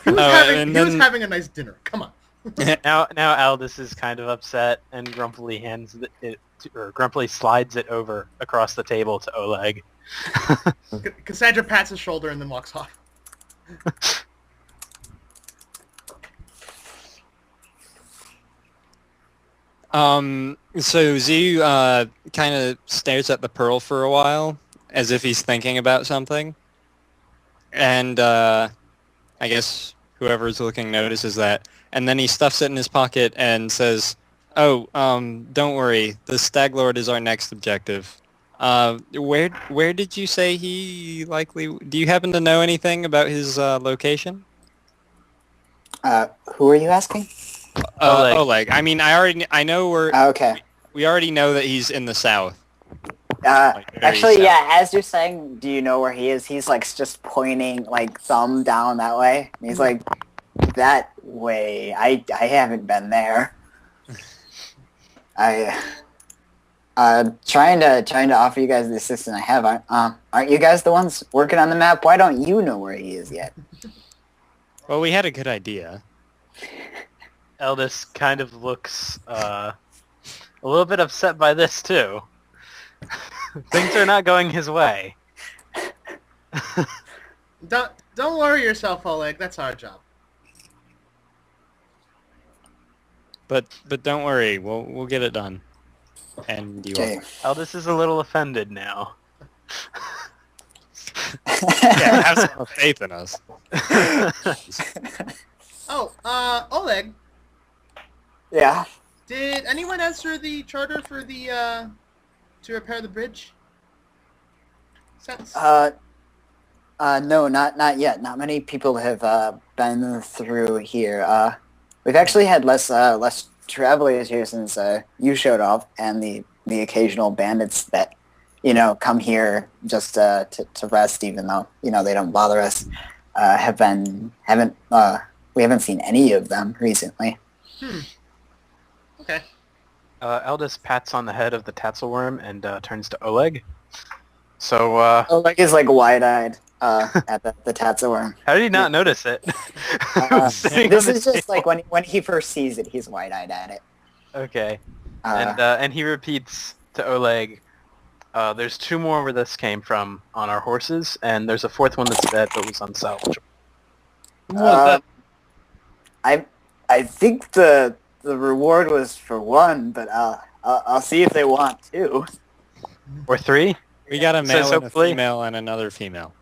S3: He was having a nice dinner. Come on.
S7: Now Aldous is kind of upset and grumpily grumpily slides it over across the table to Oleg.
S3: Cassandra pats his shoulder and then walks off.
S2: So Z kind of stares at the pearl for a while, as if he's thinking about something. And I guess whoever's looking notices that. And then he stuffs it in his pocket and says, "Oh, don't worry. The Stag Lord is our next objective. Where did you say he likely... Do you happen to know anything about his location?"
S4: Who are you asking?
S2: Oleg. I mean, I know
S4: Okay.
S2: we already know that he's in the south.
S4: Actually,
S2: south.
S4: yeah, as you're saying, do you know where he is? He's like just pointing like thumb down that way. And he's like, that way. I haven't been there. Trying to offer you guys the assistance I have. Aren't you guys the ones working on the map? Why don't you know where he is yet?
S2: Well, we had a good idea.
S7: Eldest kind of looks a little bit upset by this too. Things are not going his way.
S3: Don't worry yourself, Oleg. That's our job.
S2: But don't worry, we'll get it done. And you
S4: Okay.
S7: Eldest is a little offended now.
S2: yeah, have some faith in us.
S3: Oh, Oleg,
S4: Yeah.
S3: did anyone answer the charter for the to repair the bridge?
S4: No, not yet. Not many people have been through here. We've actually had less travelers here since you showed up, and the occasional bandits that come here just to rest, even though they don't bother us. We haven't seen any of them recently.
S3: Okay.
S7: Eldest pats on the head of the tatzlwyrm and turns to Oleg. So,
S4: Oleg is like wide-eyed at the tatzlwyrm.
S7: how did he not notice it?
S4: This is just like when he first sees it, he's wide-eyed at it.
S7: Okay. And he repeats to Oleg, there's 2 more where this came from on our horses, and there's a 4th one that's dead but was unsalvageable.
S4: I think the reward was for 1, but I'll see if they want 2.
S7: Or 3?
S2: We got a male and a
S7: hopefully-
S2: female and another female.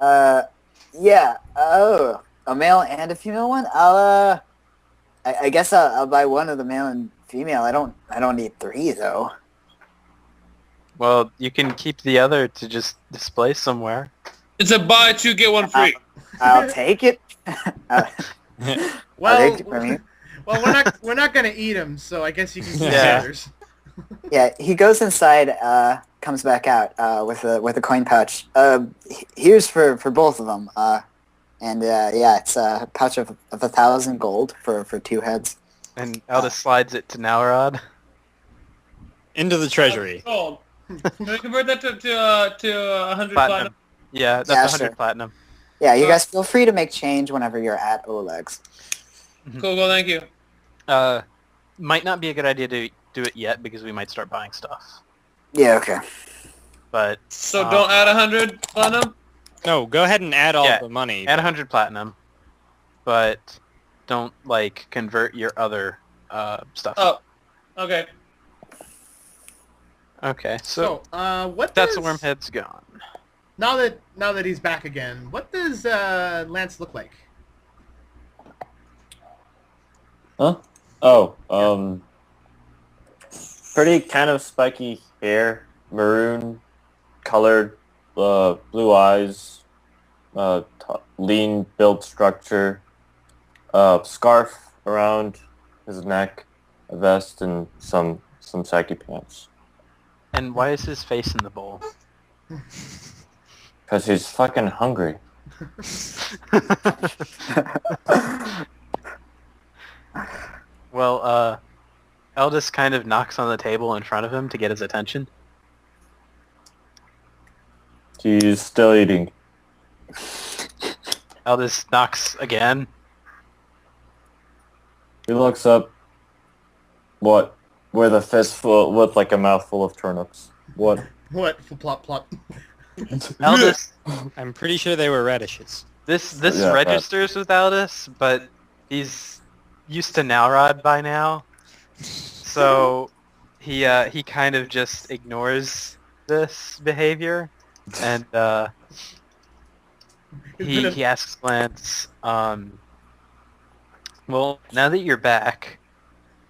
S4: Yeah. Oh, a male and a female one. I guess I'll buy one of the male and female. I don't need 3 though.
S7: Well, you can keep the other to just display somewhere.
S1: It's a buy 2 get 1 free.
S4: I'll take it. Uh,
S3: Well,
S4: thank you from you.
S3: well, we're not gonna eat him, so I guess you can keep the
S2: Yeah.
S3: others.
S4: Yeah, he goes inside, comes back out with a coin pouch. Here's for both of them. Yeah, it's a pouch of 1,000 gold for 2 heads.
S7: And Aldous slides it to Nalrod.
S2: Into the treasury.
S1: Gold. Can we convert that to 100 platinum?
S7: Yeah, that's
S4: Yeah,
S7: 100
S4: sure.
S7: platinum.
S4: Yeah, you guys feel free to make change whenever you're at Oleg's.
S1: Cool, thank you.
S7: Might not be a good idea to do it yet because we might start buying stuff.
S4: Yeah, okay.
S7: But
S1: So don't add 100 platinum?
S2: No, go ahead and add all
S7: Yeah,
S2: the money.
S7: add 100 platinum, but don't like convert your other stuff.
S1: Oh, okay.
S7: Okay, so
S3: What
S7: that's
S3: does...
S7: Wormhead's gone.
S3: Now that he's back again, what does Lance look like?
S6: Huh? Oh, pretty kind of spiky hair, maroon colored, blue eyes, lean built structure, scarf around his neck, a vest, and some saggy pants.
S7: And why is his face in the bowl?
S6: Because he's fucking hungry.
S7: Well, Eldest kind of knocks on the table in front of him to get his attention.
S6: He's still eating.
S7: Eldest knocks again.
S6: He looks up. What? With a fistful, with like a mouthful of turnips. What?
S3: What? Plop plop.
S7: Eldest,
S2: I'm pretty sure they were radishes.
S7: this
S6: Yeah,
S7: registers with Eldest, but he's used to Nalrod by now, so he kind of just ignores this behavior, and he asks Lance, well, now that you're back,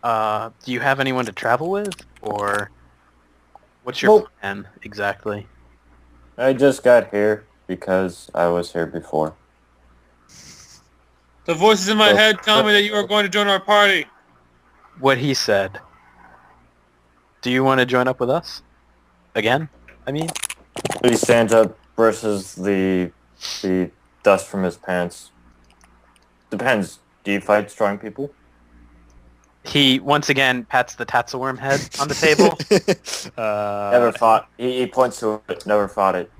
S7: do you have anyone to travel with, or what's your
S6: Well-
S7: plan exactly?
S6: I just got here because I was here before.
S1: The voices in my head tell me that you are going to join our party.
S7: What he said. Do you want to join up with us? Again? I mean?
S6: He stands up, brushes the dust from his pants. Depends. Do you fight strong people?
S7: He once again pats the tatzlwyrm head on the table.
S6: Never fought. He points to it. Never fought it.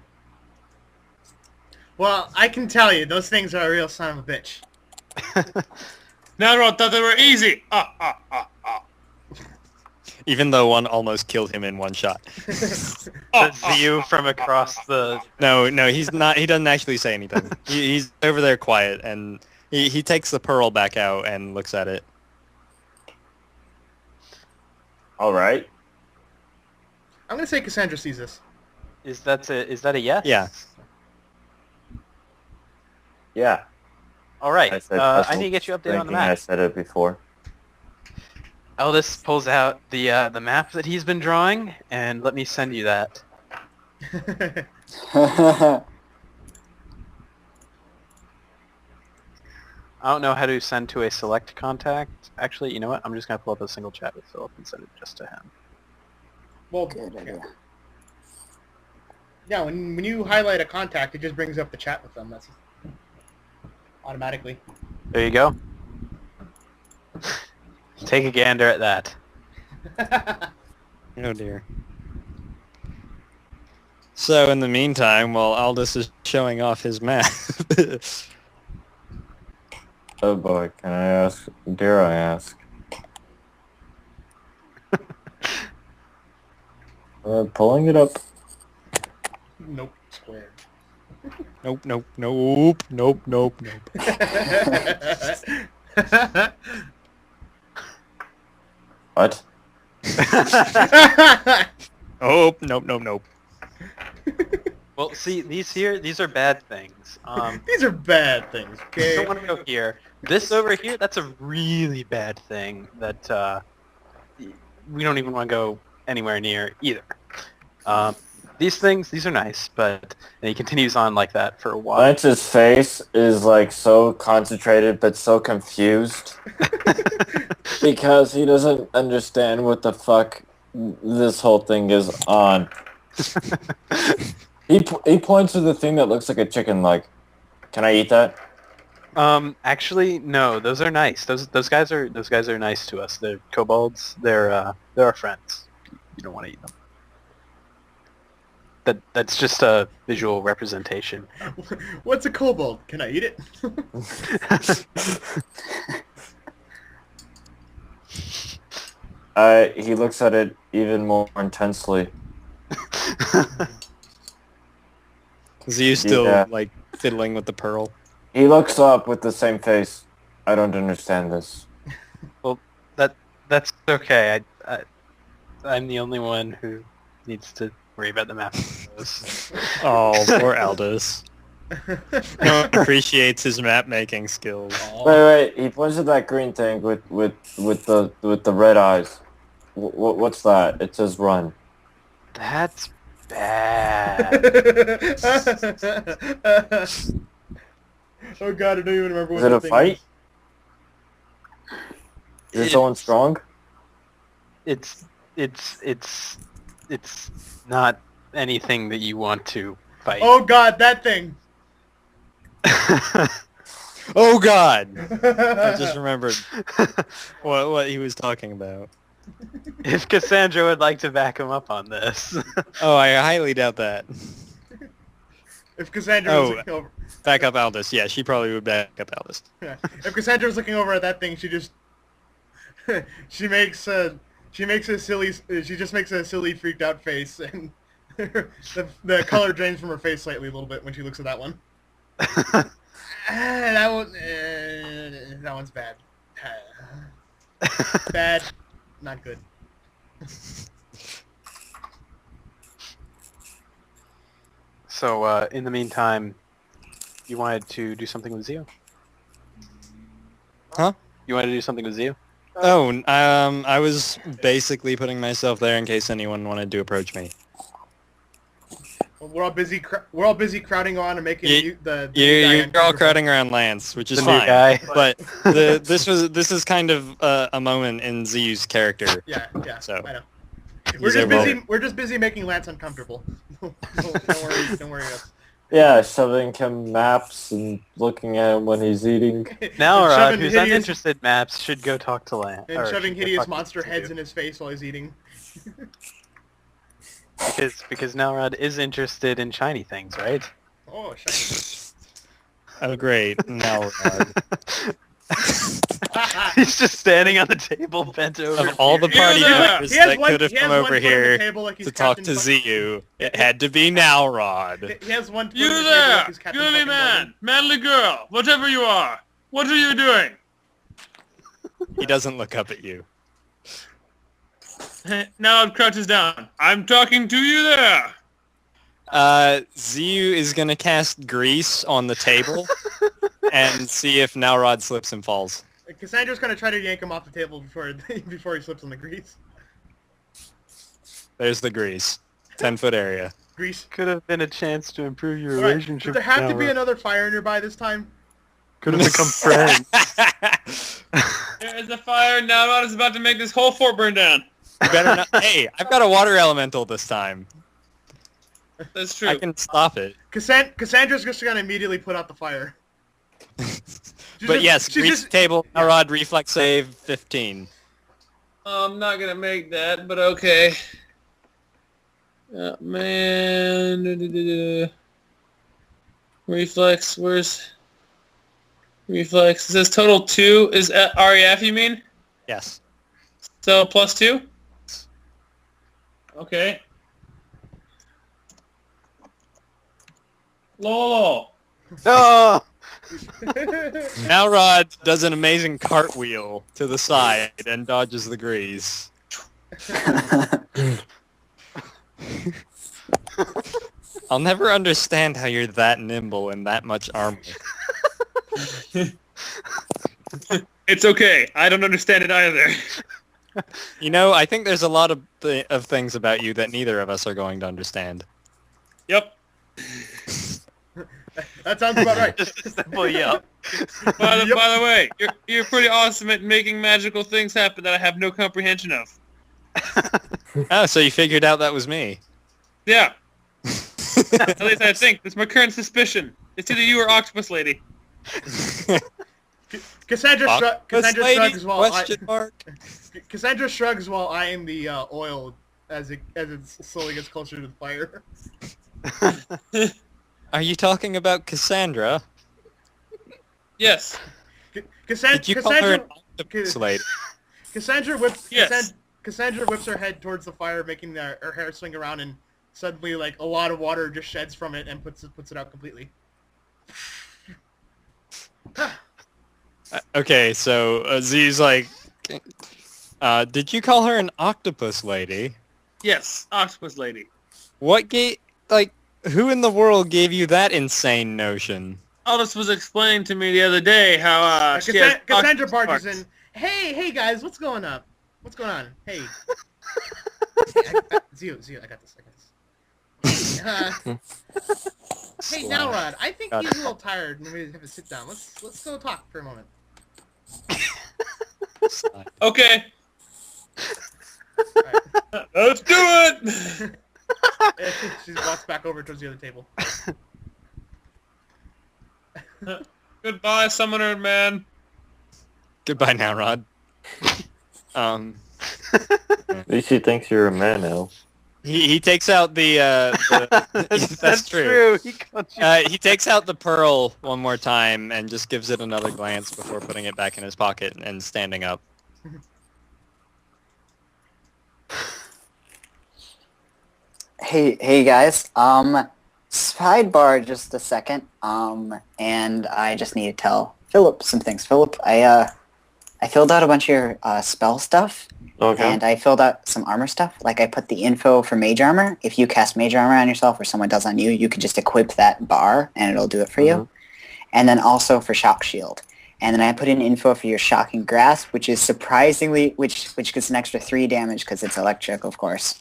S3: Well, I can tell you, those things are a real son of a bitch.
S1: Nalrod thought they were easy.
S2: Even though one almost killed him in one shot.
S7: Says to you from across the...
S2: No, he's not. He doesn't actually say anything. He's over there quiet, and he takes the pearl back out and looks at it.
S6: All right.
S3: I'm gonna say Cassandra sees this.
S7: Is that a yes?
S2: Yeah.
S6: Yeah.
S7: All right.
S6: I said
S7: I need to get you updated on the
S6: thinking I
S7: map.
S6: said it before.
S7: Eldest pulls out the map that he's been drawing, and let me send you that. I don't know how to send to a select contact. Actually, you know what? I'm just going to pull up a single chat with Philip and send it just to him.
S3: Well,
S4: Good idea.
S3: yeah, when you highlight a contact, it just brings up the chat with them. That's automatically.
S7: There you go. Take a gander at that.
S2: Oh dear. So in the meantime, while Aldous is showing off his map,
S6: Oh boy, can I ask? Dare I ask? Pulling it up.
S3: Nope, square.
S2: nope.
S6: What?
S2: Oh, nope.
S7: Well, see, these are bad things.
S3: These are bad things,
S7: I
S3: okay?
S7: don't want to go here. This over here, that's a really bad thing that we don't even want to go anywhere near either.
S8: these things, these are nice, but and he continues on like that for a while.
S6: Lance's face is like so concentrated but so confused because he doesn't understand what the fuck this whole thing is on. He points to the thing that looks like a chicken leg. Can I eat that?
S8: Actually, no. Those are nice. Those guys are nice to us. They're kobolds. They're our friends. You don't want to eat them. That's just a visual representation.
S3: What's a kobold? Can I eat it?
S6: He looks at it even more intensely.
S2: Is he still
S6: Yeah.
S2: like fiddling with the pearl?
S6: He looks up with the same face. I don't understand this.
S8: Well, that's okay. I'm the only one who needs to worry about the map.
S2: Oh, poor Aldous. No one appreciates his map making skills.
S6: Wait. He points at that green thing with the red eyes. What's that? It says run.
S8: That's bad.
S3: Oh god, I don't even remember what
S6: Is it
S3: that
S6: a
S3: thing
S6: fight? Is someone strong?
S8: It's not anything that you want to fight.
S3: Oh god, that thing!
S2: Oh God! I just remembered what he was talking about.
S8: If Cassandra would like to back him up on this.
S2: Oh, I highly doubt that.
S3: If Cassandra was
S2: Oh.
S3: looking over,
S2: Back up Aldous. Yeah, she probably would back up Aldous.
S3: yeah. If Cassandra was looking over at that thing, she just she makes a silly freaked out face, and the color drains from her face slightly a little bit when she looks at that one. That one's bad. Bad, not good.
S8: So, in the meantime, you wanted to do something with Zio?
S2: Huh?
S8: You wanted to do something with Zio?
S2: Oh, I was basically putting myself there in case anyone wanted to approach me.
S3: We're all busy crowding on and making
S2: You're
S3: guy
S2: all
S3: uncomfortable.
S2: crowding around Lance, which is
S8: The new
S2: fine.
S8: guy.
S2: But this is kind of a moment in Zu's character.
S3: Yeah,
S2: So,
S3: I know.
S2: he's able-
S3: We're just busy making Lance uncomfortable. Don't worry.
S6: Yeah, showing him maps and looking at him when he's eating.
S8: Now, Rod,
S3: shoving
S8: who's
S3: hideous-
S8: uninterested maps, should go talk to Lan.
S3: And
S8: or
S3: shoving
S8: should go
S3: hideous
S8: talk to
S3: monster
S8: Zio.
S3: heads in his face while he's eating.
S8: Because Nalrod is interested in shiny things, right?
S3: Oh, shiny.
S2: Oh, great. Now,
S8: He's just standing on the table, bent over.
S2: of all the party
S1: Yeah.
S2: members
S3: He has
S2: that
S3: one-
S2: could have
S3: he has
S2: come
S3: one
S2: over
S3: foot on the
S2: here
S3: table like he's
S2: to talk
S3: Captain
S2: to
S3: Fu-
S2: Zu, it had to be Nalrod.
S3: He has one foot
S1: You
S3: on the table
S1: there,
S3: like he's Captain
S1: girly
S3: fucking
S1: man, manly girl, whatever you are. What are you doing?
S2: He doesn't look up at you.
S1: Now it crouches down. I'm talking to you there.
S2: Zu is gonna cast grease on the table and see if Nalrod slips and falls.
S3: Morgan. Cassandra's gonna try to yank him off the table before he slips on the grease.
S2: There's the grease. 10-foot area.
S3: Grease.
S8: Could have been a chance to improve your
S3: Alright,
S8: relationship.
S3: does there have to be
S8: Nalrod.
S3: another fire nearby this time?
S8: Could have become friends.
S1: There's a fire. Now Rod is about to make this whole fort burn down.
S2: You better not. Hey, I've got a water elemental this time.
S1: That's true.
S2: I can stop it.
S3: Cassandra's just gonna immediately put out the fire.
S2: But yes,
S3: she's
S2: grease
S3: just-
S2: table, Nalrod, reflex save, 15.
S1: I'm not gonna make that, but okay. Man. Reflex, where's... Reflex. It says total 2 is REF, you mean?
S2: Yes.
S1: So plus 2? Okay. Lol.
S8: No!
S2: Nalrod does an amazing cartwheel to the side and dodges the grease. I'll never understand how you're that nimble and that much armor.
S1: It's okay. I don't understand it either.
S2: You know, I think there's a lot of things about you that neither of us are going to understand.
S1: Yep.
S3: That sounds about right.
S7: Just a simple yep.
S1: By the,
S3: Yep.
S1: by the way, you're pretty awesome at making magical things happen that I have no comprehension of.
S2: Oh, so you figured out that was me.
S1: Yeah. At least I think. That's my current suspicion. It's either you or Octopus Lady.
S3: Cassandra shrugs while
S2: Question mark.
S3: Cassandra shrugs while eyeing the oil as it slowly gets closer to the fire.
S2: Are you talking about Cassandra?
S1: Yes.
S2: Did you call her an octopus lady?
S3: Cassandra whips.
S1: Yes.
S3: Cassandra whips her head towards the fire, making her hair swing around, and suddenly, like, a lot of water just sheds from it and puts it out completely.
S2: Okay, so Z's like, did you call her an octopus lady?
S1: Yes, Octopus Lady.
S2: What who in the world gave you that insane notion?
S1: Aldous was explaining to me the other day how she has
S3: Cassandra
S1: octopus
S3: barges
S1: parts.
S3: in. Hey guys, what's going on? What's going on? Hey. Zio, I got this. Hey, Nalrod, I think he's a little tired and we have to sit down. Let's go talk for a moment.
S1: Okay.
S3: Right.
S1: Let's do it!
S3: She walks back over towards the other table.
S1: Goodbye, Summoner Man.
S2: Goodbye now, Rod.
S6: At least he thinks you're a man now.
S2: He takes out the that's true. He takes out the pearl one more time and just gives it another glance before putting it back in his pocket and standing up.
S4: Hey guys. Sidebar just a second. And I just need to tell Philip some things. Philip, I filled out a bunch of your spell stuff.
S6: Okay.
S4: And I filled out some armor stuff. Like I put the info for mage armor. If you cast mage armor on yourself or someone does on you, you can just equip that bar and it'll do it for you. And then also for shock shield. And then I put in info for your shocking grasp, which is surprisingly, which gets an extra 3 damage because it's electric, of course.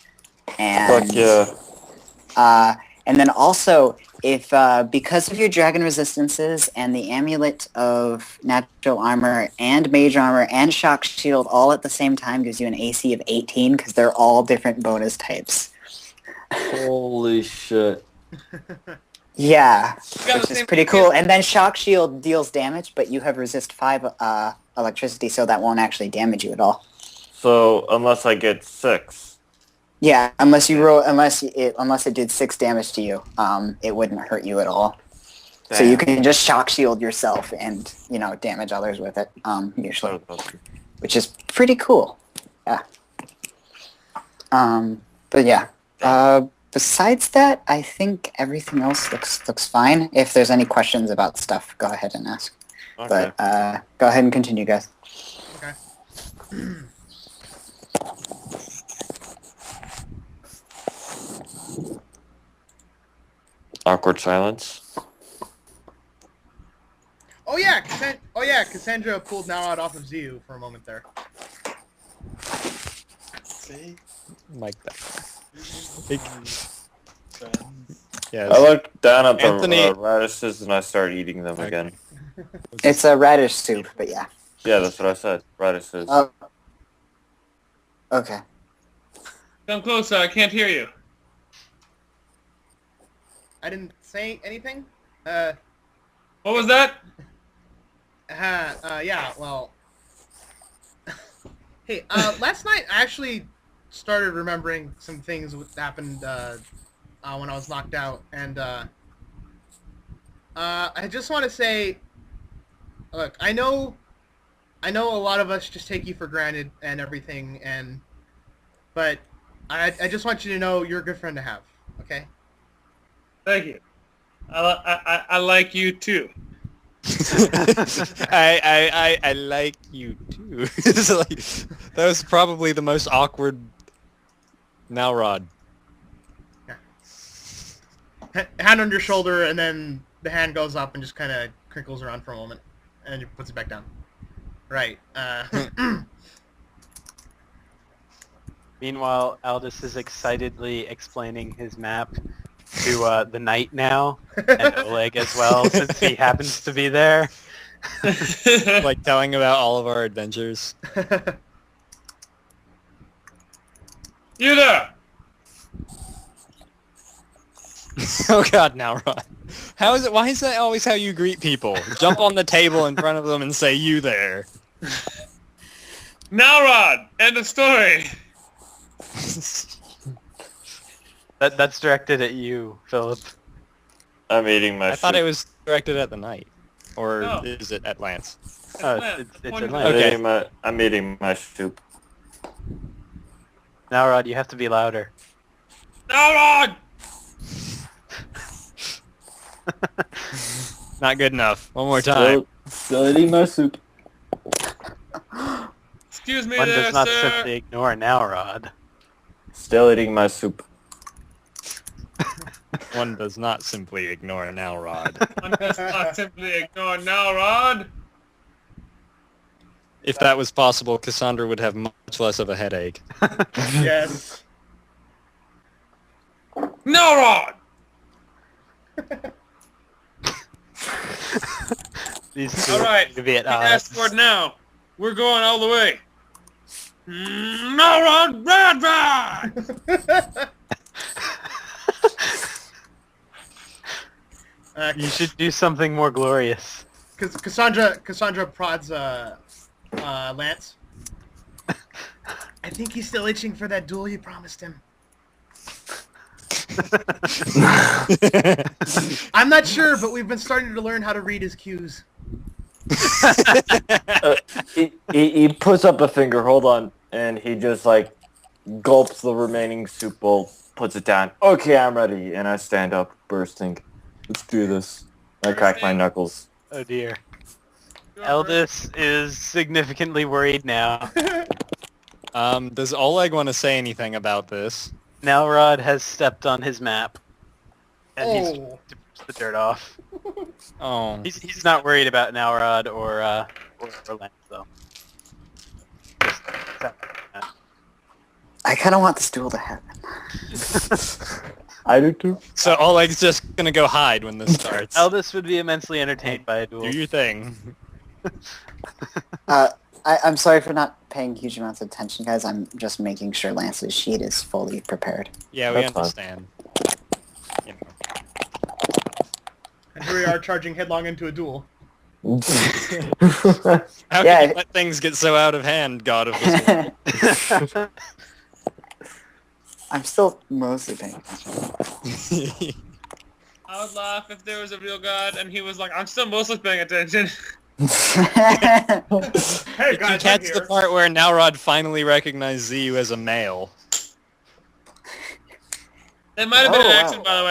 S4: And
S6: Fuck yeah.
S4: and then also, if because of your dragon resistances and the amulet of natural armor and mage armor and shock shield all at the same time gives you an AC of 18 because they're all different bonus types.
S6: Holy shit.
S4: Yeah,
S1: got
S4: which
S1: the
S4: is
S1: same
S4: pretty
S1: AC.
S4: cool. And then shock shield deals damage, but you have resist 5 electricity, so that won't actually damage you at all.
S6: So, unless I get 6.
S4: Yeah, unless it did 6 damage to you, it wouldn't hurt you at all.
S6: Damn.
S4: So you can just shock shield yourself and, damage others with it, usually, which is pretty cool. Yeah. But yeah. Besides that, I think everything else looks fine. If there's any questions about stuff, go ahead and ask.
S6: Okay.
S4: But go ahead and continue, guys.
S3: Okay.
S6: Awkward silence.
S3: Oh yeah, Cassandra pulled Nalrod off of Ziu for a moment there.
S2: Like that. Yes.
S6: I look down at
S2: Anthony-
S6: the radishes and I start eating them
S2: Okay.
S6: again.
S4: It's a radish soup, but yeah.
S6: Yeah, that's what I said. Radishes.
S4: Oh. Okay.
S1: Come closer, I can't hear you.
S3: I didn't say anything.
S1: What was that?
S3: Yeah, well... Hey, last night I actually started remembering some things that happened when I was knocked out, and I just want to say, look, I know a lot of us just take you for granted and everything, but I just want you to know you're a good friend to have, okay?
S1: Thank you. I like you too.
S2: I like you too. It's like, that was probably the most awkward Nalrod.
S3: Hand on your shoulder, and then the hand goes up and just kind of crinkles around for a moment, and he puts it back down. Right.
S7: Meanwhile, Aldous is excitedly explaining his map to the knight now, and Oleg as well, since he happens to be there.
S2: Like telling about all of our adventures.
S1: You there!
S2: Oh god, now Rod. How is it? Why is that always how you greet people? Jump on the table in front of them and say, "You there."
S1: Now, Rod! End of story!
S7: That's directed at you, Philip.
S6: I'm eating my
S2: I thought
S6: soup.
S2: it was directed at the knight. Or
S1: No.
S2: is it at Lance?
S7: Oh,
S1: Lance.
S7: it's
S1: One-
S7: Atlanta.
S2: Okay.
S6: I'm eating my soup.
S7: Now, Rod, you have to be louder.
S1: Now, Rod!
S2: Not good enough. One more time.
S6: Still eating my soup.
S1: Excuse me
S7: One
S1: there,
S7: does not
S1: sir.
S7: simply ignore Now, Rod.
S6: Still eating my soup.
S2: One does not simply ignore now, Rod.
S1: One does not simply ignore now, Rod.
S2: If that was possible, Cassandra would have much less of a headache.
S3: Yes.
S1: Now, Rod!
S7: These two
S1: All right,
S7: seem to be at
S1: Fast
S7: odds.
S1: forward now. We're going all the way. Now, Rod! Rod!
S7: You should do something more glorious.
S3: Cassandra prods Lance. I think he's still itching for that duel you promised him. I'm not sure, but we've been starting to learn how to read his cues.
S6: He puts up a finger, hold on, and he just like gulps the remaining soup bowl, puts it down. Okay, I'm ready, and I stand up, bursting. Let's do this. I crack my knuckles.
S7: Oh dear. Eldis is significantly worried now.
S2: Does Oleg want to say anything about this?
S7: Now Rod has stepped on his map. And he's
S3: Oh.
S7: to push the dirt off.
S2: Oh.
S7: He's not worried about Nowrod or Lance though.
S4: I kind of want this duel to happen.
S6: I do too.
S2: So Oleg's just gonna go hide when this starts.
S7: Eldis would be immensely entertained by a duel.
S2: Do your thing.
S4: I'm sorry for not paying huge amounts of attention, guys. I'm just making sure Lance's sheet is fully prepared.
S2: Yeah, we
S6: That's fine.
S2: understand. You know.
S3: And here we are charging headlong into a duel.
S2: How
S4: Yeah.
S2: can you let things get so out of hand, God of this world?
S4: I'm still mostly paying attention.
S1: I would laugh if there was a real god and he was like, I'm still mostly paying attention.
S3: Hey
S2: You
S3: guys, I'm
S2: catch the
S3: here.
S2: part where Nowrod finally recognized Ziyu as a male.
S1: That might have been
S4: Oh,
S1: an
S4: wow.
S1: accident, by the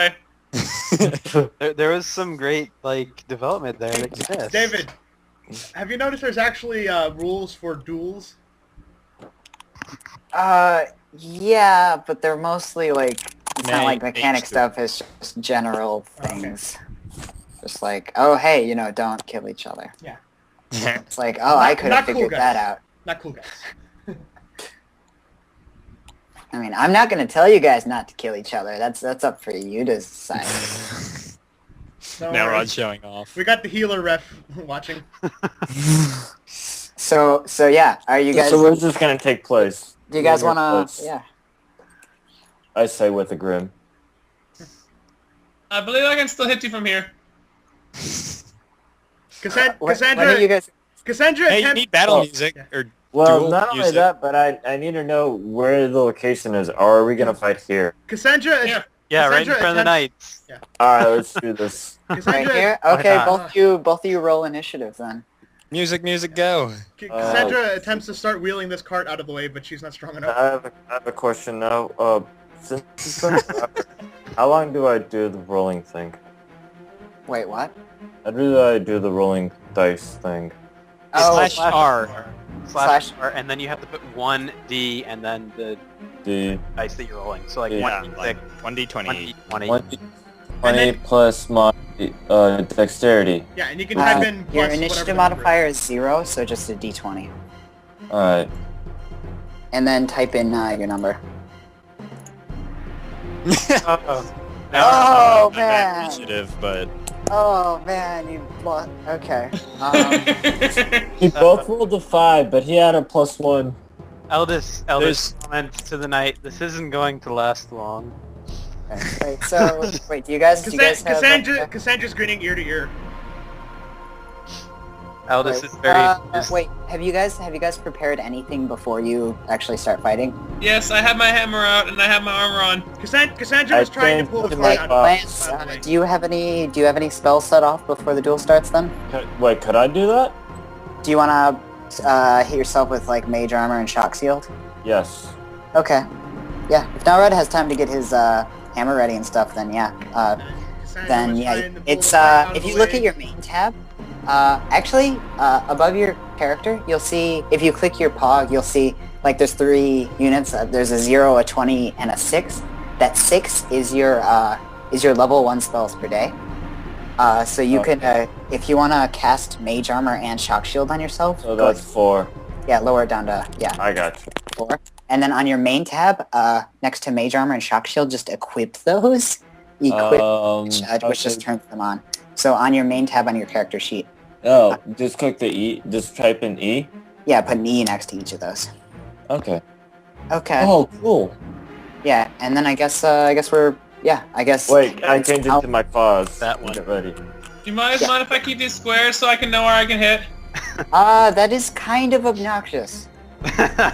S1: way.
S7: There was some great development there that you missed.
S3: David, have you noticed there's actually rules for duels?
S4: Yeah, but they're mostly like, it's not like
S2: Mechanic
S4: mechanic stuff, it's just general things. Just like, oh hey, don't kill each other. It's like, oh, I could
S3: not
S4: have
S3: cool,
S4: figured
S3: guys.
S4: that out.
S3: Not cool, guys.
S4: I mean, I'm not gonna tell you guys not to kill each other. That's up for you to decide.
S3: Don't worry.
S2: Nowrod's showing off.
S3: We got the healer ref watching.
S4: So yeah, are you guys?
S6: So where's this gonna take place?
S4: Do you guys
S6: Where's
S4: wanna?
S6: place?
S4: Yeah.
S6: I say with a grin.
S1: I believe I can still hit you from here.
S3: Cassandra,
S4: Why don't you guys?
S3: Cassandra
S2: Hey, you
S3: attempt-
S2: need battle
S6: Oh,
S2: music
S3: yeah.
S2: or
S6: Well,
S2: duel
S6: not only
S2: music.
S6: that, but I need to know where the location is. Or are we gonna fight here?
S3: Cassandra,
S1: Here.
S7: Yeah, right in
S3: Cassandra
S7: front of the
S3: attempts-
S7: knights.
S6: Alright, let's do this.
S4: Right
S3: Cassandra,
S4: here.
S7: Why
S4: Okay,
S7: not?
S4: both of you roll initiative then.
S2: Music, go.
S3: Cassandra attempts to start wheeling this cart out of the way, but she's not strong enough.
S6: I have a question now. Since it's been forever, how long do I do the rolling thing?
S4: Wait, what?
S6: How do I do the rolling dice thing?
S4: Oh,
S2: Slash R.
S7: Slash R, and then you have to put 1D and then the
S6: The
S7: dice that you're rolling. So like
S6: Yeah,
S7: 1D6,
S2: like 1d20.
S7: 1D20.
S6: 20
S3: And then-
S6: plus my dexterity.
S3: Yeah, and you can type in
S4: your
S3: plus whatever
S4: initiative
S3: the number
S4: modifier is 0, so just a d20,
S6: Alright.
S4: and then type in your number.
S7: Uh-oh.
S4: Oh,
S2: not bad
S4: man.
S2: initiative, but
S4: Oh man, you lost. Okay.
S6: He both rolled a 5, but he had a +1.
S7: Eldest
S2: There's-
S7: comments to the night. This isn't going to last long.
S4: Wait. So wait. Do you guys have?
S3: Cassandra's grinning ear to ear.
S7: Eldest
S4: Wait,
S7: is very.
S4: wait. Have you guys prepared anything before you actually start fighting?
S1: Yes, I have my hammer out and I have my armor on.
S3: Cassandra was trying to pull the
S6: Okay,
S3: cord out
S4: Lance,
S3: of the way.
S4: do you have any spells set off before the duel starts? Then
S6: Wait, could I do that?
S4: do you want to hit yourself with like mage armor and shock shield?
S6: Yes.
S4: Okay. Yeah. If Nalred has time to get his hammer ready and stuff, then yeah.
S3: Cassandra
S4: Then
S3: was
S4: yeah.
S3: trying to pull
S4: It's
S3: the cord out of
S4: if
S3: the
S4: you look
S3: way.
S4: at your main tab, actually above your character, you'll see if you click your paw, you'll see like there's 3 units. There's a 0, a 20, and a 6. That 6 is your level 1 spells per day. So you can if you want to cast mage armor and shock shield on yourself.
S6: So
S4: go
S6: that's 4.
S4: Yeah, lower it down to
S6: I got you.
S4: 4. And then on your main tab, next to mage armor and shock shield, just equip those. Which just turns them on. So on your main tab on your character sheet.
S6: Oh, just click the E. Just type in E.
S4: Yeah, put an E next to each of those.
S6: Okay.
S4: Okay.
S6: Oh, cool.
S4: Yeah, and then I guess we're I guess.
S6: Wait, I changed it to my paws.
S7: That one.
S6: Get ready.
S1: Do you mind if I keep these squares so I can know where I can hit?
S4: That is kind of obnoxious.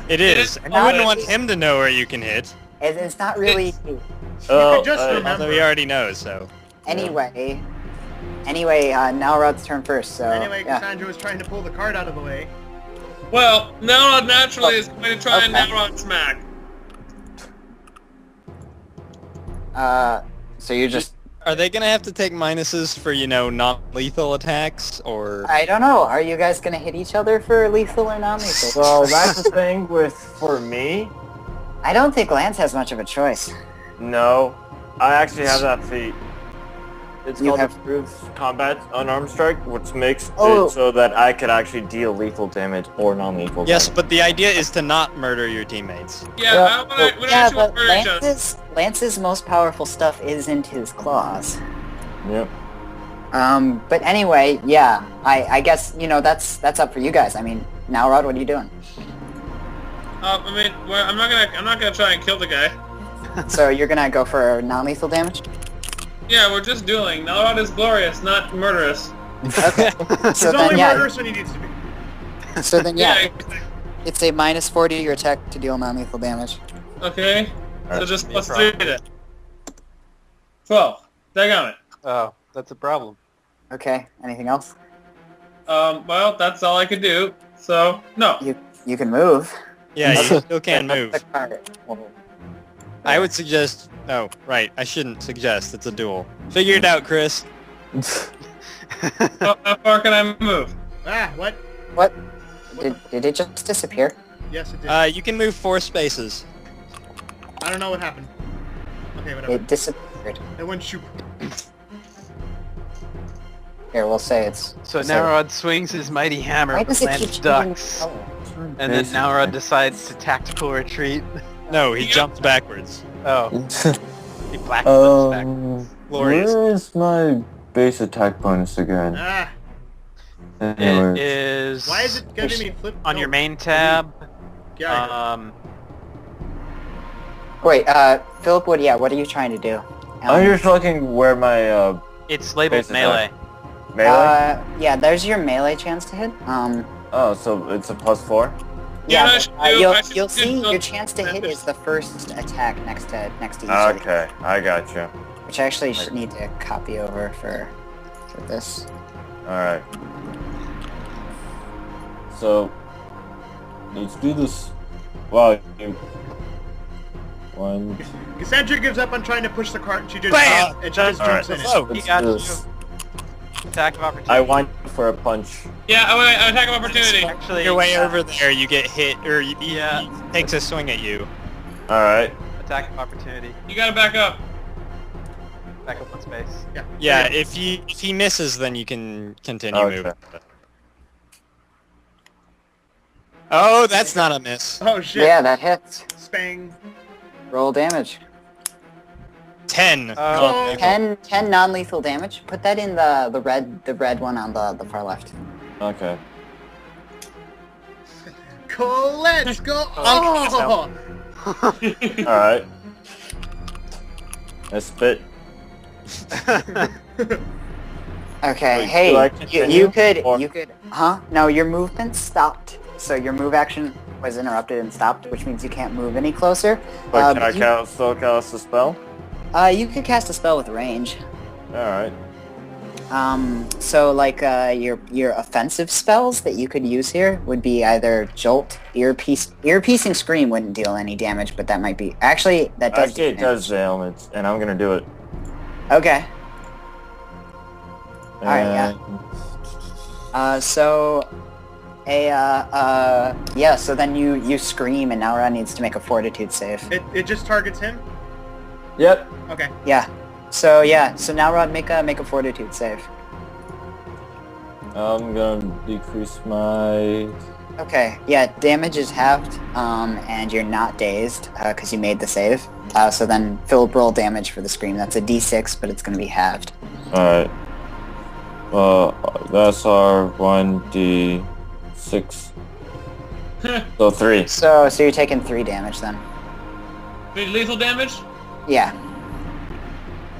S2: it is. And you wouldn't want him to know where you can hit.
S4: It's not really.
S6: Oh,
S3: just remember.
S2: Although he already knows, so.
S4: Anyway, Nalrod's turn first. So
S3: Anyway,
S4: yeah.
S3: Cassandra was trying to pull the card out of the way.
S1: Well, Nalrod naturally is going to try and
S4: Okay.
S1: Nalrod smack.
S4: So you're just.
S2: Are they gonna have to take minuses for, non-lethal attacks, or...
S4: I don't know. Are you guys gonna hit each other for lethal or non-lethal?
S6: So that's the thing for me.
S4: I don't think Lance has much of a choice.
S6: No, I actually have that feat. It's
S4: You
S6: called
S4: have-
S6: Improved Combat Unarmed Strike, which makes
S4: Oh.
S6: it so that I could actually deal lethal damage or non-lethal
S2: Yes,
S6: damage.
S2: but the idea is to not murder your teammates.
S1: Yeah,
S6: Well,
S1: I don't want to
S4: Yeah,
S1: actually
S4: but
S1: murder each other.
S4: Lance's most powerful stuff isn't his claws.
S6: Yep.
S4: But anyway, yeah, I guess that's up for you guys. I mean, now Rod, what are you doing?
S1: I'm not gonna try and kill the guy.
S4: So you're gonna go for non-lethal damage?
S1: Yeah, we're just dueling. Nalrod is glorious, not murderous.
S4: Okay.
S3: He's
S4: So
S3: only
S4: then yeah,
S3: murderous when he needs to be.
S4: so then yeah,
S1: exactly.
S4: it's a -40 to your attack to deal non-lethal damage.
S1: Okay. So
S6: Alright.
S1: just plus 3 then. 12. Daggone it.
S7: Oh, that's a problem.
S4: Okay. Anything else?
S1: Well, that's all I could do. So, no.
S4: You can move.
S2: Yeah, you still can
S4: That's
S2: move.
S4: the card.
S2: I would suggest... No, right, I shouldn't suggest. It's a duel. Figure it out, Chris.
S1: How far can I move?
S3: Ah, what?
S4: What? Did it just disappear?
S3: Yes, it did.
S2: You can move 4 spaces.
S3: I don't know what happened. Okay, whatever.
S4: It disappeared.
S3: It went shoop.
S4: Here, we'll say it's.
S7: So
S4: so-
S7: Narod swings his mighty hammer,
S4: Why
S7: but
S4: does it
S7: Lance
S4: keep changing
S7: ducks,
S4: color?
S7: and then Narod decides to tactical retreat.
S2: No, he jumps backwards.
S7: Oh, he black flips back.
S2: Glorious.
S6: Where is my base attack bonus again?
S3: Ah,
S7: It
S6: Anyway.
S7: is
S3: why is it giving me flip?
S7: on
S3: no.
S7: your main tab.
S3: Yeah,
S4: Wait, Philip, what are you trying to do?
S6: I'm just looking where my
S7: It's labeled
S6: Base attack.
S7: melee.
S6: melee.
S4: Yeah, there's your melee chance to hit.
S6: Oh, so it's a +4.
S1: Yeah,
S4: Yeah,
S1: I
S4: but,
S1: should do- I should
S4: you'll
S1: do
S4: see
S1: both.
S4: your chance to hit is the first attack next to each of these,
S6: Okay, I got you.
S4: which I actually should need to copy over for this.
S6: All right. So let's do this. Wow. One.
S3: Cassandra gives up on trying to push the cart. She just
S2: Bam!
S3: and she just
S6: Alright.
S3: jumps in it.
S2: Oh,
S7: He
S6: Let's
S7: got
S6: do
S7: you.
S6: this.
S7: Attack of opportunity.
S6: I want for a punch.
S1: Yeah, I attack of opportunity.
S7: Actually,
S2: Your way over there, you get hit, or
S7: Yeah.
S2: he takes a swing at you.
S6: All right.
S7: attack of opportunity.
S1: You gotta back up.
S7: Back up one space.
S3: Yeah.
S2: Yeah, if he misses, then you can continue
S6: Okay.
S2: moving. Oh, that's not a miss.
S3: Oh shit.
S4: Yeah, that hits.
S3: Spang.
S4: Roll damage.
S2: 10.
S3: Oh.
S4: 10 non-lethal damage. Put that in the red one on the far left.
S6: Okay.
S3: Let's go! Oh!
S6: Alright. I spit.
S4: Okay,
S6: Wait,
S4: hey,
S6: do I
S4: you
S6: continue,
S4: could,
S6: or-
S4: huh? No, your movement stopped. So your move action was interrupted and stopped, which means you can't move any closer.
S6: But can
S4: but
S6: I still cast a spell?
S4: you could cast a spell with range.
S6: Alright.
S4: So like, your offensive spells that you could use here would be either Jolt, Ear-Piercing Scream wouldn't deal any damage, but that might be... Actually, that does
S6: Actually, it
S4: do damage.
S6: does the elements, and I'm gonna do it.
S4: Okay. Alright, yeah. So then you scream, and Nalra needs to make a fortitude save.
S3: It just targets him?
S6: Yep.
S3: Okay.
S4: Yeah. So Nalrod, make a fortitude save.
S6: I'm gonna decrease my...
S4: Okay, yeah, damage is halved, and you're not dazed, because you made the save. So then Philip roll damage for the scream. That's a d6, but it's gonna be halved.
S6: Alright. That's our 1d6. So 3.
S4: So you're taking 3 damage then.
S1: Big lethal damage?
S4: Yeah.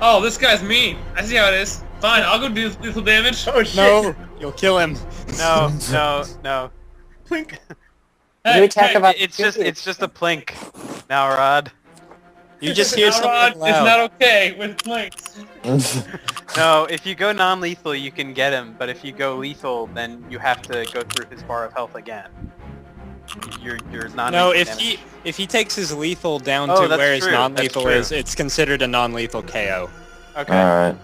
S1: Oh, this guy's mean. I see how it is. Fine, I'll go do lethal damage.
S3: Oh shit!
S2: No, you'll kill him.
S7: No.
S3: Plink!
S1: Hey,
S4: You attack
S1: hey,
S4: about-
S7: It's just a plink. Now, Rod.
S2: You just hear
S1: Nalrod
S2: something
S1: is
S2: loud.
S1: not okay with plinks.
S7: No, if you go non-lethal, you can get him, but if you go lethal, then you have to go through his bar of health again. You're non-lethal
S2: No,
S7: damage.
S2: if he takes his lethal down
S7: Oh,
S2: to
S7: that's
S2: where his
S7: true,
S2: non-lethal
S7: that's
S2: is, it's considered a non-lethal KO.
S7: Okay.
S6: Alright.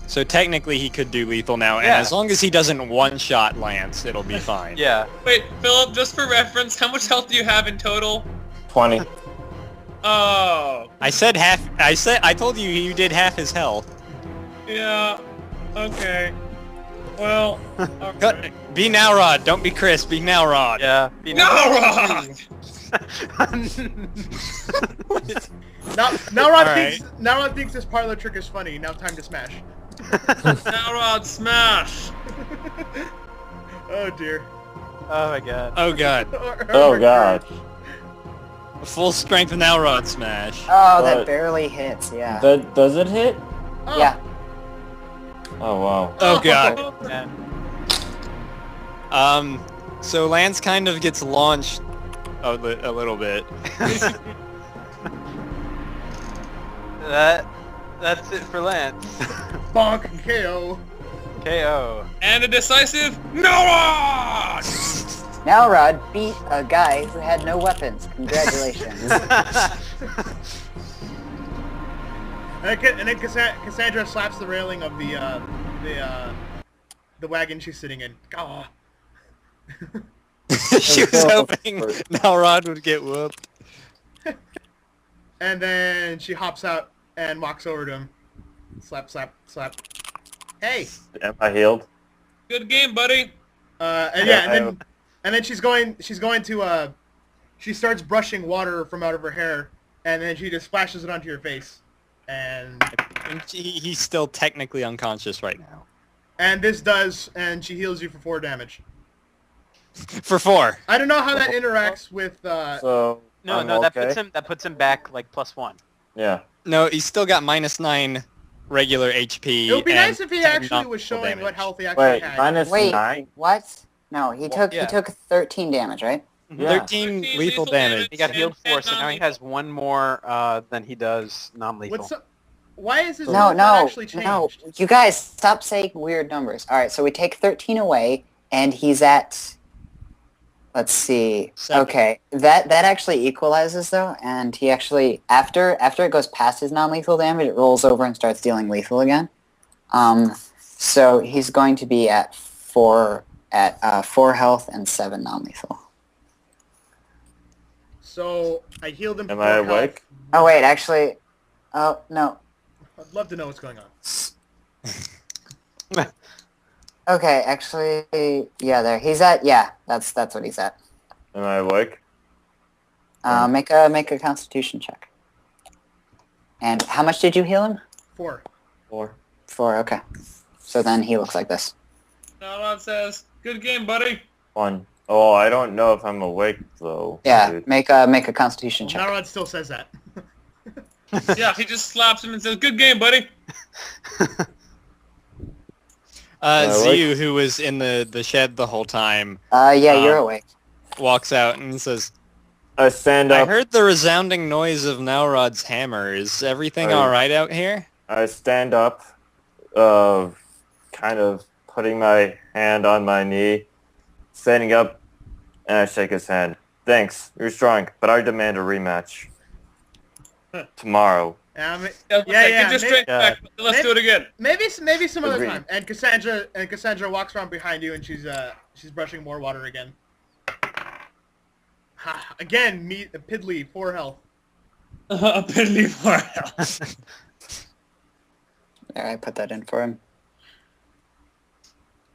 S2: So technically he could do lethal now, and
S7: Yeah.
S2: as long as he doesn't one-shot Lance, it'll be fine.
S7: Yeah.
S1: Wait, Philip, just for reference, how much health do you have in total?
S6: 20.
S1: Oh,
S2: I said half. I told you did half his health.
S1: yeah. Okay. Well, okay.
S2: Be Nalrod, don't be Chris. Be Nalrod.
S7: Yeah.
S1: Nalrod!
S3: Now
S2: Alright.
S3: Rod thinks this parlor trick is funny. Now time to smash.
S1: Nalrod, smash!
S3: Oh dear.
S7: Oh my god.
S2: Oh god.
S6: Oh god.
S2: Full strength Nalrod smash.
S4: Oh, that
S6: But-
S4: barely hits. Yeah.
S6: Does it hit?
S3: Oh.
S4: Yeah.
S6: Oh wow.
S2: Oh god.
S7: Yeah.
S2: So Lance kind of gets launched a little bit.
S7: That's it for Lance.
S3: Bonk KO.
S7: KO.
S1: And a decisive Nalrod!
S4: Nalrod beat a guy who had no weapons. Congratulations.
S3: And then Cassandra slaps the railing of the wagon she's sitting in. Oh.
S2: She was hoping Nalrod would get whooped.
S3: And then she hops out and walks over to him. Slap, slap, slap. Hey.
S6: Am I healed?
S1: Good game, buddy.
S3: And then she's going to she starts brushing water from out of her hair, and then she just splashes it onto your face. And
S2: He's still technically unconscious right now.
S3: and she heals you for 4 damage.
S2: For 4.
S3: I don't know how that interacts with
S6: So
S7: No,
S6: I'm
S7: that
S6: okay?
S7: puts him back like +1.
S6: Yeah.
S2: No, he's still got -9 regular HP.
S3: it would be
S2: and
S3: nice if he
S2: 10
S3: actually was
S2: non-lethal
S3: showing what
S2: damage.
S3: health he actually
S6: Wait,
S3: had.
S6: minus
S4: Wait,
S6: 9?
S4: what? No, he took 13 damage, right?
S6: Yeah.
S2: 13
S1: 13
S2: lethal damage.
S7: He got
S1: And
S7: healed 4, so now he
S1: non-lethal.
S7: has 1 more than he does non-lethal.
S3: Why is his
S4: No,
S3: health not actually
S4: no.
S3: changed?
S4: You guys, stop saying weird numbers. All right, so we take 13 away, and he's at... Let's see.
S2: 7.
S4: Okay, that actually equalizes though, and he actually after it goes past his non-lethal damage, it rolls over and starts dealing lethal again. So he's going to be at 4 health and 7 non-lethal.
S3: So I healed him.
S6: Am
S3: for
S6: I
S3: 4
S6: awake?
S4: Oh wait, actually, oh no.
S3: I'd love to know what's going on.
S4: Okay, actually, yeah, there he's at. Yeah, that's what he's at.
S6: Am I awake?
S4: Make a Constitution check. And how much did you heal him?
S3: 4.
S6: 4.
S4: 4, okay. So then he looks like this.
S1: Nalrod says, "Good game, buddy."
S6: 1. Oh, I don't know if I'm awake though.
S4: Yeah,
S6: dude.
S4: make a constitution
S3: Well,
S4: check.
S3: Narod still says that.
S1: Yeah, he just slaps him and says, "Good game, buddy."
S2: Ziyu, who was in the shed the whole time,
S4: Yeah, you're awake.
S2: walks out and says,
S6: I stand
S2: I
S6: up.
S2: heard the resounding noise of Nalrod's hammer. Is everything
S6: Oh, yeah.
S2: alright out here?
S6: I stand up, kind of putting my hand on my knee, standing up, and I shake his hand. Thanks, you're strong, but I demand a rematch. Tomorrow.
S3: Yeah,
S1: Just
S3: maybe,
S1: straight back. Let's do it again.
S3: maybe some other
S6: Agreed.
S3: time. And Cassandra walks around behind you, and she's brushing more water again. Ha, again, meet a piddly 4 health.
S1: A piddly for hell.
S4: There, I put that in for him.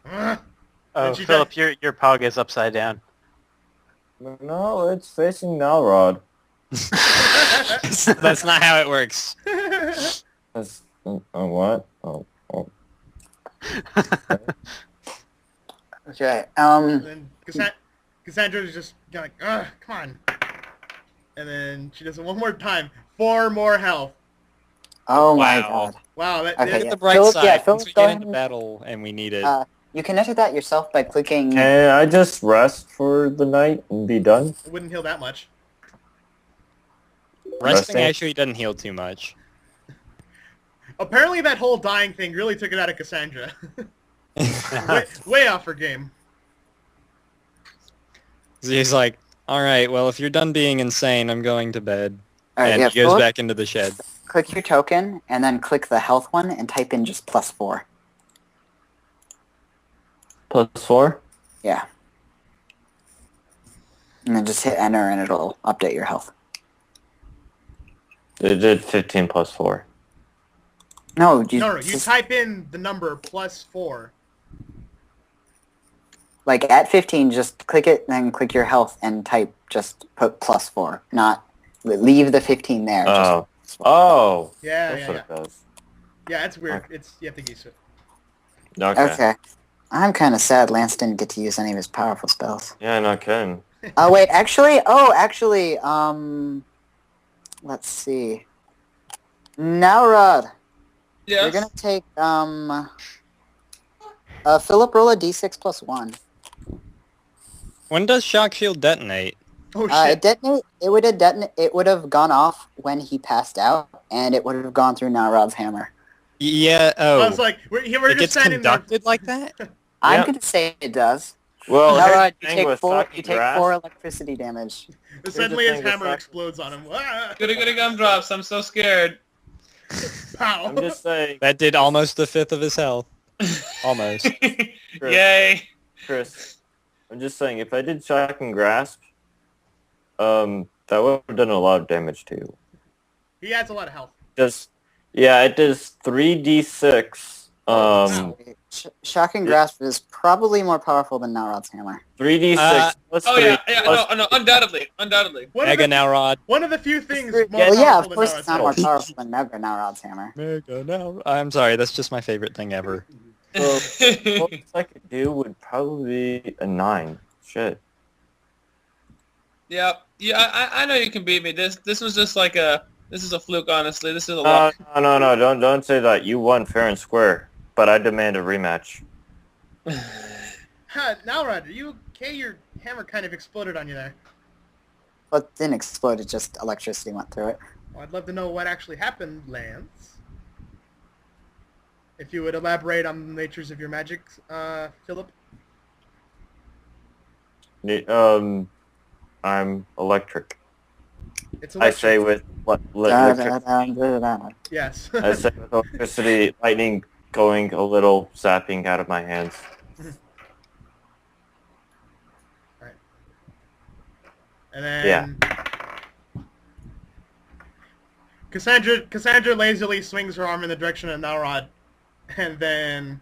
S3: Ugh.
S7: Oh,
S3: And she
S7: Philip, your pog is upside down.
S6: No, it's facing Nalrod.
S2: That's not how it works.
S6: That's, what? Oh.
S4: Okay.
S3: And then Cassandra's just like, ugh, come on. And then she does it one more time. 4 more health.
S4: Oh my
S2: Wow.
S4: god.
S3: Wow, that
S4: Okay,
S2: Look at
S4: yeah.
S2: the bright
S4: Philip-
S2: side.
S4: yeah,
S2: Once
S4: Philip,
S2: we
S4: go
S2: get
S4: ahead
S2: into
S4: and-
S2: battle and we need it.
S4: You can enter that yourself by clicking...
S6: Can I just rest for the night and be done?
S3: it wouldn't heal that much.
S2: Resting
S6: resting.
S2: actually doesn't heal too much.
S3: Apparently that whole dying thing really took it out of Cassandra. way off her game.
S2: So he's like, alright, well, if you're done being insane, I'm going to bed.
S4: Alright,
S2: And
S4: yeah,
S2: he goes
S4: Philip,
S2: back into the shed.
S4: click your token, and then click the health one, and type in just +4.
S6: +4?
S4: Yeah. And then just hit enter, and it'll update your health.
S6: It did 15 +4.
S4: No, you
S3: You type in the number +4.
S4: like at 15, just click it, then click your health, and type just put +4. Not leave the 15 there.
S6: Oh.
S4: Just
S6: Oh!
S3: Yeah,
S6: That's
S3: yeah,
S6: what
S3: yeah.
S6: it does.
S3: Yeah, it's weird.
S6: Okay.
S3: You have to get used to it.
S6: Okay.
S4: I'm kind of sad Lance didn't get to use any of his powerful spells.
S6: Yeah, not kidding.
S4: Oh wait, actually, let's see. Now, Rod,
S1: Yes.
S4: you're gonna take Philip, roll a d6 +1.
S2: When does shock shield detonate?
S3: Oh
S4: It
S3: shit.
S4: It would have gone off when he passed out, and it would have gone through Nalrod's hammer.
S2: Yeah,
S3: I
S2: oh.
S3: was like, we're
S2: It
S3: just
S2: gets
S3: standing there.
S2: conducted like that?
S4: I'm
S6: Yep.
S4: gonna say it does.
S6: Well, here's
S4: Nalrod,
S6: the
S4: you
S6: thing
S4: take
S6: with
S4: 4.
S6: sucking
S4: You take
S6: grass.
S4: 4 electricity damage.
S3: Suddenly
S6: thing
S3: his
S6: with
S3: hammer
S6: sucking-
S3: explodes on him. Ah!
S1: Goody gumdrops. I'm so scared.
S3: Pow.
S6: I'm just saying,
S2: That did almost a fifth of his health. Almost.
S1: Yay.
S6: Chris, I'm just saying, if I did shock and grasp, that would have done a lot of damage to you.
S3: He adds a lot of health.
S6: Yeah, it does 3d6.
S3: Wow.
S4: Shock and Grasp is probably more powerful than Nalrod's hammer.
S6: 3d6 plus
S1: Oh
S6: 3
S1: yeah,
S6: plus
S1: no, undoubtedly.
S3: One
S2: Mega
S3: of the,
S2: Nalrod.
S3: one of the few things more
S4: Well, yeah,
S3: powerful
S4: of
S3: than
S4: course
S3: Naruto's
S4: it's not more
S3: hammer.
S4: powerful than Mega Nalrod's hammer.
S2: Mega Nalrod. I'm sorry, that's just my favorite thing ever.
S6: So, most I could do would probably be a 9. Shit.
S1: Yeah, I know you can beat me. This was just like this is a fluke, honestly. This is a
S6: No,
S1: lot.
S6: no, don't say that. You won fair and square, but I demand a rematch.
S3: Huh, now, Rod, are you okay? Your hammer kind of exploded on you there.
S4: Well, it didn't explode, it just electricity went through it.
S3: Well, I'd love to know what actually happened, Lance. If you would elaborate on the natures of your magic, Philip.
S6: I'm electric.
S3: It's
S6: I say with electric.
S3: Yes.
S6: I say with electricity, lightning going a little zapping out of my hands.
S3: And then
S6: Yeah.
S3: Cassandra lazily swings her arm in the direction of Nalrod, and then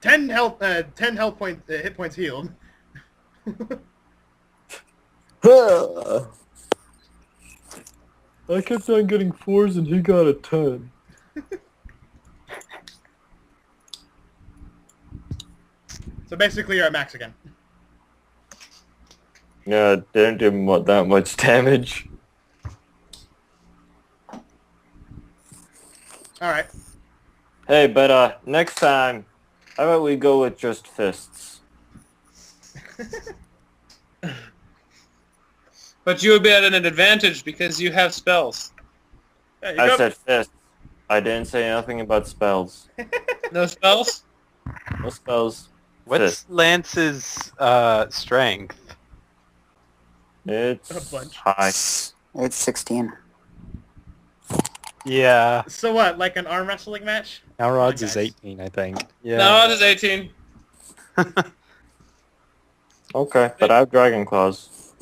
S3: 10 hit points healed.
S6: I kept on getting 4s and he got a 10.
S3: So basically, you're at max again.
S6: Yeah, it didn't do that much damage.
S3: All right.
S6: Hey, but next time, how about we go with just fists?
S1: But you would be at an advantage because you have spells.
S3: Yeah, you
S6: I
S3: go.
S6: said fists. I didn't say nothing about spells.
S1: No spells?
S6: No spells.
S7: What's
S6: Fist.
S7: Lance's strength?
S6: It's
S3: A bunch.
S6: high.
S4: It's 16.
S7: Yeah.
S3: So what? Like an arm wrestling match?
S2: Now Rod's
S3: Come on,
S2: is
S3: guys.
S2: 18, I think.
S7: Yeah.
S1: No, it is 18.
S6: Okay, but I have dragon claws.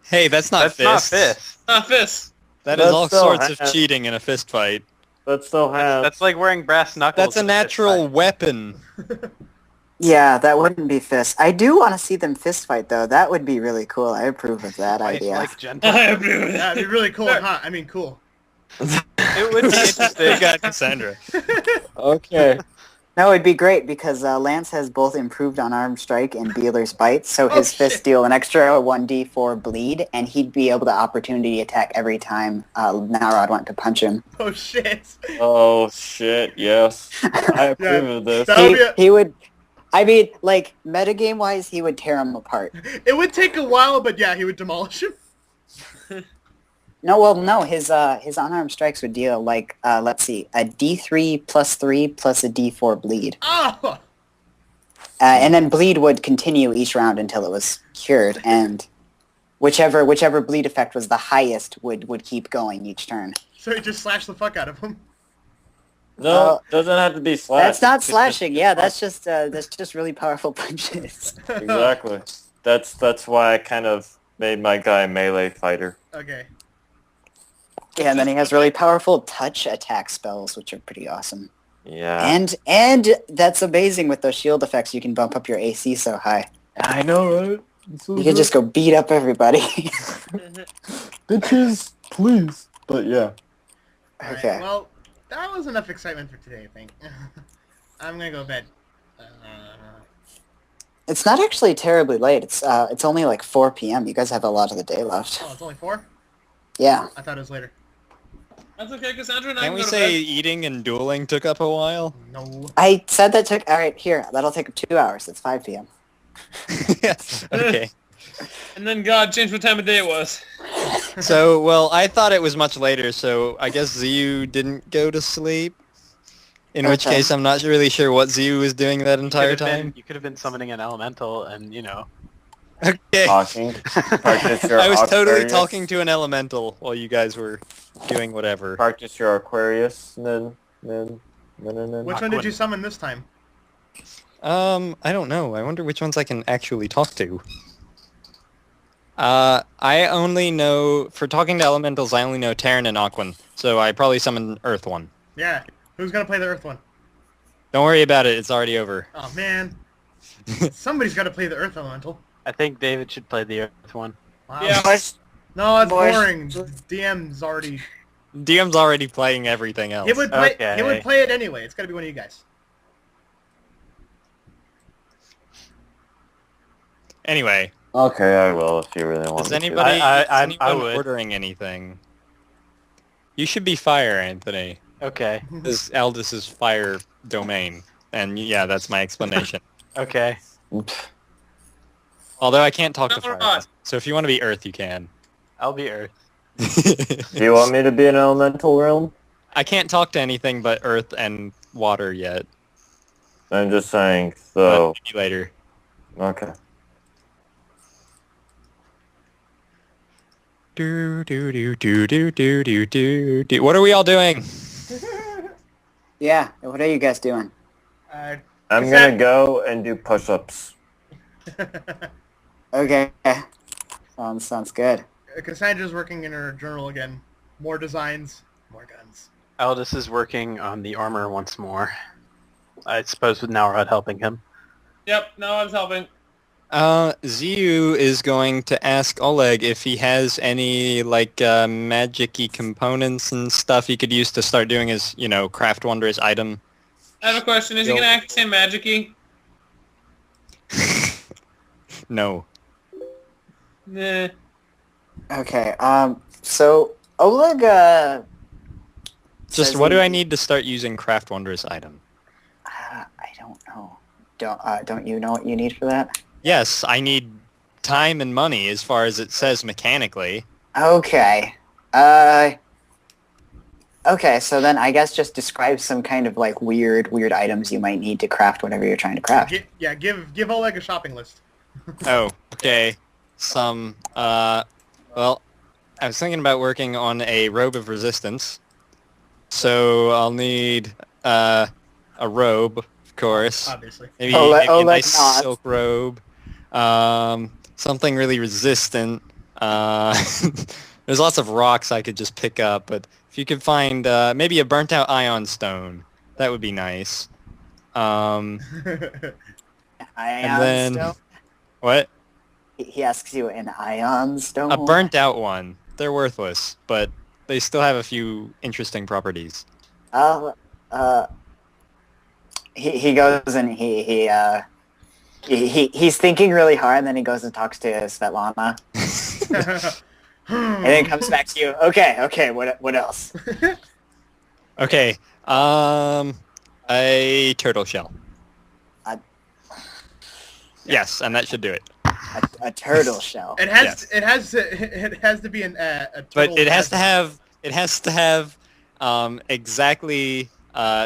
S2: Hey, that's not
S7: That's not fist.
S1: Not fists.
S2: That is
S6: That's
S2: all
S6: still
S2: sorts of
S6: half.
S2: cheating in a fist fight.
S6: But still have.
S7: That's like wearing brass knuckles.
S2: That's a
S7: in fist
S2: natural
S7: fight.
S2: weapon.
S4: Yeah, that wouldn't be fists. I do want to see them fist fight, though. That would be really cool. I approve of that
S7: Fight
S4: idea.
S7: like gentle.
S1: I agree with
S3: That'd be really cool and hot. I mean, cool.
S7: It would be
S2: They
S7: interesting.
S2: got Cassandra.
S6: Okay.
S4: No, it'd be great because Lance has both improved on arm strike and Beeler's bite, so his
S3: shit.
S4: fists deal an extra 1d4 bleed, and he'd be able to opportunity attack every time Narod went to punch him.
S3: Oh shit.
S6: Oh shit, yes. I approve of this.
S3: That would be a-
S4: He would, I mean, like, metagame-wise, he would tear him apart.
S3: It would take a while, but yeah, he would demolish him.
S4: No, well, no, his unarmed strikes would deal, like, let's see, a d3 plus 3 plus a d4 bleed.
S3: Oh!
S4: And then bleed would continue each round until it was cured, and whichever bleed effect was the highest would keep going each turn.
S3: So he just slashed the fuck out of him.
S6: No, doesn't have to be slash.
S4: That's not
S6: It's just-
S4: slashing. Yeah, that's just really powerful punches.
S6: Exactly. That's why I kind of made my guy a melee fighter.
S3: Okay.
S4: Yeah, and then he has really powerful touch attack spells, which are pretty awesome.
S6: Yeah.
S4: And that's amazing with those shield effects. You can bump up your AC so high.
S6: I know, right? It's so
S4: You can just go beat up everybody.
S6: bitches, please. But yeah.
S3: Alright,
S4: Okay.
S3: well, that was enough excitement for today, I think. I'm gonna go to bed.
S4: It's not actually terribly late. It's only like 4 p.m. You guys have a lot of the day left.
S3: Oh, it's only 4?
S4: Yeah.
S3: I thought it was later.
S1: That's okay, Cassandra and I
S2: Can't
S1: can
S2: we
S1: go to
S2: say
S1: bed.
S2: eating and dueling took up a while?
S3: No.
S4: I said that took... All right, here. That'll take 2 hours. It's 5 p.m.
S2: Okay.
S1: And then God changed what time of day it was.
S2: So, well, I thought it was much later, so I guess Ziyu didn't go to sleep. In which
S4: Okay.
S2: case, I'm not really sure what Ziyu was doing that entire time.
S7: You could have been summoning an elemental, and you know.
S2: Okay.
S6: Talking. Practice your
S2: I was totally
S6: Aquarius.
S2: talking to an elemental while you guys were doing whatever.
S6: Practice your Aquarius, and then.
S3: Which one did you summon this time?
S2: I don't know. I wonder which ones I can actually talk to. I only know, for talking to elementals, I only know Terran and Aquan, so I probably summon Earth one.
S3: Yeah. Who's gonna play the Earth one?
S2: Don't worry about it, it's already over.
S3: Oh, man. Somebody's gotta play the Earth Elemental.
S7: I think David should play the Earth one.
S3: Wow.
S1: Yeah.
S3: No, it's
S4: Boys.
S3: boring. DM's already...
S2: DM's already playing everything else.
S3: He would play.
S7: Okay.
S3: He would play it anyway. It's gotta be one of you guys.
S2: Anyway,
S6: Okay, I will if you really want
S2: is
S6: me to.
S2: anybody,
S7: I
S2: is anyone
S7: would.
S2: ordering anything? You should be fire, Anthony.
S7: Okay.
S2: This Aldous is fire domain. And yeah, that's my explanation.
S7: Okay.
S2: Although I can't talk to
S1: No, we're
S2: fire.
S1: not.
S2: So if you want to be Earth, you can.
S7: I'll be Earth.
S6: Do you want me to be an elemental realm?
S2: I can't talk to anything but Earth and water yet.
S6: I'm just saying,
S2: But
S6: so...
S2: maybe later.
S6: Okay.
S2: Do do do do do do do do do. What are we all doing?
S4: Yeah. What are you guys doing?
S3: Uh,
S6: I'm
S3: Is
S6: gonna
S3: that-
S6: go and do push-ups.
S4: Okay. Sounds good.
S3: Cassandra's working in her journal again. More designs, more guns.
S7: Aldous is working on the armor once more. I suppose with Naurad helping him.
S1: Yep, no one's helping.
S2: Ziyu is going to ask Oleg if he has any, like, magic-y components and stuff he could use to start doing his, craft wondrous item.
S1: I have a question. Is he
S2: Yo.
S1: gonna actually say magic-y?
S2: No.
S1: Nah.
S4: Okay. So Oleg.
S2: Just
S4: says
S2: what do
S4: he-
S2: I need to start using craft wondrous item?
S4: I don't know. Don't you know what you need for that?
S2: Yes, I need time and money as far as it says mechanically.
S4: Okay. Okay, so then I guess just describe some kind of like weird items you might need to craft whatever you're trying to craft.
S3: Give Oleg a shopping list.
S2: Oh, okay. Well, I was thinking about working on a robe of resistance. So I'll need a robe, of course.
S3: Obviously.
S2: Maybe
S4: Oleg
S2: a nice
S4: nods.
S2: silk robe. Something really resistant. There's lots of rocks I could just pick up, but if you could find maybe a burnt out ion stone, that would be nice.
S4: Ion
S2: And then-
S4: stone?
S2: What?
S4: He asks you an ion stone?
S2: A burnt out one. They're worthless, but they still have a few interesting properties.
S4: He goes and he's thinking really hard, and then he goes and talks to Svetlana, and then comes back to you. Okay, what else?
S2: Okay, a turtle shell.
S4: A-
S2: Yes, and that should do it.
S4: A turtle shell.
S3: It has to be a turtle.
S2: But it has to have exactly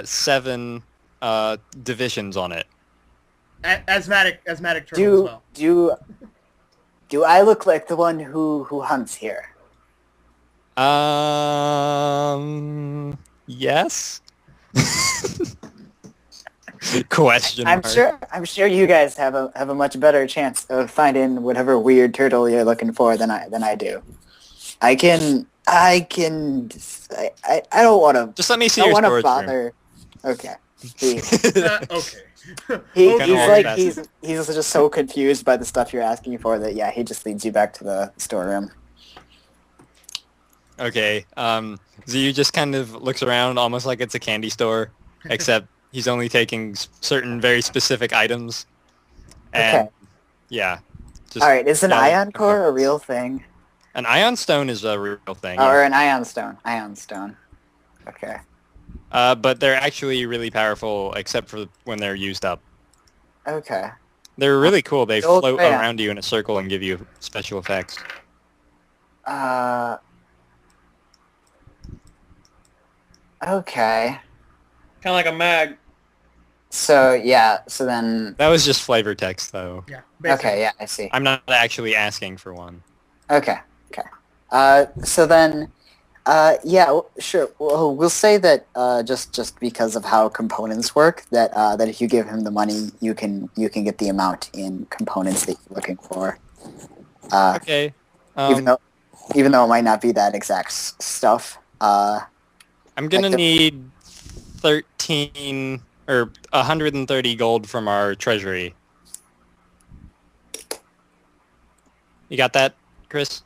S2: 7 divisions on it.
S3: asthmatic turtle as well.
S4: Do I look like the one who hunts here?
S2: Yes. Question
S4: I'm
S2: mark.
S4: sure you guys have a much better chance of finding whatever weird turtle you're looking for than I do. I don't want to.
S2: Just let me see
S4: I
S2: your
S4: don't want to
S2: storage room.
S4: bother. Okay.
S3: Okay.
S4: He's
S2: Kinda
S4: like
S2: fast.
S4: he's just so confused by the stuff you're asking for that he just leads you back to the storeroom.
S2: Okay. Ziyu just kind of looks around almost like it's a candy store, except he's only taking certain very specific items. And
S4: Okay.
S2: yeah. Just
S4: All right, is an
S2: valid
S4: ion core a
S2: components.
S4: real thing?
S2: An ion stone is a real thing.
S4: Or
S2: yeah.
S4: an ion stone? Ion stone. Okay.
S2: But they're actually really powerful, except for when they're used up.
S4: Okay.
S2: They're really cool. They
S4: Old
S2: float
S4: man.
S2: around you in a circle and give you special effects.
S4: Okay.
S1: Kind of like a mag.
S4: So then.
S2: That was just flavor text, though.
S3: Yeah. Basically.
S4: Okay, yeah, I see.
S2: I'm not actually asking for one.
S4: Okay. So then, sure. Well, we'll say that just because of how components work, that if you give him the money, you can get the amount in components that you're looking for.
S2: Okay.
S4: Even though it might not be that exact stuff.
S2: I'm gonna
S4: like the-
S2: need 13 or 130 gold from our treasury. You got that, Chris?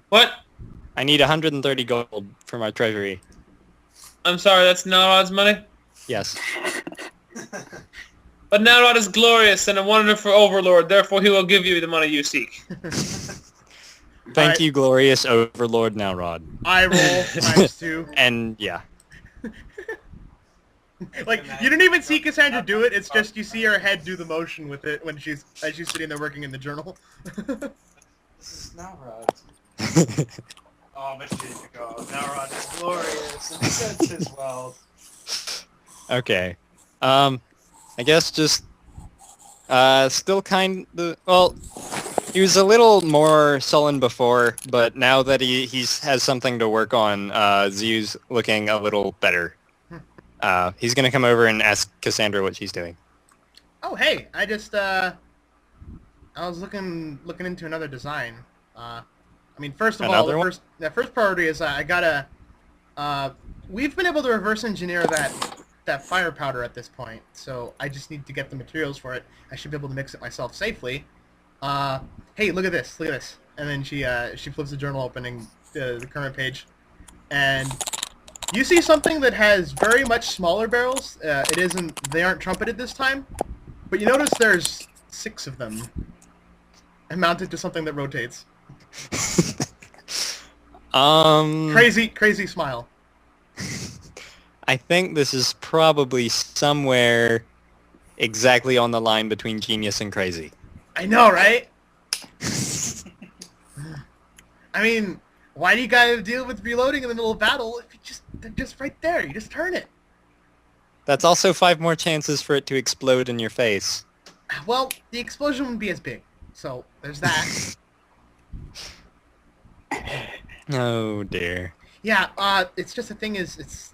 S1: What?
S2: I need 130 gold from our treasury.
S1: I'm sorry, that's Nalrod's money?
S2: Yes.
S1: But Nalrod is glorious and a wonderful overlord, therefore he will give you the money you seek.
S2: Thank
S3: Alright.
S2: you, glorious overlord Nalrod.
S3: I roll times 2.
S2: And yeah.
S3: Like, you didn't even see Cassandra do it, it's just you see her head do the motion with it when she's sitting there working in the journal.
S9: This is Nalrod. Oh, but here you go. Nalrod is glorious and sets his wealth.
S2: Okay. I guess just still kind of, well, he was a little more sullen before, but now that he has something to work on, Ziyu's looking a little better. He's gonna come over and ask Cassandra what she's doing.
S3: Oh, hey, I just, I was looking into another design. I mean, first of all,
S2: Another one?
S3: the first priority is I gotta, we've been able to reverse engineer that fire powder at this point, so I just need to get the materials for it. I should be able to mix it myself safely. Hey, look at this, look at this. And then she flips the journal opening the current page, and you see something that has very much smaller barrels. They aren't trumpeted this time, but you notice there's 6 of them, and mounted to something that rotates. Crazy smile.
S2: I think this is probably somewhere exactly on the line between genius and crazy.
S3: I know, right? I mean, why do you gotta deal with reloading in the middle of battle if they're just right there? You just turn it.
S2: That's also 5 more chances for it to explode in your face.
S3: Well, the explosion wouldn't be as big, so there's that.
S2: Oh dear.
S3: Yeah, it's just the thing is, this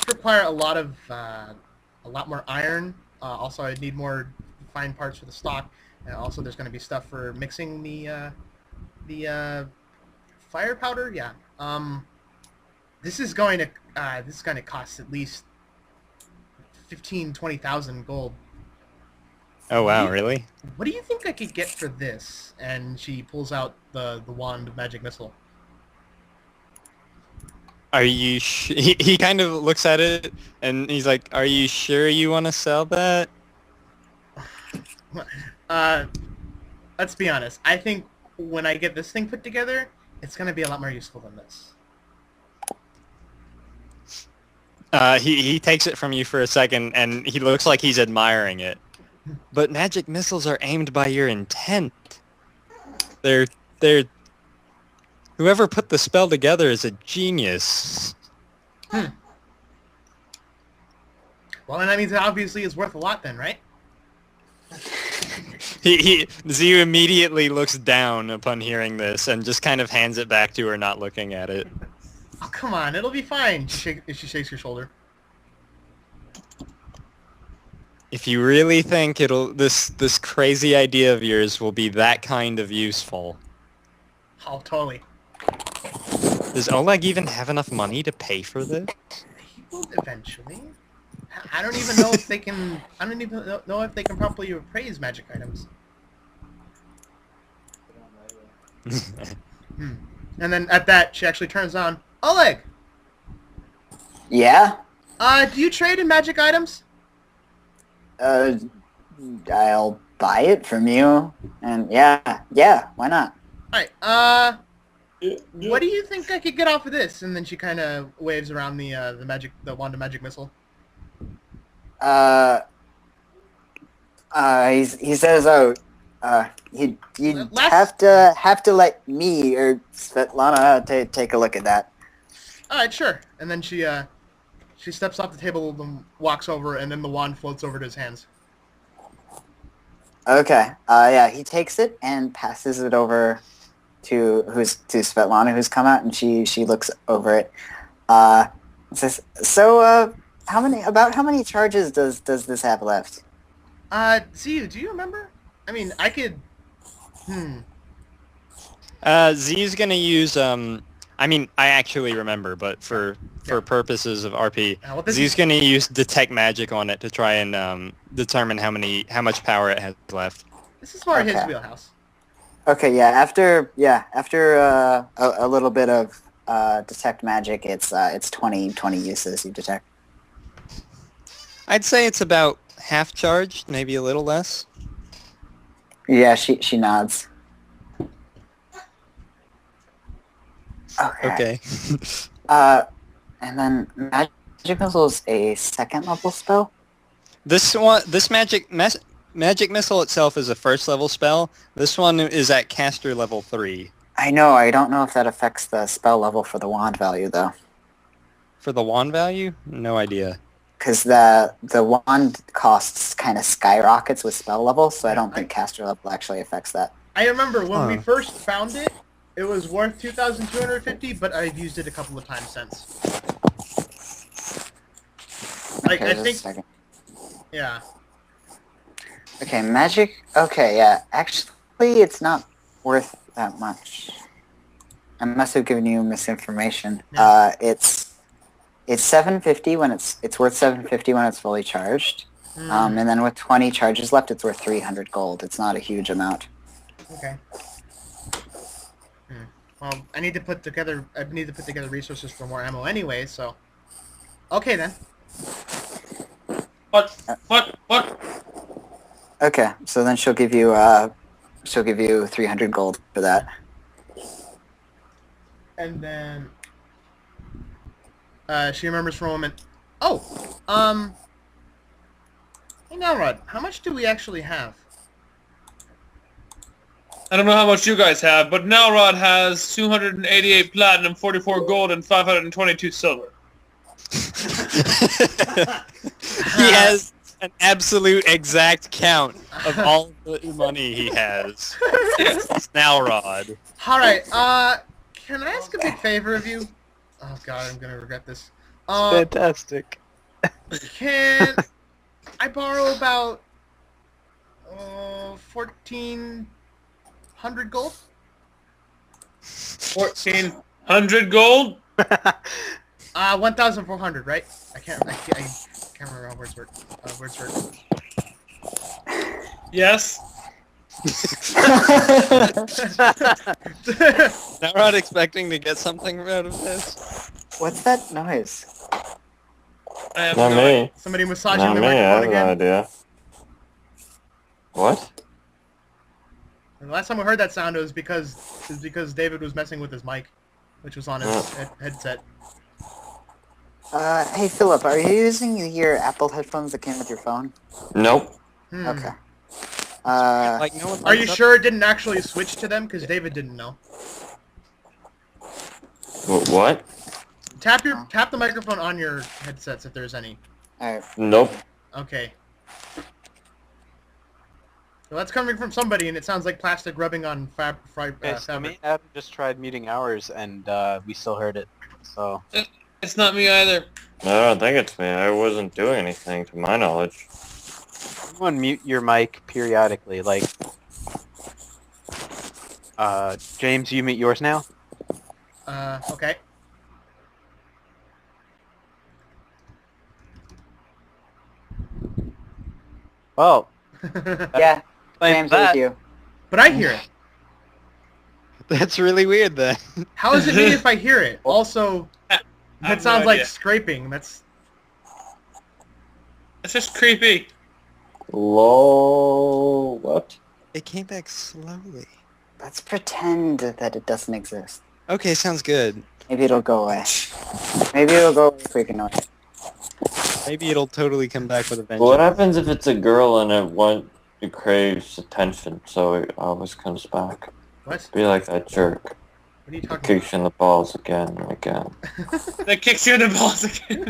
S3: require a lot more iron. Also, I'd need more fine parts for the stock. And also, there's going to be stuff for mixing the fire powder. Yeah. This is going to cost at least 15,000-20,000 gold.
S2: Oh wow, really?
S3: What do you think I could get for this? And she pulls out the wand of magic missile.
S2: Are you he kind of looks at it and he's like, "Are you sure you want to sell that?"
S3: Let's be honest. I think when I get this thing put together, it's going to be a lot more useful than this.
S2: He takes it from you for a second and he looks like he's admiring it. But magic missiles are aimed by your intent. They're whoever put the spell together is a genius.
S3: Well, then that means it obviously is worth a lot then, right?
S2: Ziyu immediately looks down upon hearing this and just kind of hands it back to her, not looking at it.
S3: Oh, come on, it'll be fine. She shakes your shoulder.
S2: If you really think this crazy idea of yours will be that kind of useful.
S3: Oh, totally.
S2: Does Oleg even have enough money to pay for this?
S3: He will eventually. I don't even know if they can. I don't even know if they can properly appraise magic items. And then at that, she actually turns on Oleg.
S4: Yeah?
S3: Do you trade in magic items?
S4: I'll buy it from you. And yeah, why not?
S3: Alright, what do you think I could get off of this? And then she kind of waves around the wand of magic missile.
S4: He says, you'd have to let me or Svetlana take a look at that.
S3: Alright, sure. And then she steps off the table and walks over, and then the wand floats over to his hands.
S4: Okay. Yeah, he takes it and passes it over to Svetlana, who's come out, and she looks over it. Says, so how many charges does this have left?
S3: Ziyu, do you remember? I mean, I could.
S2: Z's gonna use I mean, I actually remember, but for purposes of RP, Z's gonna use detect magic on it to try and determine how much power it has left.
S3: This is more his wheelhouse.
S4: Okay, yeah. After a little bit of detect magic, it's 20 uses you detect.
S2: I'd say it's about half charged, maybe a little less.
S4: Yeah, she nods. Okay. And then magic missile is a second level spell.
S2: This magic missile itself is a first level spell. This one is at caster level 3.
S4: I know. I don't know if that affects the spell level for the wand value though.
S2: For the wand value? No idea.
S4: Because the wand costs kind of skyrockets with spell level, so I don't think caster level actually affects that.
S3: I remember when we first found it, it was worth 2,250, but I've used it a couple of times since. Like, I think... Yeah.
S4: Okay, magic... Okay, yeah. Actually, it's not worth that much. I must have given you misinformation. Yeah. It's 750 when it's worth 750 when it's fully charged. And then with 20 charges left, it's worth 300 gold. It's not a huge amount.
S3: Okay. Well, I need to put together resources for more ammo anyway, so. Okay then.
S1: What?
S4: Okay, so then she'll give you 300 gold for that.
S3: And then she remembers for a moment. Oh, hey Nalrod, how much do we actually have?
S1: I don't know how much you guys have, but Nalrod has 288 platinum, 44 gold, and 522 silver.
S2: He has an absolute exact count of all the money he has. It's Nalrod.
S3: Alright, can I ask a big favor of you? Oh god, I'm gonna regret this.
S8: Fantastic.
S3: Can I borrow about 1,400 gold?
S1: 1,400 gold?
S3: 1,400, right? I can't remember how words work.
S1: Yes.
S2: Nalrod expecting to get something out of this.
S4: What's that noise?
S1: I have
S6: Not
S1: no idea.
S6: me.
S3: Somebody massaging
S6: Not
S3: the
S6: me, I
S3: microphone
S6: have
S3: again?
S6: no idea. What?
S3: The last time I heard that sound, it was because David was messing with his mic, which was on his headset.
S4: Hey Philip, are you using your Apple headphones that came with your phone?
S6: Nope.
S4: Okay.
S2: Like no one
S3: Are you
S2: lights up-
S3: sure it didn't actually switch to them? Because David didn't know.
S6: What?
S3: Tap the microphone on your headsets if there's any.
S4: Alright.
S6: Nope.
S3: Okay. Well, that's coming from somebody, and it sounds like plastic rubbing on
S8: Okay, so me
S3: fabric.
S8: and Adam just tried muting ours, and we still heard it. So
S1: It's not me either.
S6: I don't think it's me. I wasn't doing anything to my knowledge.
S8: everyone mute your mic periodically. Like, James, you mute yours now.
S3: Okay.
S8: Oh,
S4: Yeah,
S8: explains
S4: James,
S8: that.
S4: with you.
S3: But I hear it.
S2: That's really weird then.
S3: How is it me if I hear it? Also,
S1: have
S3: that
S1: no
S3: sounds like
S1: idea.
S3: scraping. That's...
S1: It's just creepy.
S6: Lol. What?
S2: It came back slowly.
S4: Let's pretend that it doesn't exist.
S2: Okay, sounds good.
S4: Maybe it'll go away. Maybe it'll go away if we ignore it.
S2: Maybe it'll totally come back with a vengeance.
S6: What happens if it's a girl and it craves attention, so it always comes back?
S3: What?
S6: Be like that jerk.
S3: What are you talking
S6: Kicks you in the balls again and again.
S1: That kicks you in the balls again.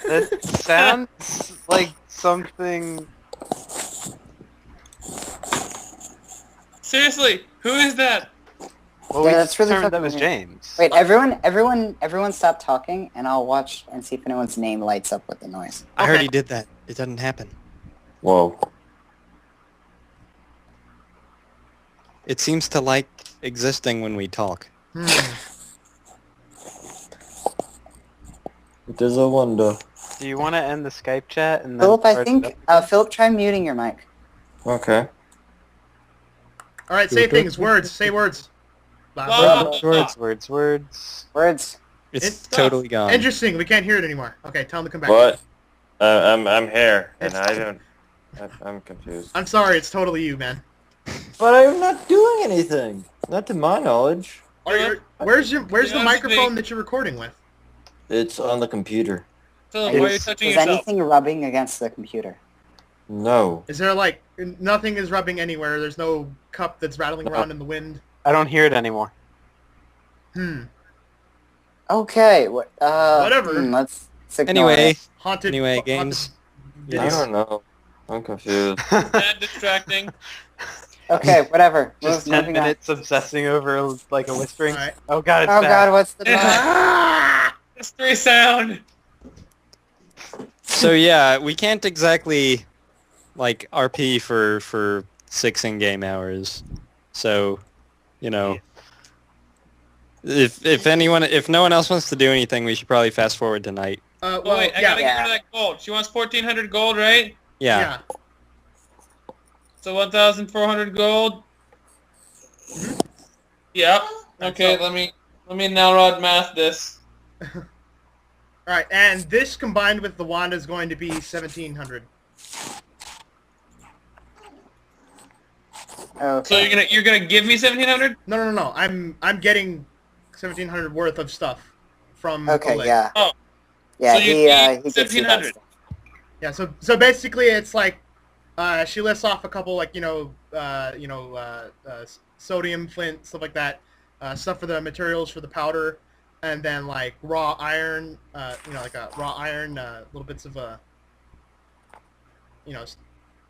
S8: That sounds like something.
S1: Seriously, who is that?
S8: Well,
S4: Yeah,
S8: we
S4: that's really
S8: determined that
S4: fucking
S8: was
S4: weird.
S8: James.
S4: Wait, everyone stop talking, and I'll watch and see if anyone's name lights up with the noise.
S2: I already did that. It doesn't happen.
S6: Whoa.
S2: It seems to like existing when we talk.
S6: It is a wonder.
S8: Do you want to end the Skype chat and then?
S4: Philip, I
S8: start
S4: think,
S8: it up?
S4: Philip, try muting your mic.
S6: Okay.
S3: All right, say things. Words. Say words. Blah,
S1: Blah,
S3: blah.
S1: blah.
S8: Words. Words.
S4: Words.
S2: It's totally gone.
S3: Interesting. We can't hear it anymore. Okay, tell him to come back.
S6: What? I'm here, and I don't... I'm confused.
S3: I'm sorry. It's totally you, man.
S6: But I'm not doing anything. Not to my knowledge.
S3: Where's the
S1: Yeah,
S3: microphone
S1: me.
S3: that you're recording with?
S6: It's on the computer.
S1: Philip, why are you
S4: Is
S1: touching yourself?
S4: anything rubbing against the computer?
S6: No.
S3: Is there like nothing is rubbing anywhere? There's no cup that's rattling around in the wind.
S8: I don't hear it anymore.
S4: Okay.
S3: Whatever.
S4: Let's ignore
S2: Anyway,
S4: it.
S3: Haunted.
S2: games.
S6: I don't know. I'm confused.
S1: Bad distracting.
S4: Okay, whatever.
S8: Just
S4: We're
S8: 10
S4: moving on.
S8: minutes obsessing over like a whispering.
S3: Alright.
S8: Oh god, it's
S4: Oh
S8: back.
S4: god, what's the noise?
S1: Mystery sound.
S2: So yeah, we can't exactly like RP for 6 in-game hours. So, you know, if no one else wants to do anything, we should probably fast forward to night.
S3: Well,
S1: Oh wait, I gotta
S4: yeah.
S1: get rid of that gold. She wants 1,400 gold, right?
S2: Yeah.
S1: So 1,400 gold. Yep. Okay,
S3: so-
S1: let me Nalrod math this.
S3: Alright, and this combined with the wand is going to be 1,700.
S4: Okay.
S1: So you're gonna give me 1,700?
S3: No. I'm getting 1,700 worth of stuff from
S4: Okay,
S3: Oleg.
S4: yeah.
S1: Oh.
S4: Yeah,
S1: So you
S4: he
S1: need
S4: gets you that
S1: 1,700.
S4: stuff.
S3: Yeah, so basically it's like she lists off a couple like sodium flint, stuff like that, stuff for the materials for the powder, and then like raw iron, like a raw iron, little bits of I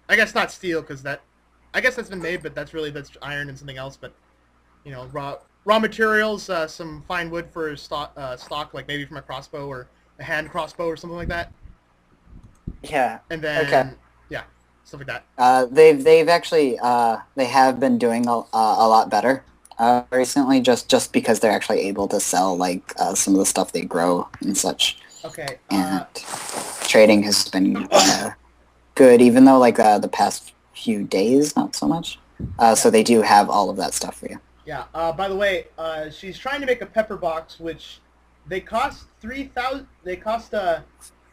S3: guess not steel because I guess that's been made, but that's iron and something else. But raw materials, some fine wood for stock, like maybe from a crossbow or a hand crossbow or something like that.
S4: Yeah.
S3: And then
S4: Okay.
S3: yeah, stuff like that.
S4: They've actually they have been doing a lot better recently, just because they're actually able to sell like some of the stuff they grow and such.
S3: Okay.
S4: And trading has been good, even though like the past few days not so much. So they do have all of that stuff for you.
S3: Yeah. By the way, she's trying to make a pepper box, which they cost 3,000. They cost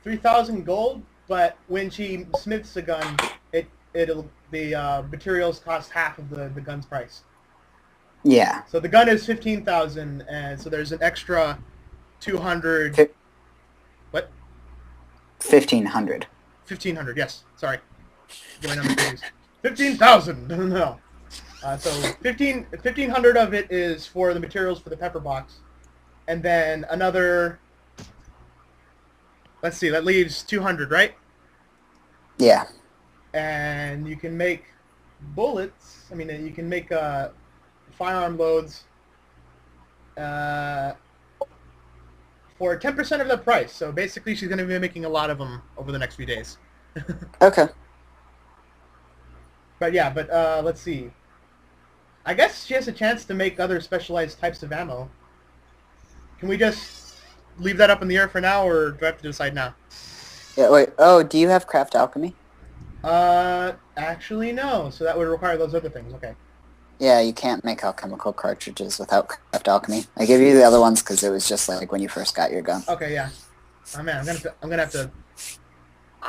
S3: 3,000 gold, but when she smiths a gun, the materials cost half of the gun's price.
S4: Yeah.
S3: So the gun is 15,000, and so there's an extra 200. What?
S4: 1,500.
S3: 1,500. Yes. Sorry. Get my numbers confused. 15,000. No. So 1,500 of it is for the materials for the pepper box, and then another. Let's see. That leaves 200, right?
S4: Yeah.
S3: And you can make bullets. I mean, you can make firearm loads for 10% of the price. So basically, she's going to be making a lot of them over the next few days.
S4: Okay.
S3: But yeah, let's see. I guess she has a chance to make other specialized types of ammo. Can we just leave that up in the air for now, or do I have to decide now?
S4: Yeah. Wait. Oh, do you have craft alchemy?
S3: Actually no. So that would require those other things. Okay.
S4: Yeah, you can't make alchemical cartridges without craft alchemy. I gave you the other ones because it was just like when you first got your gun.
S3: Okay, yeah. Oh man, I'm gonna have to.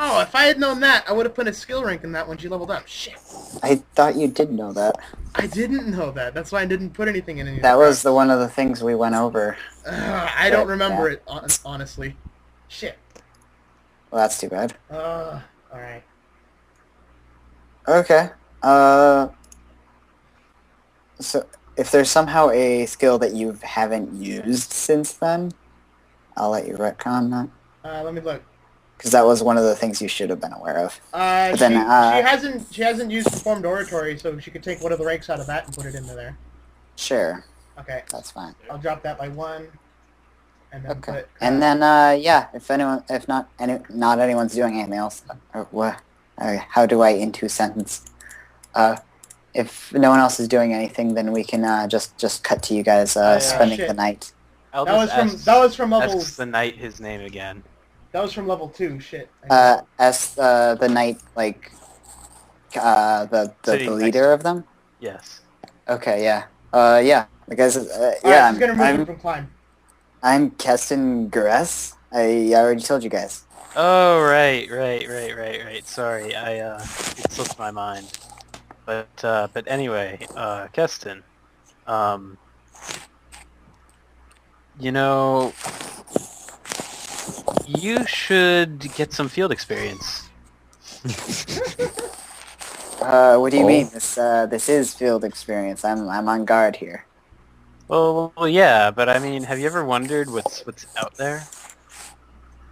S3: Oh, if I had known that, I would have put a skill rank in that when she leveled up. Shit.
S4: I thought you did know that.
S3: I didn't know that. That's why I didn't put anything in any of
S4: That was one of the things we went over.
S3: I don't remember it, honestly. Shit.
S4: Well, that's too bad.
S3: Alright.
S4: Okay. So if there's somehow a skill that you haven't used since then, I'll let you retcon that.
S3: Let me look.
S4: Because that was one of the things you should have been aware of.
S3: She
S4: then,
S3: hasn't used Performed Oratory, so she could take one of the ranks out of that and put it into there.
S4: Sure.
S3: Okay.
S4: That's fine.
S3: I'll drop that by 1. And then
S4: Okay.
S3: put,
S4: And then, yeah, if not anyone's doing anything else, how do I in 2 sentences? If no one else is doing anything, then we can just cut to you guys spending
S3: shit.
S4: the night.
S3: That was from level.
S7: Asks the knight his name again.
S3: That was from level 2. Shit.
S4: As the knight, like the leader of them.
S7: Yes.
S4: Okay, yeah. Yeah. The guys.
S3: Yeah. She's gonna remove him from climb.
S4: I'm Keston Gures. I already told you guys.
S7: Oh, right. Sorry, it slipped my mind. But anyway, Keston, you should get some field experience.
S4: What do you mean? This is field experience. I'm on guard here.
S7: Well, yeah, but I mean, have you ever wondered what's out there?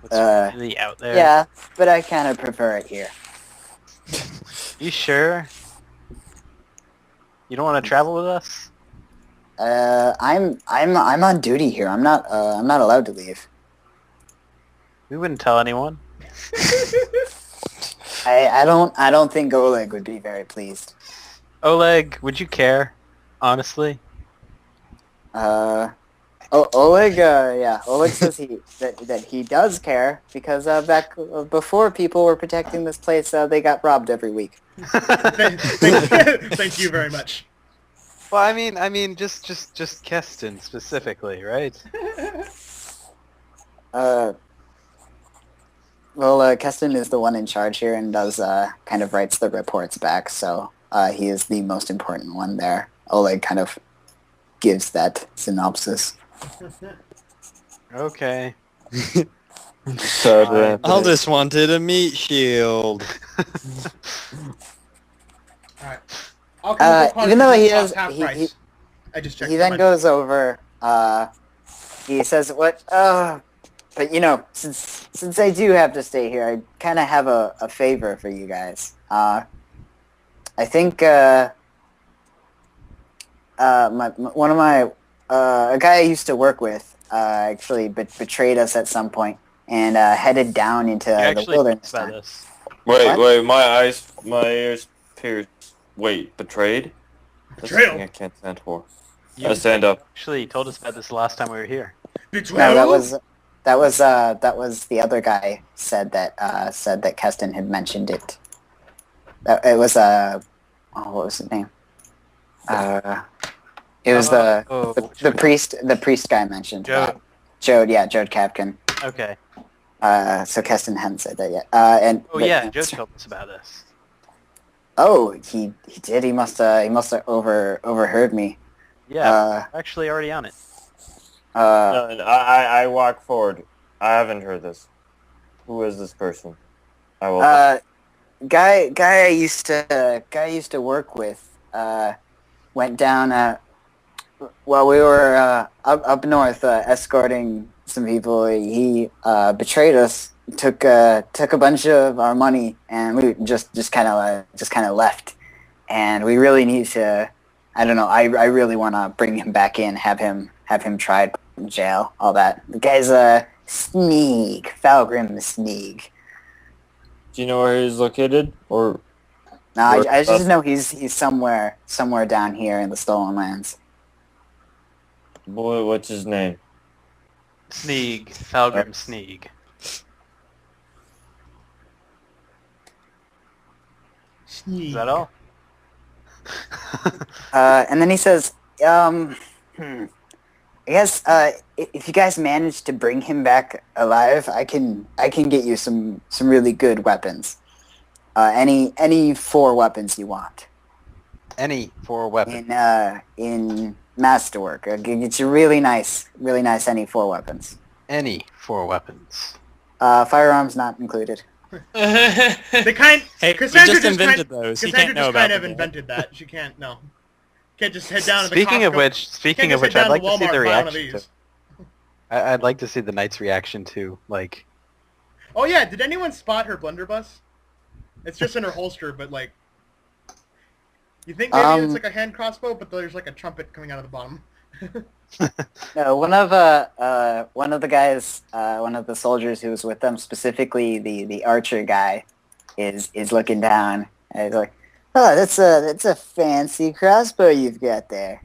S7: What's really out there?
S4: Yeah, but I kind of prefer it here.
S7: You sure? You don't want to travel with us?
S4: I'm on duty here. I'm not allowed to leave.
S7: We wouldn't tell anyone.
S4: I don't think Oleg would be very pleased.
S7: Oleg, would you care? Honestly?
S4: Oleg, Oleg says that he does care because back before people were protecting this place, they got robbed every week.
S3: Thank you very much.
S8: Well, I mean, just Keston specifically, right?
S4: Keston is the one in charge here and does kind of writes the reports back, so he is the most important one there. Oleg kind of gives that synopsis.
S8: Okay.
S6: So
S2: All just wanted a meat shield.
S3: Alright. I'll come with the
S4: Even though he has,
S3: half price. I just checked.
S4: he then goes over. He says, "What? But you know, since I do have to stay here, I kind of have a favor for you guys. I think a guy I used to work with actually betrayed us at some point and headed down into the wilderness.
S7: About this.
S6: wait, my ears pierced. Wait, betrayed? That's
S3: Betrayal.
S6: something I can't stand for.
S7: You
S6: I stand up.
S7: actually told us about this the last time we were here.
S3: Betrayal.
S4: No, that was the other guy said that Keston had mentioned it. It was what was his name? It was the priest guy mentioned.
S7: Jode.
S4: Jode Kapkin.
S7: Okay.
S4: So Keston hadn't said that yet. Jode
S7: told us about this.
S4: Oh, he did. He must have overheard me.
S7: Yeah, we're actually already on it.
S6: I walk forward. I haven't heard this. Who is this person? I will.
S4: Guy I used to work with went down. While we were up north escorting some people, he betrayed us. Took a bunch of our money, and we just kind of left. And we really need to. I don't know. I really want to bring him back in, have him tried, put in jail, all that. The guy's a Sneeg, Falgrim Sneeg.
S6: Do you know where he's located? Or
S4: No, I just know he's somewhere down here in the Stolen Lands.
S6: boy, what's his name?
S7: Sneeg. Falgrim Sneeg. Is that all?
S4: And then he says, I guess if you guys manage to bring him back alive, I can get you some really good weapons. Any 4 weapons you want.
S8: Any 4 weapons.
S4: In masterwork, I can get you really nice any 4 weapons.
S8: Any 4 weapons.
S4: Firearms not included.
S3: They kind.
S2: Hey,
S3: Cassandra
S2: we just invented those. He
S3: Cassandra
S2: can't know
S3: just
S2: about
S3: kind of
S2: them.
S3: invented that. She can't. No. Can't just head down to the
S8: Speaking of
S3: Costco.
S8: which,
S3: Can't just head
S8: I'd
S3: down
S8: like to see
S3: Walmart
S8: the
S3: and buy one of
S8: reaction.
S3: these.
S8: I'd like to see the knight's reaction to, like...
S3: Oh yeah, did anyone spot her blunderbuss? It's just in her holster, but like... You think maybe it's like a hand crossbow, but there's like a trumpet coming out of the bottom.
S4: No, one of the guys, one of the soldiers who was with them, specifically the archer guy, is looking down and he's like, "Oh, that's a fancy crossbow you've got there."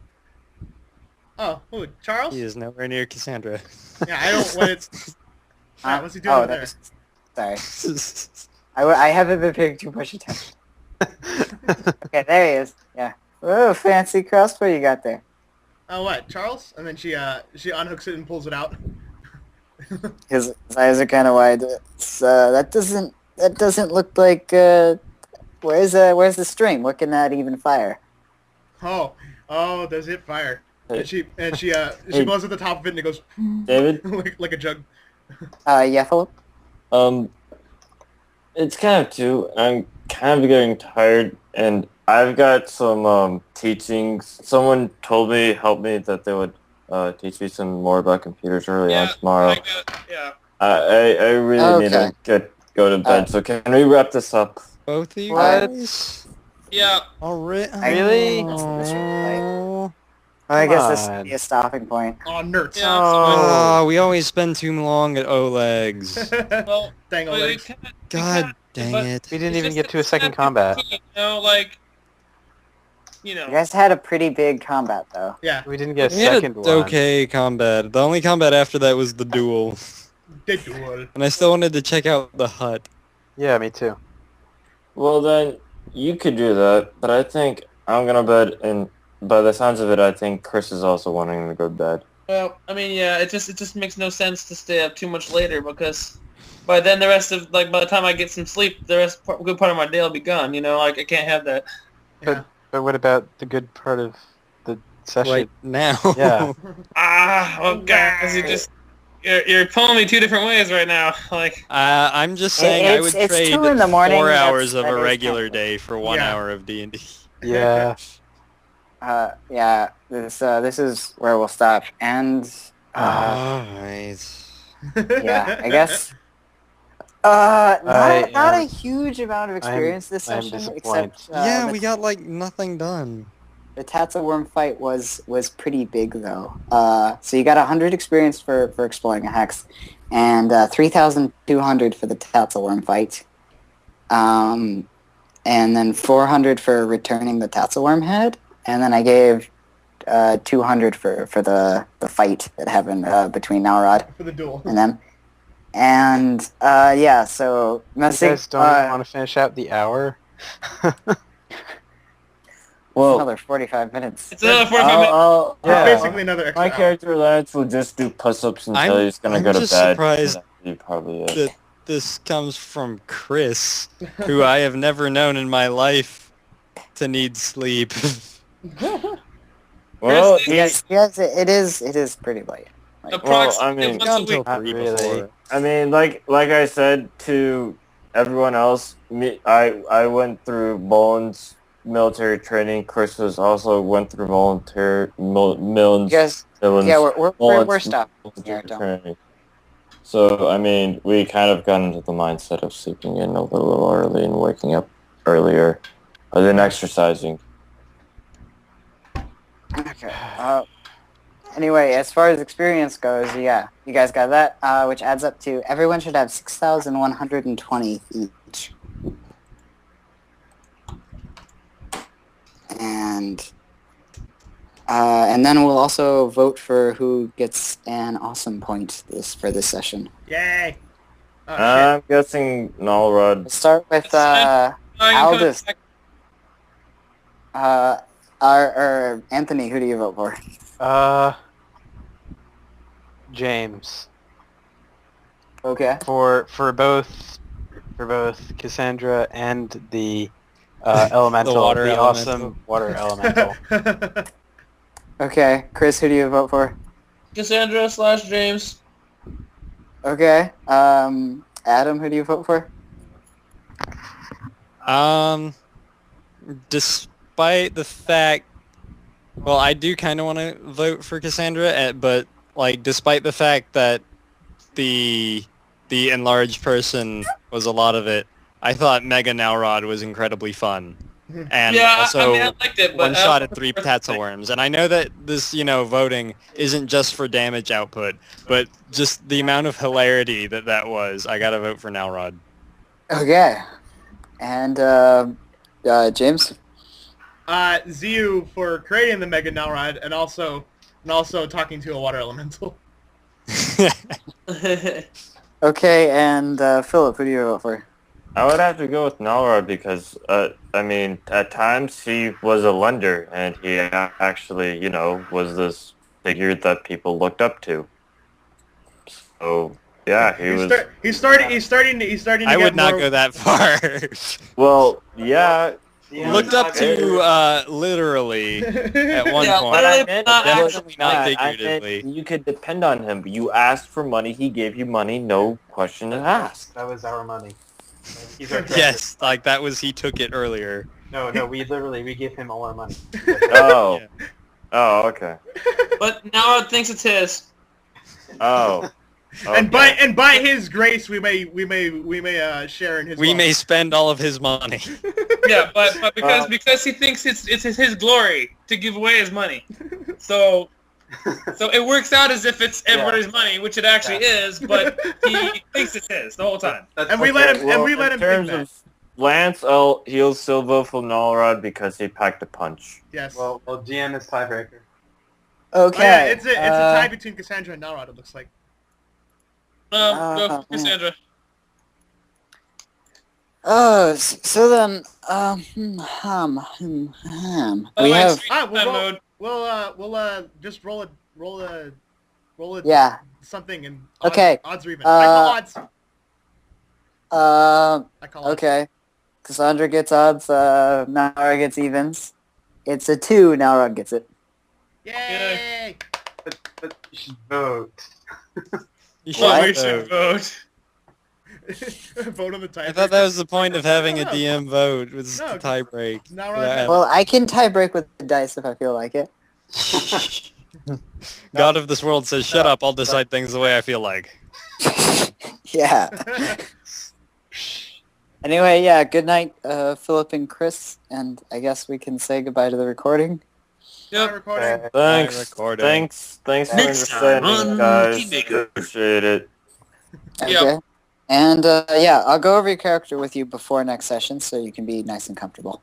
S3: Oh, who? Charles?
S2: He is nowhere near Cassandra.
S3: Yeah, I don't. When it's. Alright, what's he doing over there?
S4: Sorry, I haven't been paying too much attention. Okay, there he is. Yeah. Oh, fancy crossbow you got there.
S3: Oh, what? Charles? And then she unhooks it and pulls it out.
S4: His eyes are kind of wide. That doesn't look like. Where's the string? What can that even fire?
S3: Oh, does it fire? And she blows at the top of it and it goes
S6: David?
S3: like a jug.
S4: Yeah, Philip.
S6: It's kind of 2. I'm kind of getting tired, and I've got some teachings. Someone helped me that they would teach me some more about computers early on tomorrow. I really need to go to bed. So can we wrap this up?
S2: Both of you
S8: What?
S2: guys?
S1: Yeah.
S2: Already?
S8: Really?
S4: I guess this would be a stopping point.
S3: Oh, nerds.
S1: Yeah.
S2: Oh, we always spend too long at Oleg's.
S1: Well,
S3: Dang
S1: we
S3: legs.
S2: God dang it.
S8: We didn't even get to a second combat.
S1: You know, like you know.
S4: You guys had a pretty big combat, though.
S3: Yeah,
S8: We didn't get a
S2: We had
S8: second
S2: a
S8: one.
S2: okay combat. The only combat after that was the duel.
S3: the duel.
S2: And I still wanted to check out the hut.
S8: Yeah, me too.
S6: Well, then you could do that, but I think I'm gonna bet, and by the sounds of it, I think Chris is also wanting to go to bed.
S1: Well, I mean, yeah, it just makes no sense to stay up too much later because by then the rest of by the time I get some sleep, the good part of my day will be gone. You know, like I can't have that.
S3: Yeah.
S8: But what about the good part of the session?
S2: Right now.
S8: Yeah.
S1: Oh guys, you're pulling me two different ways right now. Like,
S2: I'm just saying I would
S4: It's
S2: trade
S4: 2 in the morning.
S2: 4
S4: that's-
S2: hours of
S4: that
S2: a
S4: is
S2: regular
S4: kind of-
S2: day for 1
S3: Yeah.
S2: hour of D&D.
S8: Yeah.
S4: Yeah, this is where we'll stop. And
S2: Alright.
S4: yeah, I guess. Not a
S8: am-
S4: huge amount of experience this
S8: I am
S4: session,
S8: disappointed.
S4: except
S2: Yeah, we got like nothing done.
S4: the tatzlwyrm fight was pretty big though. So you got 100 experience for exploring a hex, and 3,200 for the tatzlwyrm fight. And then 400 for returning the tatzlwyrm head, and then I gave 200 for the fight that happened between Nalrod
S3: For the duel.
S4: and them. And yeah, so
S8: You
S4: messing.
S8: guys don't even want to finish out the hour?
S6: Well,
S4: Another 45 minutes.
S1: it's another 45 minutes.
S6: yeah.
S3: Basically another extra
S6: My
S3: hour.
S6: character Lance will just do push-ups until
S2: I'm-
S6: he's gonna
S2: I'm
S6: go to
S2: just
S6: bed.
S2: surprised
S6: He probably is.
S2: that this comes from Chris, who I have never known in my life to need sleep.
S6: Well,
S1: Chris,
S4: Yes, it is pretty late.
S1: Approximately
S6: I mean,
S1: once a
S2: Not
S1: week.
S2: until
S8: Not
S2: 3
S8: really.
S2: before.
S6: I mean, like I said to everyone else, I went through Mullins military training. Chris was also went through
S4: You guys, yeah, we're stopping here. Don't.
S6: training. So I mean, we kind of got into the mindset of sleeping in a little early and waking up earlier, and then exercising.
S4: Okay. Anyway, as far as experience goes, yeah, you guys got that, which adds up to everyone should have 6,120 each. And then we'll also vote for who gets an awesome point for this session.
S3: Yay! Oh, shit.
S6: I'm guessing Nalrod.
S4: We'll start with
S1: I'm coming
S4: Aldous.
S1: back.
S4: Or Anthony. Who do you vote for?
S8: James.
S4: Okay.
S8: For both Cassandra and the elemental,
S2: The water
S8: the
S2: elemental.
S8: awesome water elemental.
S4: Okay, Chris. Who do you vote for?
S1: Cassandra / James.
S4: Okay. Adam. Who do you vote for?
S2: Despite the fact, well, I do kind of want to vote for Cassandra, but like, despite the fact that the enlarged person was a lot of it, I thought Mega Nowrod was incredibly fun, and
S1: Yeah,
S2: also
S1: I mean, I liked it, but
S2: one shot at 3 tatzlwyrms. And I know that this, voting isn't just for damage output, but just the amount of hilarity that was. I gotta vote for Nowrod.
S4: Okay. And James.
S3: Ziu for creating the Mega Nalrod and also talking to a water elemental.
S4: Okay, and Philip. Who do you vote for?
S6: I would have to go with Nalrod because, I mean, at times he was a lender, and he actually, was this figure that people looked up to. So, yeah,
S3: He's starting to
S2: I
S3: get
S2: would not
S3: more-
S2: go that far.
S6: Well, yeah.
S2: Looked up to literally at one
S1: Yeah,
S2: point.
S6: What I
S1: literally
S6: meant
S1: not
S6: was
S2: definitely not
S6: I meant
S2: figuratively.
S6: you could depend on him. You asked for money, he gave you money, no question asked.
S8: That was our money.
S2: Yes, like that was, he took it earlier.
S8: No, we gave him all our money.
S6: Oh.
S2: Yeah.
S6: Oh, okay.
S1: But now it thinks it's his.
S6: Oh.
S3: And
S6: Okay.
S3: by his grace, we may share in his.
S2: We
S3: wealth.
S2: may spend all of his money.
S1: Yeah, but because he thinks it's his glory to give away his money, so it works out as if it's everybody's money, which it actually is, but he thinks it's his the whole time.
S3: And we let him.
S6: Well,
S3: And we let him think that.
S6: Lance he'll still vote for Nalrod because he packed a punch.
S3: Yes.
S8: Well, GM is tiebreaker.
S4: Okay.
S3: Oh yeah, it's a tie between Cassandra and Nalrod, it looks like.
S1: Go for Cassandra.
S4: Oh, so then, we
S1: Wait,
S4: have,
S1: street mode.
S3: We'll just roll a
S4: yeah,
S3: something and
S4: Okay,
S3: odds are even. I call odds. I call odds.
S4: okay. Cassandra gets odds, Nara gets evens. It's a 2, Nara gets it.
S3: Yay!
S8: But you should vote.
S2: You
S1: Well, we
S2: should
S1: should vote.
S3: Vote on the tiebreaker.
S2: I thought that was the point of having a
S3: No.
S2: DM vote, was
S3: No,
S2: the tie break.
S3: Nara
S2: Yeah.
S4: Well, I can tie break with the dice if I feel like it.
S2: God of this world says, shut up, I'll decide things the way I feel like.
S4: Yeah. Anyway, yeah, good night, Philip and Chris, and I guess we can say goodbye to the recording.
S1: Yep.
S3: recording.
S6: Thanks.
S2: recording.
S6: Thanks for
S5: Next time
S6: understanding,
S5: on
S6: guys.
S5: Kingmaker.
S6: Appreciate it.
S4: Okay.
S1: Yep.
S4: And, yeah, I'll go over your character with you before next session so you can be nice and comfortable.